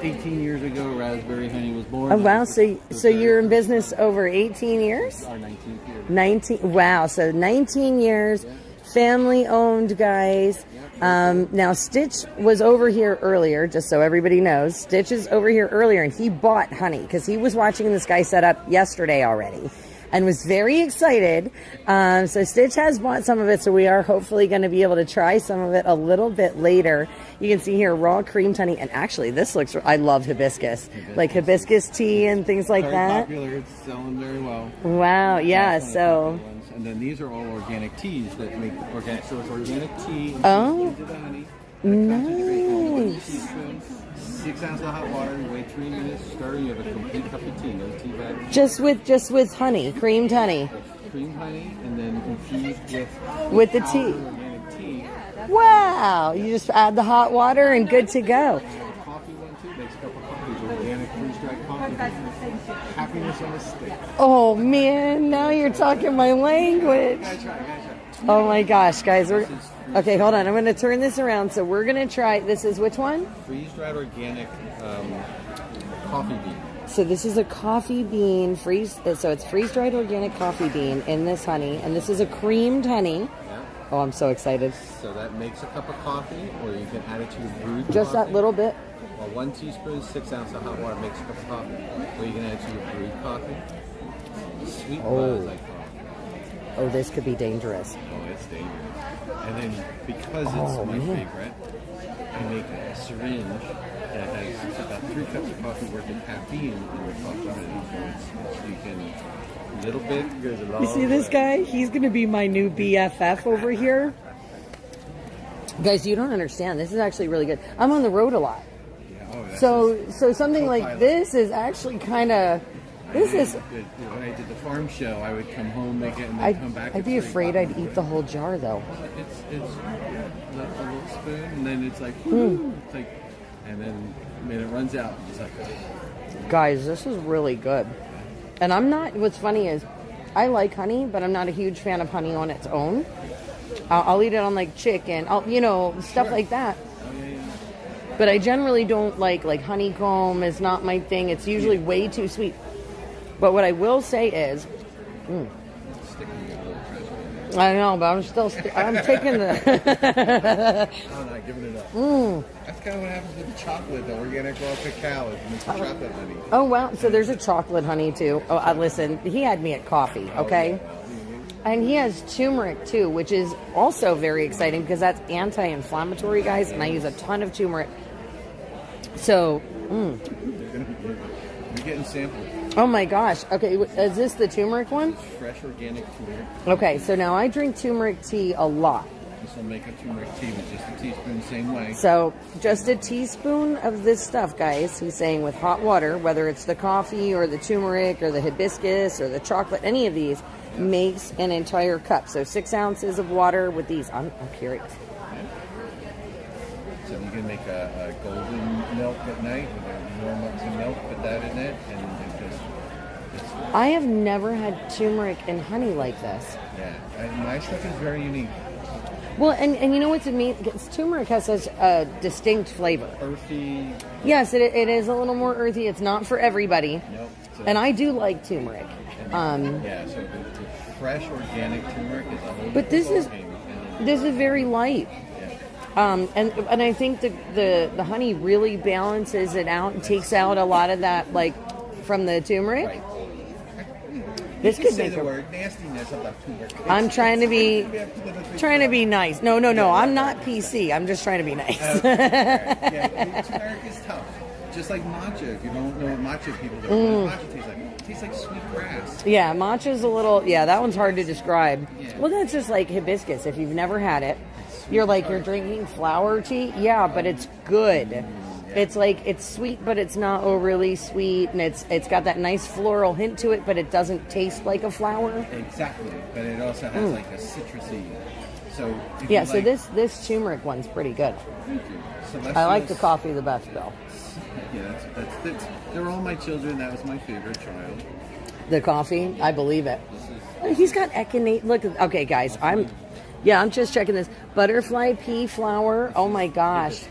S19: 18 years ago. Raspberry honey was born.
S1: Oh wow, so you're in business over 18 years?
S19: Our 19th year.
S1: 19, wow, so 19 years, family owned, guys. Now Stitch was over here earlier, just so everybody knows. Stitch is over here earlier and he bought honey because he was watching this guy set up yesterday already and was very excited. So Stitch has bought some of it, so we are hopefully going to be able to try some of it a little bit later. You can see here raw creamed honey, and actually this looks, I love hibiscus. Like hibiscus tea and things like
S19: very
S1: that.
S19: Popular, it's selling very well.
S1: Wow, yeah,
S19: That's one of the
S1: so.
S19: popular ones. And then these are all organic teas that make organic, so it's organic tea.
S1: Oh,
S19: into the honey.
S1: nice.
S19: 6 ounces of hot water, you wait 3 minutes, stir, you have a complete cup of tea, no tea bag.
S1: Just with honey, creamed honey.
S19: Cream honey, and then infused
S1: With the tea.
S19: organic tea.
S1: Wow, you just add the hot water and good to go.
S19: Coffee one too, makes a cup of coffee, it's organic freeze-dried coffee. Happiness on a stick.
S1: Oh man, now you're talking my language. Oh my gosh, guys. Okay, hold on. I'm going to turn this around. So we're going to try, this is which one?
S19: Freeze-dried organic coffee bean.
S1: So this is a coffee bean, so it's freeze-dried organic coffee bean in this honey. And this is a creamed honey.
S19: Yeah.
S1: Oh, I'm so excited.
S19: So that makes a cup of coffee, or you can add it to your brewed
S1: Just
S19: coffee.
S1: that little bit.
S19: Well, 1 teaspoon, 6 ounces of hot water makes a cup of coffee. Or you can add it to your brewed coffee. Sweet buzz, I call it.
S1: Oh, this could be dangerous.
S19: Oh, it's dangerous. And then, because it's my favorite, I make a syringe that has about 3 cups of coffee worth of caffeine in your coffee honey. So you can, a little bit goes a long
S1: You see this guy? He's going to be my new BFF over here. Guys, you don't understand. This is actually really good. I'm on the road a lot. So something like this is actually kind of, this is...
S19: When I did the farm show, I would come home, make it, and then come back.
S1: I'd be afraid I'd eat the whole jar, though.
S19: It's a little spoon, and then it's like, it's like, and then when it runs out, it's like...
S1: Guys, this is really good. And I'm not, what's funny is, I like honey, but I'm not a huge fan of honey on its own. I'll eat it on like chicken, stuff like that. But I generally don't like honeycomb is not my thing. It's usually way too sweet. But what I will say is, I know, but I'm still, I'm taking the,
S21: giving it up.
S1: Mm.
S21: That's kind of what happens with chocolate, the organic raw cacao. It makes chocolate honey.
S1: Oh, wow. So there's a chocolate honey, too. Oh, listen, he had me at coffee, okay? And he has turmeric, too, which is also very exciting because that's anti-inflammatory, guys, and I use a ton of turmeric. So,
S21: You're getting samples.
S1: Oh, my gosh. Okay, is this the turmeric one?
S21: Fresh organic turmeric.
S1: Okay, so now I drink turmeric tea a lot.
S21: This will make a turmeric tea with just a teaspoon the same way.
S1: So just a teaspoon of this stuff, guys. He's saying with hot water, whether it's the coffee or the turmeric or the hibiscus or the chocolate, any of these, makes an entire cup. So 6 ounces of water with these. I'm curious.
S21: So you can make a golden milk at night with a warm up some milk, put that in it, and it just...
S1: I have never had turmeric and honey like this.
S21: Yeah, and my stuff is very unique.
S1: Well, and you know what's amazing? Turmeric has such a distinct flavor.
S21: Earthy.
S1: Yes, it is a little more earthy. It's not for everybody.
S21: Nope.
S1: And I do like turmeric.
S21: Yeah, so the fresh organic turmeric is a whole
S1: But this is very light. And I think the honey really balances it out and takes out a lot of that, like, from the turmeric.
S21: Right.
S1: This
S21: you
S1: could
S21: say
S1: make
S21: the
S1: a
S21: word nastiness of the turmeric.
S1: I'm trying to be nice. No, I'm not PC. I'm just trying to be nice.
S21: Yeah, turmeric is tough. Just like matcha. If you don't know what matcha people do, what does matcha taste like? It tastes like sweet grass.
S1: Yeah, matcha's a little. Yeah, that one's hard to describe. Yeah. Well, that's just like hibiscus. If you've never had it, you're drinking flower tea. Yeah, but it's good. Yeah. It's like it's sweet, but it's not overly sweet, and it's got that nice floral hint to it, but it doesn't taste like a flower.
S21: Exactly, but it also has like a citrusy. So
S1: yeah, so this turmeric one's pretty good.
S21: Thank you. So
S1: I like the coffee the best, though.
S21: Yeah, that's they're all my children. That was my favorite child.
S1: The coffee, I believe it. He's got echinacea. Look, okay, guys, I'm just checking this butterfly pea flower. Oh my gosh.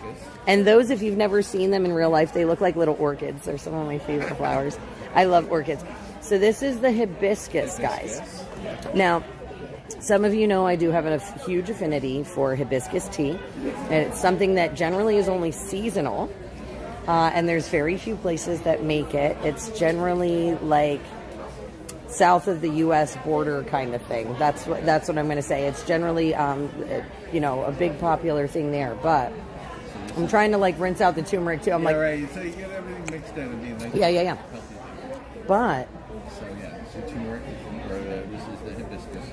S1: And those, if you've never seen them in real life, they look like little orchids. They're some of my favorite flowers. I love orchids. So this is the hibiscus, guys. Now, some of you know I do have a huge affinity for hibiscus tea. And it's something that generally is only seasonal. And there's very few places that make it. It's generally like south of the U.S. border kind of thing. That's what I'm going to say. It's generally, a big popular thing there. But I'm trying to rinse out the turmeric too. I'm
S21: right. So you get everything mixed in and be like
S1: yeah. But
S21: so turmeric this is the hibiscus.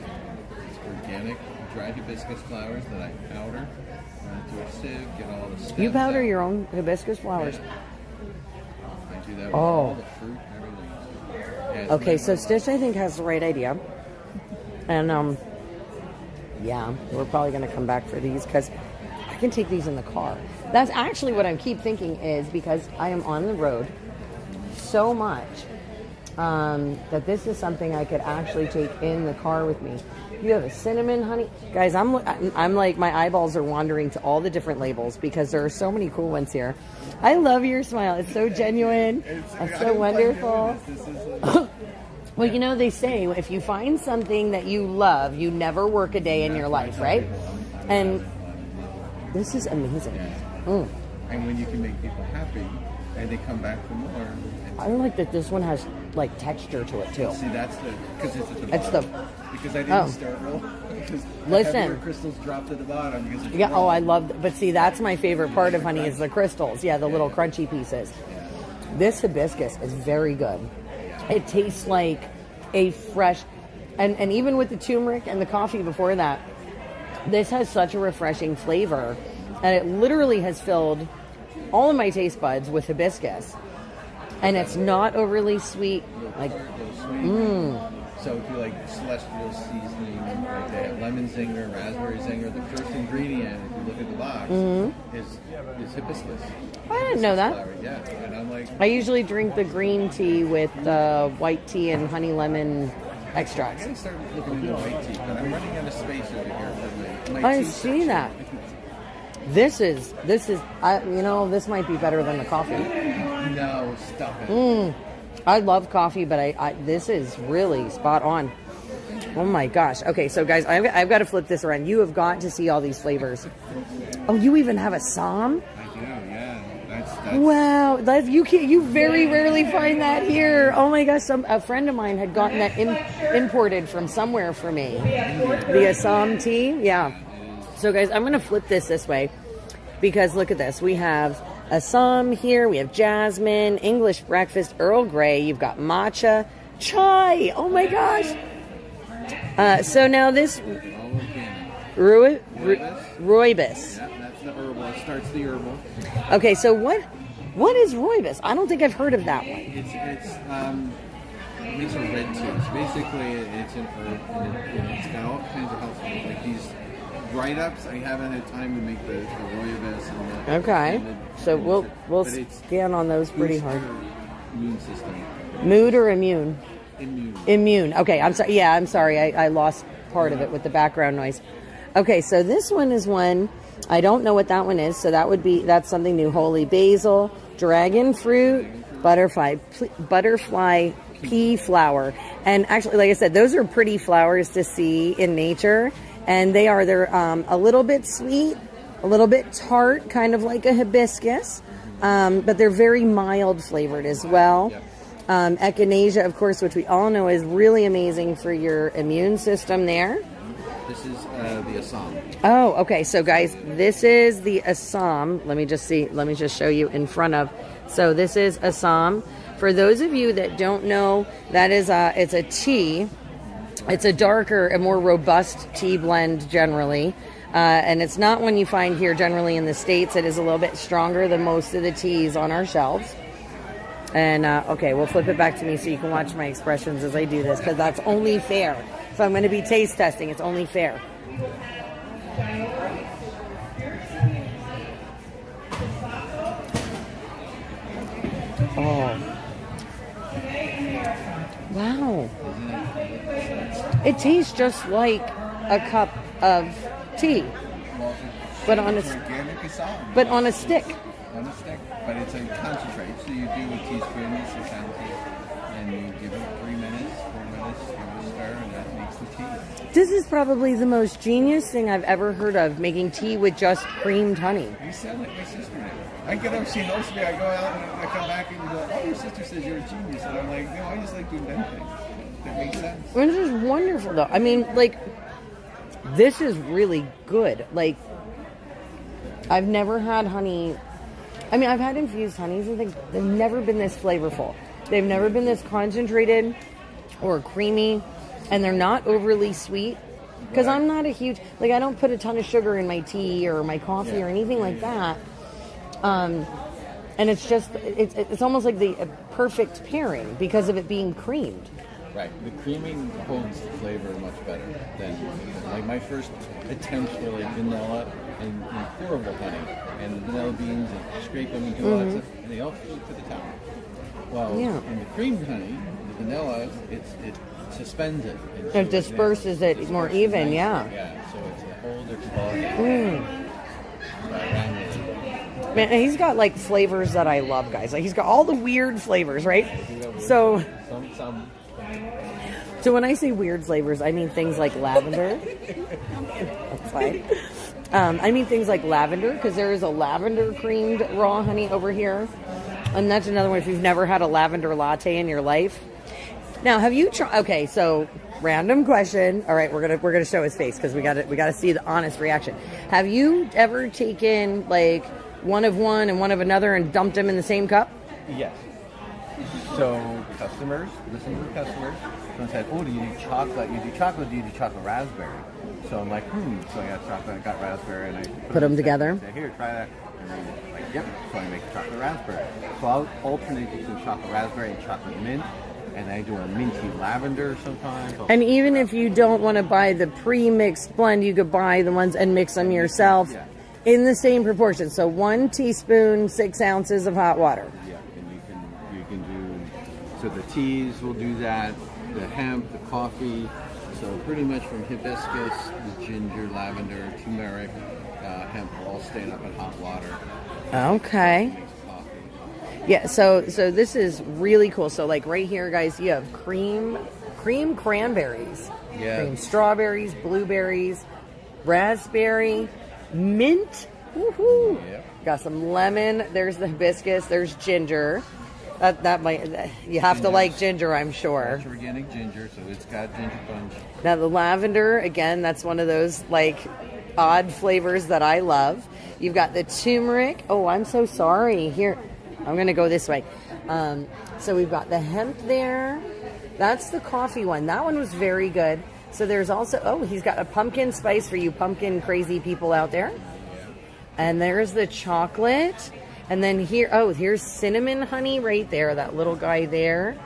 S21: It's organic, dried hibiscus flowers that I powder into a sieve. Get all the stems.
S1: You powder your own hibiscus flowers.
S21: Yeah. I do that with all the fruit and everything. Yeah,
S1: okay, so Stitch I think has the right idea, and we're probably going to come back for these because I can take these in the car. That's actually what I keep thinking is because I am on the road so much that this is something I could actually take in the car with me. You have a cinnamon honey, guys. I'm like my eyeballs are wandering to all the different labels because there are so many cool ones here. I love your smile. It's so genuine. It's so wonderful. Well, they say if you find something that you love, you never work a day in your life, right? And this is amazing.
S21: And when you can make people happy and they come back for more.
S1: I like that this one has texture to it too.
S21: See, that's because it's at the bottom. Because I didn't start real.
S1: Listen,
S21: crystals dropped at the bottom because it's
S1: raw. Oh, I love. But see, that's my favorite part of honey is the crystals. Yeah, the little crunchy pieces. Yeah. This hibiscus is very good. It tastes like a fresh, and even with the turmeric and the coffee before that, this has such a refreshing flavor, and it literally has filled all of my taste buds with hibiscus, and it's not overly sweet.
S21: So if you like celestial seasoning, like they have lemon zinger, raspberry zinger, the first ingredient, if you look at the box, is hibiscus.
S1: I didn't know that.
S21: Flower. Yeah, and I'm like,
S1: I usually drink the green tea with white tea and honey lemon extracts.
S21: I gotta start looking into white tea, but I'm running out of space over here for my
S1: I
S21: tea
S1: see
S21: section.
S1: that. This is, this might be better than the coffee.
S21: No, stop it.
S1: I love coffee, but this is really spot on. Oh my gosh. Okay, so guys, I've got to flip this around. You have got to see all these flavors. Oh, you even have a Assam?
S21: I do, yeah. That's
S1: Wow, you very rarely find that here. Oh my gosh, a friend of mine had gotten that imported from somewhere for me. The Assam tea, yeah. So guys, I'm gonna flip this way because look at this. We have Assam here. We have jasmine, English breakfast, Earl Grey. You've got matcha, chai. Oh my gosh. So now this rooibos.
S21: Yeah, that's the herbal. It starts the herbal.
S1: Okay, so what is rooibos? I don't think I've heard of that one.
S21: It makes a red tea. Basically, it's an herb, and it's got all kinds of health benefits. Like these write-ups, I haven't had time to make the rooibos and the.
S1: Okay,
S21: and
S1: so we'll scan on those pretty hard.
S21: Immune system.
S1: Mood or immune?
S21: Immune.
S1: Okay, I'm sorry. Yeah, I'm sorry. I lost part of it with the background noise. Okay, so this one is one. I don't know what that one is, so that's something new. Holy basil, dragon fruit, butterfly pea flower. And actually, like I said, those are pretty flowers to see in nature. And they're a little bit sweet, a little bit tart, kind of like a hibiscus. But they're very mild flavored as well. Echinacea, of course, which we all know is really amazing for your immune system there.
S21: This is the Assam.
S1: Oh, okay. So guys, this is the Assam. Let me just show you in front of. So this is Assam. For those of you that don't know, that is it's a tea. It's a darker, a more robust tea blend generally. And it's not one you find here generally in the States. It is a little bit stronger than most of the teas on our shelves. And okay, we'll flip it back to me so you can watch my expressions as I do this, because that's only fair. If I'm going to be taste testing, it's only fair. Oh. Wow. It tastes just like a cup of tea, but on a stick.
S21: On a stick, but it's a concentrate. So you do a teaspoon, and you give it 3 minutes, 4 minutes, give it a stir, and that makes the tea.
S1: This is probably the most genius thing I've ever heard of, making tea with just creamed honey.
S21: You sound like my sister now. I get up, she knows me, I go out, and I come back, and you go, oh, your sister says you're a genius. And I'm like, no, I just like doing them things. That makes sense.
S1: This is wonderful, though. I mean, like, this is really good. Like, I've never had honey. I mean, I've had infused honeys and things. They've never been this flavorful. They've never been this concentrated or creamy, and they're not overly sweet. Because I'm not a huge, like, I don't put a ton of sugar in my tea or my coffee or anything like that. And it's just, it's almost like the perfect pairing because of it being creamed.
S21: Right. The creaming holds the flavor much better than, like, my first attempts were like vanilla and pourable honey and vanilla beans and scrape them and do all that stuff, and they all float to the top. Well, in the creamed honey, the vanilla, it suspends it.
S1: It disperses it more even,
S21: Yeah, so it's a whole different ballgame.
S1: Man, and he's got like flavors that I love, guys. Like he's got all the weird flavors, right? So when I say weird flavors, I mean things like lavender. That's fine. I mean things like lavender, because there is a lavender creamed raw honey over here, and that's another one. If you've never had a lavender latte in your life, now have you tried? Okay, so random question. All right, we're gonna show his face because we got to see the honest reaction. Have you ever taken like one of one and one of another and dumped them in the same cup?
S21: Yes. So customers, listen to the customers. Someone said, oh, do you do chocolate? Do you do chocolate raspberry? So I'm like, So I got chocolate, I got raspberry, and I
S1: put them together.
S21: Say, here, try that. And then like, yep. So I make chocolate raspberry. So I'll alternate between chocolate raspberry and chocolate mint. And I do a minty lavender sometimes.
S1: And even if you don't want to buy the pre-mixed blend, you could buy the ones and mix them yourself in the same proportion. So 1 teaspoon, 6 ounces of hot water.
S21: Yeah, and you can do, so the teas will do that, the hemp, the coffee. So pretty much from hibiscus, the ginger, lavender, turmeric, hemp all staying up in hot water.
S1: Okay. Yeah, so this is really cool. So like right here, guys, you have cream cranberries.
S21: Yeah.
S1: Cream strawberries, blueberries, raspberry, mint. Woohoo!
S21: Yep.
S1: Got some lemon. There's the hibiscus. There's ginger. That might, you have to like ginger, I'm sure.
S21: It's organic ginger, so it's got ginger punch.
S1: Now the lavender, again, that's one of those like odd flavors that I love. You've got the turmeric. Oh, I'm so sorry. Here, I'm gonna go this way. So we've got the hemp there. That's the coffee one. That one was very good. So there's also, oh, he's got a pumpkin spice for you pumpkin crazy people out there. And there's the chocolate. And then here, oh, here's cinnamon honey right there, that little guy there.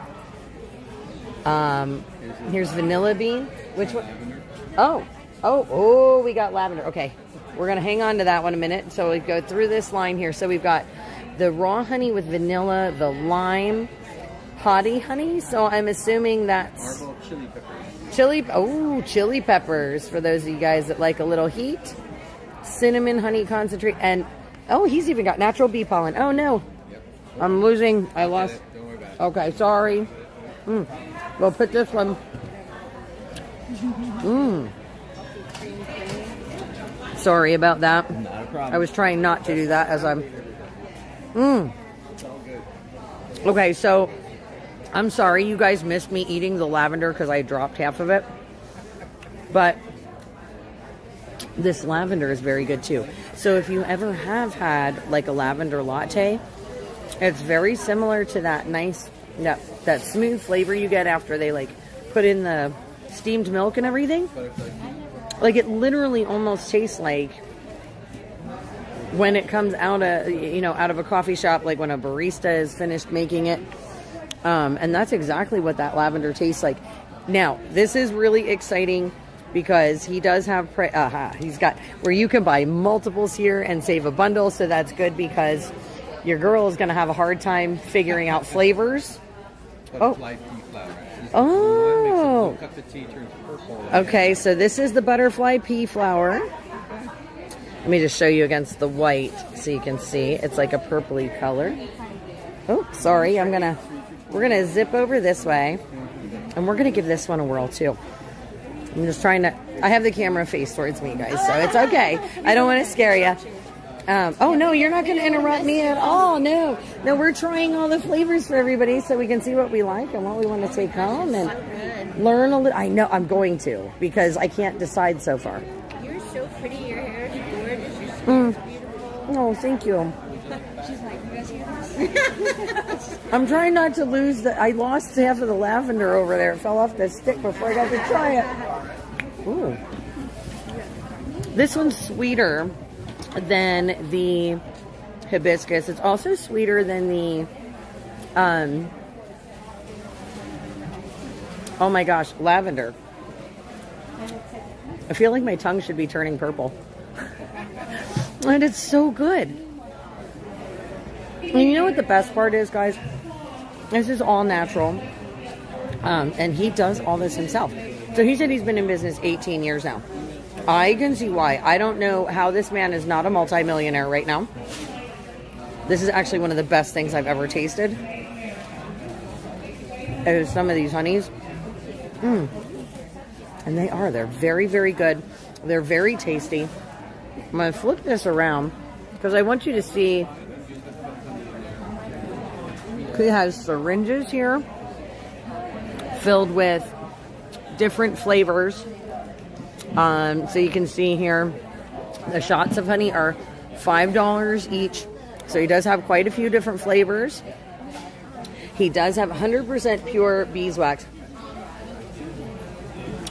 S1: Here's vanilla bean. Which one? Oh, we got lavender. Okay, we're going to hang on to that one a minute. So we go through this line here. So we've got the raw honey with vanilla, the lime, potty honey. So I'm assuming that's
S21: Chili peppers.
S1: Chili peppers for those of you guys that like a little heat. Cinnamon honey concentrate, and oh, he's even got natural bee pollen. Oh no, I'm losing. I lost.
S21: Don't worry about it.
S1: Okay, sorry. We'll put this one. Sorry about that.
S21: Not a problem.
S1: I was trying not to do that as I'm.
S21: It's all good.
S1: Okay, so I'm sorry you guys missed me eating the lavender because I dropped half of it. But this lavender is very good too. So if you ever have had like a lavender latte, it's very similar to that nice, that smooth flavor you get after they like put in the steamed milk and everything. Like it literally almost tastes like when it comes out of, out of a coffee shop, like when a barista is finished making it. And that's exactly what that lavender tastes like. Now, this is really exciting because he does have, he's got where you can buy multiples here and save a bundle. So that's good because your girl is going to have a hard time figuring out flavors.
S21: Butterfly pea flower.
S1: Oh.
S21: One cup of tea turns purple.
S1: Okay, so this is the butterfly pea flower. Let me just show you against the white so you can see. It's like a purpley color. Oh, sorry. We're gonna zip over this way, and we're gonna give this one a whirl too. I'm just trying to. I have the camera face towards me, guys, so it's okay. I don't want to scare you. Oh no, you're not going to interrupt me at all. No, we're trying all the flavors for everybody so we can see what we like and what we want to take home and learn a little. I know I'm going to because I can't decide so far.
S11: You're so pretty. Your hair is gorgeous. Your skin is beautiful.
S1: Oh, thank you.
S11: She's like, you guys hear this?
S1: I'm trying not to lose the. I lost half of the lavender over there. It fell off the stick before I got to try it. Ooh. This one's sweeter than the hibiscus. It's also sweeter than the oh my gosh, lavender. I feel like my tongue should be turning purple. And it's so good. And you know what the best part is, guys? This is all natural. And he does all this himself. So he said he's been in business 18 years now. I can see why. I don't know how this man is not a multimillionaire right now. This is actually one of the best things I've ever tasted. There's some of these honeys. And they're very, very good. They're very tasty. I'm going to flip this around because I want you to see. He has syringes here filled with different flavors. So you can see here, the shots of honey are $5 each. So he does have quite a few different flavors. He does have 100% pure beeswax.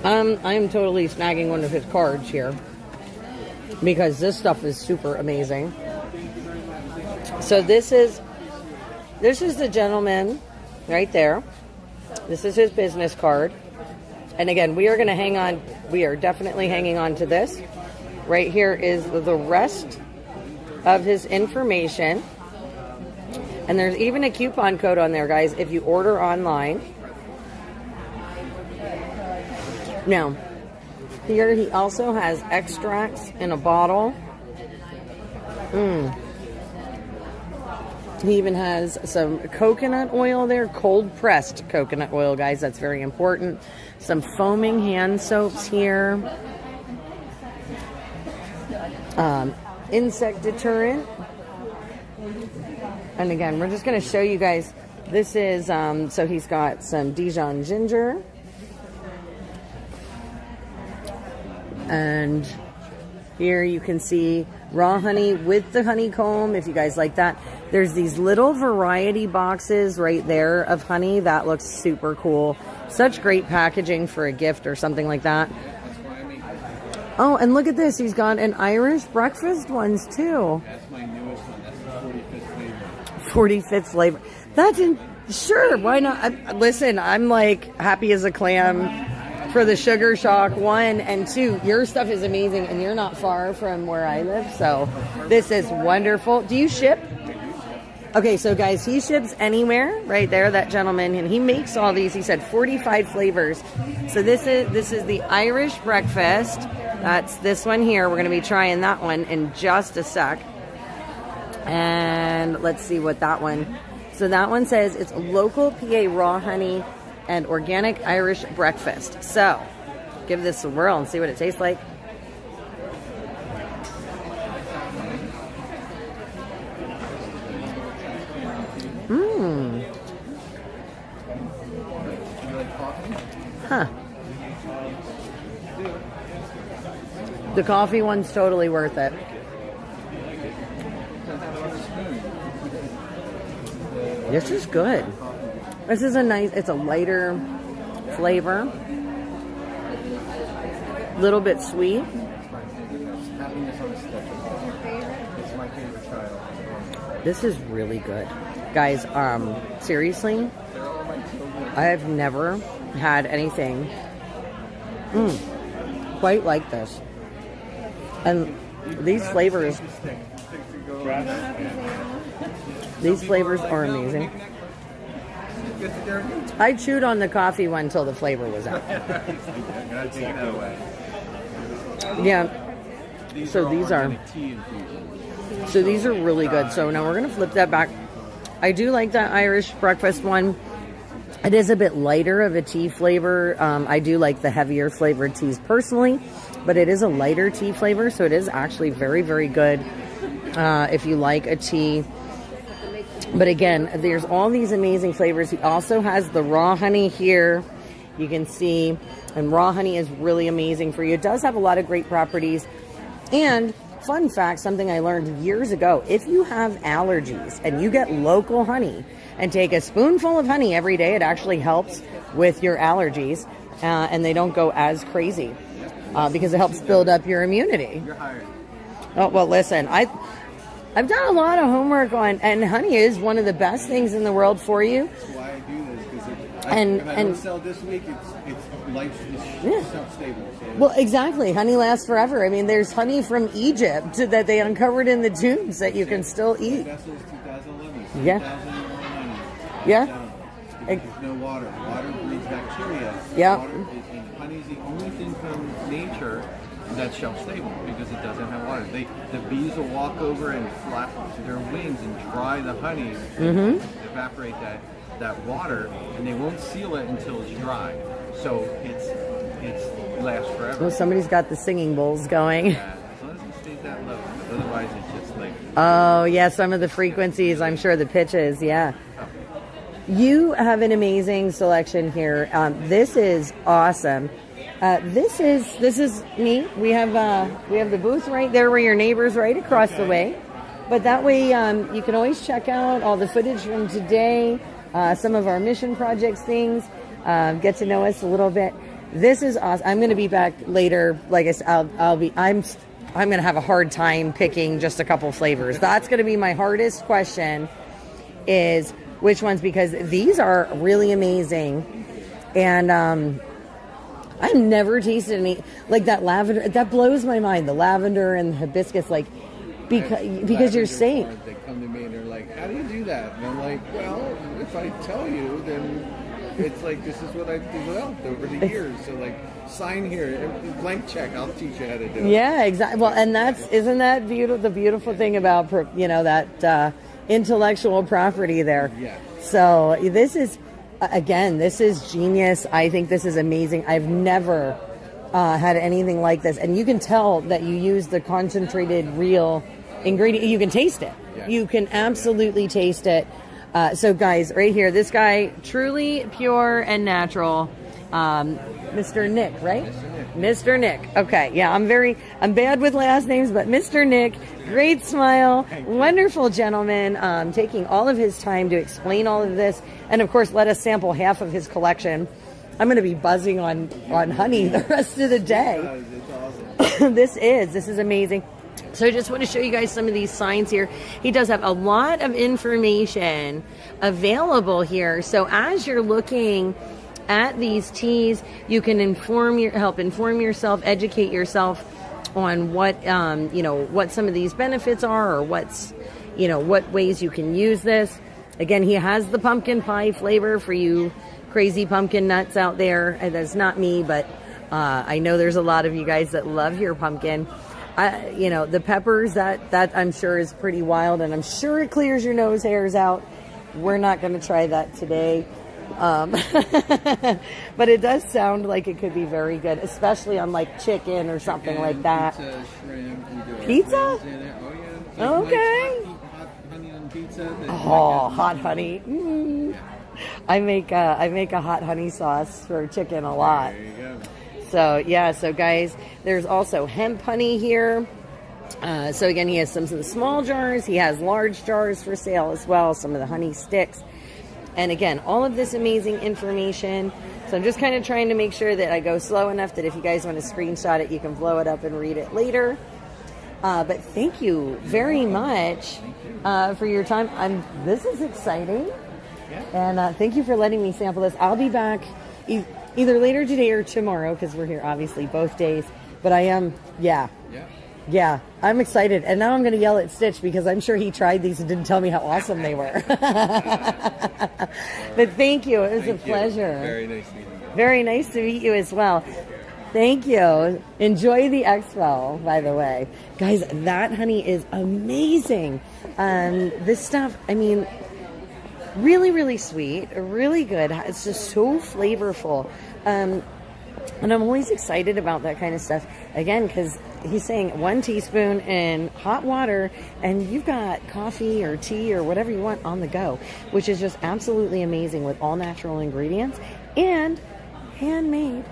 S1: I am totally snagging one of his cards here because this stuff is super amazing. So this is the gentleman right there. This is his business card. And again, we are going to hang on. We are definitely hanging on to this. Right here is the rest of his information. And there's even a coupon code on there, guys, if you order online. Now, here he also has extracts in a bottle. He even has some coconut oil there, cold pressed coconut oil, guys. That's very important. Some foaming hand soaps here. Insect deterrent. And again, we're just going to show you guys. This is, so he's got some Dijon ginger. And here you can see raw honey with the honeycomb, if you guys like that. There's these little variety boxes right there of honey. That looks super cool. Such great packaging for a gift or something like that. Oh, and look at this. He's got an Irish breakfast ones too.
S21: That's my newest one. That's the 45th flavor.
S1: 45th flavor. That's in, sure, why not? Listen, I'm like happy as a clam for the Sugar Shock 1 and 2. Your stuff is amazing, and you're not far from where I live, so this is wonderful. Do you ship? Okay, so guys, he ships anywhere right there, that gentleman, and he makes all these. He said 45 flavors. So this is the Irish breakfast. That's this one here. We're going to be trying that one in just a sec. And let's see what that one. So that one says it's local PA raw honey and organic Irish breakfast. So give this a whirl and see what it tastes like. Mmm. Huh. The coffee one's totally worth it. This is good. This is a nice, it's a lighter flavor. Little bit sweet. This is really good. Guys, seriously, I've never had anything quite like this. And these flavors are amazing. I chewed on the coffee one until the flavor was out. Yeah. So these are really good. So now we're going to flip that back. I do like that Irish breakfast one. It is a bit lighter of a tea flavor. I do like the heavier flavored teas personally, but it is a lighter tea flavor, so it is actually very, very good if you like a tea. But again, there's all these amazing flavors. He also has the raw honey here. You can see, and raw honey is really amazing for you. It does have a lot of great properties. And fun fact, something I learned years ago, if you have allergies and you get local honey and take a spoonful of honey every day, it actually helps with your allergies and they don't go as crazy because it helps build up your immunity.
S21: You're hired.
S1: Oh, well, listen, I've done a lot of homework on, and honey is one of the best things in the world for you.
S21: That's why I do this, because if I don't sell this week, it's shelf-stable. So.
S1: Well, exactly. Honey lasts forever. I mean, there's honey from Egypt that they uncovered in the tombs that you can still eat.
S21: Vessels 2011.
S1: Yeah. Yeah.
S21: There's no water. Water breeds bacteria.
S1: Yeah.
S21: Honey is the only thing from nature that's shelf stable because it doesn't have water. The bees will walk over and flap their wings and dry the honey, evaporate that water, and they won't seal it until it's dry. So it lasts forever.
S1: Well, somebody's got the singing bowls going.
S21: Yeah, as long as it stays that low. Otherwise, it's just like.
S1: Oh yeah, some of the frequencies. I'm sure the pitches. Yeah. You have an amazing selection here. This is awesome. This is neat. We have the booth right there where your neighbor's right across the way. But that way you can always check out all the footage from today, some of our mission projects things, get to know us a little bit. This is awesome. I'm going to be back later. Like I said, I'm going to have a hard time picking just a couple flavors. That's going to be my hardest question is which ones, because these are really amazing. And I've never tasted any like that lavender. That blows my mind. The lavender and the hibiscus, like because you're safe.
S21: They come to me and they're like, "How do you do that?" And I'm like, "Well, if I tell you, then it's like this is what I've developed over the years. So like, sign here, blank check. I'll teach you how to do it."
S1: Yeah, exactly. Well, and isn't that beautiful? The beautiful thing about that intellectual property there.
S21: Yeah.
S1: So this is, again, this is genius. I think this is amazing. I've never had anything like this. And you can tell that you use the concentrated real ingredient. You can taste it.
S21: Yeah.
S1: You can absolutely taste it. So guys, right here, this guy, truly pure and natural. Mr. Nick, right? Mr. Nick. Okay, yeah, I'm bad with last names, but Mr. Nick, great smile, wonderful gentleman, taking all of his time to explain all of this, and of course, let us sample half of his collection. I'm going to be buzzing on honey the rest of the day. This is amazing. So I just want to show you guys some of these signs here. He does have a lot of information available here. So as you're looking at these teas, you can help inform yourself, educate yourself on what what some of these benefits are, or what ways you can use this. Again, he has the pumpkin pie flavor for you crazy pumpkin nuts out there. And that's not me, but I know there's a lot of you guys that love your pumpkin. The peppers, that I'm sure is pretty wild, and I'm sure it clears your nose hairs out. We're not going to try that today. But it does sound like it could be very good, especially on like chicken or something like that.
S21: Pizza, shrimp, we do
S1: Pizza?
S21: in it. Oh yeah.
S1: Okay.
S21: Hot honey on pizza.
S1: Oh, hot honey. Yeah. I make a hot honey sauce for chicken a lot.
S21: There you go.
S1: So yeah, so guys, there's also hemp honey here. So again, he has some of the small jars. He has large jars for sale as well. Some of the honey sticks. And again, all of this amazing information. So I'm just kind of trying to make sure that I go slow enough that if you guys want to screenshot it, you can blow it up and read it later. But thank you very much for your time. This is exciting. And thank you for letting me sample this. I'll be back either later today or tomorrow, because we're here obviously both days. But I am, yeah, I'm excited. And now I'm going to yell at Stitch because I'm sure he tried these and didn't tell me how awesome they were. But thank you. It was a pleasure.
S21: Very nice meeting you.
S1: Very nice to meet you as well. Thank you. Enjoy the expo, by the way. Guys, that honey is amazing. This stuff, I mean, really, really sweet, really good. It's just so flavorful. And I'm always excited about that kind of stuff. Again, because he's saying 1 teaspoon in hot water and you've got coffee or tea or whatever you want on the go, which is just absolutely amazing with all natural ingredients and handmade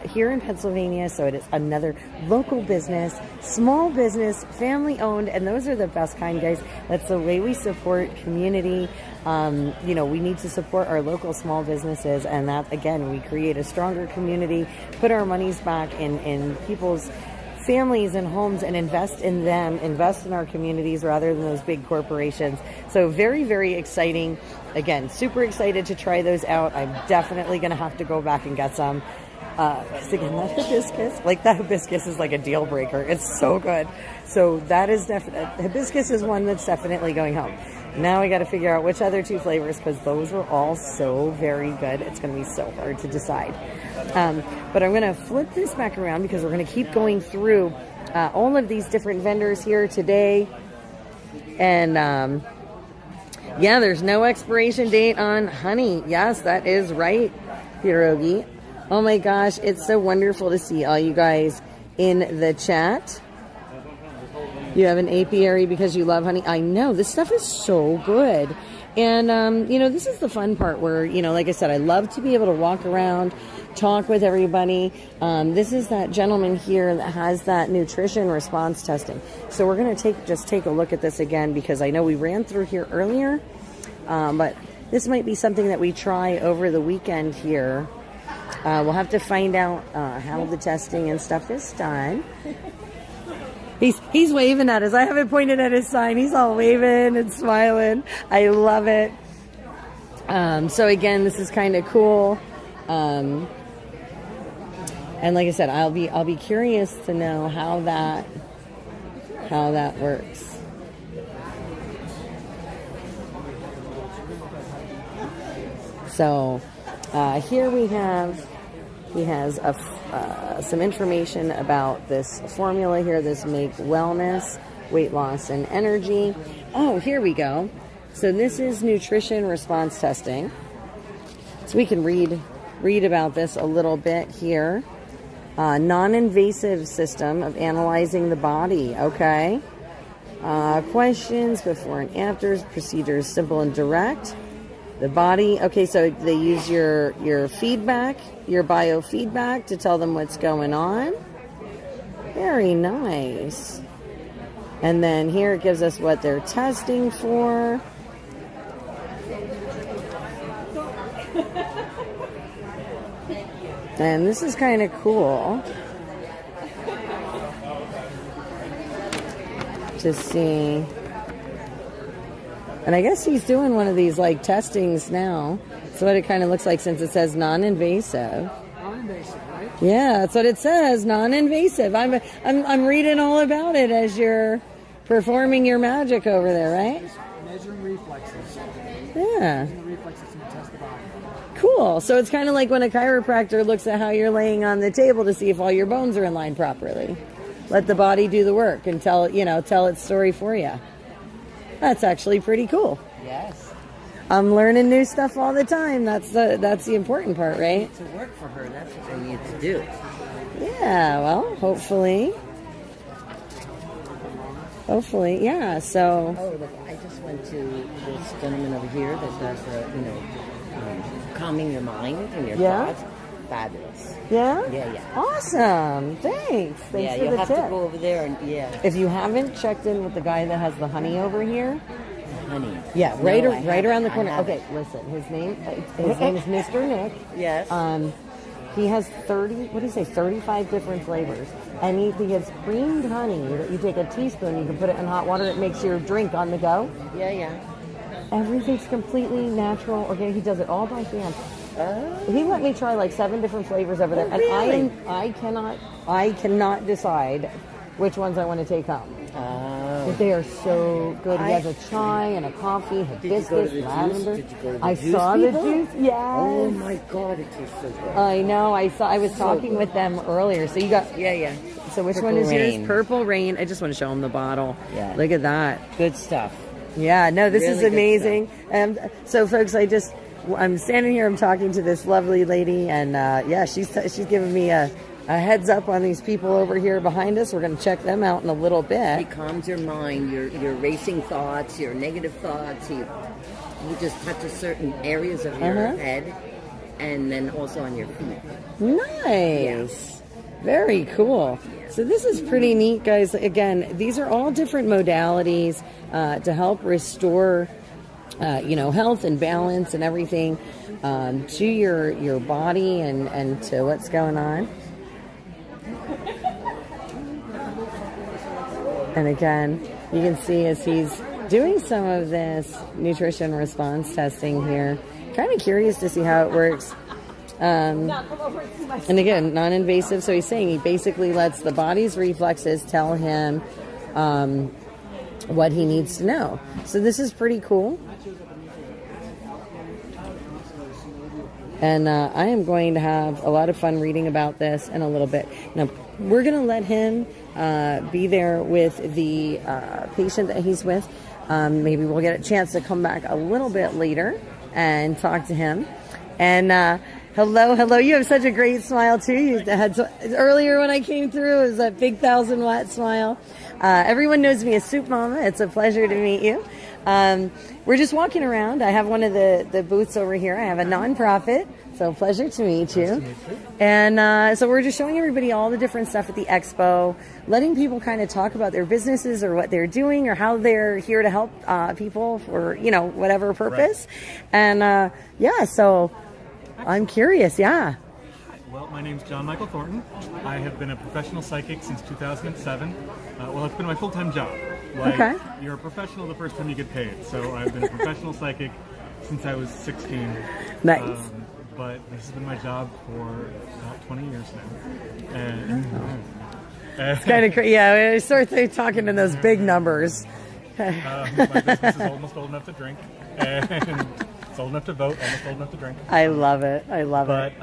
S1: here in Pennsylvania. So it is another local business, small business, family owned, and those are the best kind, guys. That's the way we support community. We need to support our local small businesses, and that, again, we create a stronger community, put our monies back in people's families and homes and invest in them, invest in our communities rather than those big corporations. So very, very exciting. Again, super excited to try those out. I'm definitely going to have to go back and get some. Because again, that hibiscus is like a deal breaker. It's so good. So that is definitely, hibiscus is one that's definitely going home. Now we got to figure out which other 2 flavors, because those were all so very good. It's going to be so hard to decide. But I'm going to flip this back around because we're going to keep going through all of these different vendors here today. And yeah, there's no expiration date on honey. Yes, that is right, Pierogi. Oh my gosh, it's so wonderful to see all you guys in the chat. You have an apiary because you love honey. I know, this stuff is so good. And, this is the fun part where, like I said, I love to be able to walk around, talk with everybody. This is that gentleman here that has that nutrition response testing. So we're going to take a look at this again, because I know we ran through here earlier. But this might be something that we try over the weekend here. We'll have to find out how the testing and stuff is done. He's waving at us. I haven't pointed at his sign. He's all waving and smiling. I love it. So again, this is kind of cool. And like I said, I'll be curious to know how that works. So here he has some information about this formula here, this Make Wellness. weight loss and energy. Oh, here we go. So this is nutrition response testing. So we can read about this a little bit here. Non-invasive system of analyzing the body. Okay. Questions before and afters. Procedures simple and direct. The body. Okay, so they use your feedback, your biofeedback to tell them what's going on. Very nice. And then here it gives us what they're testing for. And this is kind of cool to see. And I guess he's doing one of these like testings now. That's what it kind of looks like since it says non-invasive.
S2: Non-invasive, right?
S1: Yeah, that's what it says, non-invasive. I'm reading all about it as you're performing your magic over there, right?
S2: Measuring reflexes.
S1: Yeah.
S2: Using the reflexes to test the body.
S1: Cool. So it's kind of like when a chiropractor looks at how you're laying on the table to see if all your bones are in line properly. Let the body do the work and tell its story for you. That's actually pretty cool.
S5: Yes.
S1: I'm learning new stuff all the time. That's the important part, right?
S5: To work for her, that's what they need to do.
S1: Yeah, well, hopefully, yeah, so.
S5: Oh, look, I just went to this gentleman over here that does calming your mind and your thoughts. Fabulous.
S1: Yeah?
S5: Yeah.
S1: Awesome. Thanks for the tip.
S5: You'll have to go over there and,
S1: If you haven't checked in with the guy that has the honey over here.
S5: Honey.
S1: Yeah, right around the
S5: I
S1: corner.
S5: haven't.
S1: Okay, listen, his name is Mr. Nick.
S5: Yes.
S1: He has 35 different flavors. And he has creamed honey that you take a teaspoon, you can put it in hot water, it makes your drink on the go.
S5: Yeah.
S1: Everything's completely natural, organic. He does it all by hand. He let me try like 7 different flavors over there,
S5: really?
S1: and I cannot decide which ones I want to take home. But they are so good. He has a chai and a coffee, hibiscus, lavender.
S5: Did you go to the
S1: I
S5: juice
S1: saw the
S5: people?
S1: juice. Yes.
S5: Oh my God, it tastes so good.
S1: I know. I was talking with them earlier. So you got
S5: Yeah.
S1: So which
S5: Purple
S1: one is
S5: Rain.
S1: yours? Purple Rain. I just want to show him the bottle.
S5: Yeah.
S1: Look at that.
S5: Good stuff.
S1: Yeah, no, this
S5: Really
S1: is
S5: good
S1: amazing. So, folks, I'm standing here. I'm talking to this lovely lady, and she's giving me a heads up on these people over here behind us. We're going to check them out in a little bit.
S5: It calms your mind, your racing thoughts, your negative thoughts. You just touch certain areas of your head, and then also on your feet.
S1: Nice. Very cool. So this is pretty neat, guys. Again, these are all different modalities to help restore, health and balance and everything to your body and to what's going on. And again, you can see as he's doing some of this nutrition response testing here, kind of curious to see how it works. And again, non-invasive. So he's saying he basically lets the body's reflexes tell him what he needs to know. So this is pretty cool. And I am going to have a lot of fun reading about this in a little bit. Now, we're going to let him be there with the patient that he's with. Maybe we'll get a chance to come back a little bit later and talk to him. And hello. You have such a great smile, too. You had earlier when I came through, it was that big 1,000-watt smile. Everyone knows me as Soup Mama. It's a pleasure to meet you. We're just walking around. I have one of the booths over here. I have a nonprofit, so pleasure to meet you. Nice to meet you. And so we're just showing everybody all the different stuff at the Expo, letting people kind of talk about their businesses or what they're doing or how they're here to help people for, whatever purpose. Right. And so I'm curious, yeah.
S7: Well, my name's John Michael Thornton. I have been a professional psychic since 2007. It's been my full-time job.
S1: Okay.
S7: You're a professional the first time you get paid. So I've been a professional psychic since I was 16.
S1: Nice.
S7: But this has been my job for about 20 years now. And
S1: it's kind of crazy. Yeah, we start talking in those big numbers.
S7: My business is almost old enough to drink. And it's old enough to vote, almost old enough to drink.
S1: I love it.
S7: But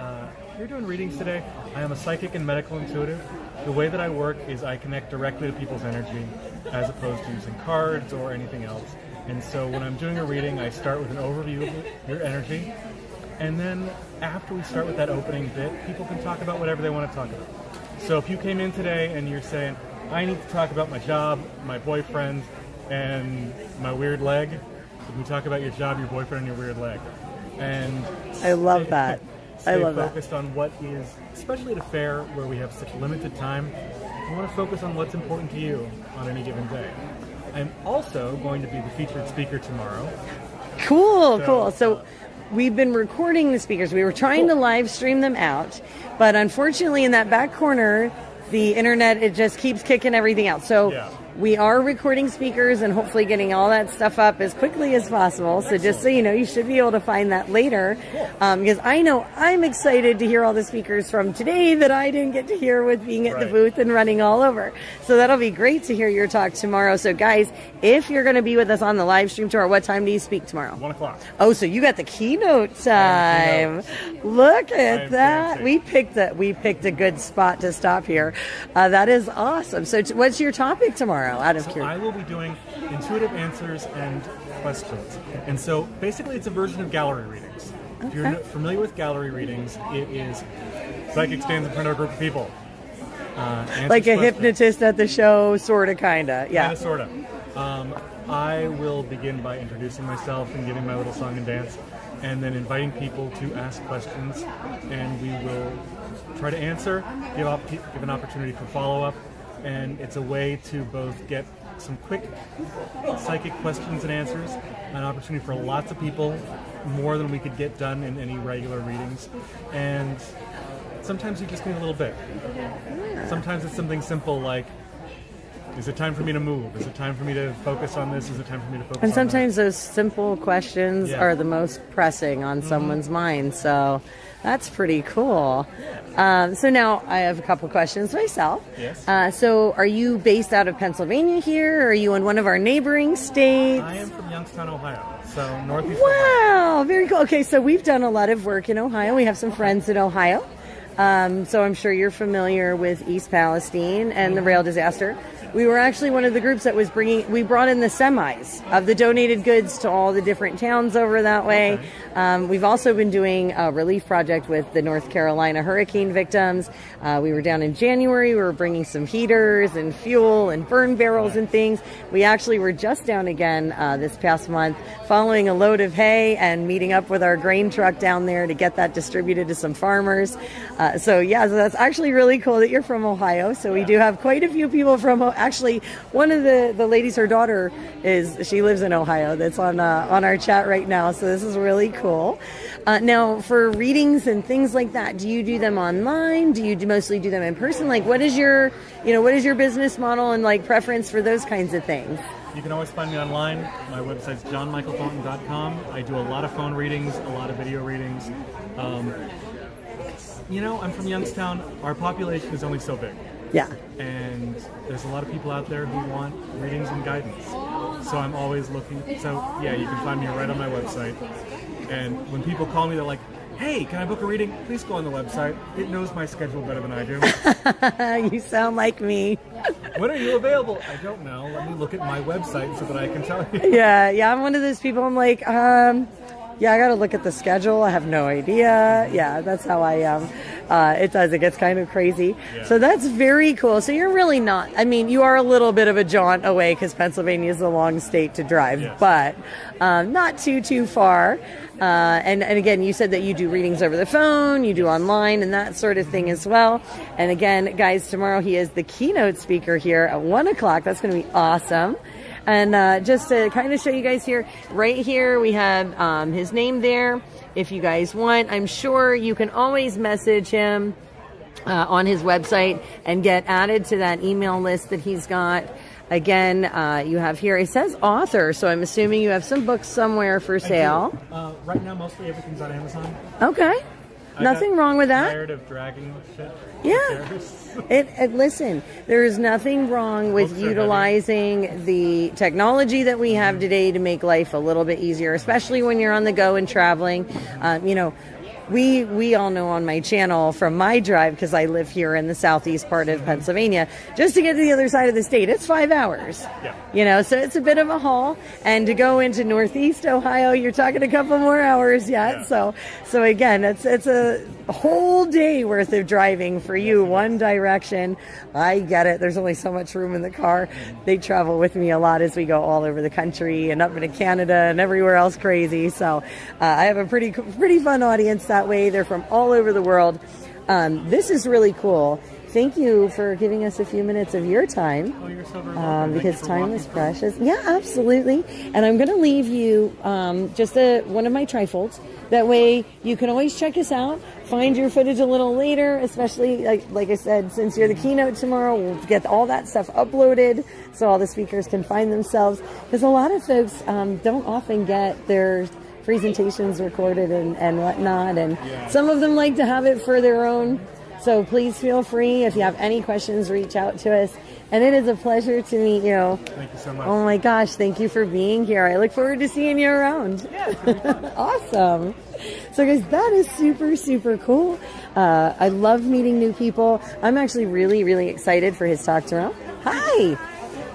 S7: you're doing readings today. I am a psychic and medical intuitive. The way that I work is I connect directly to people's energy. as opposed to using cards or anything else. And so when I'm doing a reading, I start with an overview of your energy. And then after we start with that opening bit, people can talk about whatever they want to talk about. So if you came in today and you're saying, I need to talk about my job, my boyfriend, and my weird leg, we talk about your job, your boyfriend, and your weird leg. And
S1: I love that. I love that.
S7: Stay focused on what is, especially at a fair where we have such limited time, you want to focus on what's important to you on any given day. I'm also going to be the featured speaker tomorrow.
S1: Cool. So we've been recording the speakers. We were trying to live stream them out, but unfortunately in that back corner, the internet, it just keeps kicking everything out. So we are recording speakers and hopefully getting all that stuff up as quickly as possible. So just so you know, you should be able to find that later. Because I know I'm excited to hear all the speakers from today that I didn't get to hear with being at the booth and running all over. So that'll be great to hear your talk tomorrow. So guys, if you're going to be with us on the live stream tomorrow, what time do you speak tomorrow?
S7: 1 o'clock.
S1: Oh, so you got the keynote time. Look at that. We picked a good spot to stop here. That is awesome. So what's your topic tomorrow? Out of curiosity.
S7: I will be doing intuitive answers and questions. And so basically it's a version of gallery readings. If you're familiar with gallery readings, it is psychic stands in front of a group of people.
S1: Like a hypnotist at the show, sort of, kind of. Yeah.
S7: Kind of, sort of. I will begin by introducing myself and giving my little song and dance, and then inviting people to ask questions, and we will try to answer, give an opportunity for follow-up. And it's a way to both get some quick psychic questions and answers, an opportunity for lots of people, more than we could get done in any regular readings. And sometimes you just need a little bit. Sometimes it's something simple like, is it time for me to move? Is it time for me to focus on this? Is it time for me to focus on that?
S1: And sometimes those simple questions are the most pressing on someone's mind. So that's pretty cool. So now I have a couple questions myself.
S7: Yes.
S1: So are you based out of Pennsylvania here? Or are you in one of our neighboring states?
S7: I am from Youngstown, Ohio. So northeast
S1: Wow, very cool. Okay, so we've done a lot of work in Ohio. We have some friends in Ohio. So I'm sure you're familiar with East Palestine and the rail disaster. We were actually one of the groups that was we brought in the semis of the donated goods to all the different towns over that way. We've also been doing a relief project with the North Carolina hurricane victims. We were down in January. We were bringing some heaters and fuel and burn barrels and things. We actually were just down again this past month, following a load of hay and meeting up with our grain truck down there to get that distributed to some farmers. So that's actually really cool that you're from Ohio. So we do have quite a few people from actually, one of the ladies, her daughter she lives in Ohio. That's on our chat right now. So this is really cool. Now, for readings and things like that, do you do them online? Do you mostly do them in person? Like, what is your business model and like preference for those kinds of things?
S7: You can always find me online. My website's johnmichaelthornton.com. I do a lot of phone readings, a lot of video readings. I'm from Youngstown. Our population is only so big.
S1: Yeah.
S7: And there's a lot of people out there who want readings and guidance. So I'm always looking. So, you can find me right on my website. And when people call me, they're like, hey, can I book a reading? Please go on the website. It knows my schedule better than I do.
S1: You sound like me.
S7: When are you available? I don't know. Let me look at my website so that I can tell you.
S1: Yeah. I'm one of those people. I'm like, I got to look at the schedule. I have no idea. Yeah, that's how I am. It gets kind of crazy. Yeah. So that's very cool. So you're really not, you are a little bit of a jaunt away because Pennsylvania is a long state to drive, but not too far. And again, you said that you do readings over the phone, you do online and that sort of thing as well. And again, guys, tomorrow he is the keynote speaker here at 1 o'clock. That's going to be awesome. And just to kind of show you guys here, right here, we have his name there. If you guys want, I'm sure you can always message him on his website and get added to that email list that he's got. Again, you have here, it says author, so I'm assuming you have some books somewhere for sale.
S7: Right now, mostly everything's on Amazon.
S1: Okay. Nothing wrong with that.
S7: Tired of dragging shit.
S1: Yeah. Listen, there is nothing wrong with utilizing the technology that we have today to make life a little bit easier, especially when you're on the go and traveling. we all know on my channel from my drive, because I live here in the southeast part of Pennsylvania, just to get to the other side of the state, it's 5 hours.
S7: Yeah.
S1: You know, so it's a bit of a haul. And to go into Northeast Ohio, you're talking a couple more hours yet.
S7: Yeah.
S1: So again, it's a whole day worth of driving for you, one direction. I get it. There's only so much room in the car. They travel with me a lot as we go all over the country and up into Canada and everywhere else crazy. So I have a pretty fun audience that way. They're from all over the world. This is really cool. Thank you for giving us a few minutes of your time.
S7: Oh, you're so very welcome.
S1: Because time is precious. Yeah, absolutely. And I'm going to leave you just one of my trifolds. That way you can always check us out, find your footage a little later, especially like I said, since you're the keynote tomorrow, we'll get all that stuff uploaded so all the speakers can find themselves. Because a lot of folks don't often get their presentations recorded and whatnot. And some of them like to have it for their own. So please feel free. If you have any questions, reach out to us. And it is a pleasure to meet you.
S7: Thank you so much.
S1: Oh my gosh, thank you for being here. I look forward to seeing you around.
S7: Yeah.
S1: Awesome. So guys, that is super, super cool. I love meeting new people. I'm actually really, really excited for his talk tomorrow. Hi.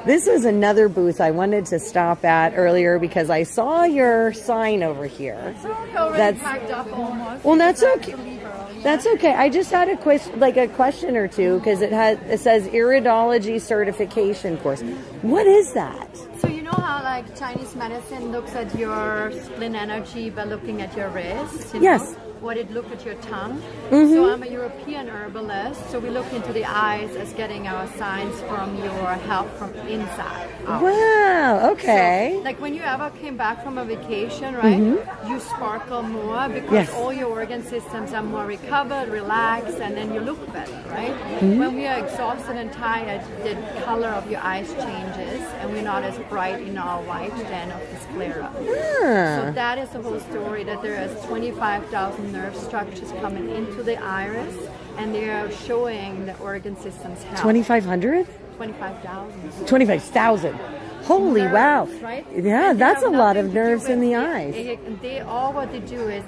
S1: This was another booth I wanted to stop at earlier because I saw your sign over here.
S8: Already packed up almost.
S1: Well, that's okay. That's okay. I just had a question or two because it says iridology certification course. What is that?
S12: So you know how like Chinese medicine looks at your spleen energy by looking at your wrist? You
S1: Yes.
S12: know? What it look at your tongue.
S1: Mhm.
S12: So I'm a European herbalist. So we look into the eyes as getting our signs from your health from inside out.
S1: Wow. Okay.
S12: So, like when you ever came back from a vacation, right?
S1: Mhm.
S12: You sparkle more because
S1: Yes.
S12: all your organ systems are more recovered, relaxed, and then you look better, right?
S1: Mhm.
S12: When we are exhausted and tired, the color of your eyes changes, and we're not as bright in our white then of the sclera.
S1: Ah.
S12: So that is the whole story. That there is 25,000 nerve structures coming into the iris, and they are showing the organ system's health.
S1: 2,500?
S12: 25,000.
S1: 25,000. Holy
S12: Nerves,
S1: wow.
S12: right?
S1: Yeah,
S12: And they
S1: that's a
S12: have
S1: lot
S12: nothing
S1: of
S12: to do
S1: nerves in
S12: with
S1: the eyes.
S12: They all what they do is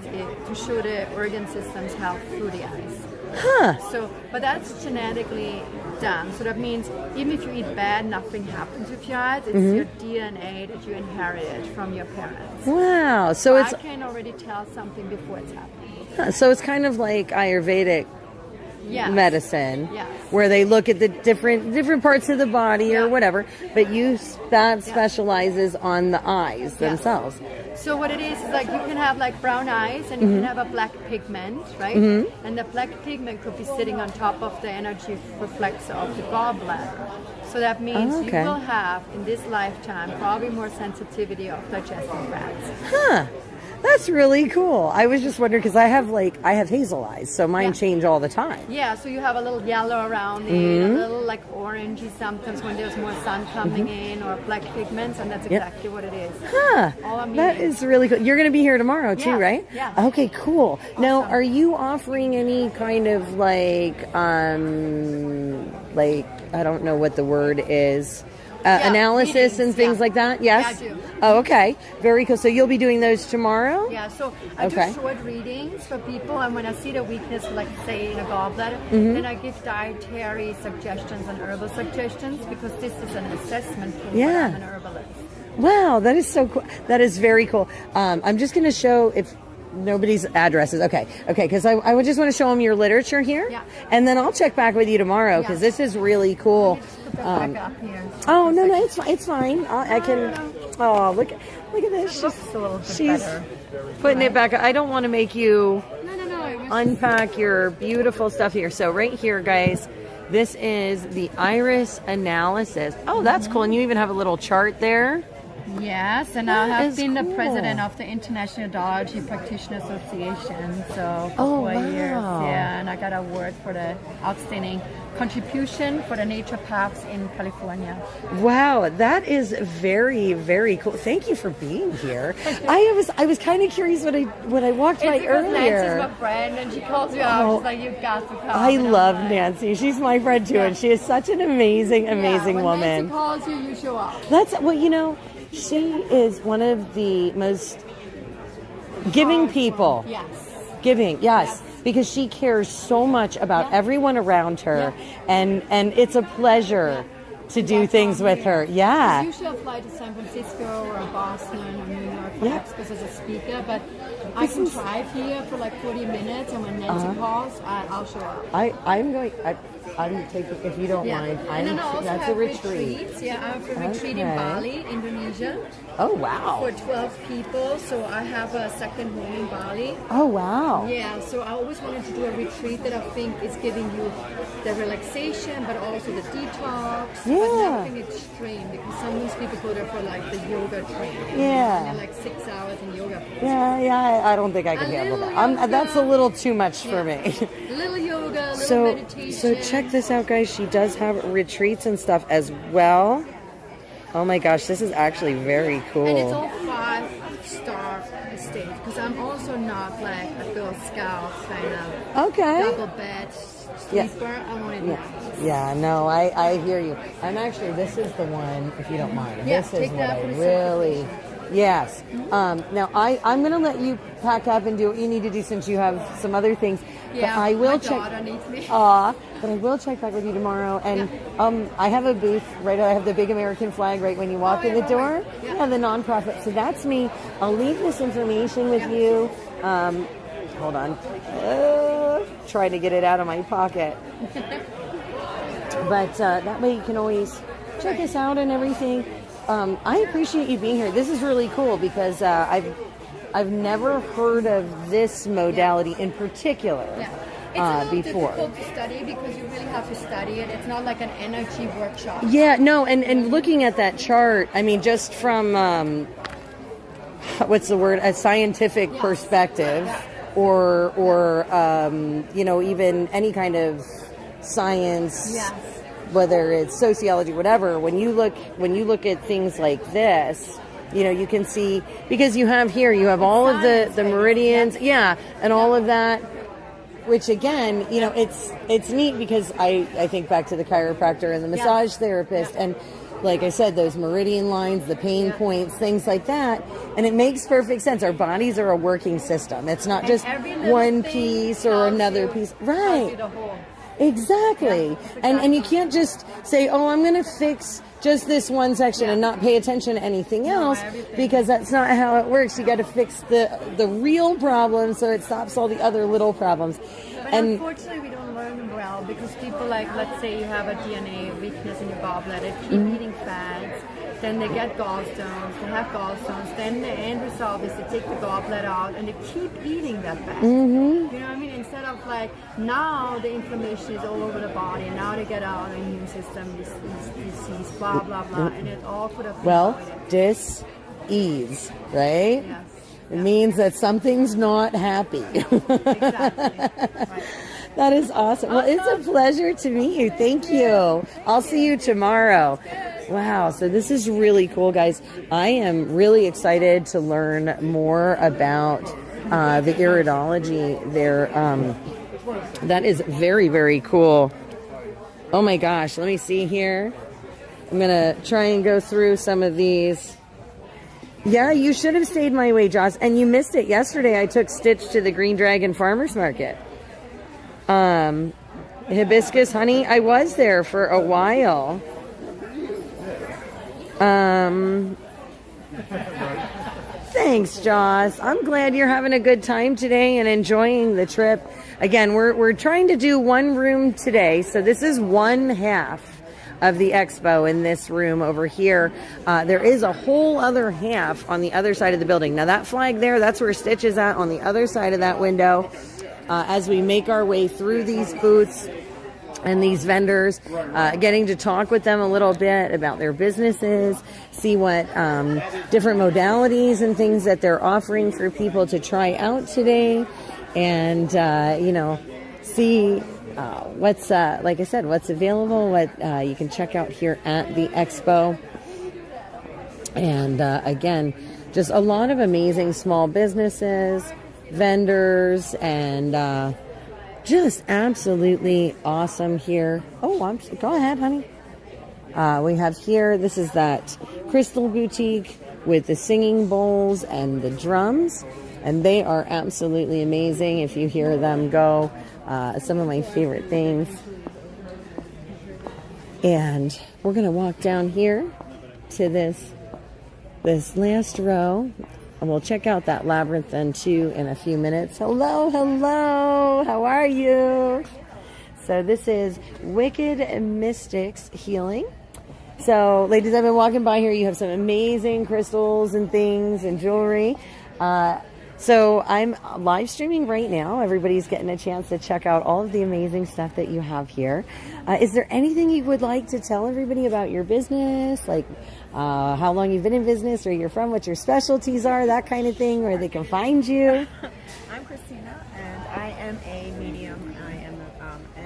S12: to show the organ system's health through the eyes.
S1: Huh.
S12: So, but that's genetically done. So that means even if you eat bad, nothing happens with your eyes. It's
S1: Mhm.
S12: your DNA that you inherited from your parents.
S1: Wow. So it's
S12: I can already tell something before it's happening.
S1: so it's kind of like Ayurvedic
S12: Yes.
S1: medicine,
S12: Yes.
S1: where they look at the different parts of the body or whatever, but that specializes on the eyes themselves.
S12: So what it is like you can have like brown eyes and you
S1: Mhm.
S12: can have a black pigment, right?
S1: Mhm.
S12: And the black pigment could be sitting on top of the energy reflex of the gallbladder. So that means
S1: Oh, okay.
S12: you will have in this lifetime probably more sensitivity of digesting fats.
S1: Huh. That's really cool. I was just wondering because I have hazel eyes, so mine change all the time.
S12: Yeah, so you have a little yellow around it,
S1: Mhm.
S12: a little like orangey sometimes when there's more sun coming in, or black pigments, and that's
S1: Yep.
S12: exactly what it is.
S1: Huh.
S12: All I mean
S1: That is really cool. You're going to be here tomorrow too,
S12: Yeah,
S1: right?
S12: yeah.
S1: Okay, cool. Now, are you offering any kind of like I don't know what the word is, analysis and things like that? Yes.
S12: Yeah, I do.
S1: Oh, okay. Very cool. So you'll be doing those tomorrow?
S12: Yeah, so I
S1: Okay.
S12: do short readings for people, and when I see the weakness, like say in a gallbladder,
S1: Mhm.
S12: then I give dietary suggestions and herbal suggestions because this is an assessment tool.
S1: Yeah.
S12: I'm an herbalist.
S1: Wow, that is so cool. That is very cool. I'm just going to show if nobody's addresses. Okay, because I would just want to show them your literature here, and then I'll check back with you tomorrow because this is really cool.
S12: Back up here.
S1: Oh no, it's fine. I can. Oh, look at this. She's putting it back. I don't want to make you unpack your beautiful stuff here. So right here, guys, this is the iris analysis. Oh, that's cool. And you even have a little chart there.
S12: Yes, and
S1: That
S12: I have
S1: is
S12: been the
S1: cool.
S12: president of the International Allergy Practitioner Association, so for
S1: Oh,
S12: 4 years,
S1: wow.
S12: yeah, and I got an award for the outstanding contribution for the naturopaths in California.
S1: Wow, that is very, very cool. Thank you for being here. I was kind of curious when I walked by
S12: It's because Nancy's
S1: earlier.
S12: my friend, and she calls me out.
S1: Oh,
S12: She's like, "You got to come."
S1: I
S12: And I'm
S1: love
S12: like,
S1: Nancy. She's my friend too, and she is such an amazing, amazing
S12: when
S1: woman.
S12: Nancy calls you, you show up.
S1: That's she is one of the most giving people.
S12: Yes.
S1: Giving, yes. Because she cares so much about everyone around her, and it's a pleasure to do things with her. Yeah.
S12: Usually I fly to San Francisco or Boston or New York for Expos as a speaker, but I can drive here for like 40 minutes, and when Nancy calls, I'll show up.
S1: I'm taking, if you don't mind.
S12: And then I also
S1: that's
S12: have
S1: a retreat.
S12: retreats. Yeah, I have a retreat in Bali, Indonesia.
S1: Oh, wow.
S12: For 12 people. So I have a second home in Bali.
S1: Oh, wow.
S12: Yeah, so I always wanted to do a retreat that I think is giving you the relaxation, but also the detox.
S1: Yeah.
S12: But nothing extreme, because sometimes people go there for like the yoga training.
S1: Yeah.
S12: And they're like 6 hours in yoga.
S1: Yeah, I don't think I can handle that. That's a little too much for me.
S12: Little yoga, little meditation.
S1: So check this out, guys. She does have retreats and stuff as well. Oh my gosh, this is actually very cool.
S12: And it's all 5-star estates, because I'm also not like a Girl Scout kind of double bed sleeper. I want to do
S1: Yeah, no, I hear you. And actually, this is the one, if you don't mind.
S12: Yeah,
S1: This is
S12: take
S1: what
S12: that
S1: I
S12: for the
S1: really... Yes. Now, I'm going to let you pack up and do what you need to do since you have some other things.
S12: Yeah,
S1: but I will
S12: my
S1: check.
S12: daughter needs me.
S1: But I will check back with you tomorrow. And I have a booth, right? I have the big American flag right when you walk in the door. Yeah, the nonprofit. So that's me. I'll leave this information with you. Hold on. Try to get it out of my pocket. But that way you can always check us out and everything. I appreciate you being here. This is really cool because I've never heard of this modality in particular
S12: It's a little
S1: before.
S12: difficult to study because you really have to study it. It's not like an energy workshop.
S1: Yeah, no, and looking at that chart, I mean, just from what's the word? A scientific perspective, or even any kind of science. Whether it's sociology, whatever, when you look at things like this, you can see, because you have all of the meridians, and all of that, which again, it's neat because I think back to the chiropractor and the massage therapist, and like I said, those meridian lines, the pain points, things like that, and it makes perfect sense. Our bodies are a working system. It's not just one piece or another piece, right? Exactly. And you can't just say, I'm going to fix just this one section and not pay attention to anything else, because that's not how it works. You got to fix the real problem so it stops all the other little problems.
S12: But unfortunately, we don't learn them well, because people, like, let's say you have a DNA weakness in your gallbladder, keep eating fats, then they get gallstones, they have gallstones, then the end result is they take the gallbladder out and they keep eating that fat. You know what I mean? Instead of like, now the inflammation is all over the body, and now they get out the immune system, disease, blah, blah, blah, and it all could have
S1: dis-ease, right?
S12: Yes.
S1: It means that something's not happy. That is awesome. Well, it's a pleasure to meet you. Thank you. I'll see you tomorrow. Wow, so this is really cool, guys. I am really excited to learn more about the iridology there. That is very, very cool. Oh my gosh, let me see here. I'm going to try and go through some of these. Yeah, you should have stayed my way, Joss, and you missed it yesterday. I took Stitch to the Green Dragon Farmers Market. Hibiscus honey, I was there for a while. Thanks, Joss. I'm glad you're having a good time today and enjoying the trip. Again, we're trying to do one room today, so this is one half of the expo in this room over here. There is a whole other half on the other side of the building. Now that flag there, that's where Stitch is at, on the other side of that window. As we make our way through these booths and these vendors, getting to talk with them a little bit about their businesses, see what different modalities and things that they're offering for people to try out today, and see what's like I said, what's available, what you can check out here at the expo. And again, just a lot of amazing small businesses, vendors, and just absolutely awesome here. Oh, go ahead, honey. We have here, this is that Crystal Boutique with the singing bowls and the drums. and they are absolutely amazing. If you hear them go, some of my favorite things. And we're going to walk down here to this last row, and we'll check out that labyrinth then too in a few minutes. Hello, hello, how are you? So this is Wicked Mystics Healing. So ladies, I've been walking by here. You have some amazing crystals and things and jewelry. So I'm live streaming right now. Everybody's getting a chance to check out all of the amazing stuff that you have here. Is there anything you would like to tell everybody about your business? Like how long you've been in business, where you're from, what your specialties are, that kind of thing, where they can find you?
S13: I'm Christina, and I am a medium. I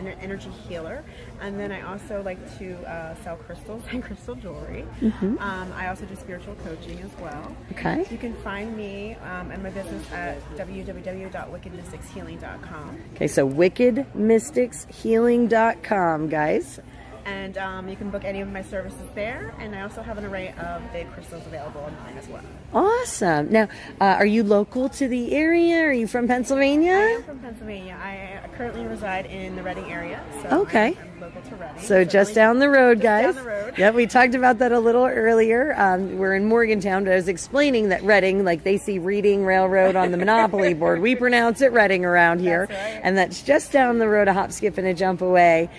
S13: am an energy healer, and then I also like to sell crystals and crystal jewelry. I also do spiritual coaching as well.
S1: Okay.
S13: You can find me and my business at www.wickedmysticshealing.com.
S1: Okay, so wickedmysticshealing.com, guys.
S13: And you can book any of my services there, and I also have an array of the crystals available online as well.
S1: Awesome. Now, are you local to the area? Are you from Pennsylvania?
S13: I am from Pennsylvania. I currently reside in the Reading area. So
S1: Okay.
S13: I'm local to Reading.
S1: So just down the road, guys.
S13: Down the road.
S1: Yep, we talked about that a little earlier. We're in Morgantown, but I was explaining that Reading, like they see Reading Railroad on the Monopoly board. We pronounce it Reading around here.
S13: That's right.
S1: And that's just down the road, a hop, skip, and a jump away.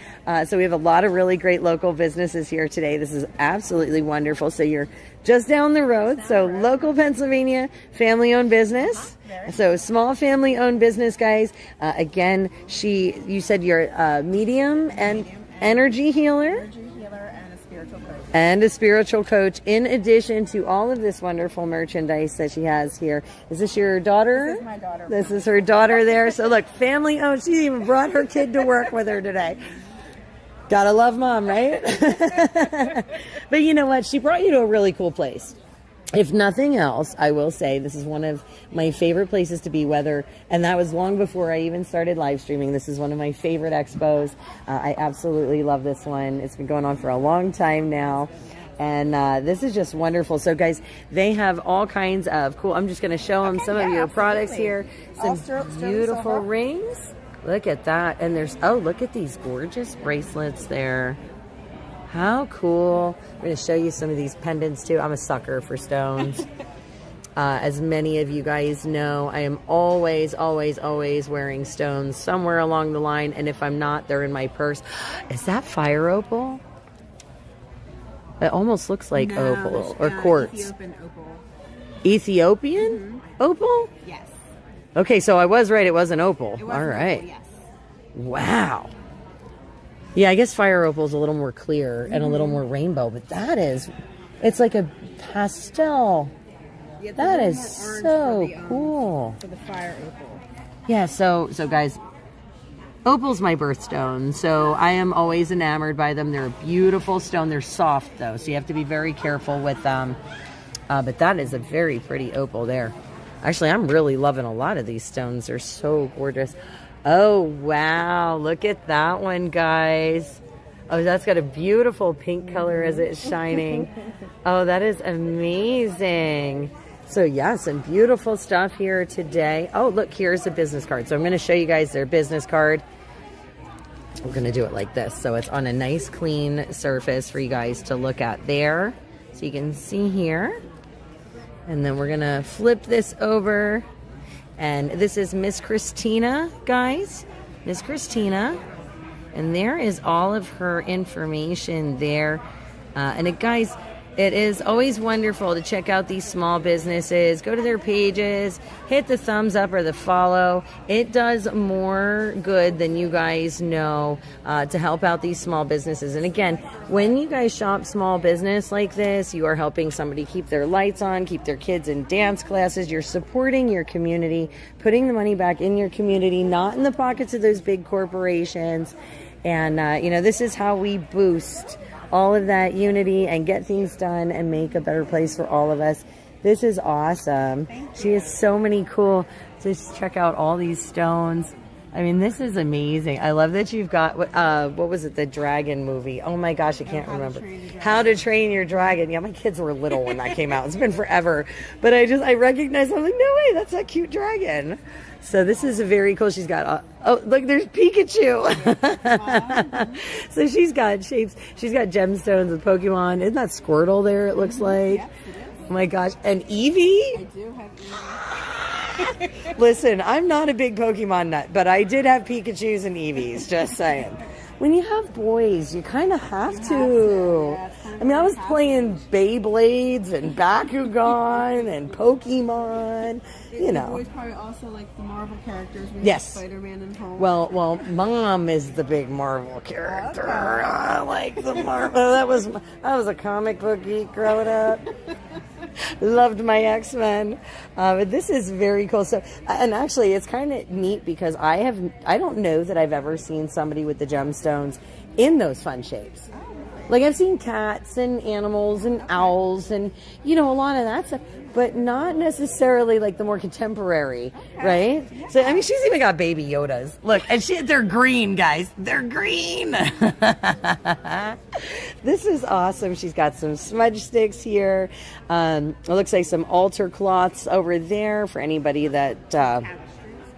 S1: So we have a lot of really great local businesses here today. This is absolutely wonderful. So you're just down the road. So local Pennsylvania, family-owned business. So small family-owned business, guys. Again, you said you're a medium and energy healer.
S13: Energy healer and a spiritual coach.
S1: And a spiritual coach, in addition to all of this wonderful merchandise that she has here. Is this your daughter?
S13: This is my daughter.
S1: This is her daughter there. So look, family-owned. She even brought her kid to work with her today. Gotta love mom, right? But you know what? She brought you to a really cool place. If nothing else, I will say this is one of my favorite places to be, and that was long before I even started live streaming. This is one of my favorite expos. I absolutely love this one. It's been going on for a long time now. And this is just wonderful. So guys, they have all kinds of cool, I'm just going to show them some of your products here. Some beautiful rings. Look at that. And look at these gorgeous bracelets there. How cool. I'm going to show you some of these pendants too. I'm a sucker for stones. As many of you guys know, I am always, always, always wearing stones somewhere along the line. And if I'm not, they're in my purse. Is that fire opal? It almost looks like opal or quartz.
S13: Ethiopian opal.
S1: Ethiopian opal?
S13: Yes.
S1: Okay, so I was right. It was an opal.
S13: It was
S1: all
S13: an
S1: right.
S13: opal, yes.
S1: Wow. Yeah, I guess fire opal is a little more clear and a little more rainbow, but it's like a pastel.
S13: Yeah,
S1: that is so cool.
S13: For the fire opal.
S1: Yeah, so guys, opal's my birthstone, so I am always enamored by them. They're a beautiful stone. They're soft though, so you have to be very careful with them. But that is a very pretty opal there. Actually, I'm really loving a lot of these stones. They're so gorgeous. Oh, wow. Look at that one, guys. Oh, that's got a beautiful pink color as it's shining. Oh, that is amazing. So, yeah, some beautiful stuff here today. Oh, look, here's a business card. So I'm going to show you guys their business card. We're going to do it like this. So it's on a nice, clean surface for you guys to look at there. So you can see here. And then we're going to flip this over. And this is Miss Christina, guys. Miss Christina. And there is all of her information there. Guys, it is always wonderful to check out these small businesses. Go to their pages. Hit the thumbs up or the follow. It does more good than you guys know to help out these small businesses. And again, when you guys shop small business like this, you are helping somebody keep their lights on, keep their kids in dance classes. You're supporting your community, putting the money back in your community, not in the pockets of those big corporations. And, this is how we boost all of that unity and get things done and make a better place for all of us. This is awesome. She has so many cool, just check out all these stones. I mean, this is amazing. I love that you've got, what was it, the dragon movie? Oh my gosh, I can't remember. How to Train Your Dragon. Yeah, my kids were little when that came out. It's been forever. But I recognized, I'm like, no way, that's that cute dragon. So this is very cool. She's got, oh, look, there's Pikachu. So she's got shapes. She's got gemstones with Pokemon. Isn't that Squirtle there, it looks like?
S13: Yes, it is.
S1: Oh my gosh. And Eevee?
S13: I do have
S1: Listen, I'm not a big Pokemon nut, but I did have Pikachus and Eevees, just saying. When you have boys, you kind of have to. I mean, I was playing Beyblades and Bakugan and Pokemon, you know.
S13: Boys probably also like the Marvel characters. We
S1: Yes.
S13: have Spider-Man and Hulk.
S1: Well, Mom is the big Marvel character. I like the Marvel. That was a comic book geek growing up. Loved my X-Men. But this is very cool. So, and actually, it's kind of neat because I don't know that I've ever seen somebody with the gemstones in those fun shapes. Like I've seen cats and animals and owls and, you know, a lot of that stuff, but not necessarily like the more contemporary, right? So, I mean, she's even got baby Yodas. Look, and they're green, guys. They're green. This is awesome. She's got some smudge sticks here. It looks like some altar cloths over there for anybody that,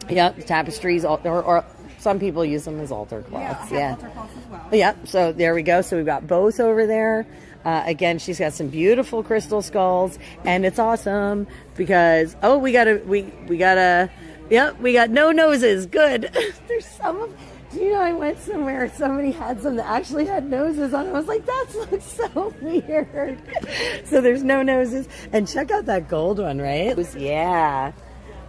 S1: tapestries, or some people use them as altar cloths. Yeah.
S13: Altar cloths as well.
S1: Yeah, so there we go. So we've got both over there. Again, she's got some beautiful crystal skulls, and it's awesome because we got no noses. Good. There's some of. Do you know, I went somewhere, somebody had some that actually had noses on it. I was like, that looks so weird. So there's no noses. And check out that gold one, right? Yeah.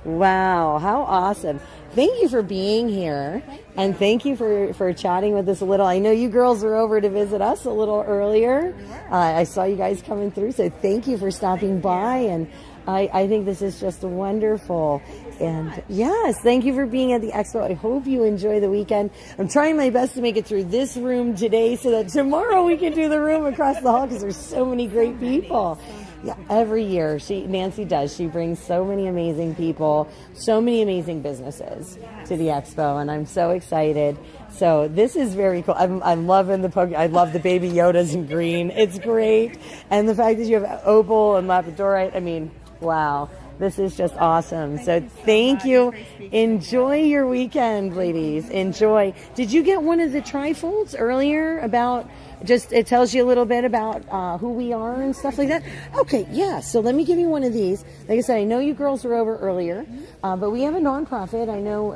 S1: Wow, how awesome. Thank you for being here, and thank you for chatting with us a little. I know you girls were over to visit us a little earlier. I saw you guys coming through, so thank you for stopping by, and I think this is just wonderful. And yes, thank you for being at the Expo. I hope you enjoy the weekend. I'm trying my best to make it through this room today so that tomorrow we can do the room across the hall because there's so many great people. Yeah, every year Nancy does. She brings so many amazing people, so many amazing businesses to the Expo, and I'm so excited. So this is very cool. I'm loving I love the baby Yodas in green. It's great, and the fact that you have opal and labradorite. I mean, wow. This is just awesome. So thank you. Enjoy your weekend, ladies. Enjoy. Did you get one of the trifolds earlier about it tells you a little bit about who we are and stuff like that? Okay, yeah. So let me give you one of these. Like I said, I know you girls were over earlier, but we have a nonprofit. I know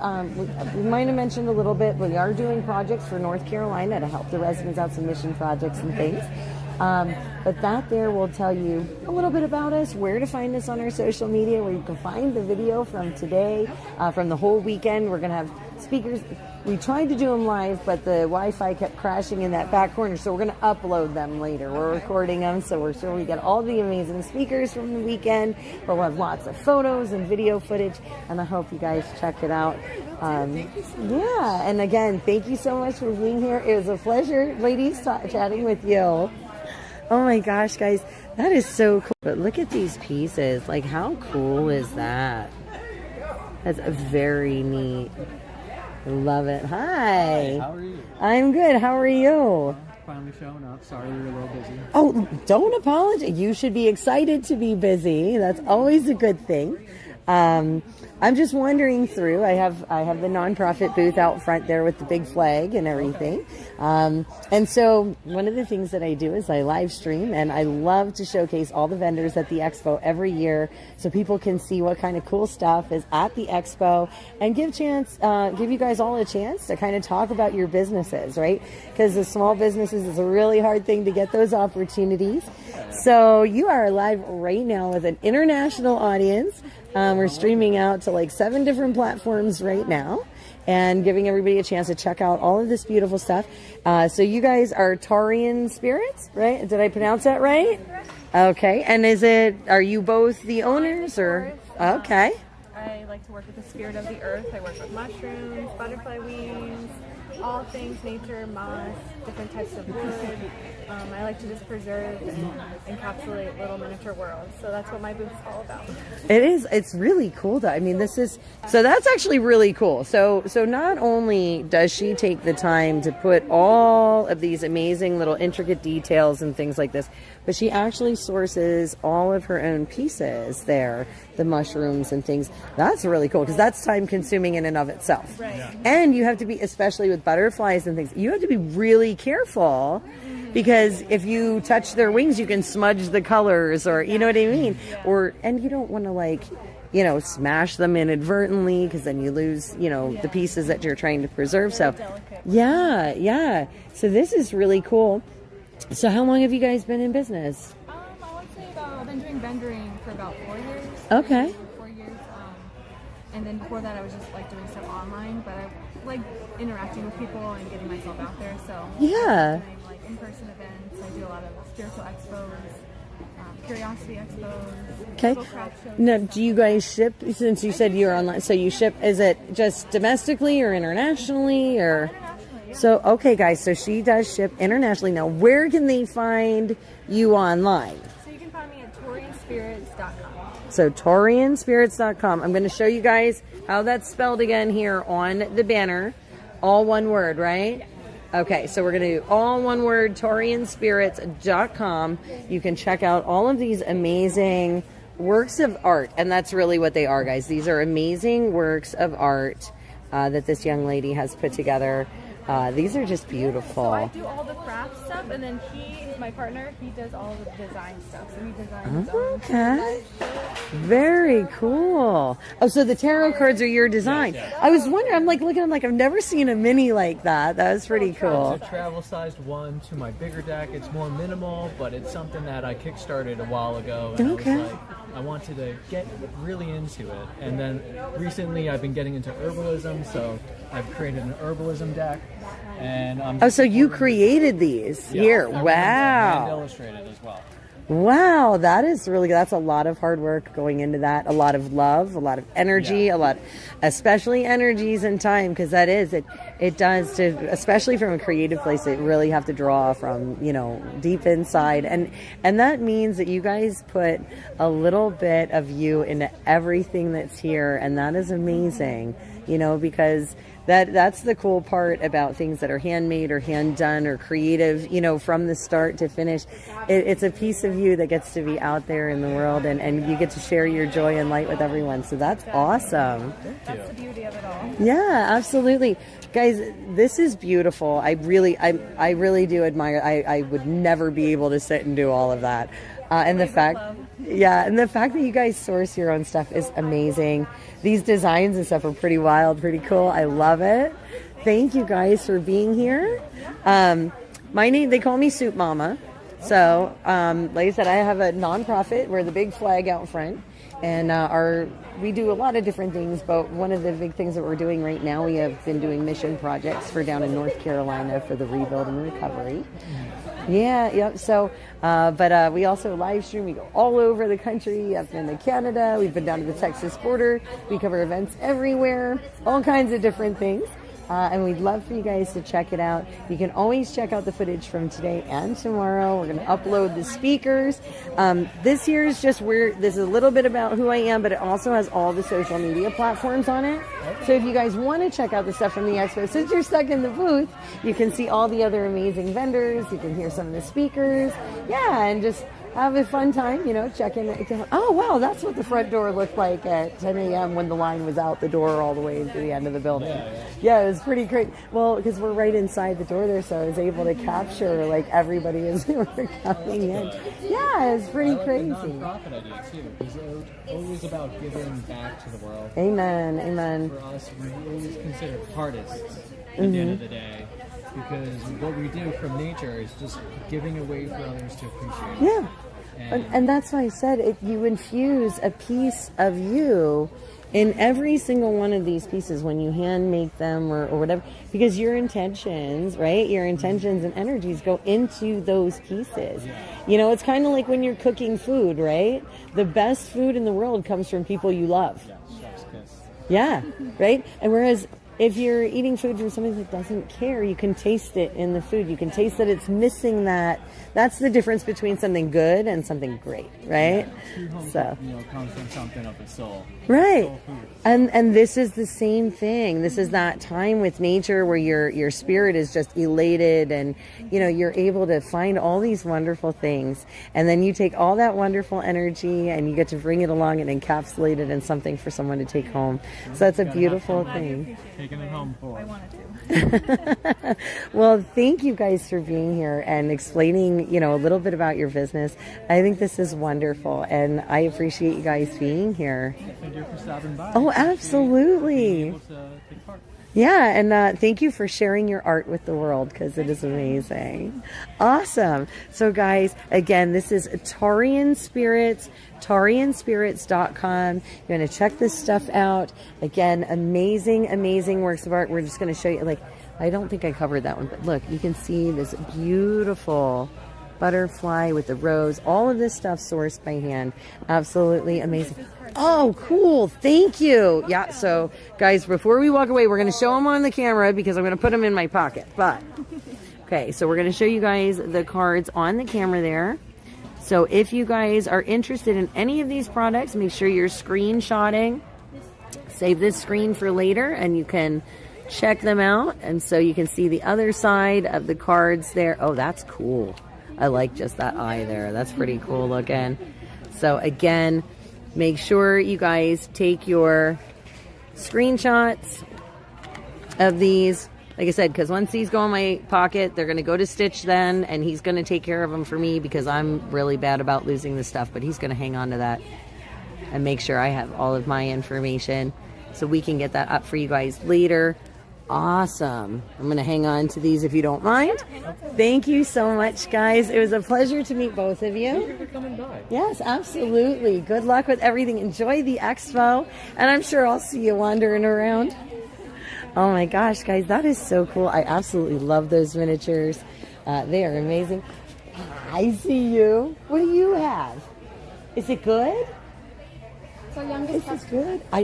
S1: we might have mentioned a little bit. We are doing projects for North Carolina to help the residents out, some mission projects and things. But that there will tell you a little bit about us, where to find us on our social media, where you can find the video from today, from the whole weekend. We're going to have speakers. We tried to do them live, but the Wi-Fi kept crashing in that back corner, so we're going to upload them later. We're recording them, so we're sure we get all the amazing speakers from the weekend, but we'll have lots of photos and video footage, and I hope you guys check it out. Yeah, and again, thank you so much for being here. It was a pleasure, ladies, chatting with you. Oh my gosh, guys, that is so cool. But look at these pieces. Like, how cool is that? That's very neat. Love it. Hi.
S14: How are you?
S1: I'm good. How are you?
S14: Finally showing up. Sorry we were a little busy.
S1: Oh, don't apologize. You should be excited to be busy. That's always a good thing. I'm just wandering through. I have the nonprofit booth out front there with the big flag and everything. And so one of the things that I do is I live stream, and I love to showcase all the vendors at the Expo every year so people can see what kind of cool stuff is at the Expo and give you guys all a chance to kind of talk about your businesses, right? Because the small businesses is a really hard thing to get those opportunities. So you are live right now with an international audience. We're streaming out to like 7 different platforms right now and giving everybody a chance to check out all of this beautiful stuff. So you guys are Taurian Spirits, right? Did I pronounce that right? Okay. And are you both the owners or? Okay.
S22: I like to work with the spirit of the earth. I work with mushrooms, butterfly wings,
S12: all things nature, moss, different types of wood. I like to just preserve and encapsulate little miniature worlds. So that's what my booth's all about.
S1: It is. It's really cool though. I mean, so that's actually really cool. So not only does she take the time to put all of these amazing little intricate details and things like this, but she actually sources all of her own pieces there, the mushrooms and things. That's really cool because that's time consuming in and of itself.
S12: Right. Yeah.
S1: And you have to be, especially with butterflies and things, you have to be really careful because if you touch their wings, you can smudge the colors or, you know what I mean?
S12: Yeah.
S1: And you don't want to smash them inadvertently because then you lose, the pieces that you're trying to preserve. So yeah. So this is really cool. So how long have you guys been in business?
S12: I would say I've been doing vendoring for about 4 years.
S1: Okay.
S12: 4 years. And then before that, I was just like doing stuff online, but I like interacting with people and getting myself out there. So
S1: yeah.
S12: Doing like in-person events. I do a lot of spiritual expos, curiosity expos.
S1: Okay. Now, do you guys ship? Since you said you're online, so you ship? Is it just domestically or internationally, or?
S12: Internationally, yeah.
S1: So okay, guys. So she does ship internationally. Now, where can they find you online?
S12: So you can find me at torianspirits.com.
S1: So torianspirits.com. I'm going to show you guys how that's spelled again here on the banner. All one word, right? Okay, so we're going to do all one word, torianspirits.com. You can check out all of these amazing works of art, and that's really what they are, guys. These are amazing works of art that this young lady has put together. These are just beautiful.
S12: So I do all the craft stuff, and then my partner, he does all the design stuff. So he designs his own.
S1: Okay. Very cool. Oh, so the tarot cards are your design.
S14: Yes.
S1: I was wondering, I'm like looking, I'm like, I've never seen a mini like that. That was pretty cool.
S14: It's a travel-sized one to my bigger deck. It's more minimal, but it's something that I kickstarted a while ago. And
S1: Okay.
S14: I was like, I wanted to get really into it. And then recently I've been getting into herbalism, so I've created an herbalism deck. And I'm
S1: So you created these here. Wow.
S14: And illustrated as well.
S1: Wow, that's a lot of hard work going into that. A lot of love, a lot of energy, especially energies and time, because that is, it does, especially from a creative place, it really have to draw from, deep inside. And that means that you guys put a little bit of you into everything that's here. And that is amazing, because that's the cool part about things that are handmade or hand done or creative, from the start to finish. It's a piece of you that gets to be out there in the world, and you get to share your joy and light with everyone. So that's awesome.
S12: That's the beauty of it all.
S1: Yeah, absolutely. Guys, this is beautiful. I really do admire. I would never be able to sit and do all of that. And the fact that you guys source your own stuff is amazing. These designs and stuff are pretty wild, pretty cool. I love it. Thank you guys for being here. My name, they call me Soup Mama. So, like I said, I have a nonprofit. We're the big flag out front. And we do a lot of different things, but one of the big things that we're doing right now, we have been doing mission projects for down in North Carolina for the rebuild and recovery. Yeah, yep. So, but we also live stream. We go all over the country, up into Canada. We've been down to the Texas border. We cover events everywhere, all kinds of different things. And we'd love for you guys to check it out. You can always check out the footage from today and tomorrow. We're going to upload the speakers. This year is just this is a little bit about who I am, but it also has all the social media platforms on it. So if you guys want to check out the stuff from the expo, since you're stuck in the booth, you can see all the other amazing vendors. You can hear some of the speakers. Yeah, and just have a fun time, checking it. Oh, wow, that's what the front door looked like at 10 a.m. when the line was out the door all the way to the end of the building. Yeah, it was pretty great. Well, because we're right inside the door there, so I was able to capture, everybody as they were coming in. Yeah, it's pretty crazy.
S14: The nonprofit idea, too, because it's always about giving back to the world.
S1: Amen, amen.
S14: For us, we're always considered artists at the end of the day. Because what we do from nature is just giving away for others to appreciate.
S1: Yeah. And that's why I said you infuse a piece of you in every single one of these pieces when you hand make them or whatever, because your intentions, right? Your intentions and energies go into those pieces. It's kind of like when you're cooking food, right? The best food in the world comes from people you love.
S14: Yeah, chef's kiss.
S1: Yeah, right? And whereas if you're eating food from somebody that doesn't care, you can taste it in the food. You can taste that it's missing that. That's the difference between something good and something great, right?
S14: True home
S1: So,
S14: cooked meal comes from something of the soul.
S1: right.
S14: Soul food.
S1: And this is the same thing. This is that time with nature where your spirit is just elated, and you're able to find all these wonderful things, and then you take all that wonderful energy and you get to bring it along and encapsulate it in something for someone to take home. So that's a beautiful thing.
S14: Taking it home for.
S8: I wanted to.
S1: Well, thank you guys for being here and explaining, a little bit about your business. I think this is wonderful, and I appreciate you guys being here.
S14: Thank you for stopping by.
S1: Oh, absolutely.
S14: Being able to take part.
S1: Yeah, and thank you for sharing your art with the world, because it is amazing. Awesome. So guys, again, this is Taurian Spirits, taurianspirits.com. You're going to check this stuff out. Again, amazing, amazing works of art. We're just going to show you, I don't think I covered that one, but look, you can see this beautiful butterfly with the rose. All of this stuff sourced by hand. Absolutely amazing. Oh, cool. Thank you. Yeah, so guys, before we walk away, we're going to show them on the camera because I'm going to put them in my pocket. But, okay, so we're going to show you guys the cards on the camera there. So if you guys are interested in any of these products, make sure you're screenshotting. Save this screen for later and you can check them out. And so you can see the other side of the cards there. Oh, that's cool. I like just that eye there. That's pretty cool looking. So again, make sure you guys take your screenshots of these. Like I said, because once these go in my pocket, they're going to go to Stitch then, and he's going to take care of them for me because I'm really bad about losing the stuff, but he's going to hang on to that and make sure I have all of my information so we can get that up for you guys later. Awesome. I'm going to hang on to these if you don't mind. Thank you so much, guys. It was a pleasure to meet both of you.
S14: Thank you for coming by.
S1: Yes, absolutely. Good luck with everything. Enjoy the expo, and I'm sure I'll see you wandering around. Oh my gosh, guys, that is so cool. I absolutely love those miniatures. They are amazing. I see you. What do you have? Is it good?
S11: So youngest
S1: This is good. I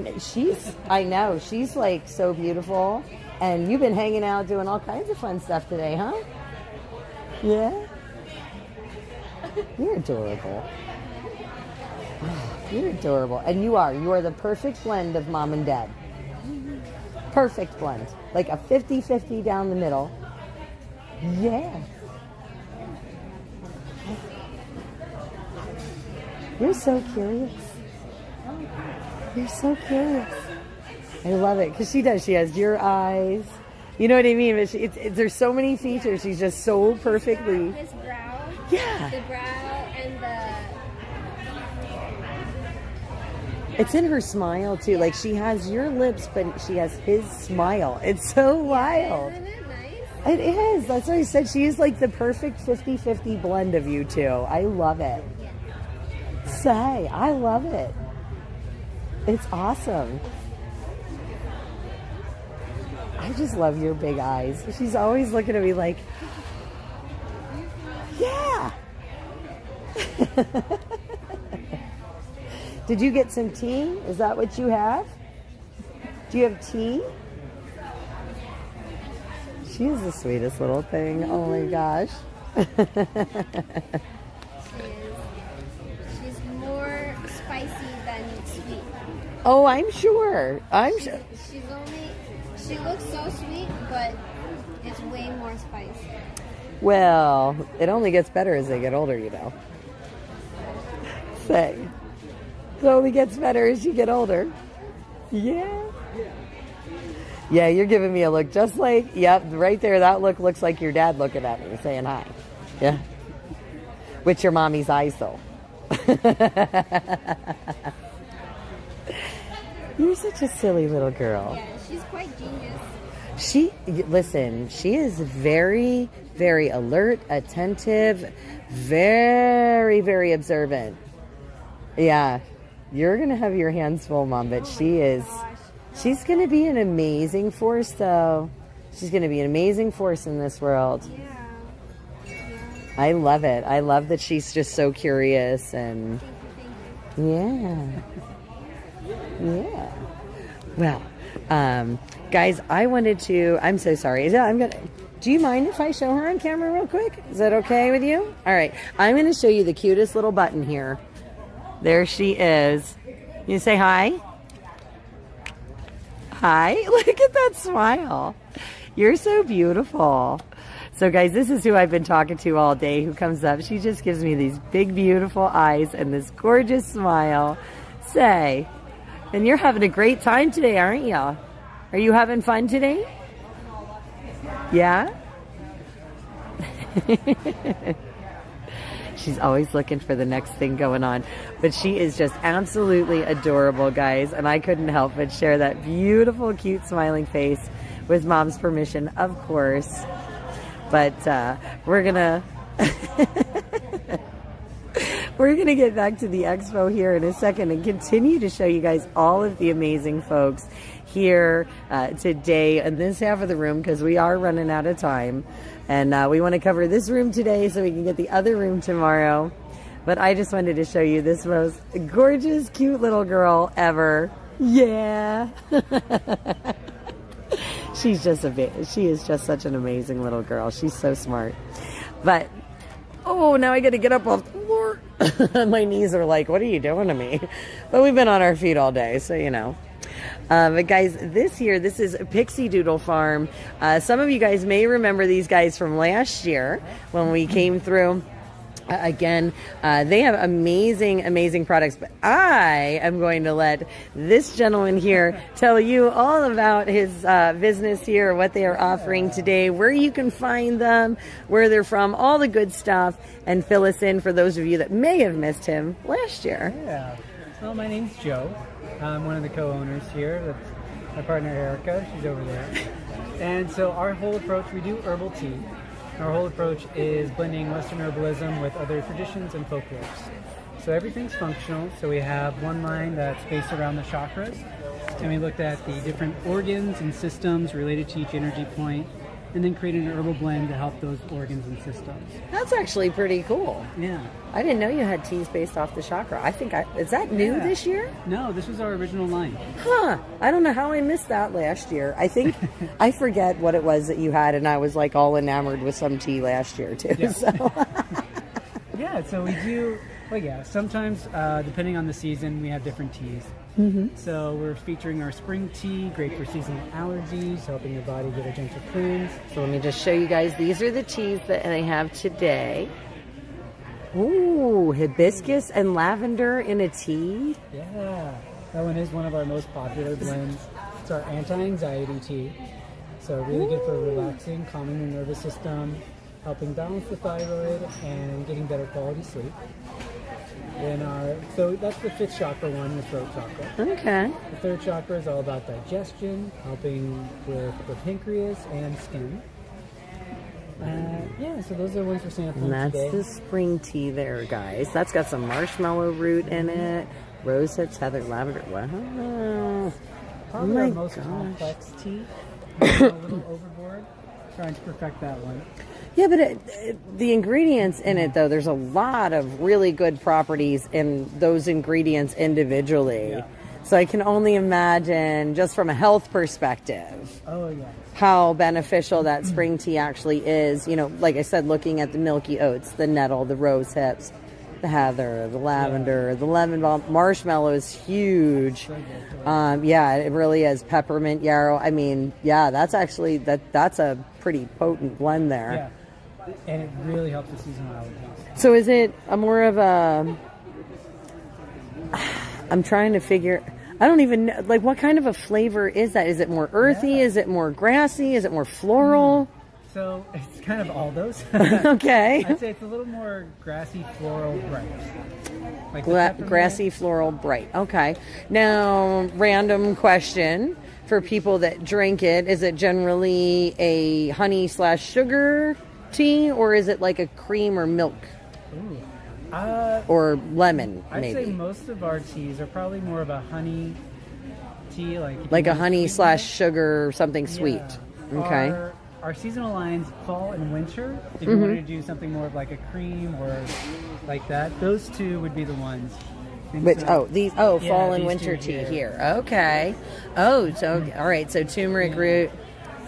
S1: know. She's like so beautiful. And you've been hanging out doing all kinds of fun stuff today, huh? Yeah? You're adorable. You're adorable. And you are the perfect blend of mom and dad. Perfect blend. Like a 50-50 down the middle. Yeah. You're so curious. You're so curious. I love it because she does. She has your eyes. You know what I mean? But there's so many features. She's just so perfectly.
S11: His brow.
S1: Yeah.
S11: The brow and the.
S1: It's in her smile too. Like she has your lips, but she has his smile. It's so wild.
S11: Isn't it nice?
S1: It is. That's what I said. She is like the perfect 50-50 blend of you two. I love it. Say, I love it. It's awesome. I just love your big eyes. She's always looking at me like, yeah. Did you get some tea? Is that what you have? Do you have tea? She is the sweetest little thing. Oh my gosh.
S11: She's more spicy than sweet.
S1: Oh, I'm sure. I'm sure.
S11: She looks so sweet, but it's way more spicy.
S1: Well, it only gets better as they get older, you know. Say. It only gets better as you get older. Yeah. Yeah, you're giving me a look just like, yep, right there. That look looks like your dad looking at me saying hi. Yeah. With your mommy's eyes, though. You're such a silly little girl.
S11: Yeah, she's quite genius.
S1: She is very, very alert, attentive, very, very observant. Yeah, you're going to have your hands full, Mom, but she's going to be an amazing force, though. She's going to be an amazing force in this world.
S11: Yeah.
S1: I love it. I love that she's just so curious and yeah. Yeah. Well, Guys, I'm so sorry. Do you mind if I show her on camera real quick? Is that okay with you? All right. I'm going to show you the cutest little button here. There she is. You say hi? Hi. Look at that smile. You're so beautiful. So guys, this is who I've been talking to all day who comes up. She just gives me these big, beautiful eyes and this gorgeous smile. Say, and you're having a great time today, aren't you? Are you having fun today? Yeah? She's always looking for the next thing going on. But she is just absolutely adorable, guys. And I couldn't help but share that beautiful, cute, smiling face with Mom's permission, of course. But we're gonna get back to the expo here in a second and continue to show you guys all of the amazing folks here today in this half of the room, because we are running out of time. And we want to cover this room today so we can get the other room tomorrow. But I just wanted to show you this most gorgeous, cute little girl ever. Yeah. She is just such an amazing little girl. She's so smart. But, oh, now I got to get up off the floor. My knees are like, what are you doing to me? But we've been on our feet all day, so you know. But guys, this is Pixie Doodle Farm. Some of you guys may remember these guys from last year when we came through. Again, they have amazing products, but I am going to let this gentleman here tell you all about his business here, what they are offering today, where you can find them, where they're from, all the good stuff, and fill us in for those of you that may have missed him last year.
S16: Yeah. Well, my name's Joe. I'm one of the co-owners here. That's my partner Erica. She's over there. And so our whole approach, we do herbal tea. Our whole approach is blending Western herbalism with other traditions and folklores. So everything's functional. So we have one line that's based around the chakras, and we looked at the different organs and systems related to each energy point, and then created an herbal blend to help those organs and systems.
S1: That's actually pretty cool.
S16: Yeah.
S1: I didn't know you had teas based off the chakra. Is that new this year?
S16: No, this was our original line.
S1: Huh. I don't know how I missed that last year. I think I forget what it was that you had, and I was like all enamored with some tea last year too.
S16: Yeah.
S1: So.
S16: Yeah, so we do, sometimes depending on the season, we have different teas.
S1: Mm-hmm.
S16: So we're featuring our spring tea, great for seasonal allergies, helping your body get a gentle cleanse.
S1: So let me just show you guys. These are the teas that I have today. Ooh, hibiscus and lavender in a tea.
S16: Yeah, that one is one of our most popular blends. It's our anti-anxiety tea. So really good for relaxing, calming the nervous system, helping balance the thyroid, and getting better quality sleep. So that's the fifth chakra one, the throat chakra.
S1: Okay.
S16: The third chakra is all about digestion, helping with the pancreas and skin. So those are the ones we're sampling
S1: And that's
S16: today.
S1: the spring tea there, guys. That's got some marshmallow root in it. Rose hips, heather, lavender. Wow.
S16: Probably our most complex tea. A little overboard. Trying to perfect that one.
S1: Yeah, but the ingredients in it, though, there's a lot of really good properties in those ingredients individually.
S16: Yeah.
S1: So I can only imagine, just from a health perspective, how beneficial that spring tea actually is. You know, like I said, looking at the milky oats, the nettle, the rose hips, the heather, the lavender, the lemon balm, marshmallow is huge. It really is. Peppermint, yarrow. I mean, that's actually that's a pretty potent blend there.
S16: Yeah, and it really helps with seasonal allergies.
S1: So is it a more of a? I'm trying to figure. I don't even know. Like, what kind of a flavor is that? Is it more earthy?
S16: Yeah.
S1: Is it more grassy? Is it more floral?
S16: So it's kind of all those.
S1: Okay.
S16: I'd say it's a little more grassy, floral, bright. Like
S1: Grassy, floral, bright. Okay. Now, random question for people that drink it: is it generally a honey/sugar tea, or is it like a cream or milk?
S16: Ooh.
S1: Or lemon,
S16: I'd
S1: maybe.
S16: say most of our teas are probably more of a honey tea,
S1: like a honey/sugar, something sweet. Okay.
S16: Our seasonal lines, fall and winter, if you wanted to do something more of like a cream or like that, those two would be the ones. think
S1: Which
S16: so.
S1: these
S16: Yeah,
S1: fall and
S16: these
S1: winter
S16: two
S1: tea here. Okay. So all right. So turmeric root,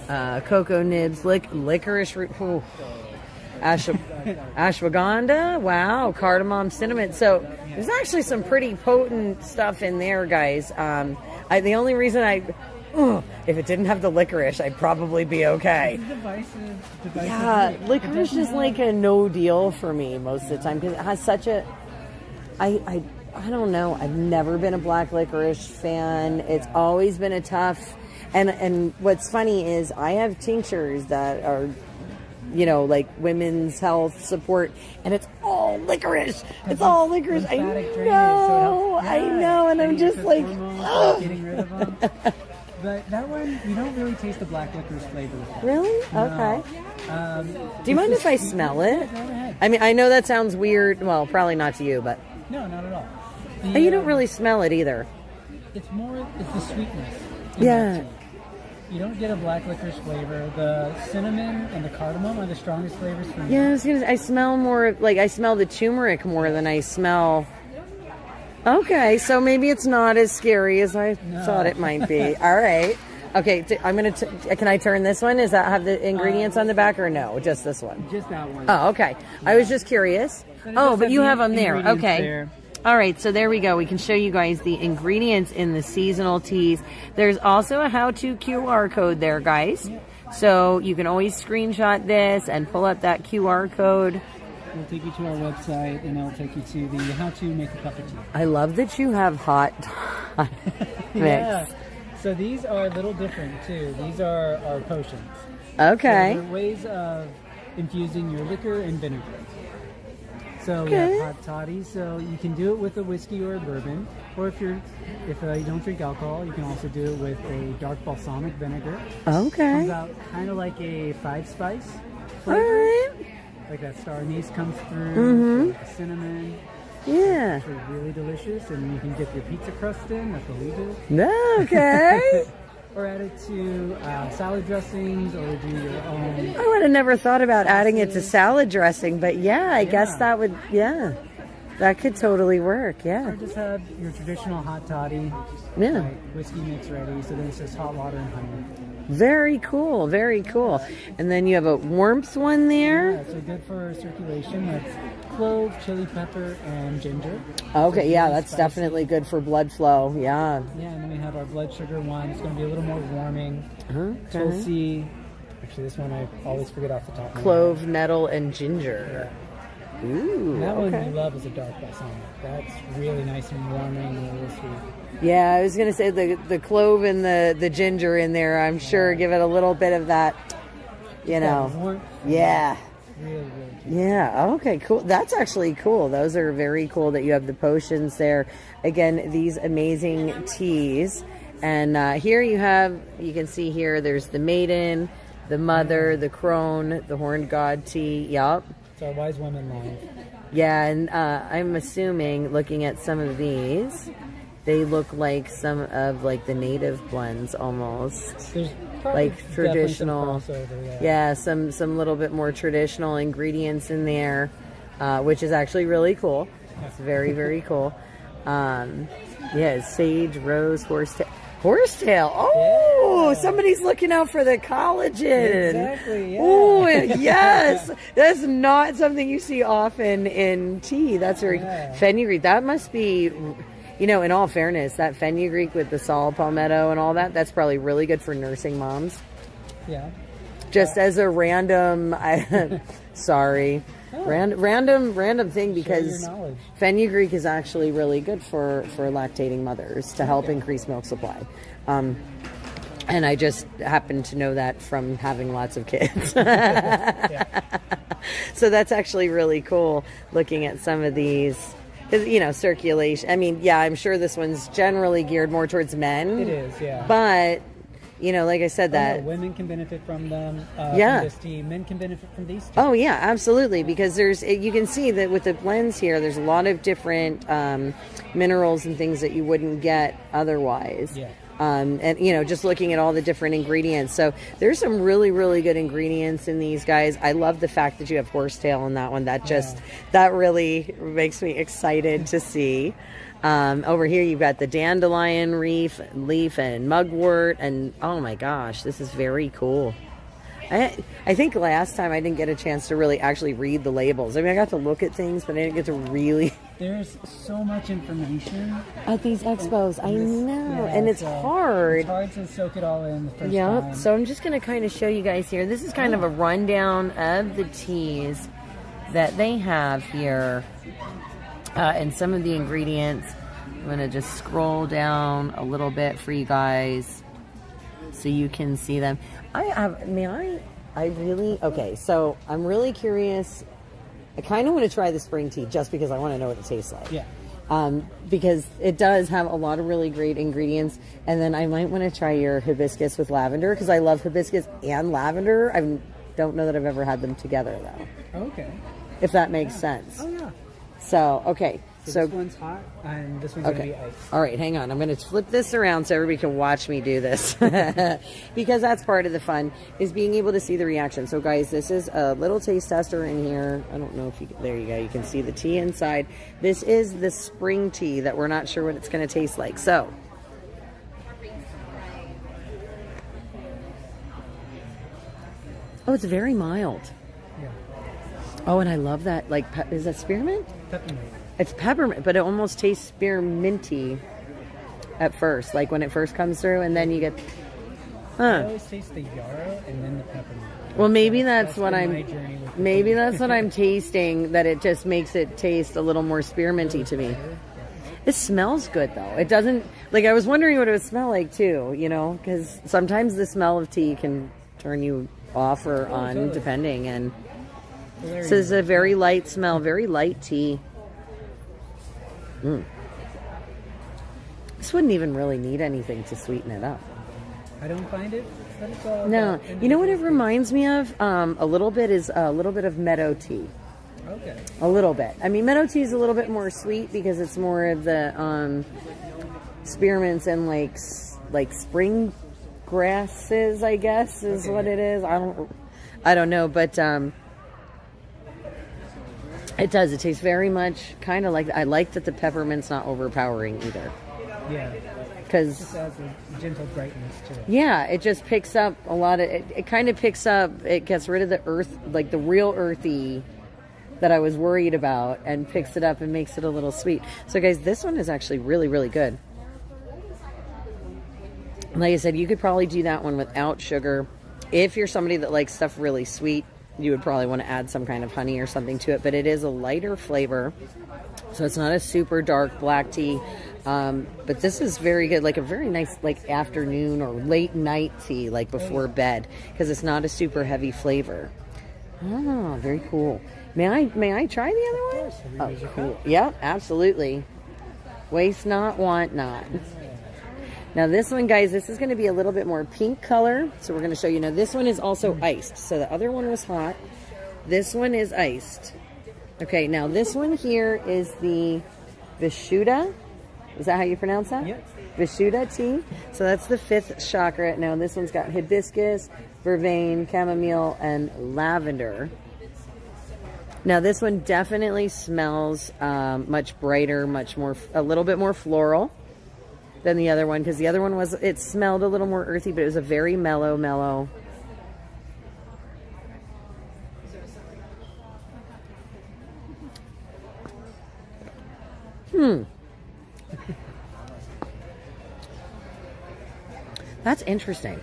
S1: cocoa nibs, licorice root, ashwagandha. Wow, cardamom, cinnamon. So there's actually some pretty potent stuff in there, guys. The only reason if it didn't have the licorice, I'd probably be okay.
S16: Divisive
S1: Yeah,
S16: root.
S1: licorice is like a no deal for me most of the time because it has such a. I don't know. I've never been a black licorice fan. It's always been a tough. And what's funny is I have tinctures that are, like women's health support, and it's all licorice. It's all licorice. I know, and I'm just like,
S16: getting rid of them. But that one, you don't really taste the black licorice flavor with that.
S1: Really?
S16: No.
S1: Okay. Do you
S16: it's
S1: mind
S16: the
S1: if I
S16: sweet-
S1: smell it?
S16: Go ahead.
S1: I mean, I know that sounds weird. Well, probably not to you, but
S16: No, not at all.
S1: you don't really smell it either.
S16: It's the sweetness. in
S1: Yeah.
S16: that tea. You don't get a black licorice flavor. The cinnamon and the cardamom are the strongest flavors for me.
S1: Yeah, I smell more, I smell the turmeric more than I smell. Okay, so maybe it's not as scary as I thought it might be. All right. Okay, can I turn this one? Does that have the ingredients on the back or no? Just this one?
S16: Just that one.
S1: Oh, okay. I was just curious. Oh, but you have them there.
S16: ingredients
S1: Okay.
S16: there.
S1: All right, so there we go. We can show you guys the ingredients in the seasonal teas. There's also a how-to QR code there, guys. So you can always screenshot this and pull up that QR code.
S16: It'll take you to our website, and it'll take you to the how to make a cup of tea.
S1: I love that you have hot mix.
S16: Yeah. So these are a little different too. These are our potions.
S1: Okay.
S16: So they're ways of infusing your liquor and vinegar. So we
S1: Okay.
S16: have hot toddies. So you can do it with a whiskey or a bourbon, or if you don't drink alcohol, you can also do it with a dark balsamic vinegar.
S1: Okay.
S16: Comes out kind of like a 5-spice flavor.
S1: All right.
S16: Like that star anise comes through.
S1: Mhm.
S16: With the cinnamon.
S1: Yeah.
S16: It's actually really delicious, and you can dip your pizza crust in. That's what we do.
S1: Okay.
S16: Or add it to salad dressings, or do your own.
S1: I would have never thought about adding it to salad dressing, but yeah, I guess that would, that could totally work, yeah.
S16: Or just have your traditional hot toddy.
S1: Yeah.
S16: Like whiskey mix ready, so then it's just hot water and honey.
S1: Very cool, very cool. And then you have a warmth one there.
S16: Yeah, so good for circulation. That's clove, chili pepper, and ginger.
S1: Okay,
S16: So
S1: yeah,
S16: really
S1: that's
S16: spicy.
S1: definitely good for blood flow, yeah.
S16: Yeah, and then we have our blood sugar one. It's going to be a little more warming.
S1: Okay.
S16: Tulsi. Actually, this one I always forget off the top of my head.
S1: Clove, nettle, and ginger. Ooh,
S16: And that one
S1: okay.
S16: we love is a dark balsamic. That's really nice and warming and really sweet.
S1: Yeah, I was gonna say the clove and the ginger in there. I'm sure give it a little bit of that,
S16: warmth.
S1: Yeah.
S16: Really, really cute.
S1: Yeah. Okay. Cool. That's actually cool. Those are very cool that you have the potions there. Again, these amazing teas, and here you can see here. There's the maiden, the mother, the crone, the horned god tea. Yup.
S16: It's our wise women line.
S1: Yeah, and I'm assuming, looking at some of these, they look like some of the native blends almost.
S16: There's probably
S1: like traditional,
S16: definitely some crossover,
S1: yeah, some little bit more traditional ingredients in there, which is actually really cool. It's very, very cool. Yeah, sage, rose, horsetail. Horsetail. Oh, somebody's looking out for the collagen.
S16: Exactly, yeah.
S1: Oh, yes. That's not something you see often in tea. That's very fenugreek. That must be, in all fairness, that fenugreek with the saw palmetto and all that, that's probably really good for nursing moms.
S16: Yeah.
S1: Just as a random, sorry, random thing, because
S16: your knowledge.
S1: fenugreek is actually really good for lactating mothers to help increase milk supply. And I just happen to know that from having lots of kids. So that's actually really cool looking at some of these. Because, circulation. I mean, yeah, I'm sure this one's generally geared more towards men.
S16: It is, yeah.
S1: But, like I said, that.
S16: Women can benefit from them.
S1: Yeah.
S16: From this tea. Men can benefit from these tea.
S1: Oh yeah, absolutely. Because you can see that with the blends here, there's a lot of different minerals and things that you wouldn't get otherwise.
S16: Yeah.
S1: And just looking at all the different ingredients. So there's some really, really good ingredients in these guys. I love the fact that you have horsetail in that one. That really makes me excited to see. Over here you've got the dandelion leaf and mugwort, and oh my gosh, this is very cool. I think last time I didn't get a chance to really actually read the labels. I mean, I got to look at things, but I didn't get to really.
S16: There's so much information
S1: at these expos. I know, and it's hard.
S16: It's hard to soak it all in the first time.
S1: So I'm just going to kind of show you guys here. This is kind of a rundown of the teas that they have here, and some of the ingredients. I'm going to just scroll down a little bit for you guys so you can see them. Okay, so I'm really curious. I kind of want to try the spring tea just because I want to know what it tastes like.
S16: Yeah.
S1: Because it does have a lot of really great ingredients. And then I might want to try your hibiscus with lavender because I love hibiscus and lavender. I don't know that I've ever had them together though.
S16: Okay.
S1: If that makes sense.
S16: Oh yeah.
S1: So, okay.
S16: So this one's hot and this one's going to be iced.
S1: All right, hang on. I'm going to flip this around so everybody can watch me do this. Because that's part of the fun, is being able to see the reaction. So guys, this is a little taste tester in here. I don't know if you, there you go. You can see the tea inside. This is the spring tea that we're not sure what it's going to taste like. So. Oh, it's very mild.
S16: Yeah.
S1: Oh, and I love that. Like, is that spearmint?
S16: Peppermint.
S1: It's peppermint, but it almost tastes spearminty at first, like when it first comes through, and then you get.
S16: I always taste the yarrow and then the peppermint.
S1: Well, maybe that's what
S16: been
S1: I'm.
S16: my journey with
S1: Maybe that's what I'm tasting. That it just makes it taste a little more spearminty to me. It smells good though. It doesn't. Like I was wondering what it would smell like too. You know, because sometimes the smell of tea can turn you off or on,
S16: totally.
S1: depending. And so it's a very light smell, very light tea. This wouldn't even really need anything to sweeten it up.
S16: I don't find it. But it's all
S1: No,
S16: about
S1: you know what it reminds me of? A little bit of meadow tea.
S16: Okay.
S1: A little bit. I mean, meadow tea is a little bit more sweet because it's more of the spearmints and like spring grasses, I guess, is what it is. I don't know, but it does. It tastes very much kind of like. I like that the peppermint's not overpowering either.
S16: Yeah.
S1: Because
S16: it adds a gentle brightness to it.
S1: Yeah, it just picks up a lot of. It kind of picks up. It gets rid of the earth, like the real earthy that I was worried about, and picks it up and makes it a little sweet. So, guys, this one is actually really, really good. Like I said, you could probably do that one without sugar. If you're somebody that likes stuff really sweet, you would probably want to add some kind of honey or something to it, but it is a lighter flavor, so it's not a super dark black tea, but this is very good, like a very nice like afternoon or late night tea, like before bed, because it's not a super heavy flavor. Oh, very cool. May I try the other one? Oh, cool. Yeah, absolutely. Waste not, want not. Now this one, guys, this is going to be a little bit more pink color. So we're going to show you. Now this one is also iced. So the other one was hot. This one is iced. Okay, now this one here is the Vishuddha. Is that how you pronounce that?
S16: Yep.
S1: Vishuddha tea. So that's the 5th chakra. Now this one's got hibiscus, vervain, chamomile, and lavender. Now this one definitely smells much brighter, much more, a little bit more floral than the other one, because the other one was, it smelled a little more earthy, but it was a very mellow. That's interesting.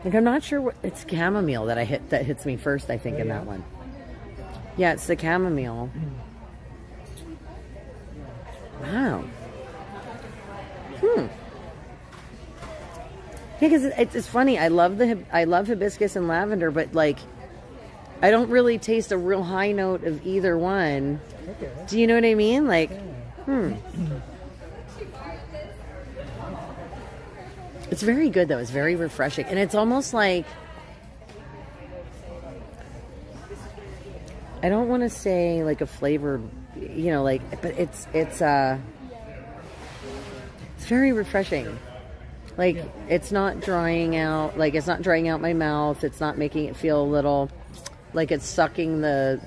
S1: Like, I'm not sure what, it's chamomile that hits me first, I think, in that one. Yeah, it's the chamomile. Wow. Yeah, because it's funny. I love hibiscus and lavender, but like, I don't really taste a real high note of either one.
S16: Okay.
S1: Do you know what I mean? Like, It's very good though. It's very refreshing, and it's almost like, I don't want to say like a flavored, you know, like, but it's very refreshing. Like it's not drying out. Like it's not drying out my mouth. It's not making it feel a little like it's sucking the.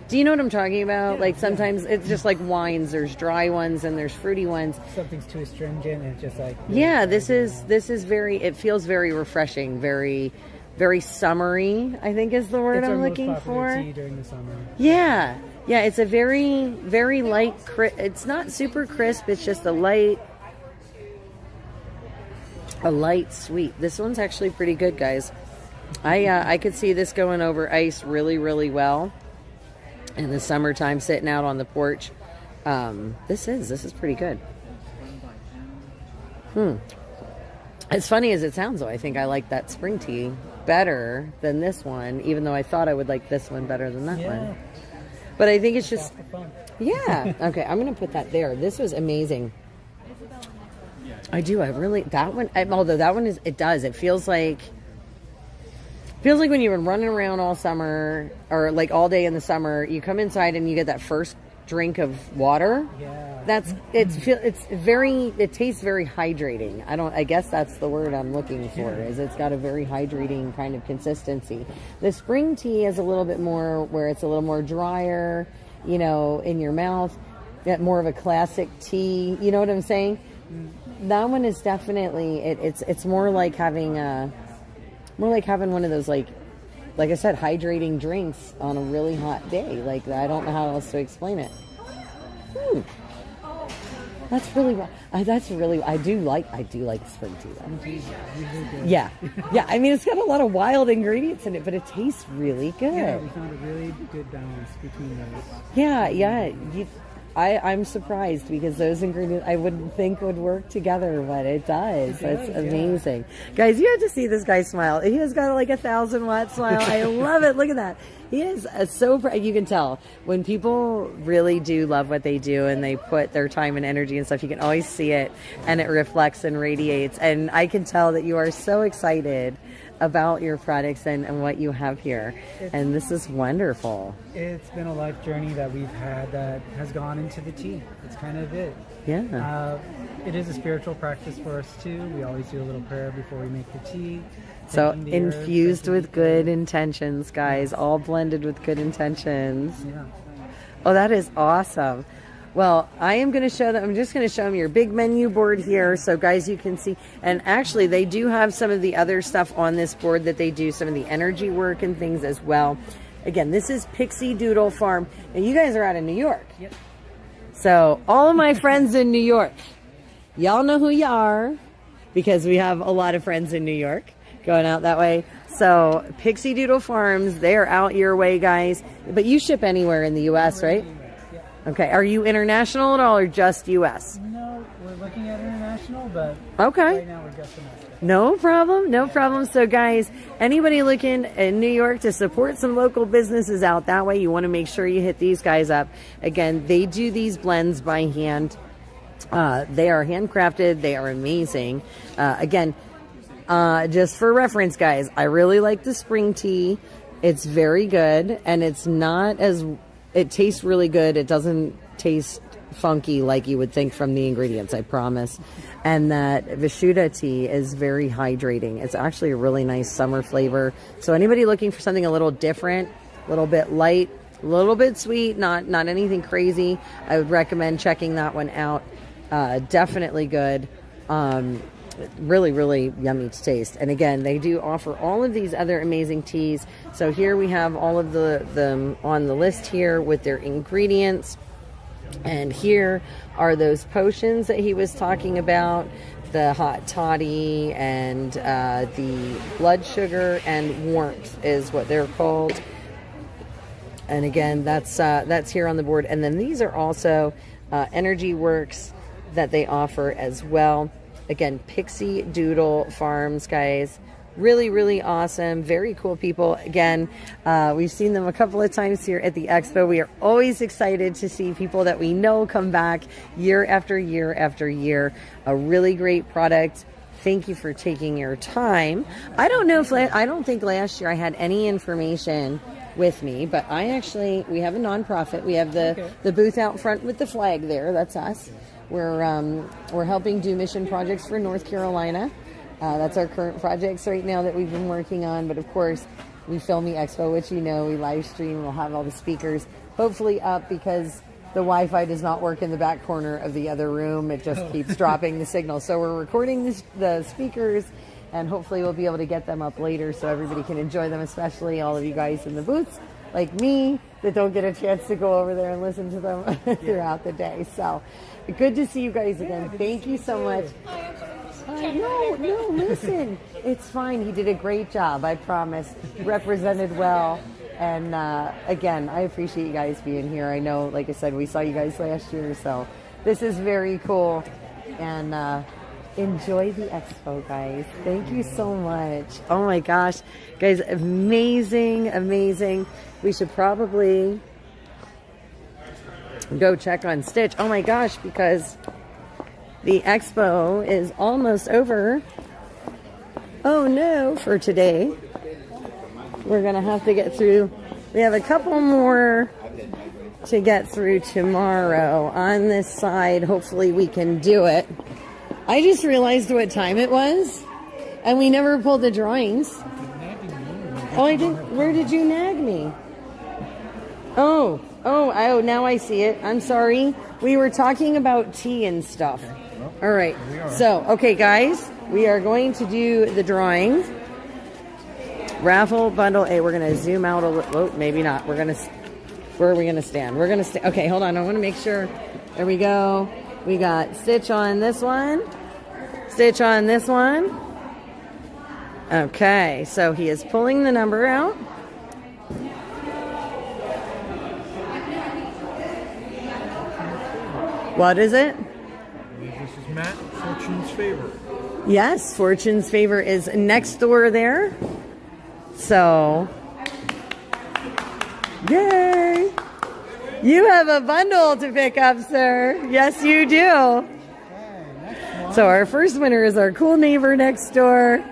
S1: Do you know what I'm talking about? Like sometimes it's just like wines. There's dry ones and there's fruity ones.
S16: Something's too astringent and it's just like.
S1: Yeah, this is very. It feels very refreshing. Very, very summery. I think is the word
S16: It's our
S1: I'm
S16: most
S1: looking
S16: popular
S1: for.
S16: tea during the summer.
S1: Yeah, yeah. It's a very, very light. It's not super crisp. It's just a light sweet. This one's actually pretty good, guys. I could see this going over ice really, really well in the summertime, sitting out on the porch. This is pretty good. As funny as it sounds, though, I think I like that spring tea better than this one, even though I thought I would like this one better than that one. But I think it's just, yeah. Okay, I'm going to put that there. This was amazing. I really, that one, although that one is, it feels like when you've been running around all summer or like all day in the summer, you come inside and you get that first drink of water.
S16: Yeah.
S1: It tastes very hydrating. I guess that's the word I'm looking for, is it's got a very hydrating kind of consistency. The spring tea is a little bit more where it's a little more drier, in your mouth, more of a classic tea. You know what I'm saying? That one is definitely, it's more like having one of those like I said, hydrating drinks on a really hot day. Like, I don't know how else to explain it. That's really, I do like spring tea though. Yeah. I mean, it's got a lot of wild ingredients in it, but it tastes really good.
S16: Yeah, we found a really good balance between those.
S1: Yeah. I'm surprised because those ingredients I wouldn't think would work together, but it does. That's amazing. Guys, you have to see this guy smile. He has got like 1,000-watt smile. I love it. Look at that. He is you can tell when people really do love what they do and they put their time and energy and stuff, you can always see it and it reflects and radiates. And I can tell that you are so excited about your products and what you have here. And this is wonderful.
S16: It's been a life journey that we've had that has gone into the tea. It's kind of it.
S1: Yeah.
S16: It is a spiritual practice for us too. We always do a little prayer before we make the tea.
S1: So infused with good intentions, guys, all blended with good intentions.
S16: Yeah.
S1: Oh, that is awesome. Well, I'm just going to show them your big menu board here. So guys, you can see, and actually they do have some of the other stuff on this board that they do, some of the energy work and things as well. Again, this is Pixie Doodle Farm. And you guys are out in New York.
S16: Yep.
S1: So all of my friends in New York, y'all know who you are because we have a lot of friends in New York going out that way. So Pixie Doodle Farms, they're out your way, guys. But you ship anywhere in the U.S., right? Okay. Are you international at all or just U.S.?
S16: No, we're looking at international, but
S1: okay.
S16: Right now we're just domestic.
S1: No problem. So guys, anybody looking in New York to support some local businesses out that way, you want to make sure you hit these guys up. Again, they do these blends by hand. They are handcrafted. They are amazing. Again, just for reference, guys, I really like the spring tea. It's very good, and it tastes really good. It doesn't taste funky like you would think from the ingredients, I promise. And that Vishuddha tea is very hydrating. It's actually a really nice summer flavor. So anybody looking for something a little different, a little bit light, a little bit sweet, not anything crazy, I would recommend checking that one out. Definitely good. Really, really yummy to taste. And again, they do offer all of these other amazing teas. So here we have all of them on the list here with their ingredients. And here are those potions that he was talking about. The hot toddy and the blood sugar and warmth is what they're called. And again, that's here on the board. And then these are also energy works that they offer as well. Again, Pixie Doodle Farms, guys. Really, really awesome. Very cool people. Again, we've seen them a couple of times here at the Expo. We are always excited to see people that we know come back year after year after year. A really great product. Thank you for taking your time. I don't think last year I had any information with me, but we have a nonprofit. We have the booth out front with the flag there. That's us. We're helping do mission projects for North Carolina. That's our current projects right now that we've been working on. But of course, we film the expo, which we live stream. We'll have all the speakers hopefully up because the Wi-Fi does not work in the back corner of the other room. It just keeps dropping the signal. So we're recording the speakers, and hopefully we'll be able to get them up later so everybody can enjoy them, especially all of you guys in the booths like me that don't get a chance to go over there and listen to them throughout the day. So good to see you guys again. Thank you so much. No, listen. It's fine. He did a great job, I promise. Represented well. And again, I appreciate you guys being here. I know, like I said, we saw you guys last year, so this is very cool. And enjoy the expo, guys. Thank you so much. Oh my gosh. Guys, amazing, amazing. We should probably go check on Stitch. Oh my gosh, because the expo is almost over. Oh no, for today. We're going to have to get through. We have a couple more to get through tomorrow on this side. Hopefully we can do it. I just realized what time it was, and we never pulled the drawings. Oh, I didn't. Where did you nag me? Oh, now I see it. I'm sorry. We were talking about tea and stuff. All right. So, okay, guys, we are going to do the drawing. Raffle bundle A. We're going to zoom out a little. Oh, maybe not. Where are we going to stand? We're going to stand. Okay, hold on. I want to make sure. There we go. We got Stitch on this one. Stitch on this one. Okay, so he is pulling the number out. What is it?
S2: This is Matt, Fortune's Favor.
S1: Yes, Fortune's Favor is next door there. So, yay! You have a bundle to pick up, sir. Yes, you do. So our first winner is our cool neighbor next door.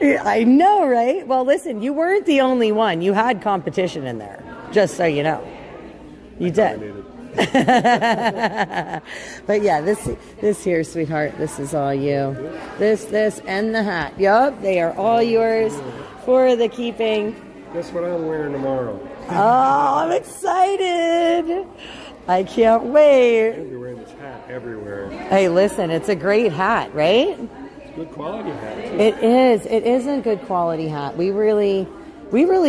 S1: I know, right? Well, listen, you weren't the only one. You had competition in there, just so you know. You did. But yeah, this here, sweetheart, this is all you. This, and the hat. Yup, they are all yours for the keeping.
S4: Guess what I'm wearing tomorrow?
S1: Oh, I'm excited. I can't wait.
S4: I'll be wearing this hat everywhere.
S1: Hey, listen, it's a great hat, right?
S4: It's a good quality hat, too.
S1: It is. It is a good quality hat. We really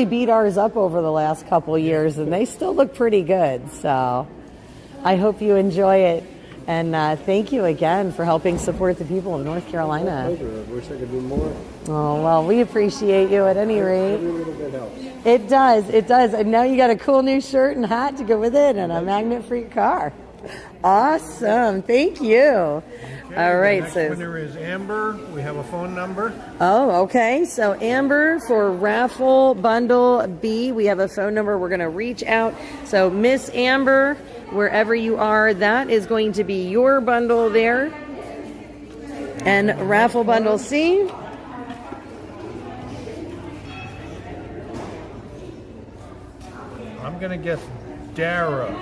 S1: beat ours up over the last couple years, and they still look pretty good. So I hope you enjoy it. And thank you again for helping support the people of North Carolina.
S4: My pleasure. I wish I could do more.
S1: Oh, well, we appreciate you at any rate.
S4: Every little bit helps.
S1: It does. It does. And now you got a cool new shirt and hat to go with it and a magnet for your car. Awesome. Thank you.
S2: Okay,
S1: all right.
S2: The next winner is Amber. We have a phone number.
S1: Oh, okay. So Amber for Raffle Bundle B. We have a phone number. We're going to reach out. So Miss Amber, wherever you are, that is going to be your bundle there. And Raffle Bundle C.
S2: I'm going to guess Dara.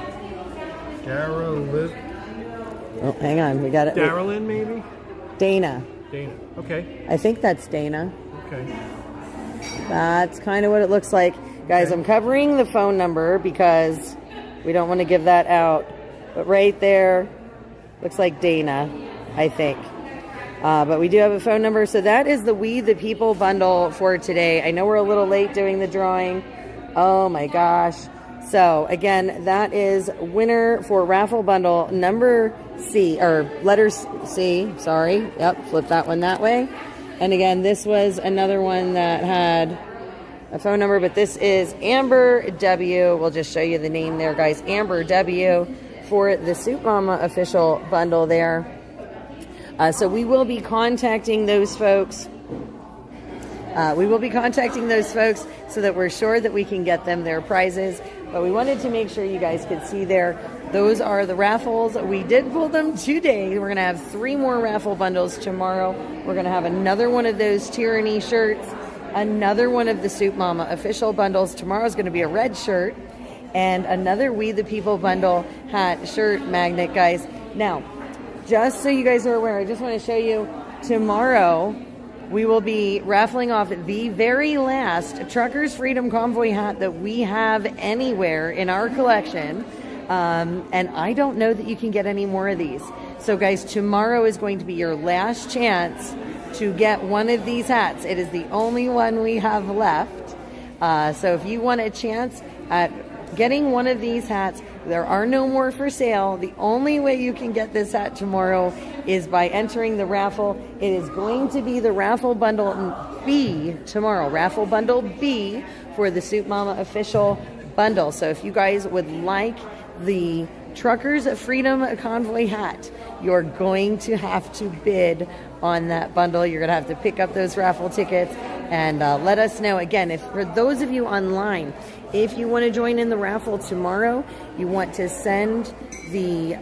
S2: Dara Liz.
S1: Oh, hang on. We got it.
S2: Darylyn, maybe?
S1: Dana.
S2: Dana. Okay.
S1: I think that's Dana.
S2: Okay.
S1: That's kind of what it looks like. Guys, I'm covering the phone number because we don't want to give that out. But right there, looks like Dana, I think. But we do have a phone number. So that is the We the People bundle for today. I know we're a little late doing the drawing. Oh my gosh. So again, that is winner for raffle bundle number C, or letter C, sorry. Yep, flip that one that way. And again, this was another one that had a phone number, but this is Amber W. We'll just show you the name there, guys. Amber W for the Soup Mama official bundle there. So we will be contacting those folks. So that we're sure that we can get them their prizes. But we wanted to make sure you guys could see there. Those are the raffles. We did pull them today. We're going to have 3 more raffle bundles tomorrow. We're going to have another one of those Tyranny shirts, another one of the Soup Mama official bundles. Tomorrow's going to be a red shirt, and another We the People bundle hat, shirt, magnet, guys. Now, just so you guys are aware, I just want to show you tomorrow we will be raffling off the very last Truckers Freedom Convoy hat that we have anywhere in our collection. And I don't know that you can get any more of these. So guys, tomorrow is going to be your last chance to get one of these hats. It is the only one we have left. So if you want a chance at getting one of these hats, there are no more for sale. The only way you can get this hat tomorrow is by entering the raffle. It is going to be the raffle bundle B tomorrow. Raffle bundle B for the Soup Mama official bundle. So if you guys would like the Truckers Freedom Convoy hat, you're going to have to bid on that bundle. You're going to have to pick up those raffle tickets and let us know. Again, if for those of you online, if you want to join in the raffle tomorrow, you want to send the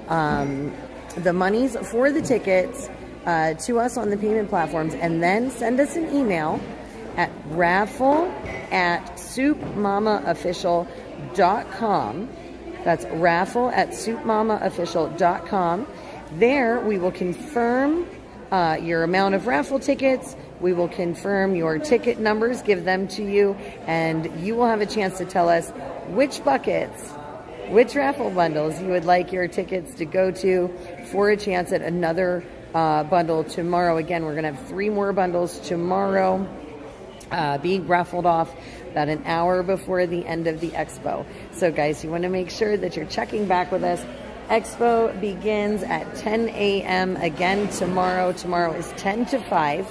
S1: monies for the tickets to us on the payment platforms, and then send us an email at raffle@soupmamaofficial.com. That's raffle@soupmamaofficial.com. There we will confirm your amount of raffle tickets. We will confirm your ticket numbers, give them to you, and you will have a chance to tell us which buckets, which raffle bundles you would like your tickets to go to for a chance at another bundle tomorrow. Again, we're going to have 3 more bundles tomorrow being raffled off about an hour before the end of the expo. So guys, you want to make sure that you're checking back with us. Expo begins at 10 a.m. again tomorrow. Tomorrow is 10 to 5.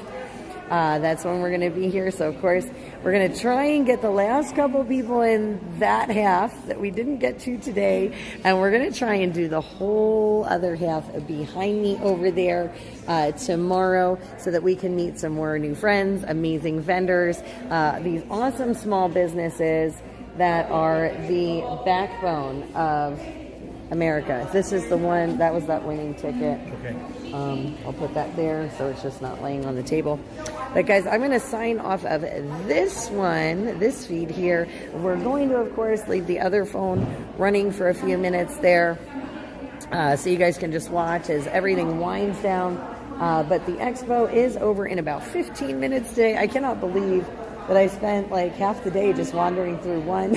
S1: That's when we're going to be here. So, of course, we're going to try and get the last couple people in that half that we didn't get to today. And we're going to try and do the whole other half behind me over there tomorrow so that we can meet some more new friends, amazing vendors, these awesome small businesses that are the backbone of America. This is the one, that was that winning ticket.
S7: Okay.
S1: I'll put that there so it's just not laying on the table. But guys, I'm going to sign off of this one, this feed here. We're going to, of course, leave the other phone running for a few minutes there so you guys can just watch as everything winds down. But the expo is over in about 15 minutes today. I cannot believe that I spent like half the day just wandering through one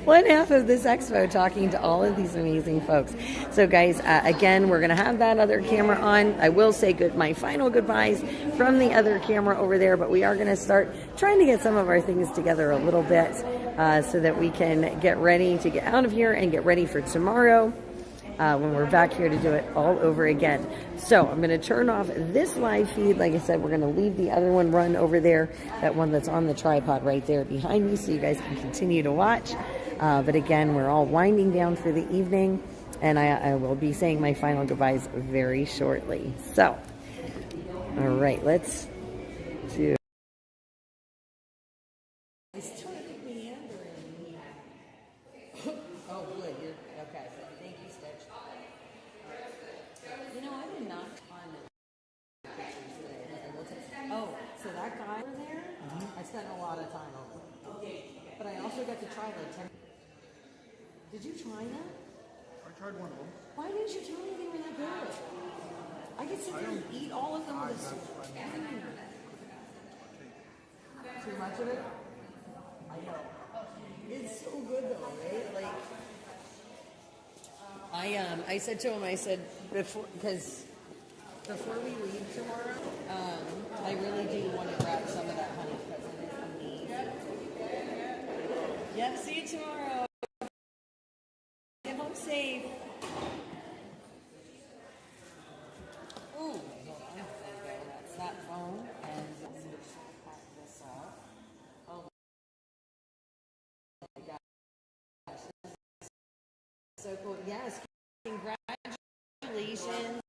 S1: half of this expo talking to all of these amazing folks. So guys, again, we're going to have that other camera on. I will say my final goodbyes from the other camera over there, but we are going to start trying to get some of our things together a little bit so that we can get ready to get out of here and get ready for tomorrow. When we're back here to do it all over again. So I'm going to turn off this live feed. Like I said, we're going to leave the other one run over there, that one that's on the tripod right there behind me, so you guys can continue to watch. But again, we're all winding down for the evening, and I will be saying my final goodbyes very shortly. So, all right, let's do... Oh, good. You're okay. Thank you, Stitch. You know, I did not on pictures today. Oh, so that guy over there, I spent a lot of time over. But I also got to try like 10. Did you try that?
S10: I tried one of them.
S1: Why didn't you tell me they were that good? I could sit there and eat all of them with a spoon. Too much of it? I know. It's so good though, right? Like, I said to him, I said, before we leave tomorrow, I really do want to grab some of that honey because it is amazing. Yep, see you tomorrow. Get home safe. Ooh, hold on. That's that phone. And let's just pack this up. Oh my gosh. So cool. Yes, congratulations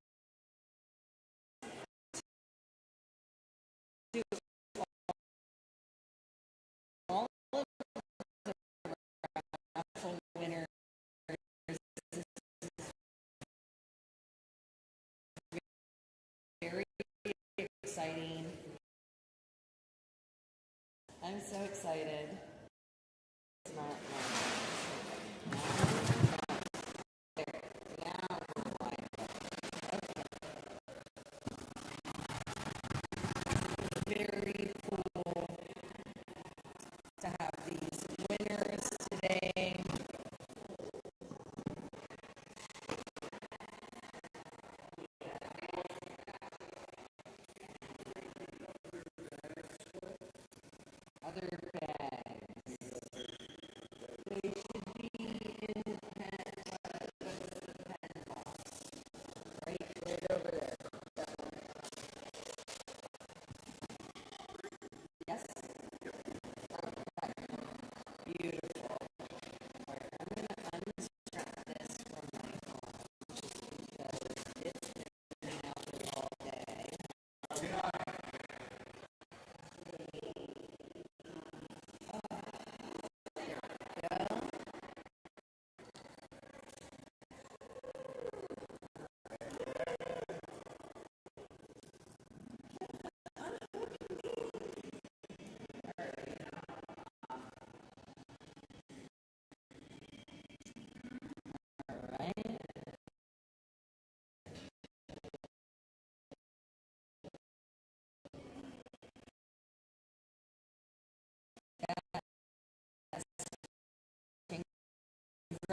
S1: to all of the raffle winners. Very exciting. I'm so excited. It's not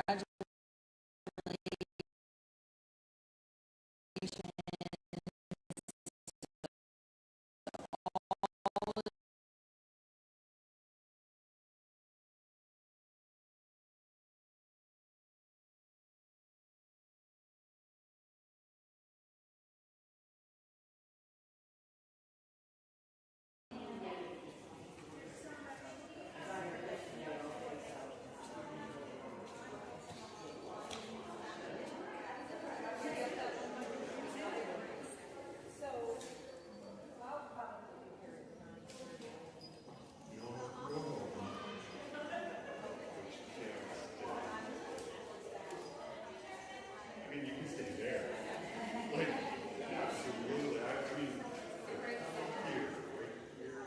S3: I mean, you can stay there. Like, absolutely. I mean, here, right here.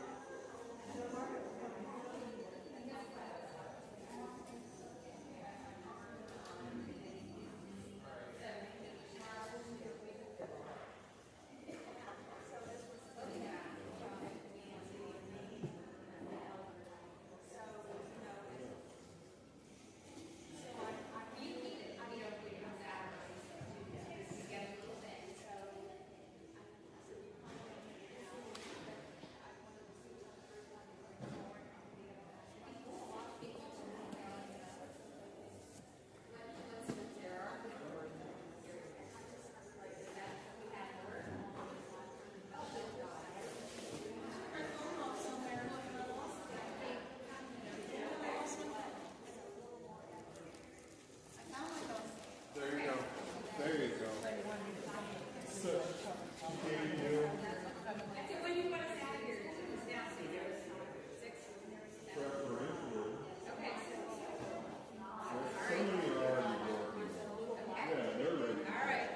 S3: There you go. There you go. So, there you go. Preferentially. Somebody are already working. Yeah, they're ready. All right.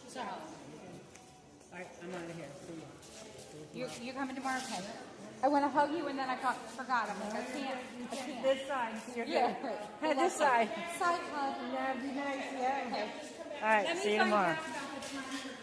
S18: So,
S8: Alright, I'm out of here. See ya.
S18: you're coming tomorrow, okay? I want to hug you and then I forgot. I'm like, I can't.
S8: This side. You're
S18: Yeah.
S8: good. Head this side.
S18: Side hug.
S8: Yeah, be nice. Yeah.
S18: Okay.
S8: Alright,
S18: Let me
S8: see you
S18: find
S8: tomorrow.
S18: out about the time.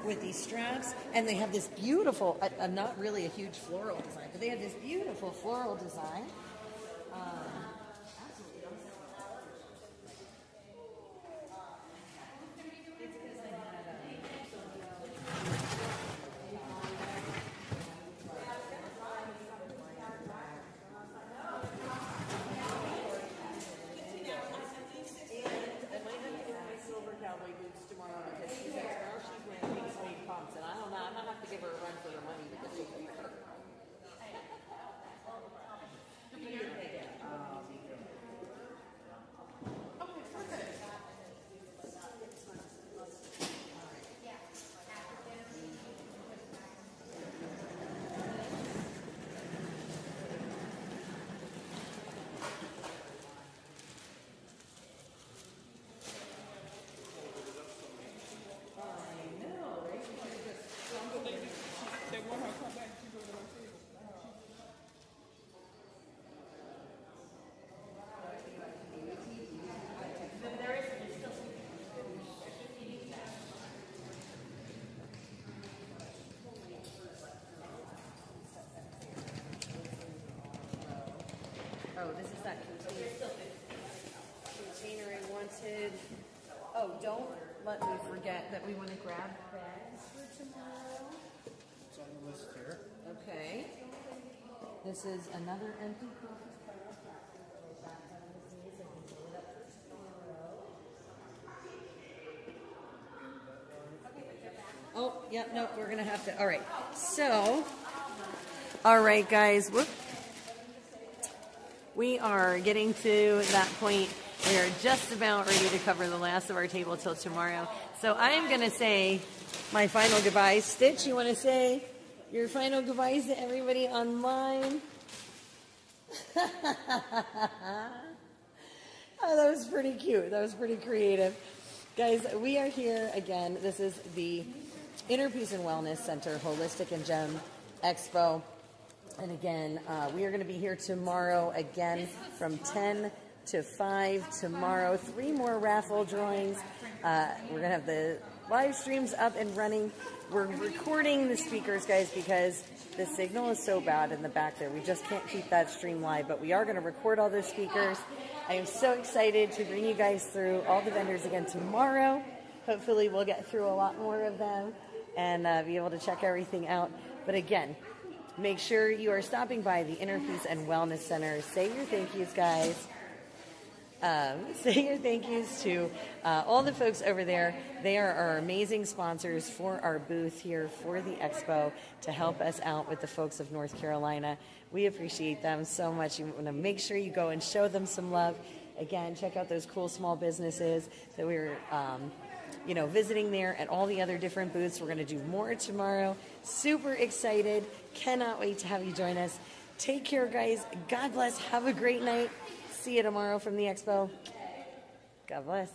S1: with these straps, and they have this beautiful, not really a huge floral design, but they have this beautiful floral design. Oh, this is that container I wanted. Oh, don't let me forget that we want to grab bags for tomorrow.
S2: It's on the list here.
S1: Okay. This is another empty coffee cup. Oh, yeah, no, we're going to have to. All right. So, all right, guys. Whoop. We are getting to that point. We are just about ready to cover the last of our table till tomorrow. So I'm going to say my final goodbyes. Stitch, you want to say your final goodbyes to everybody online? Oh, that was pretty cute. That was pretty creative. Guys, we are here again. This is the Inner Peace and Wellness Center Holistic and Gem Expo. And again, we are going to be here tomorrow again from 10 to 5 tomorrow. 3 more raffle drawings. We're going to have the live streams up and running. We're recording the speakers, guys, because the signal is so bad in the back there. We just can't keep that stream live, but we are going to record all those speakers. I am so excited to bring you guys through all the vendors again tomorrow. Hopefully we'll get through a lot more of them and be able to check everything out. But again, make sure you are stopping by the Inner Peace and Wellness Center. Say your thank yous, guys. Say your thank yous to all the folks over there. They are our amazing sponsors for our booth here for the Expo to help us out with the folks of North Carolina. We appreciate them so much. You want to make sure you go and show them some love. Again, check out those cool small businesses that we're visiting there at all the other different booths. We're going to do more tomorrow. Super excited. Cannot wait to have you join us. Take care, guys. God bless. Have a great night. See you tomorrow from the Expo. God bless.